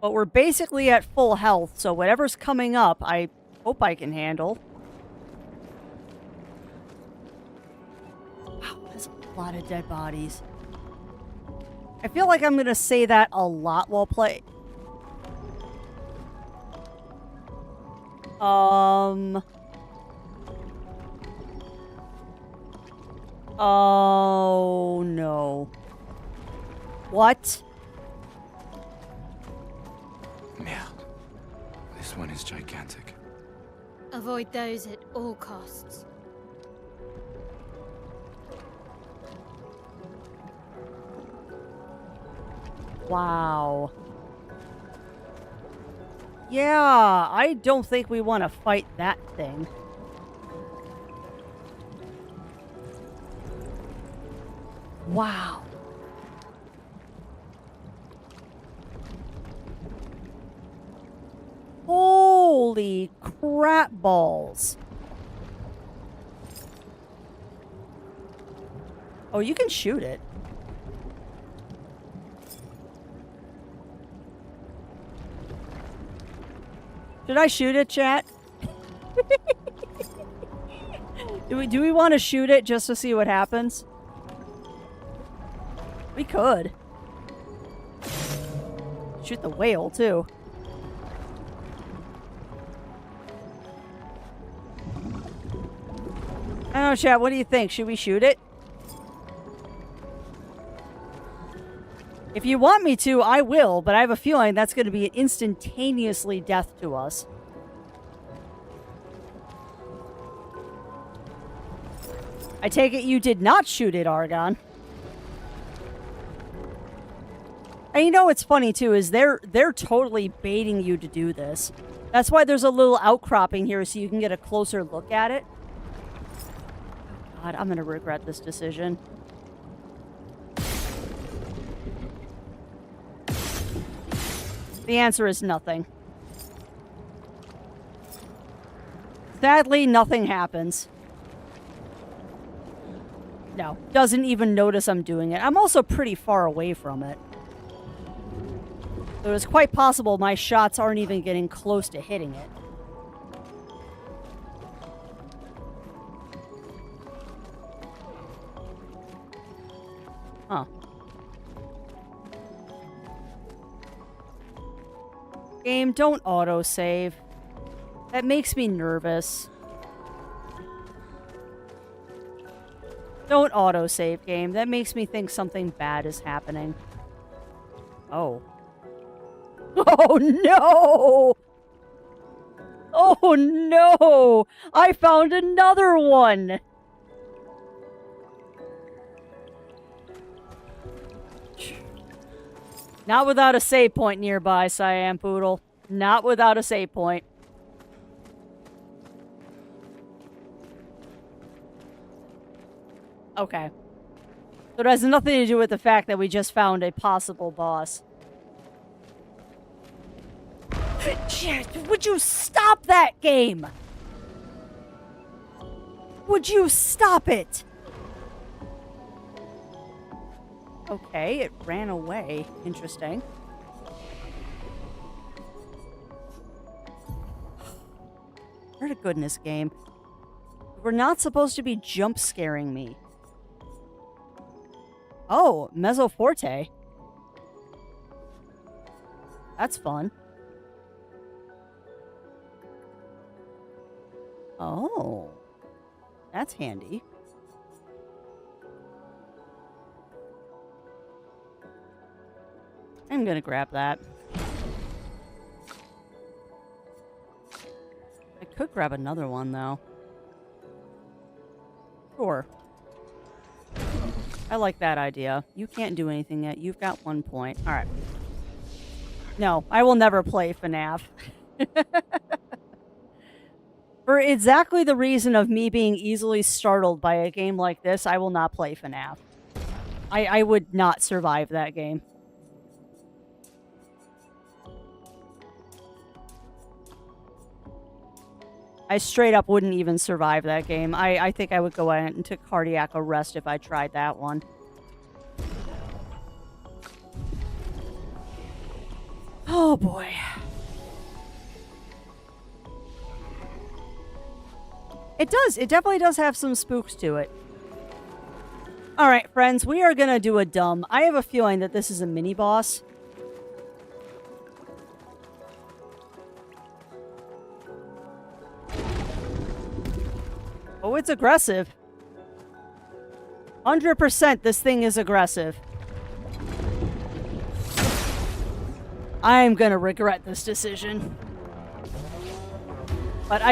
But we're basically at full health, so whatever's coming up, I hope I can handle. Wow, that's a lot of dead bodies. I feel like I'm going to say that a lot while playing. Oh, no. What? Yeah. This one is gigantic. Avoid those at all costs. Wow. Yeah, I don't think we want to fight that thing. Wow. Holy crap balls. Oh, you can shoot it. Should I shoot it, chat? Do we want to shoot it just to see what happens? We could. Shoot the whale, too. I don't know, chat, what do you think? Should we shoot it? If you want me to, I will, but I have a feeling that's going to be instantaneously death to us. I take it you did not shoot it, Argon. And you know what's funny, too, is they're totally baiting you to do this. That's why there's a little outcropping here so you can get a closer look at it. Oh, God, I'm going to regret this decision. The answer is nothing. Sadly, nothing happens. No, doesn't even notice I'm doing it. I'm also pretty far away from it. So it's quite possible my shots aren't even getting close to hitting it. Huh. Game, don't autosave. That makes me nervous. Don't autosave, game. That makes me think something bad is happening. Oh. Oh, no! Oh, no! I found another one! Not without a save point nearby, Cyan Poodle. Not without a save point. Okay. So it has nothing to do with the fact that we just found a possible boss. Would you stop that game? Would you stop it? Okay, it ran away. Interesting. Where to goodness, game. We're not supposed to be jump scaring me. Oh, Mezzoforte. That's fun. Oh. That's handy. I'm gonna grab that. I could grab another one, though. Sure. I like that idea. You can't do anything yet. You've got 1 point. Alright. No, I will never play FNAF. For exactly the reason of me being easily startled by a game like this, I will not play FNAF. I would not survive that game. I straight up wouldn't even survive that game. I think I would go into cardiac arrest if I tried that one. Oh boy. It does. It definitely does have some spooks to it. Alright, friends. We are gonna do a dumb. I have a feeling that this is a mini-boss. Oh, it's aggressive. 100% this thing is aggressive. I'm gonna regret this decision. But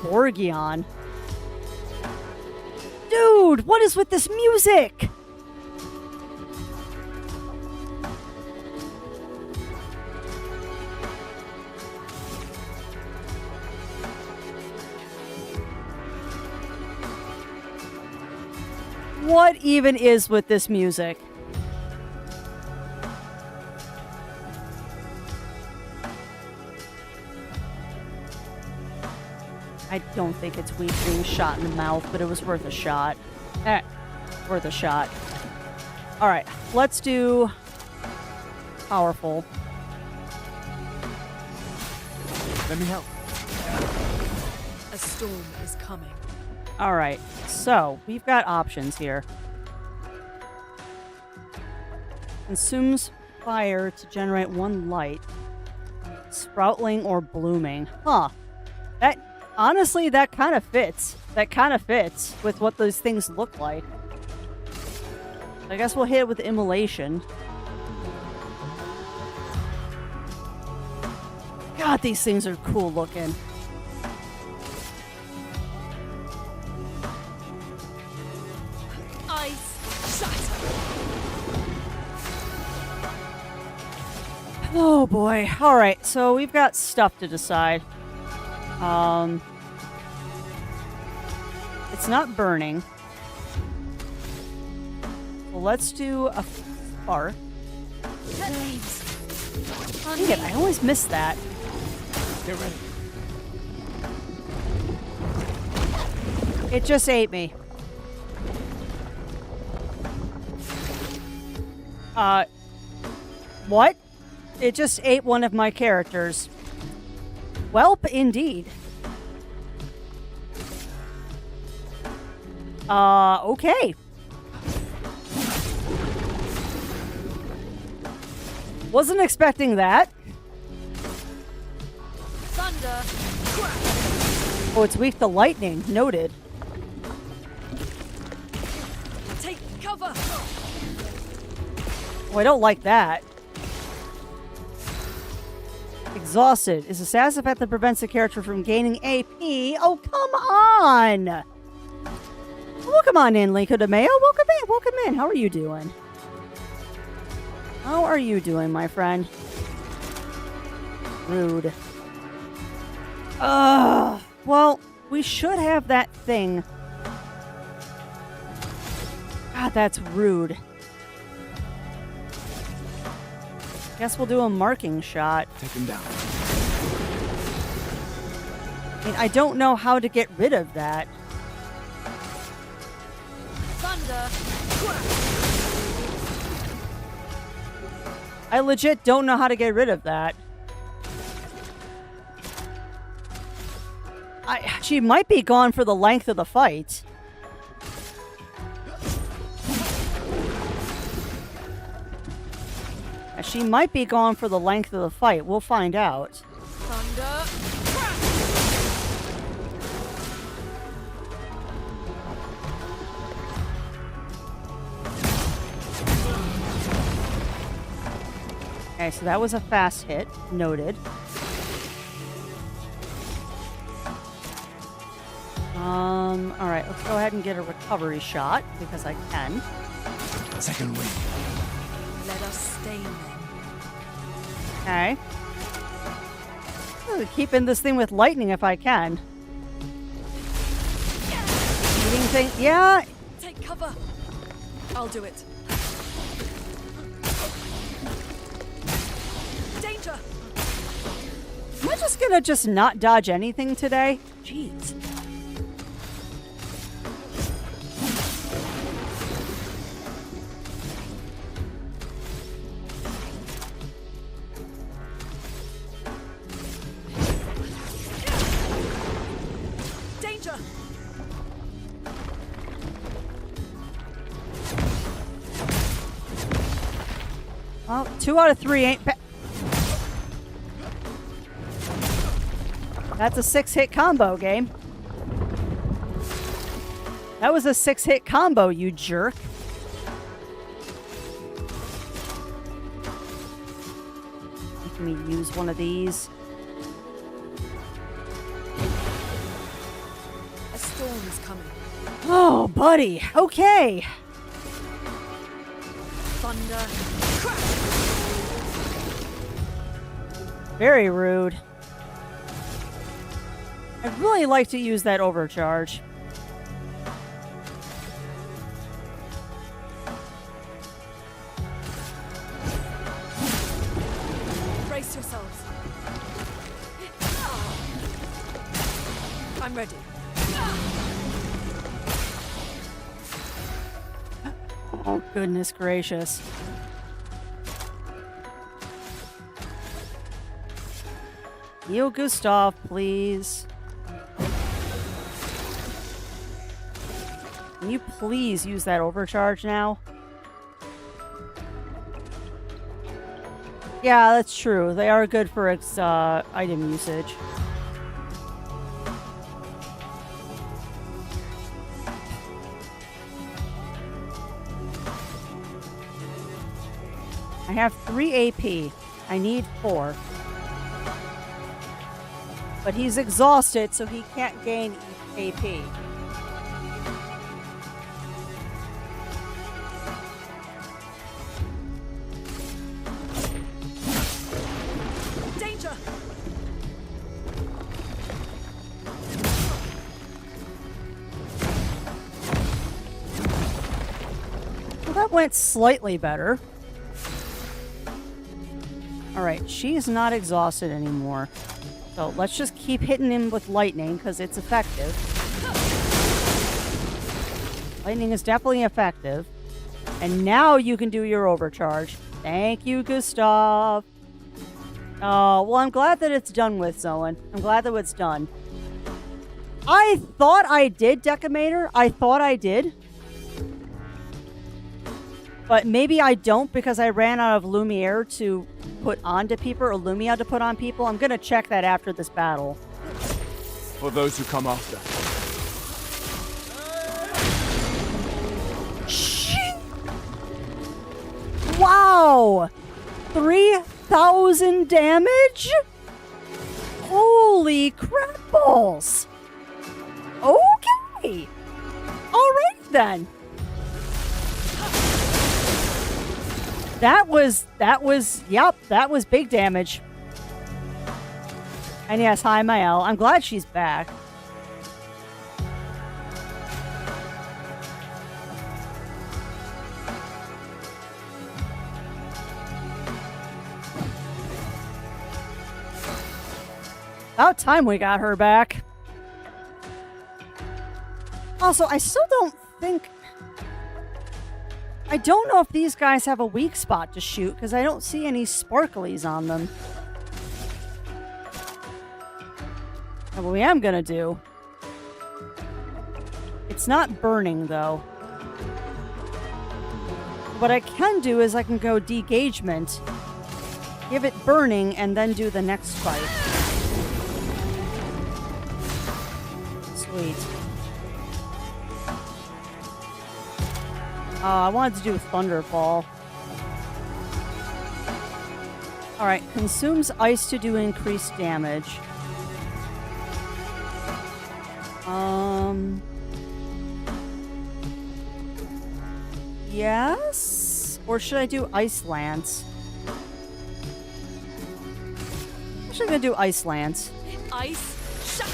Borgion. Dude, what is with this music? What even is with this music? I don't think it's weak being shot in the mouth, but it was worth a shot. Eh, worth a shot. All right, let's do powerful. Let me help. A storm is coming. All right, so we've got options here. Consumes fire to generate 1 light. Sproutling or blooming. Huh. That, honestly, that kind of fits. That kind of fits with what those things look like. I guess we'll hit it with immolation. God, these things are cool looking. Ice shatter. Oh boy. Alright, so we've got stuff to decide. It's not burning. So let's do a spark. Dang it, I always miss that. Get ready. It just ate me. What? It just ate one of my characters. Welp, indeed. Okay. Wasn't expecting that. Thunder. Oh, it's weak to lightning. Noted. Take cover. Oh, I don't like that. Exhausted is a status effect that prevents the character from gaining AP. Oh, come on! Welcome on in, Linko de Mayo. Welcome in, welcome in. How are you doing? How are you doing, my friend? Rude. Well, we should have that thing. God, that's rude. Guess we'll do a marking shot. Take him down. I mean, I don't know how to get rid of that. Thunder. I legit don't know how to get rid of that. She might be gone for the length of the fight. She might be gone for the length of the fight. We'll find out. Thunder. Okay, so that was a fast hit. Noted. Alright, let's go ahead and get a recovery shot, because I can. Second wing. Let us stain them. Okay. Keeping this thing with lightning if I can. Eating thing. Yeah. Take cover. I'll do it. Danger. Am I just gonna not dodge anything today? Jeez. Danger. Well, 2 out of 3 ain't bad. That's a 6-hit combo game. That was a 6-hit combo, you jerk. Let me use one of these. A storm is coming. Oh, buddy. Okay. Thunder. Very rude. I'd really like to use that overcharge. Brace yourselves. I'm ready. Oh, goodness gracious. You, Gustav, please. Can you please use that overcharge now? Yeah, that's true. They are good for its item usage. I have 3 AP. I need 4. But he's exhausted, so he can't gain AP. Danger! Well, that went slightly better. Alright, she's not exhausted anymore. So let's just keep hitting him with lightning, because it's effective. Lightning is definitely effective. And now you can do your overcharge. Thank you, Gustav. Oh, well, I'm glad that it's done with, Zoan. I'm glad that it's done. I thought I did, Decimator. I thought I did. But maybe I don't because I ran out of Lumiere to put onto people, or Lumia to put on people. I'm going to check that after this battle. For those who come after. Wow! 3,000 damage? Holy crap balls! Okay! Alright then. That was, yep, that was big damage. And yes, hi, Mael. I'm glad she's back. About time we got her back. Also, I still don't think... I don't know if these guys have a weak spot to shoot, because I don't see any sparklies on them. And what we am gonna do... It's not burning, though. What I can do is I can go de-gagement, give it burning, and then do the next fight. Sweet. I wanted to do Thunderfall. Alright, consumes ice to do increased damage. Yes? Or should I do Ice Lance? I'm actually gonna do Ice Lance. Ice, shut!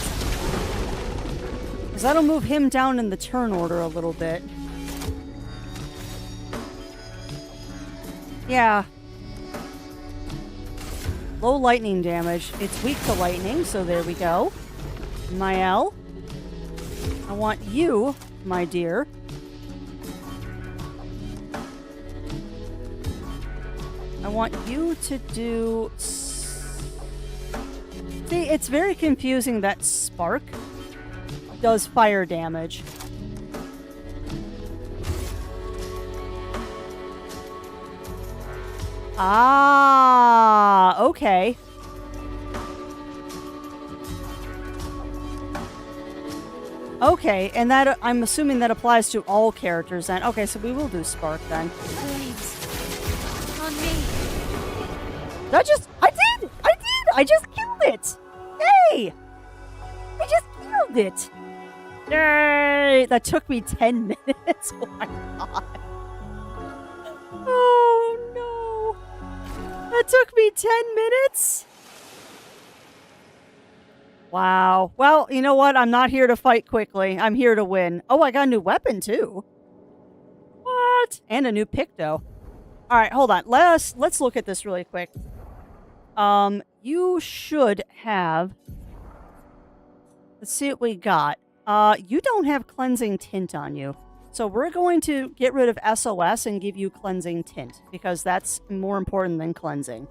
Because that'll move him down in the turn order a little bit. Yeah. Low lightning damage. It's weak to lightning, so there we go. Mael. I want you, my dear. I want you to do... See, it's very confusing that Spark does fire damage. Ah, okay. Okay, and that I'm assuming that applies to all characters then. Okay, so we will do Spark then. Flames. On me. I just killed it! Yay! I just killed it! Yay! That took me 10 minutes. Oh my god. Oh no. That took me 10 minutes? Wow. Well, you know what? I'm not here to fight quickly. I'm here to win. Oh, I got a new weapon too. What? And a new Picto. Alright, hold on. Let's look at this really quick. You should have... Let's see what we got. You don't have Cleansing Tint on you. So we're going to get rid of SOS and give you Cleansing Tint, because that's more important than cleansing.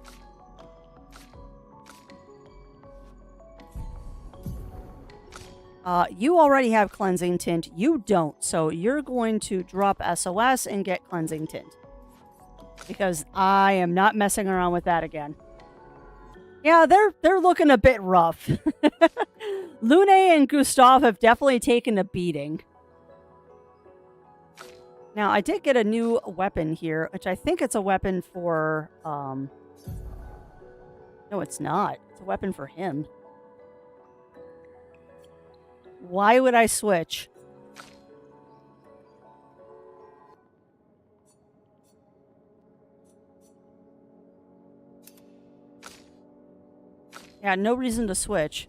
You already have Cleansing Tint. You don't. So you're going to drop SOS and get Cleansing Tint. Because I am not messing around with that again. Yeah, they're looking a bit rough. Lune and Gustav have definitely taken a beating. Now, I did get a new weapon here, which I think it's a weapon for, no, it's not. It's a weapon for him. Why would I switch? Yeah, no reason to switch.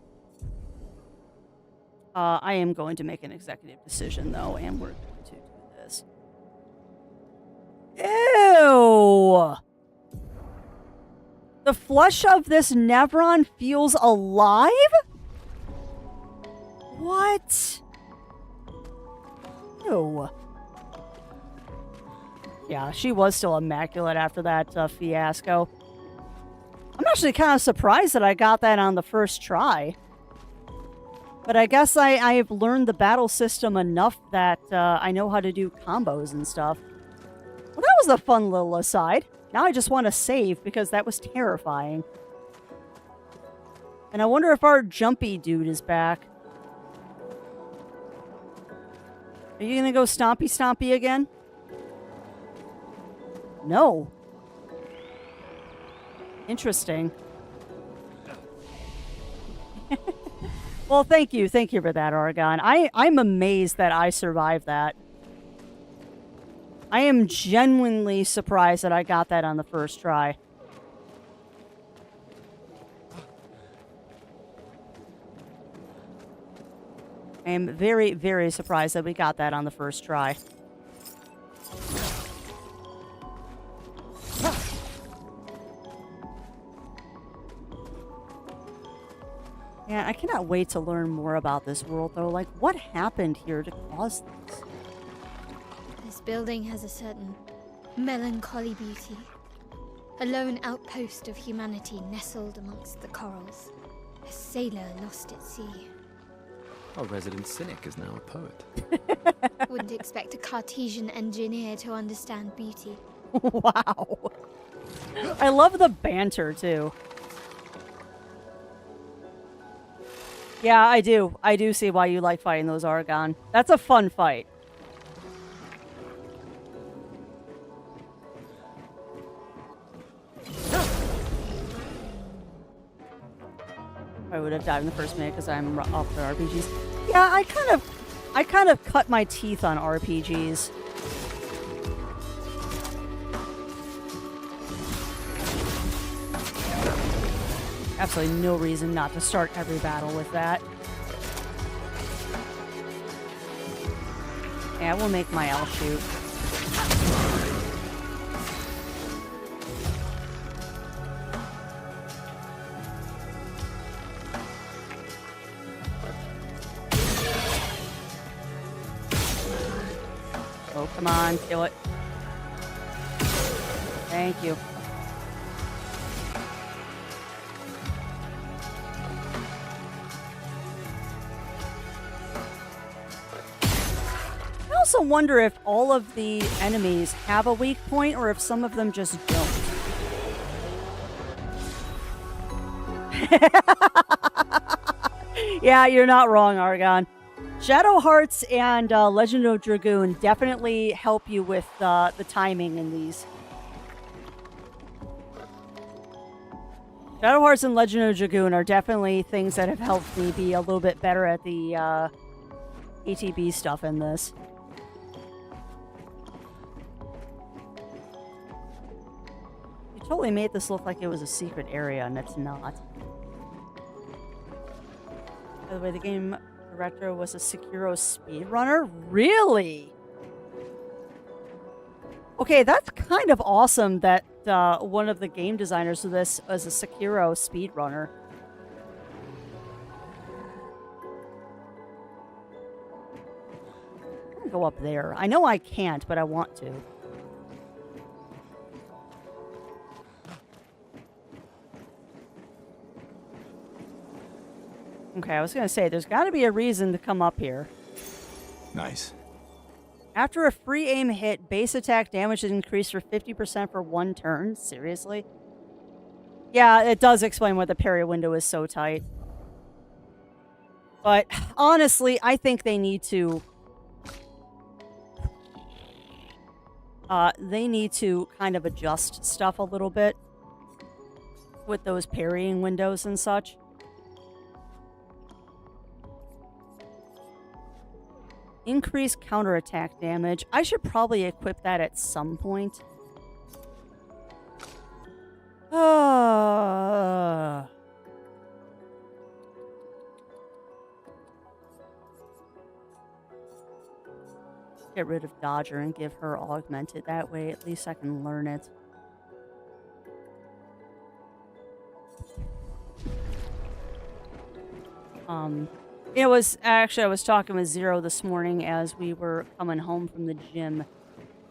I am going to make an executive decision, though, and we're going to do this. Ew! The flesh of this Nevron feels alive? What? Ew. Yeah, she was still immaculate after that fiasco. I'm actually kind of surprised that I got that on the first try. But I guess I have learned the battle system enough that I know how to do combos and stuff. Well, that was a fun little aside. Now I just want to save because that was terrifying. And I wonder if our jumpy dude is back. Are you going to go stompy stompy again? No. Interesting. Well, thank you. Thank you for that, Argon. I'm amazed that I survived that. I am genuinely surprised that I got that on the first try. I am very, very surprised that we got that on the first try. Yeah, I cannot wait to learn more about this world, though. Like, what happened here to cause this? This building has a certain melancholy beauty. A lone outpost of humanity nestled amongst the corals. A sailor lost at sea. Our resident cynic is now a poet. Wouldn't expect a Cartesian engineer to understand beauty. Wow. I love the banter, too. Yeah, I do. I do see why you like fighting those Argon. That's a fun fight. I would have died in the first minute because I'm off the RPGs. Yeah, I kind of cut my teeth on RPGs. Absolutely no reason not to start every battle with that. Yeah, we'll make my L shoot. Oh, come on, kill it. Thank you. I also wonder if all of the enemies have a weak point or if some of them just don't. Yeah, you're not wrong, Argon. Shadow Hearts and Legend of Dragoon definitely help you with the timing in these. Shadow Hearts and Legend of Dragoon are definitely things that have helped me be a little bit better at the ATB stuff in this. You totally made this look like it was a secret area, and it's not. By the way, the game director was a Sekiro speedrunner? Really? Okay, that's kind of awesome that one of the game designers of this was a Sekiro speedrunner. go up there. I know I can't, but I want to. Okay, I was going to say, there's got to be a reason to come up here. Nice. After a free aim hit, base attack damage is increased for 50% for 1 turn. Seriously? Yeah, it does explain why the parry window is so tight. But honestly, I think they need to... they need to kind of adjust stuff a little bit with those parrying windows and such. Increase counterattack damage. I should probably equip that at some point. Get rid of Dodger and give her augmented. That way, at least I can learn it. It was actually, I was talking with Zero this morning as we were coming home from the gym,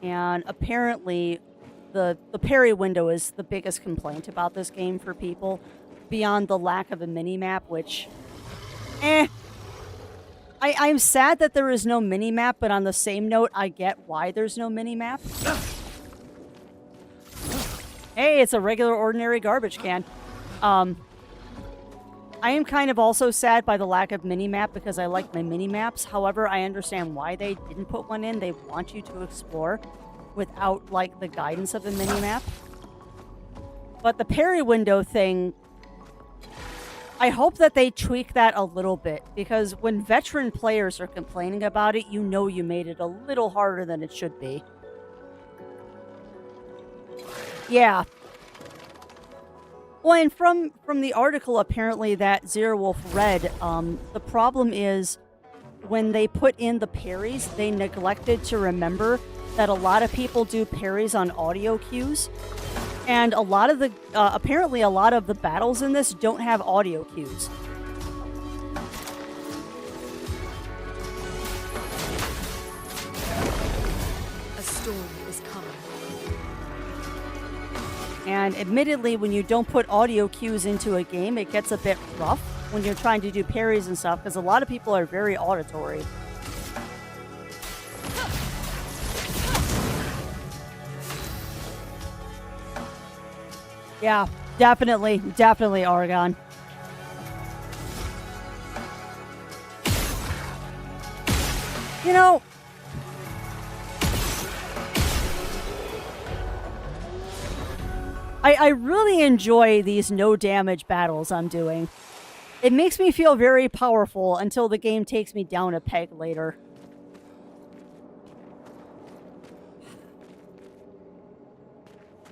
and apparently the parry window is the biggest complaint about this game for people, beyond the lack of a mini-map, which, I'm sad that there is no mini-map, but on the same note, I get why there's no mini-map. Hey, it's a regular, ordinary garbage can. I am kind of also sad by the lack of mini-map because I like my mini-maps. However, I understand why they didn't put one in. They want you to explore without, like, the guidance of a mini-map. But the parry window thing, I hope that they tweak that a little bit, because when veteran players are complaining about it, you know you made it a little harder than it should be. Yeah. Well, and from the article, apparently, that Zero Wolf read, the problem is when they put in the parries, they neglected to remember that a lot of people do parries on audio cues. And a lot of the, apparently a lot of the battles in this don't have audio cues. A storm is coming. And admittedly, when you don't put audio cues into a game, it gets a bit rough when you're trying to do parries and stuff, because a lot of people are very auditory. Yeah, definitely Argon. You know, I really enjoy these no damage battles I'm doing. It makes me feel very powerful until the game takes me down a peg later.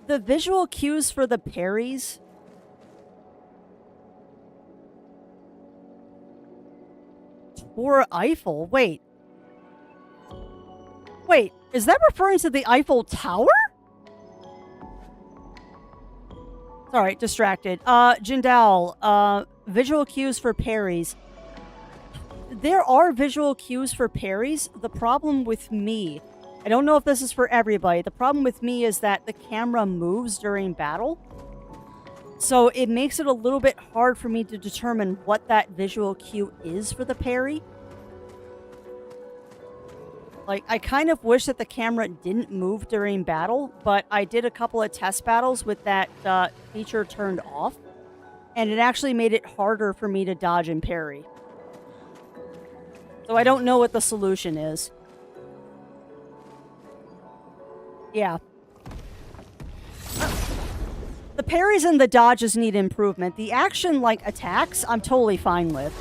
The visual cues for the parries. Tor Eiffel? Wait, is that referring to the Eiffel Tower? Sorry, distracted. Jindal, visual cues for parries. There are visual cues for parries. The problem with me, I don't know if this is for everybody, the problem with me is that the camera moves during battle. So it makes it a little bit hard for me to determine what that visual cue is for the parry. Like, I kind of wish that the camera didn't move during battle, but I did a couple of test battles with that feature turned off, and it actually made it harder for me to dodge and parry. So I don't know what the solution is. Yeah. The parries and the dodges need improvement. The action, like, attacks, I'm totally fine with.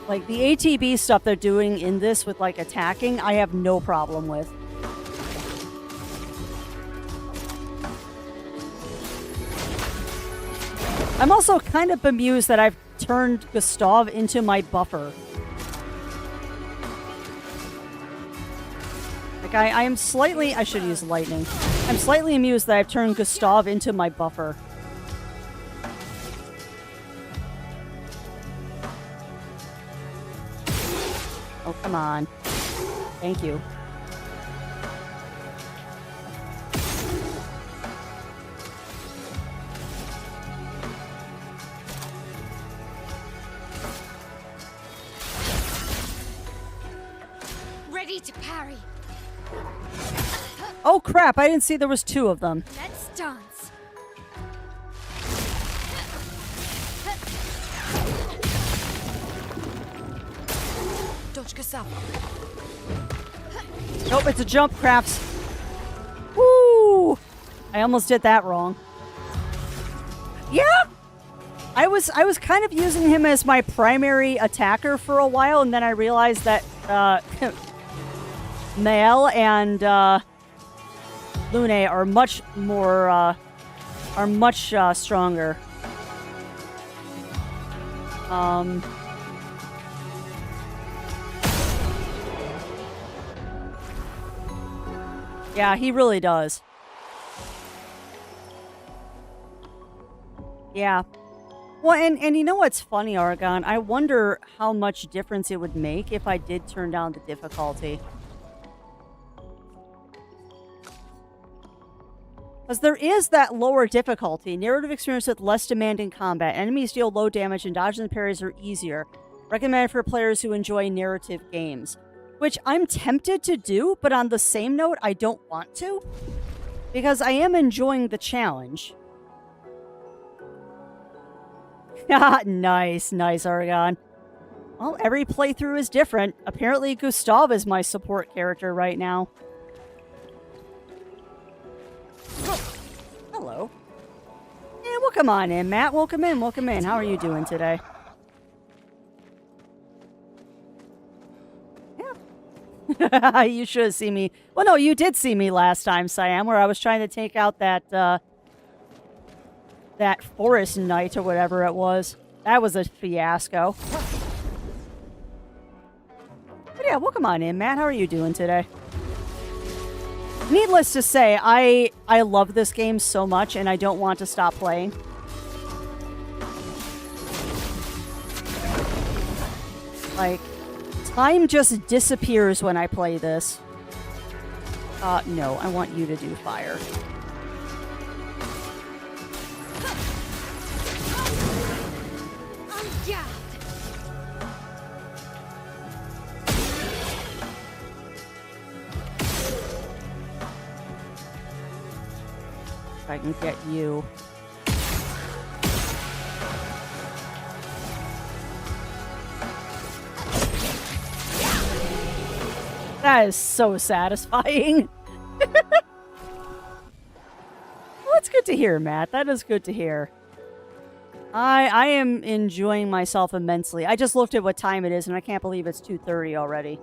Like, the ATB stuff they're doing in this with, like, attacking, I have no problem with. I'm also kind of bemused that I've turned Gustav into my buffer. Like, I am slightly... I should use lightning. I'm slightly amused that I've turned Gustav into my buffer. Oh, come on. Thank you. Ready to parry. Oh crap, I didn't see there was 2 of them. Let's dance. Dodge Sap. Nope, it's a jump, Crafts. Woo! I almost did that wrong. Yeah! I was kind of using him as my primary attacker for a while, and then I realized that Mael and Lune are much more stronger. Yeah, he really does. Yeah. Well, and you know what's funny, Argon? I wonder how much difference it would make if I did turn down the difficulty. Because there is that lower difficulty. Narrative experience with less demanding combat. Enemies deal low damage and dodges and parries are easier. Recommended for players who enjoy narrative games. Which I'm tempted to do, but on the same note, I don't want to. Because I am enjoying the challenge. Nice, Argon. Well, every playthrough is different. Apparently, Gustav is my support character right now. Oh, hello. Yeah, well, come on in, Matt. Welcome in. How are you doing today? Yeah. You should have seen me. Well, no, you did see me last time, Siam, where I was trying to take out that, that forest knight or whatever it was. That was a fiasco. But yeah, welcome on in, Matt. How are you doing today? Needless to say, I love this game so much, and I don't want to stop playing. Like, time just disappears when I play this. No, I want you to do fire. If I can get you. That is so satisfying. Well, that's good to hear, Matt. That is good to hear. I am enjoying myself immensely. I just looked at what time it is, and I can't believe it's 2:30 already.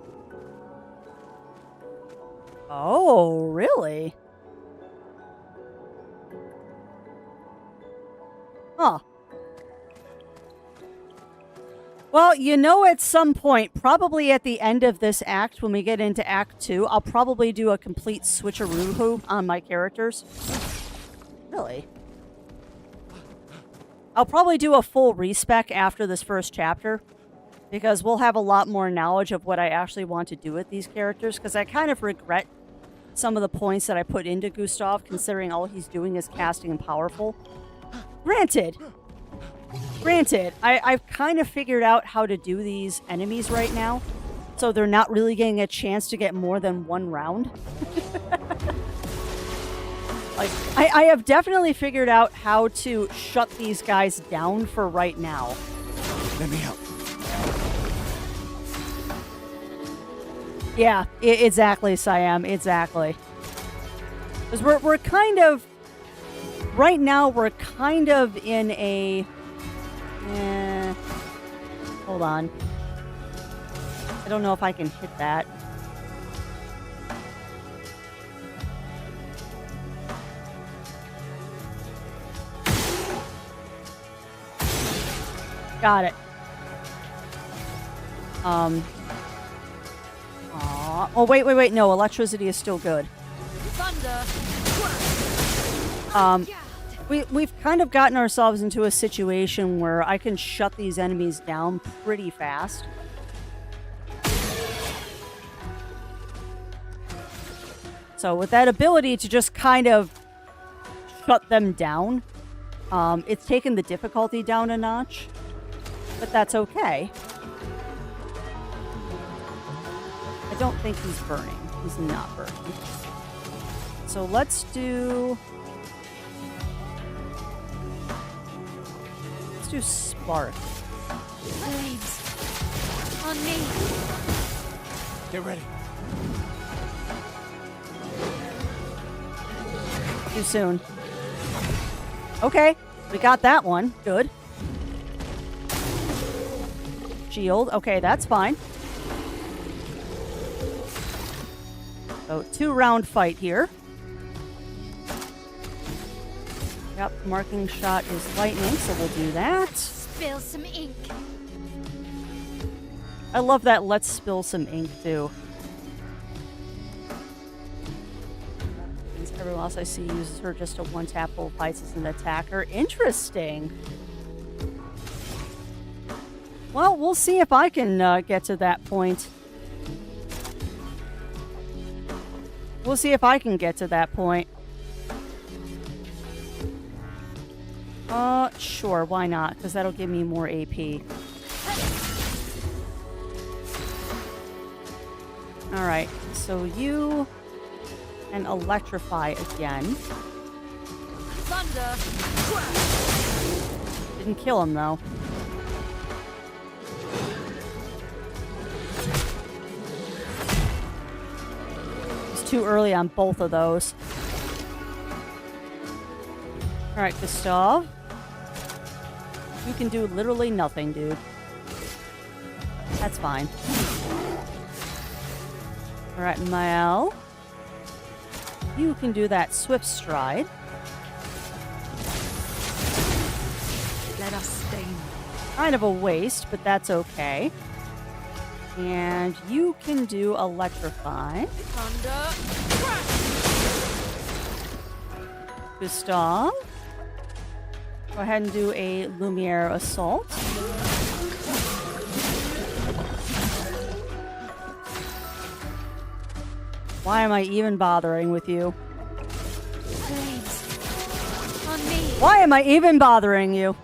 Oh, really? Huh. Well, you know, at some point, probably at the end of this act, when we get into Act 2, I'll probably do a complete switcheroo on my characters. Really? I'll probably do a full respec after this first chapter, because we'll have a lot more knowledge of what I actually want to do with these characters, because I kind of regret some of the points that I put into Gustav, considering all he's doing is casting and powerful. Granted, I've kind of figured out how to do these enemies right now, so they're not really getting a chance to get more than one round. Like, I have definitely figured out how to shut these guys down for right now. Let me help. Yeah, exactly, Siam, exactly. Because we're kind of... Right now, we're kind of in a... hold on. I don't know if I can hit that. Got it. Oh, wait. No, electricity is still good. We've kind of gotten ourselves into a situation where I can shut these enemies down pretty fast. So with that ability to just kind of shut them down, it's taken the difficulty down a notch, but that's okay. I don't think he's burning. He's not burning. So let's do spark. Flames. On me. Get ready. Too soon. Okay, we got that one. Good. Shield. Okay, that's fine. So 2-round fight here. Yep, marking shot is lightning, so we'll do that. Spill some ink. I love that let's spill some ink too. Everyone else I see uses her just to one-tap full fights as an attacker. Interesting. Well, we'll see if I can get to that point. We'll see if I can get to that point. Sure, why not? Because that'll give me more AP. Alright, so you can electrify again. Thunder! Didn't kill him, though. It's too early on both of those. Alright, Gustav. You can do literally nothing, dude. That's fine. Alright, Mael. You can do that swift stride. Let us stain. Kind of a waste, but that's okay. And you can do electrify. Thunder! Gustav. Go ahead and do a Lumiere assault. Why am I even bothering with you? Flames. On me. Why am I even bothering you?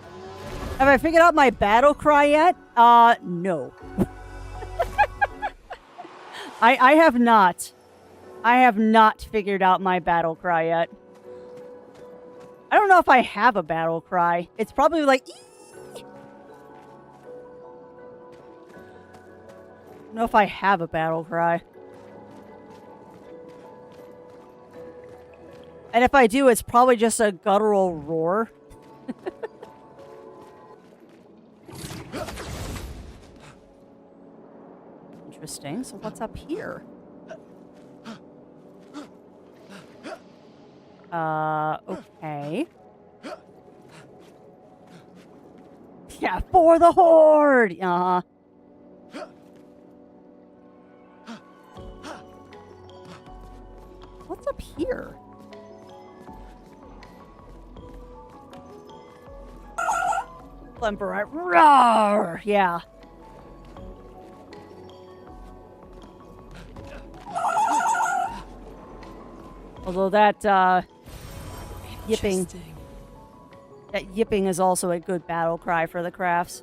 Have I figured out my battle cry yet? No. I have not. I have not figured out my battle cry yet. I don't know if I have a battle cry. It's probably like... Eee! I don't know if I have a battle cry. And if I do, it's probably just a guttural roar. Interesting. So what's up here? Okay. Yeah, for the Horde! Uh-huh. What's up here? Emperor. Roar! Yeah. Although that, yipping. That yipping is also a good battle cry for the crafts.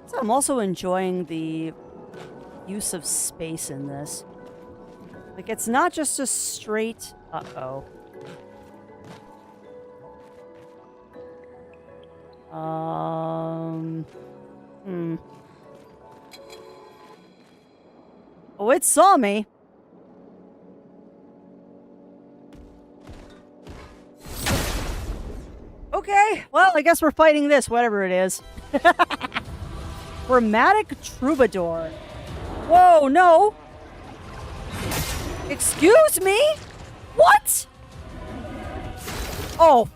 So I'm also enjoying the use of space in this. Like, it's not just a straight... Uh-oh. Oh, it saw me. Okay, well, I guess we're fighting this, whatever it is. Chromatic Troubadour. Whoa, no. Excuse me? What? Oh,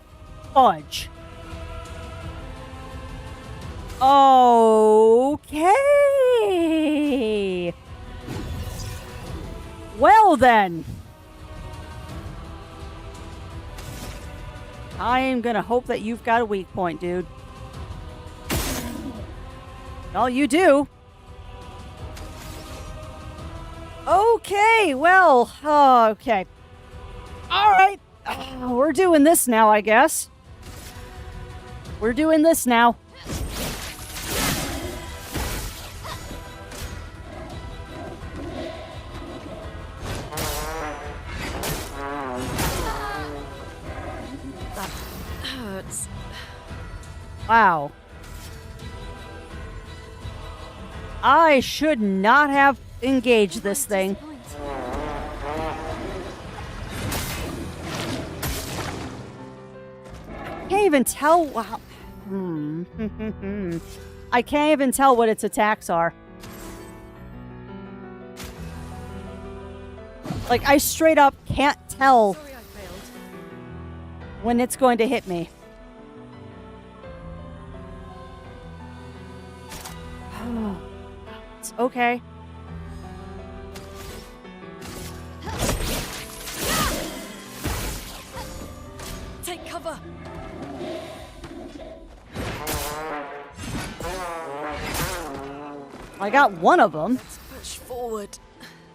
fudge. Okay. Well then. I'm gonna hope that you've got a weak point, dude. Well, you do. Okay, well, okay. All right. We're doing this now, I guess. We're doing this now. That hurts. Wow. I should not have engaged this thing. I can't even tell. Wow. I can't even tell what its attacks are. Like, I straight up can't tell Sorry I failed. when it's going to hit me. It's okay. Take cover. I got one of them. Let's push forward.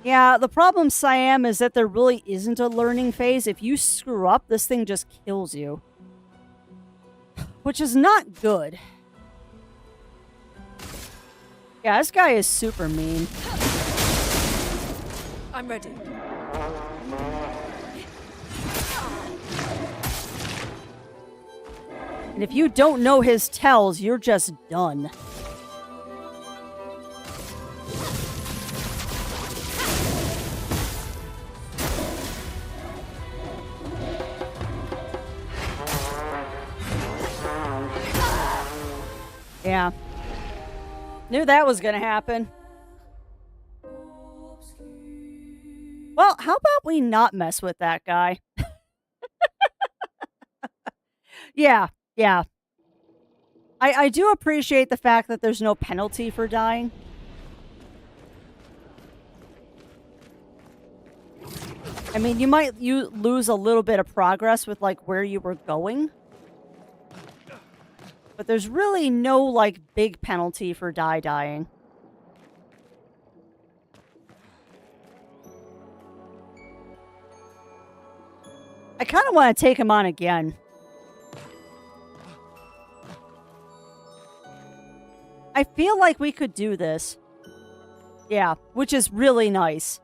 Yeah, the problem, Siam, is that there really isn't a learning phase. If you screw up, this thing just kills you. Which is not good. Yeah, this guy is super mean. I'm ready. And if you don't know his tells, you're just done. Yeah. Knew that was gonna happen. Well, how about we not mess with that guy? Yeah. I do appreciate the fact that there's no penalty for dying. I mean, you lose a little bit of progress with, like, where you were going. But there's really no, like, big penalty for dying. I kind of want to take him on again. I feel like we could do this. Yeah, which is really nice.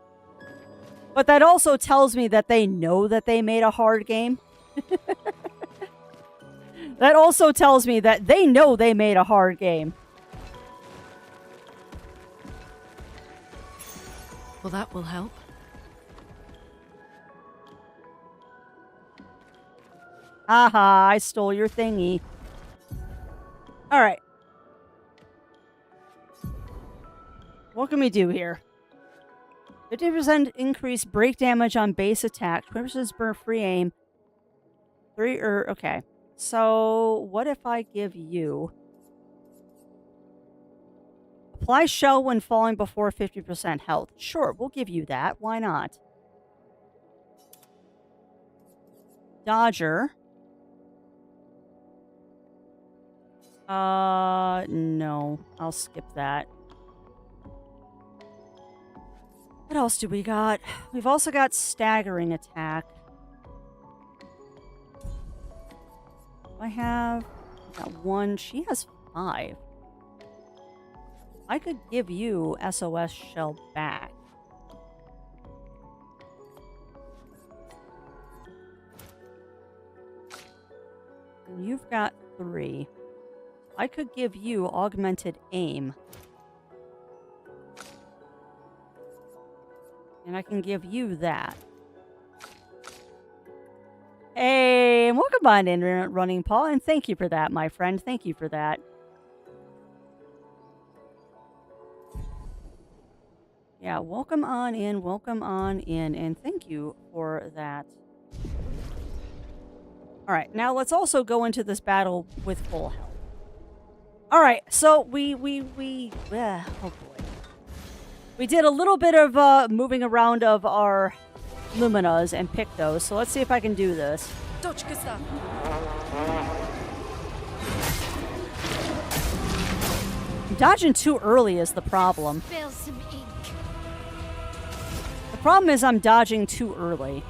But that also tells me that they know that they made a hard game. That also tells me that they know they made a hard game. Well, that will help. Haha, I stole your thingy. Alright. What can we do here? 50% increase break damage on base attack. 20% burn free aim. Okay. So, what if I give you... Apply shell when falling before 50% health. Sure, we'll give you that. Why not? Dodger. No. I'll skip that. What else do we got? We've also got staggering attack. I have got one. She has 5. I could give you SOS shell back. And you've got 3. I could give you augmented aim. And I can give you that. Hey, and welcome on in, Running Paul, and thank you for that, my friend. Thank you for that. Yeah, welcome on in, and thank you for that. Alright, now let's also go into this battle with full health. Alright, so we oh boy. We did a little bit of moving around of our Luminas and picked those, so let's see if I can do this. Dodge, Gustav. Dodging too early is the problem. Spill some ink. problem is I'm dodging too early.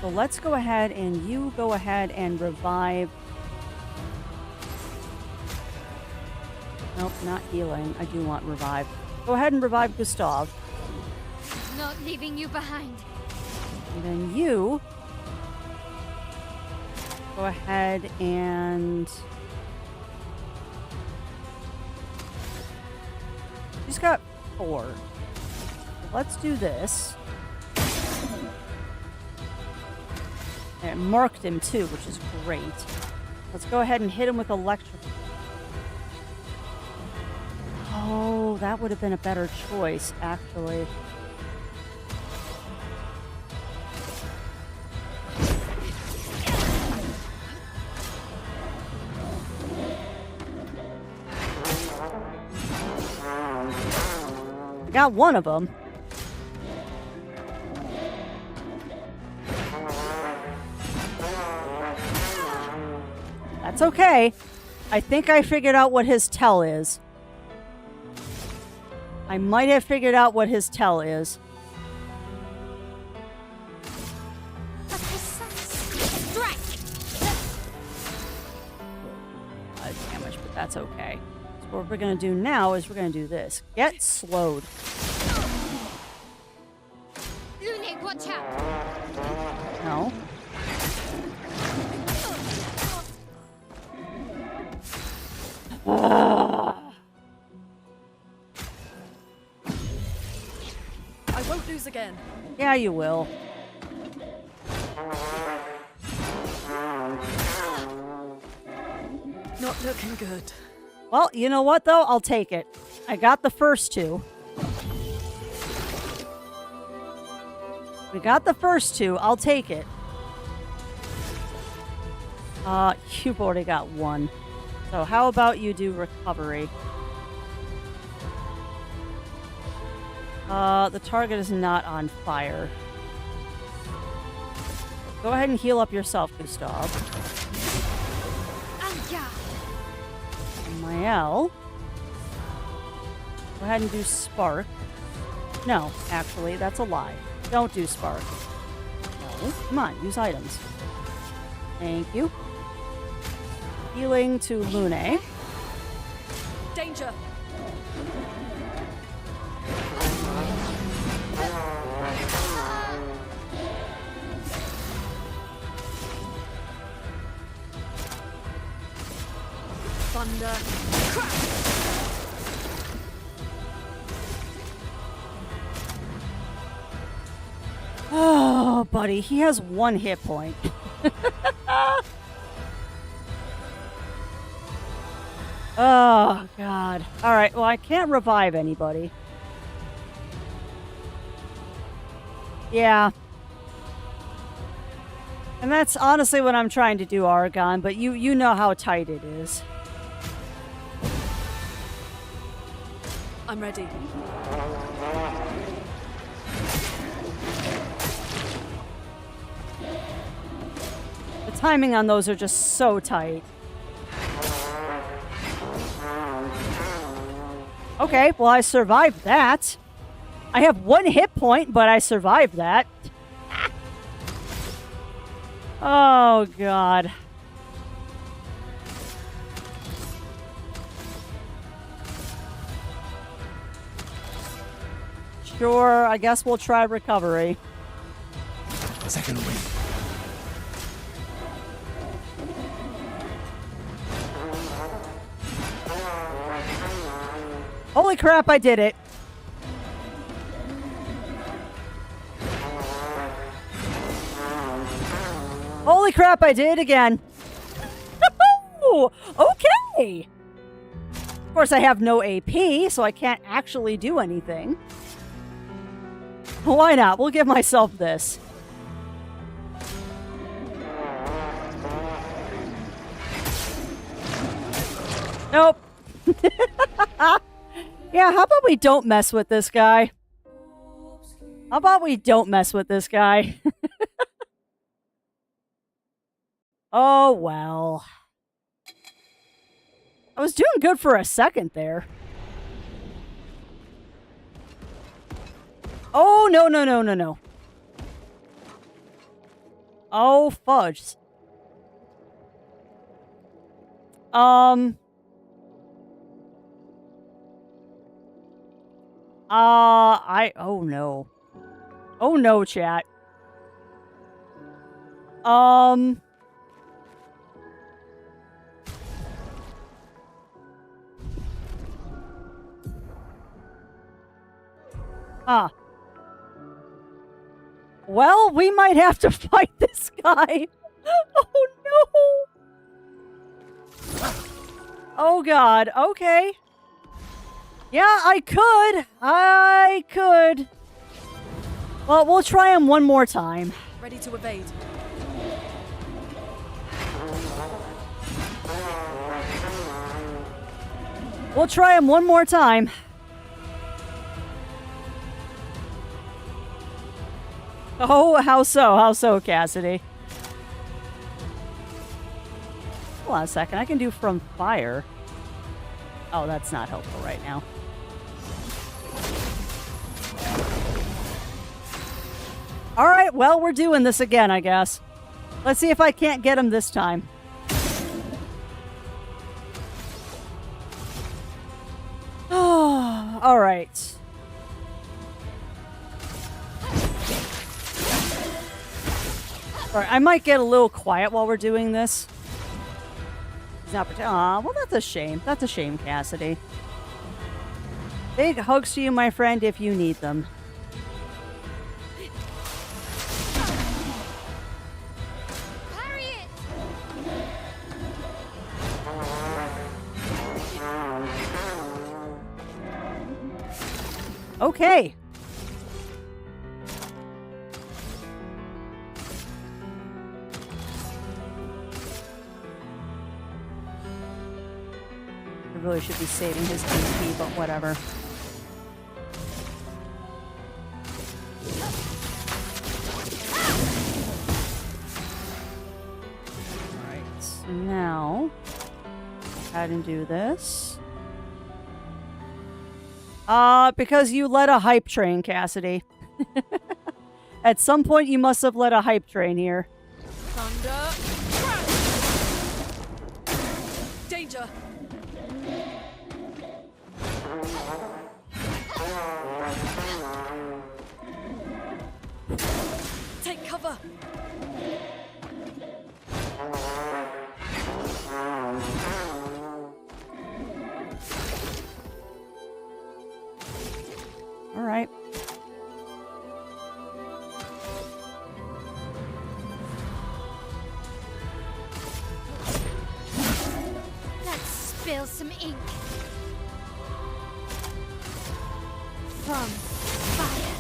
So let's go ahead and you go ahead and revive. Nope, not healing. I do want revive. Go ahead and revive Gustav. Not leaving you behind. And then you go ahead and... She's got 4. Let's do this. And it marked him too, which is great. Let's go ahead and hit him with electric. Oh, that would have been a better choice, actually. I got one of them. That's okay. I think I figured out what his tell is. I might have figured out what his tell is. Damage, but that's okay. So what we're going to do now is we're going to do this. Get slowed. Lune, watch out! No. I won't lose again. Yeah, you will. Not looking good. Well, you know what, though? I'll take it. I got the first 2. We got the first 2. I'll take it. You've already got 1. So how about you do recovery? The target is not on fire. Go ahead and heal up yourself, Gustav. And Mael. Go ahead and do Spark. No, actually, that's a lie. Don't do Spark. No, come on, use items. Thank you. Healing to Lune. Danger. Thunder. Oh, buddy, he has 1 hit point. Oh, God. All right, well, I can't revive anybody. Yeah. And that's honestly what I'm trying to do, Argon, but you know how tight it is. I'm ready. The timing on those are just so tight. Okay, well, I survived that. I have 1 hit point, but I survived that. Oh, God. Sure, I guess we'll try recovery. Second win. Holy crap, I did it. Holy crap, I did it again. Okay. Of course, I have no AP, so I can't actually do anything. Why not? We'll give myself this. Nope. Yeah, how about we don't mess with this guy? How about we don't mess with this guy? Oh, well. I was doing good for a second there. Oh, no, no, no, no, no. Oh, fudge. Oh no. Oh no, chat. Well, we might have to fight this guy. Oh no. Oh god, okay. Yeah, I could. Well, we'll try him one more time. Ready to evade. We'll try him one more time. Oh, how so? How so, Cassidy? Hold on a second. I can do from fire. Oh, that's not helpful right now. All right, well, we're doing this again, I guess. Let's see if I can't get him this time. Oh, all right. All right, I might get a little quiet while we're doing this. He's not well, that's a shame. That's a shame, Cassidy. Big hugs to you, my friend, if you need them. Harriet! Okay. I really should be saving his HP, but whatever. Alright, now go ahead and do this. Because you led a hype train, Cassidy. At some point you must have led a hype train here. Thunder. Danger. Take cover. All right. Let's spill some ink. From fire.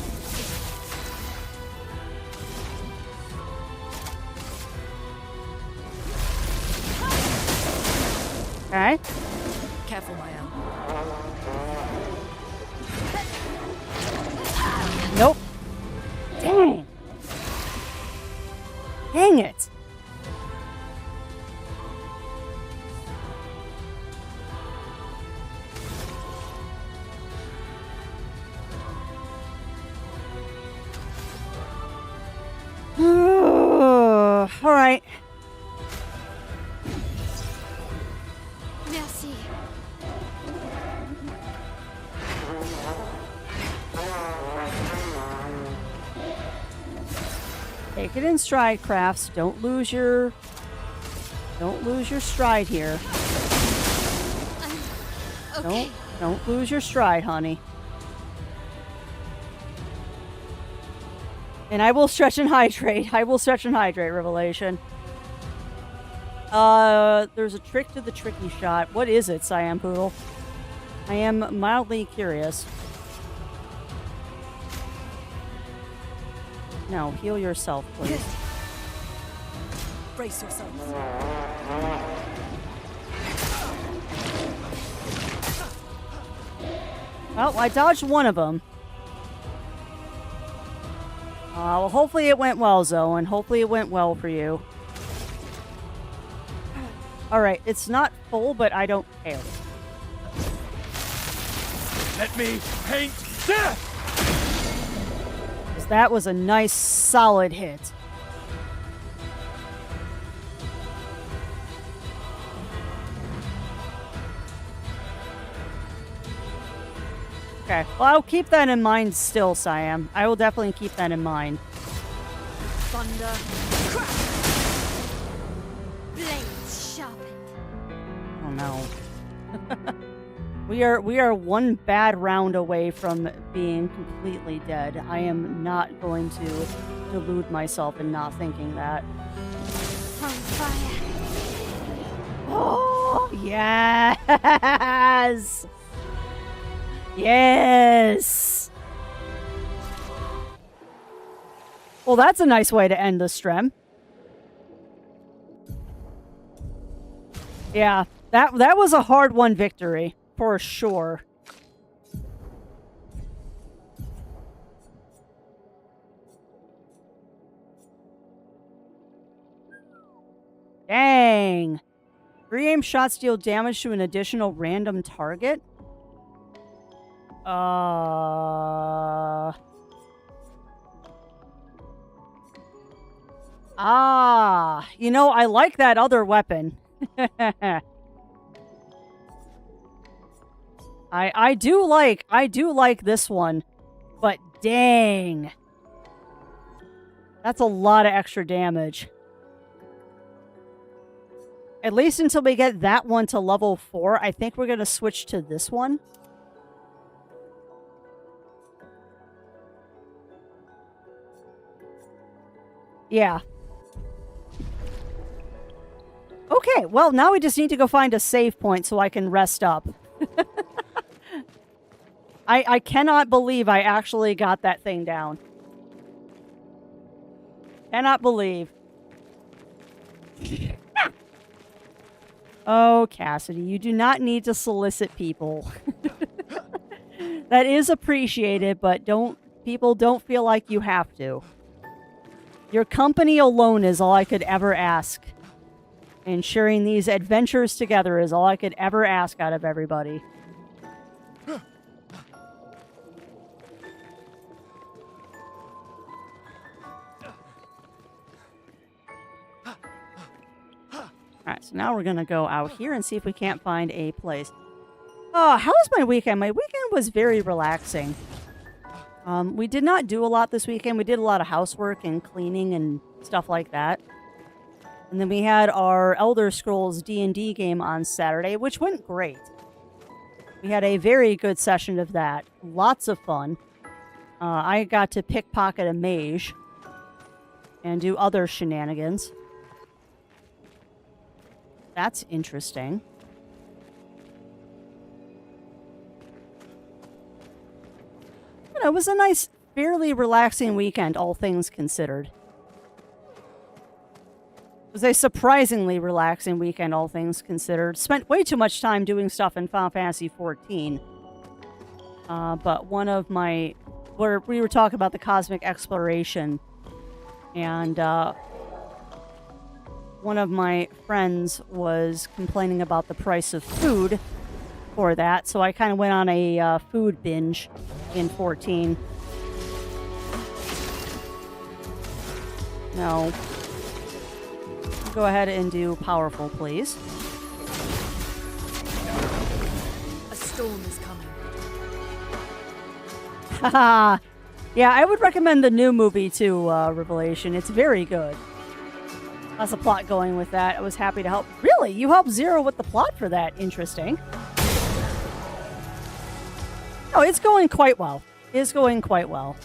Okay. Careful, Maya. Nope. Dang. Dang it. All right. Merci. Take it in stride, Crafts. Don't lose your stride here. Okay. Don't lose your stride, honey. And I will stretch and hydrate. I will stretch and hydrate, Revelation. There's a trick to the tricky shot. What is it, Cyan Poodle? I am mildly curious. No, heal yourself, please. Brace yourself. Well, I dodged one of them. Well, hopefully it went well, Zoe, and hopefully it went well for you. Alright, it's not full, but I don't care. Let me paint death! That was a nice, solid hit. Okay, well, I'll keep that in mind still, Siam. I will definitely keep that in mind. Thunder. Crack! Blades sharpened. Oh no. We are one bad round away from being completely dead. I am not going to delude myself in not thinking that. On fire. Oh, yes! Yes! Well, that's a nice way to end the stream. Yeah, that was a hard-won victory, for sure. Dang! 3 aim shots deal damage to an additional random target? You know, I like that other weapon. I do like this one, but dang. That's a lot of extra damage. At least until we get that one to level 4, I think we're going to switch to this one. Yeah. Okay, well, now we just need to go find a save point so I can rest up. I cannot believe I actually got that thing down. Cannot believe. Oh, Cassidy, you do not need to solicit people. That is appreciated, but people don't feel like you have to. Your company alone is all I could ever ask. And sharing these adventures together is all I could ever ask out of everybody. Alright, so now we're going to go out here and see if we can't find a place. Oh, how was my weekend? My weekend was very relaxing. We did not do a lot this weekend. We did a lot of housework and cleaning and stuff like that. And then we had our Elder Scrolls D&D game on Saturday, which went great. We had a very good session of that. Lots of fun. I got to pickpocket a mage and do other shenanigans. That's interesting. You know, it was a nice, fairly relaxing weekend, all things considered. It was a surprisingly relaxing weekend, all things considered. Spent way too much time doing stuff in Final Fantasy XIV. But one of my... where we were talking about the cosmic exploration, and one of my friends was complaining about the price of food for that, so I kind of went on a food binge in 14. No. Go ahead and do powerful, please. A storm is coming. Haha. Yeah, I would recommend the new movie too, Revelation. It's very good. How's the plot going with that? I was happy to help. Really? You helped Zero with the plot for that? Interesting. Oh, it's going quite well. It's going quite well.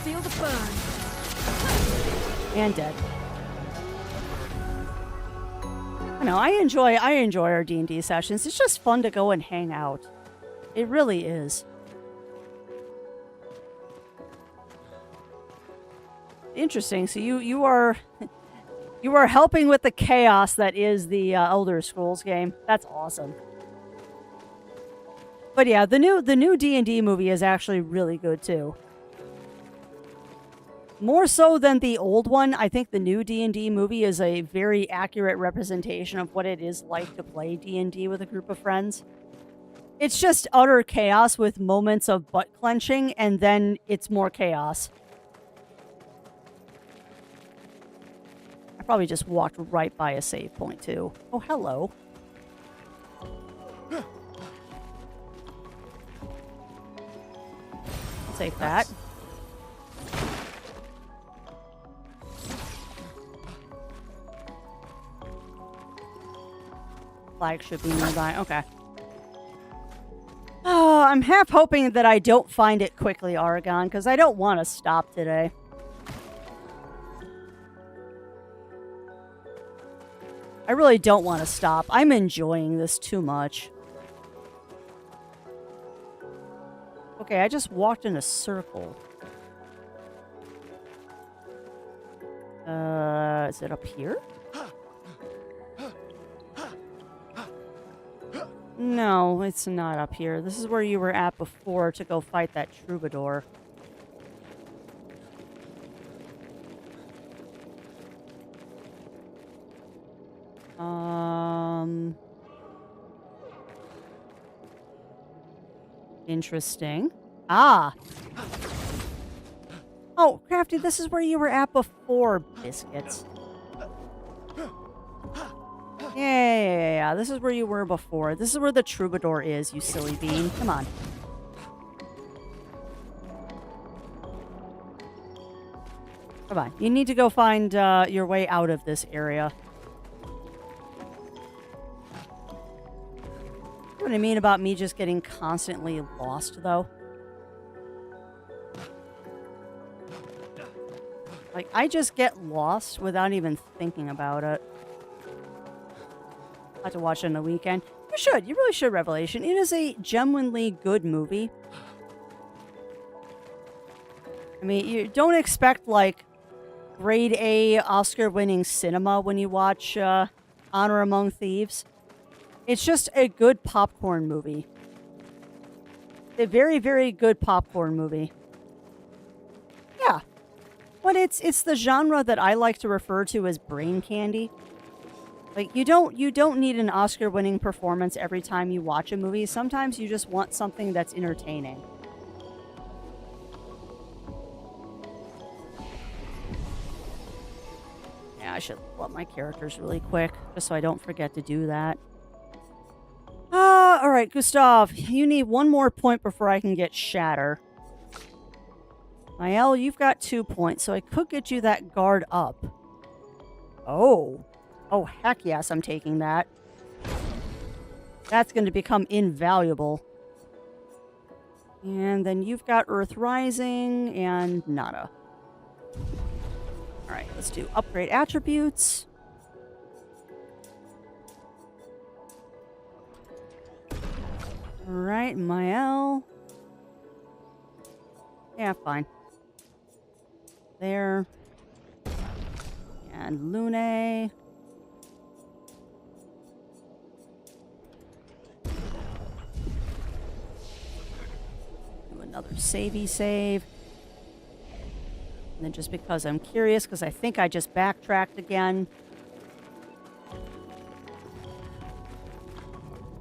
Feel the burn. And dead. You know, I enjoy our D&D sessions. It's just fun to go and hang out. It really is. Interesting. So you are helping with the chaos that is the Elder Scrolls game. That's awesome. But yeah, the new D&D movie is actually really good too. More so than the old one, I think the new D&D movie is a very accurate representation of what it is like to play D&D with a group of friends. It's just utter chaos with moments of butt clenching, and then it's more chaos. I probably just walked right by a save point, too. Oh, hello. I'll take that. Flag should be nearby. Okay. Oh, I'm half hoping that I don't find it quickly, Aragon, because I don't want to stop today. I really don't want to stop. I'm enjoying this too much. Okay, I just walked in a circle. Is it up here? No, it's not up here. This is where you were at before to go fight that troubadour. Interesting. Ah! Oh, Crafty, this is where you were at before, Biscuits. Yeah. This is where you were before. This is where the troubadour is, you silly bean. Come on. Come on. You need to go find your way out of this area. You know what I mean about me just getting constantly lost, though? Like, I just get lost without even thinking about it. I have to watch it on the weekend. You should. You really should, Revelation. It is a genuinely good movie. I mean, you don't expect, like, grade A Oscar-winning cinema when you watch Honor Among Thieves. It's just a good popcorn movie. A very, very good popcorn movie. Yeah. But it's the genre that I like to refer to as brain candy. Like, you don't need an Oscar-winning performance every time you watch a movie. Sometimes you just want something that's entertaining. Yeah, I should pull up my characters really quick, just so I don't forget to do that. Alright, Gustav, you need one more point before I can get Shatter. Mael, you've got 2 points, so I could get you that guard up. Oh. Oh, heck yes, I'm taking that. That's going to become invaluable. And then you've got Earth Rising and nada. Alright, let's do upgrade attributes. Alright, Mael. Yeah, fine. There. And Lune. Do another savey save. And then just because I'm curious, because I think I just backtracked again.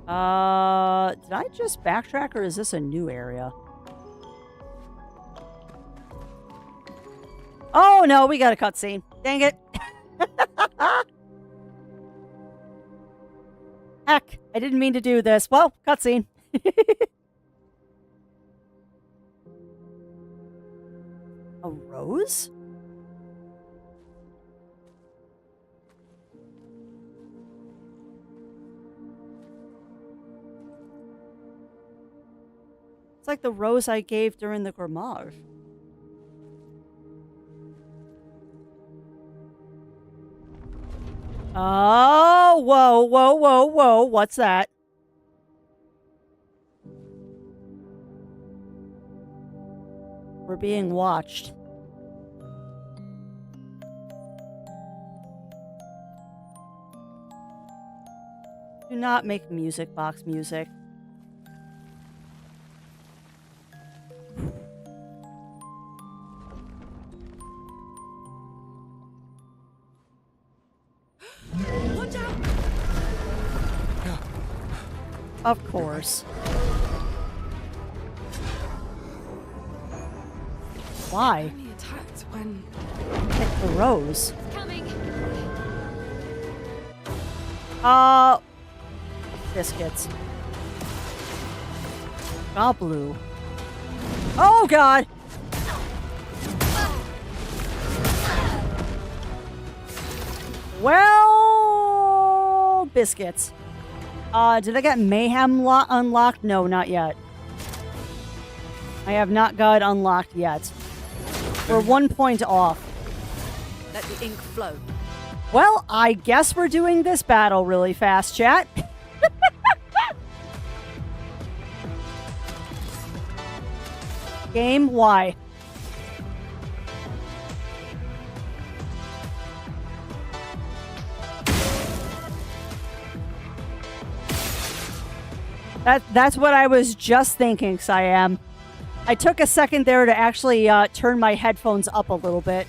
Did I just backtrack, or is this a new area? Oh, no, we got a cutscene. Dang it. Heck, I didn't mean to do this. Well, cutscene. A rose? It's like the rose I gave during the Gourmage. Oh, whoa, whoa, whoa, whoa. What's that? We're being watched. Do not make music box music. Of course. Why? Only attacked when... Pick the rose. Coming. Biscuits. Gobblue. Oh, God! Well, biscuits. Did I get Mayhem unlocked? No, not yet. I have not got unlocked yet. We're 1 point off. Let the ink flow. Well, I guess we're doing this battle really fast, chat. Game, why? That's what I was just thinking, Siam. I took a second there to actually turn my headphones up a little bit.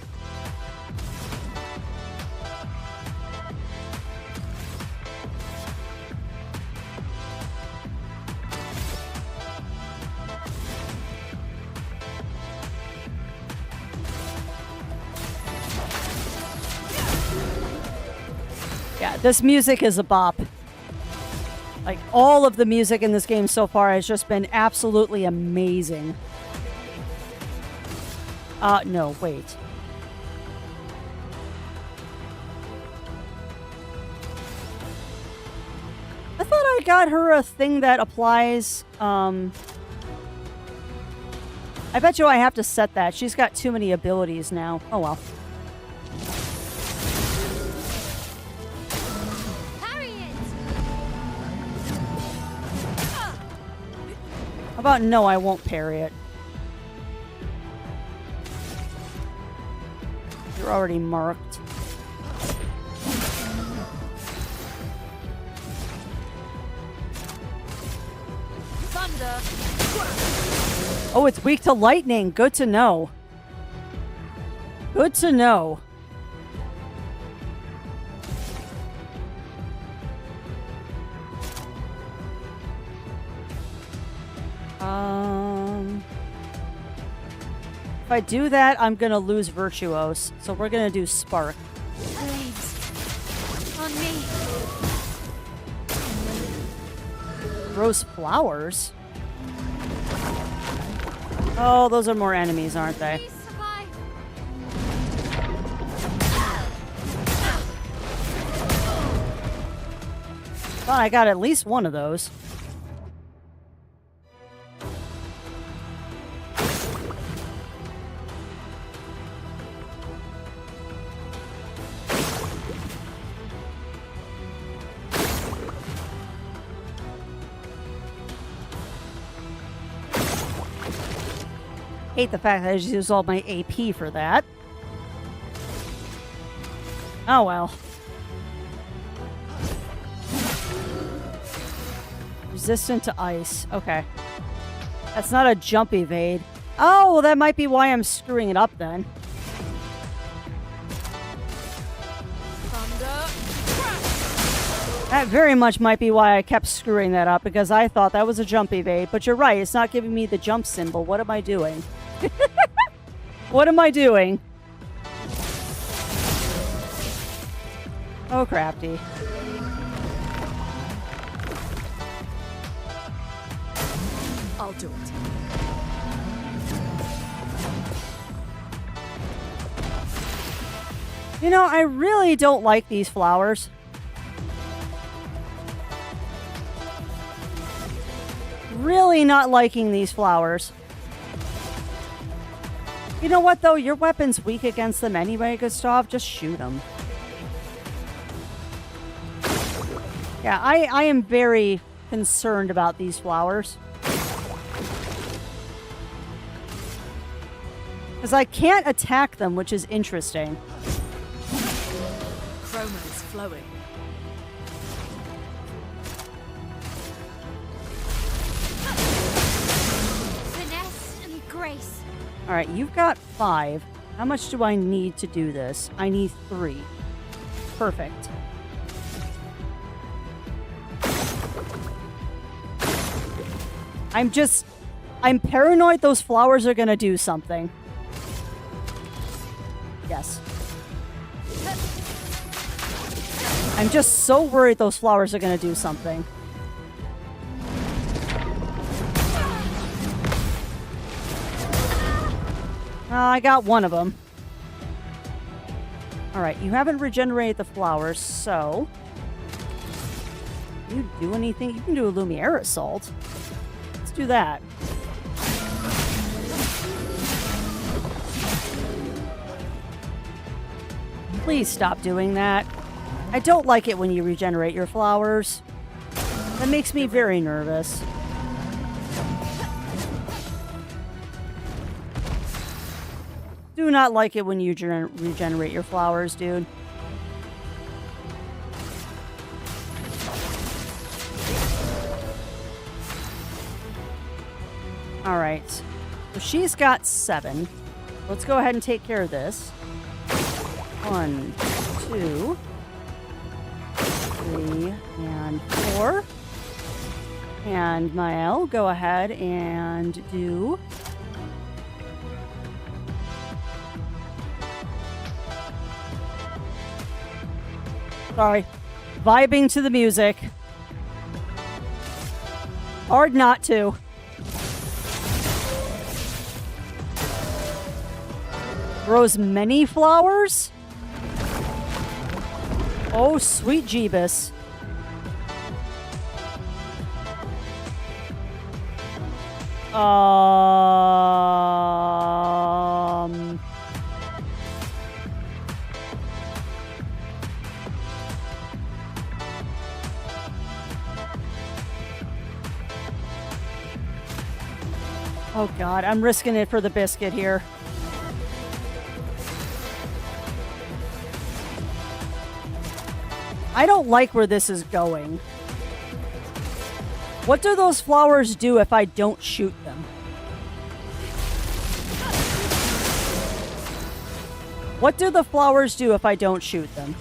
Yeah, this music is a bop. Like, all of the music in this game so far has just been absolutely amazing. No, wait. I thought I got her a thing that applies, I bet you I have to set that. She's got too many abilities now. Oh, well. How about no, I won't parry it. You're already marked. Thunder. Oh, it's weak to lightning. Good to know. Good to know. If I do that, I'm gonna lose Virtuos. So we're gonna do Spark. Flames. On me. Rose flowers? Oh, those are more enemies, aren't they? Please survive. Thought I got at least one of those. Hate the fact that I just used all my AP for that. Oh well. Resistant to ice. Okay. That's not a jump evade. Oh, well, that might be why I'm screwing it up then. That very much might be why I kept screwing that up, because I thought that was a jump evade. But you're right, it's not giving me the jump symbol. What am I doing? What am I doing? Oh, crafty. I'll do it. You know, I really don't like these flowers. Really not liking these flowers. You know what, though? Your weapon's weak against them anyway, Gustav. Just shoot them. Yeah, I am very concerned about these flowers. Because I can't attack them, which is interesting. Chroma is flowing. Finesse and grace. All right, you've got 5. How much do I need to do this? I need 3. Perfect. I'm paranoid those flowers are gonna do something. Yes. I'm just so worried those flowers are gonna do something. I got one of them. Alright, you haven't regenerated the flowers, so... Can you do anything? You can do a Lumiere Assault. Let's do that. Please stop doing that. I don't like it when you regenerate your flowers. That makes me very nervous. Do not like it when you regenerate your flowers, dude. Alright. So she's got 7. Let's go ahead and take care of this. 1, 2, 3, and 4. And Mael, go ahead and do... Sorry. Vibing to the music. Hard not to. Grows many flowers? Oh, sweet Jeebus. Oh God, I'm risking it for the biscuit here. I don't like where this is going. What do those flowers do if I don't shoot them? What do the flowers do if I don't shoot them?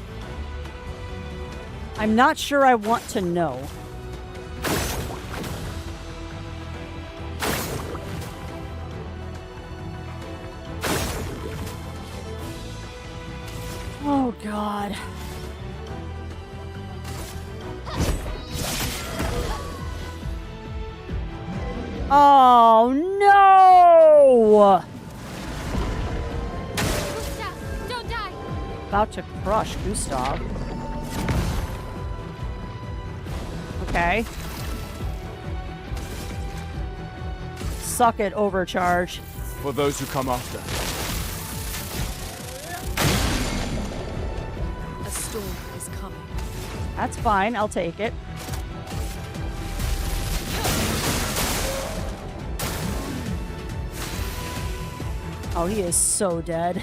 I'm not sure I want to know. Oh, God. Oh, no! Gustav, don't die! About to crush Gustav. Okay. Suck it, overcharge. For those who come after. A storm is coming. That's fine, I'll take it. Oh, he is so dead.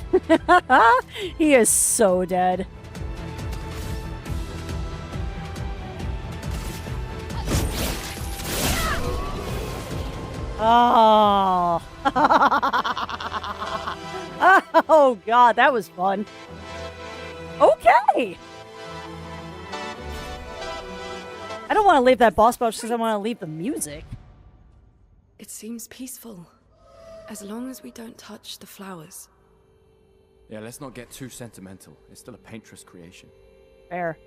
He is so dead. Oh. Oh, God, that was fun. Okay. I don't want to leave that boss battle just because I want to leave the music. It seems peaceful. As long as we don't touch the flowers. Yeah, let's not get too sentimental. It's still a painter's creation. Fair.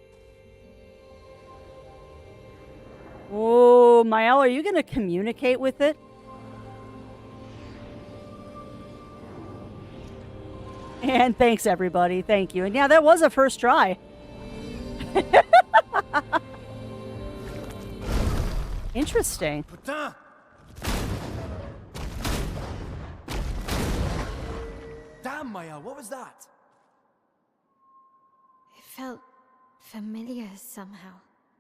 Oh, Mael, are you going to communicate with it? And thanks, everybody. Thank you. And yeah, that was a first try. Interesting. Putain! Damn, Maya, what was that? It felt familiar somehow.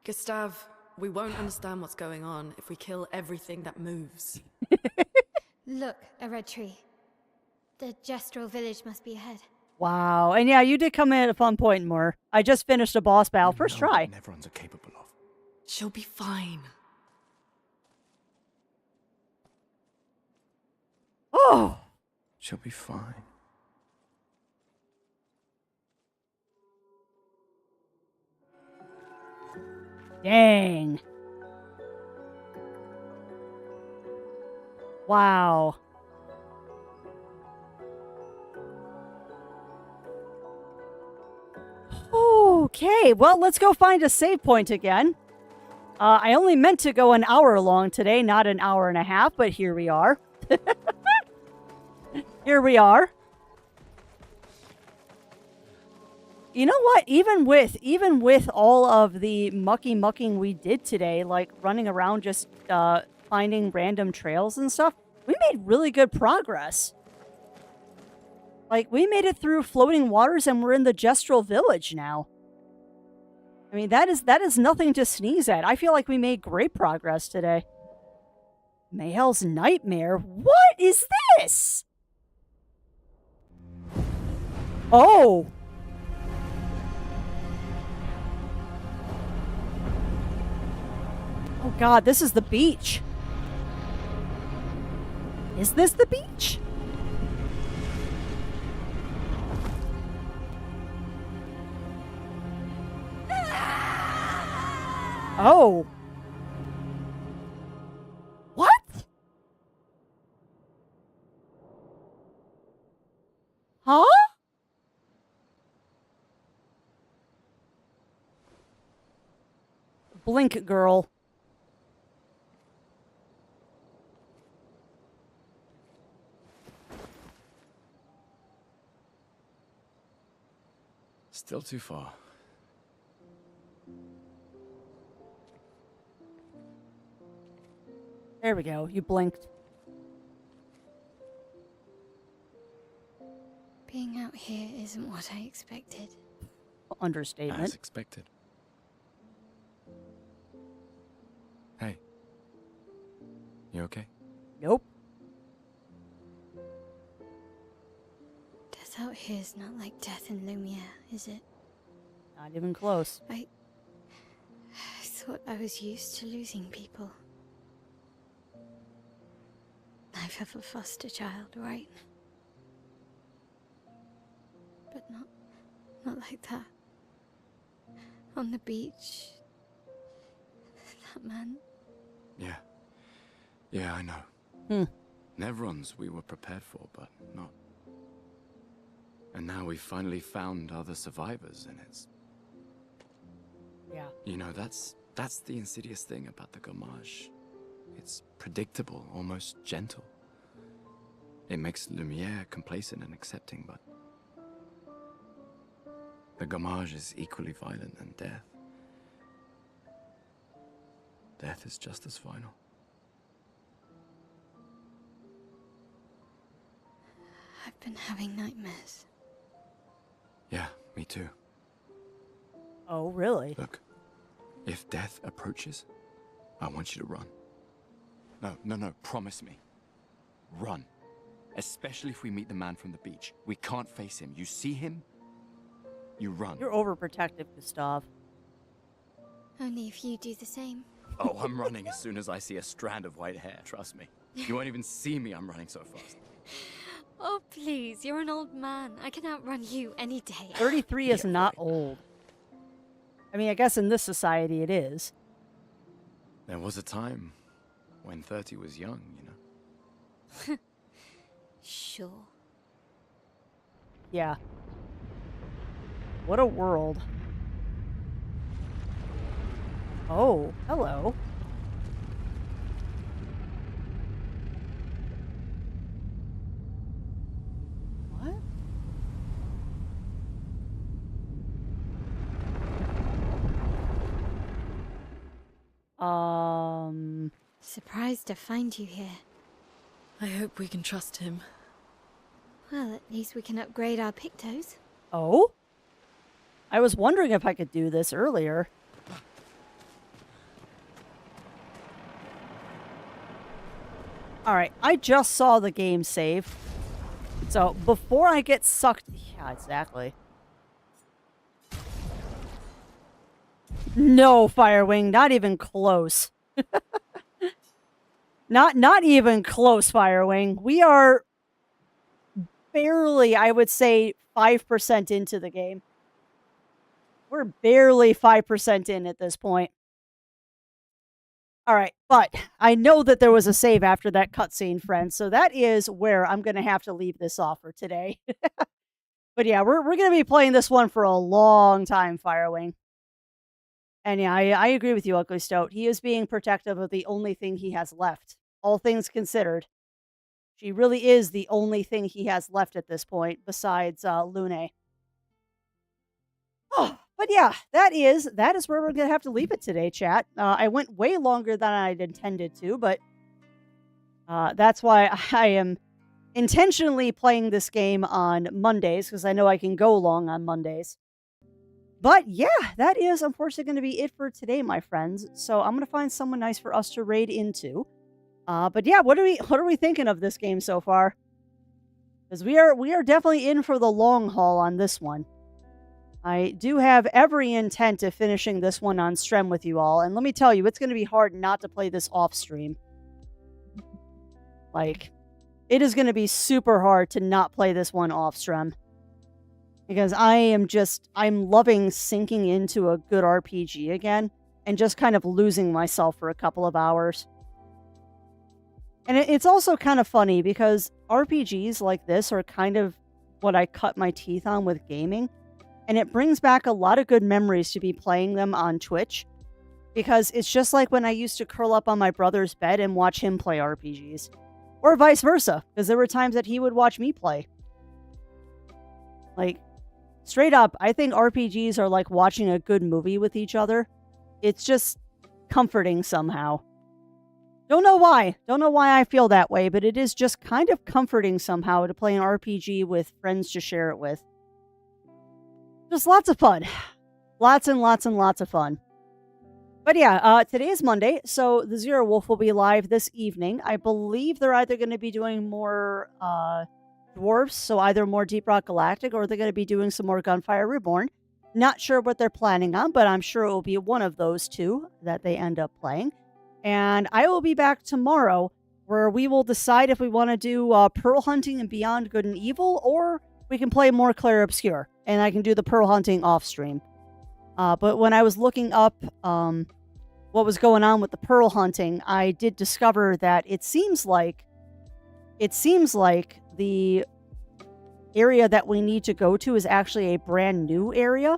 Gustav, we won't understand what's going on if we kill everything that moves. Look, a red tree. The Gestural village must be ahead. Wow. And yeah, you did come in at a fun point, Moore. I just finished a boss battle. First try. Everyone's capable of. She'll be fine. Oh. She'll be fine. Dang. Wow. Okay, well, let's go find a save point again. I only meant to go an hour long today, not an hour and a half, but here we are. Here we are. You know what? Even with all of the mucking we did today, like running around just finding random trails and stuff, we made really good progress. Like, we made it through floating waters and we're in the Gestrel village now. I mean, that is nothing to sneeze at. I feel like we made great progress today. Mayhel's Nightmare? What is this? Oh! Oh god, this is the beach. Is this the beach? Oh. What? Huh? Blink, girl. Still too far. There we go. You blinked. Being out here isn't what I expected. Understatement. As expected. Hey. You okay? Nope. Death out here's not like death in Lumiere, is it? Not even close. I thought I was used to losing people. Life of a foster child, right? But not like that. On the beach. That man. Yeah. Yeah, I know. Hmm. Nevrons we were prepared for, but not. And now we've finally found other survivors, and it's... Yeah. You know, that's the insidious thing about the Gommage. It's predictable, almost gentle. It makes Lumiere complacent and accepting, but... the Gommage is equally violent than death. Death is just as final. I've been having nightmares. Yeah, me too. Oh, really? Look, if death approaches, I want you to run. No, promise me. Run. Especially if we meet the man from the beach. We can't face him. You see him, you run. You're overprotective, Gustav. Only if you do the same. Oh, I'm running as soon as I see a strand of white hair, trust me. You won't even see me, I'm running so fast. Oh, please, you're an old man. I can outrun you any day. 33 is Yeah, not right. old. I mean, I guess in this society it is. There was a time when 30 was young, you know? Sure. Yeah. What a world. Oh, hello. What? Surprised to find you here. I hope we can trust him. Well, at least we can upgrade our Pictos. Oh? I was wondering if I could do this earlier. Alright, I just saw the game save. So, before I get sucked... Yeah, exactly. No, Firewing, not even close. Not even close, Firewing. We are barely, I would say, 5% into the game. We're barely 5% in at this point. All right, but I know that there was a save after that cutscene, friends, so that is where I'm going to have to leave this off for today. But yeah, we're going to be playing this one for a long time, Firewing. And yeah, I agree with you, Ugly Stoat. He is being protective of the only thing he has left. All things considered, she really is the only thing he has left at this point, besides Lune. Oh, but yeah, that is where we're gonna have to leave it today, chat. I went way longer than I'd intended to, but that's why I am intentionally playing this game on Mondays, because I know I can go long on Mondays. But yeah, that is unfortunately going to be it for today, my friends. So I'm going to find someone nice for us to raid into. But yeah, what are we thinking of this game so far? Because we are definitely in for the long haul on this one. I do have every intent of finishing this one on stream with you all, and let me tell you, it's going to be hard not to play this off stream. Like, it is going to be super hard to not play this one off stream. Because I'm loving sinking into a good RPG again and just kind of losing myself for a couple of hours. And it's also kind of funny because RPGs like this are kind of what I cut my teeth on with gaming. And it brings back a lot of good memories to be playing them on Twitch. Because it's just like when I used to curl up on my brother's bed and watch him play RPGs. Or vice versa, because there were times that he would watch me play. Like, straight up, I think RPGs are like watching a good movie with each other. It's just comforting somehow. Don't know why. Don't know why I feel that way, but it is just kind of comforting somehow to play an RPG with friends to share it with. Just lots of fun. Lots and lots and lots of fun. But yeah, today is Monday, so the Zero Wolf will be live this evening. I believe they're either going to be doing more dwarves, so either more Deep Rock Galactic, or they're going to be doing some more Gunfire Reborn. Not sure what they're planning on, but I'm sure it will be one of those two that they end up playing. And I will be back tomorrow, where we will decide if we want to do Pearl Hunting and Beyond Good and Evil, or we can play more Clair Obscur, and I can do the Pearl Hunting off stream. But when I was looking up what was going on with the Pearl Hunting, I did discover that it seems like the area that we need to go to is actually a brand new area.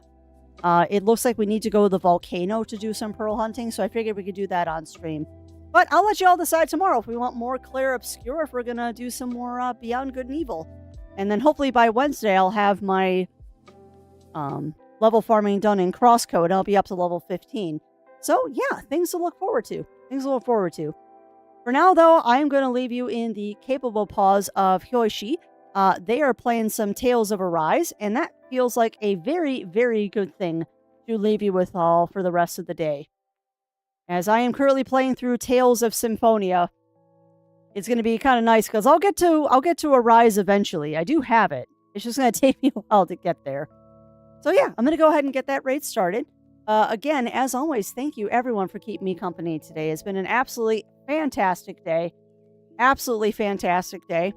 It looks like we need to go to the volcano to do some pearl hunting, so I figured we could do that on stream. But I'll let you all decide tomorrow if we want more Clair Obscur, if we're going to do some more Beyond Good and Evil. And then hopefully by Wednesday I'll have my level farming done in Crosscode, and I'll be up to level 15. So yeah, things to look forward to. For now, though, I am going to leave you in the capable paws of Hyoishi. They are playing some Tales of Arise, and that feels like a very, very good thing to leave you with all for the rest of the day. As I am currently playing through Tales of Symphonia, it's going to be kind of nice because I'll get to Arise eventually. I do have it. It's just going to take me a while to get there. So yeah, I'm going to go ahead and get that raid started. Again, as always, thank you everyone for keeping me company today. It's been an absolutely fantastic day. Absolutely fantastic day.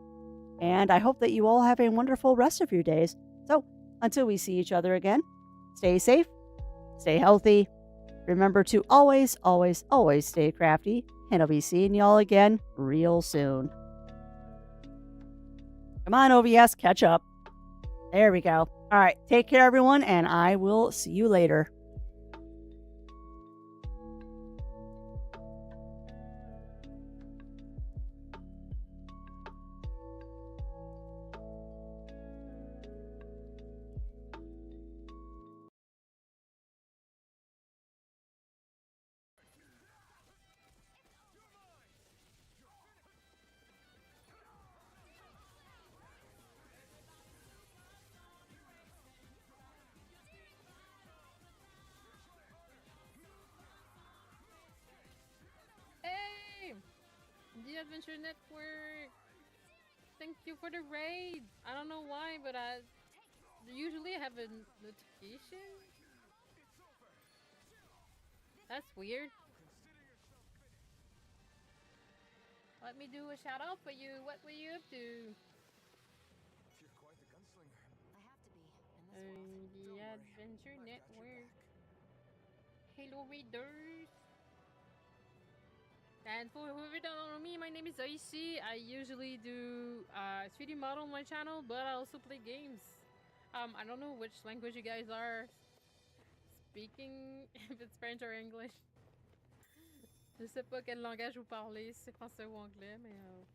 And I hope that you all have a wonderful rest of your days. So, until we see each other again, stay safe, stay healthy. Remember to always, always, always stay crafty. And I'll be seeing y'all again real soon. Come on, OVS, catch up. There we go. All right, take care, everyone, and I will see you later. The Adventure Network. Thank you for the raid. I don't know why, but I usually have a notification. That's weird. Let me do a shout out for you. What were you up to? You're quite a gunslinger. I have to be. In this The Adventure Network. Hello, readers. And for whoever don't know me, my name is Aishi. I usually do 3D model on my channel, but I also play games. I don't know which language you guys are speaking, if it's French or English. Je sais pas quel langage vous parlez, si c'est français ou anglais, mais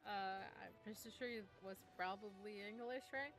I'm pretty sure it was probably English, right?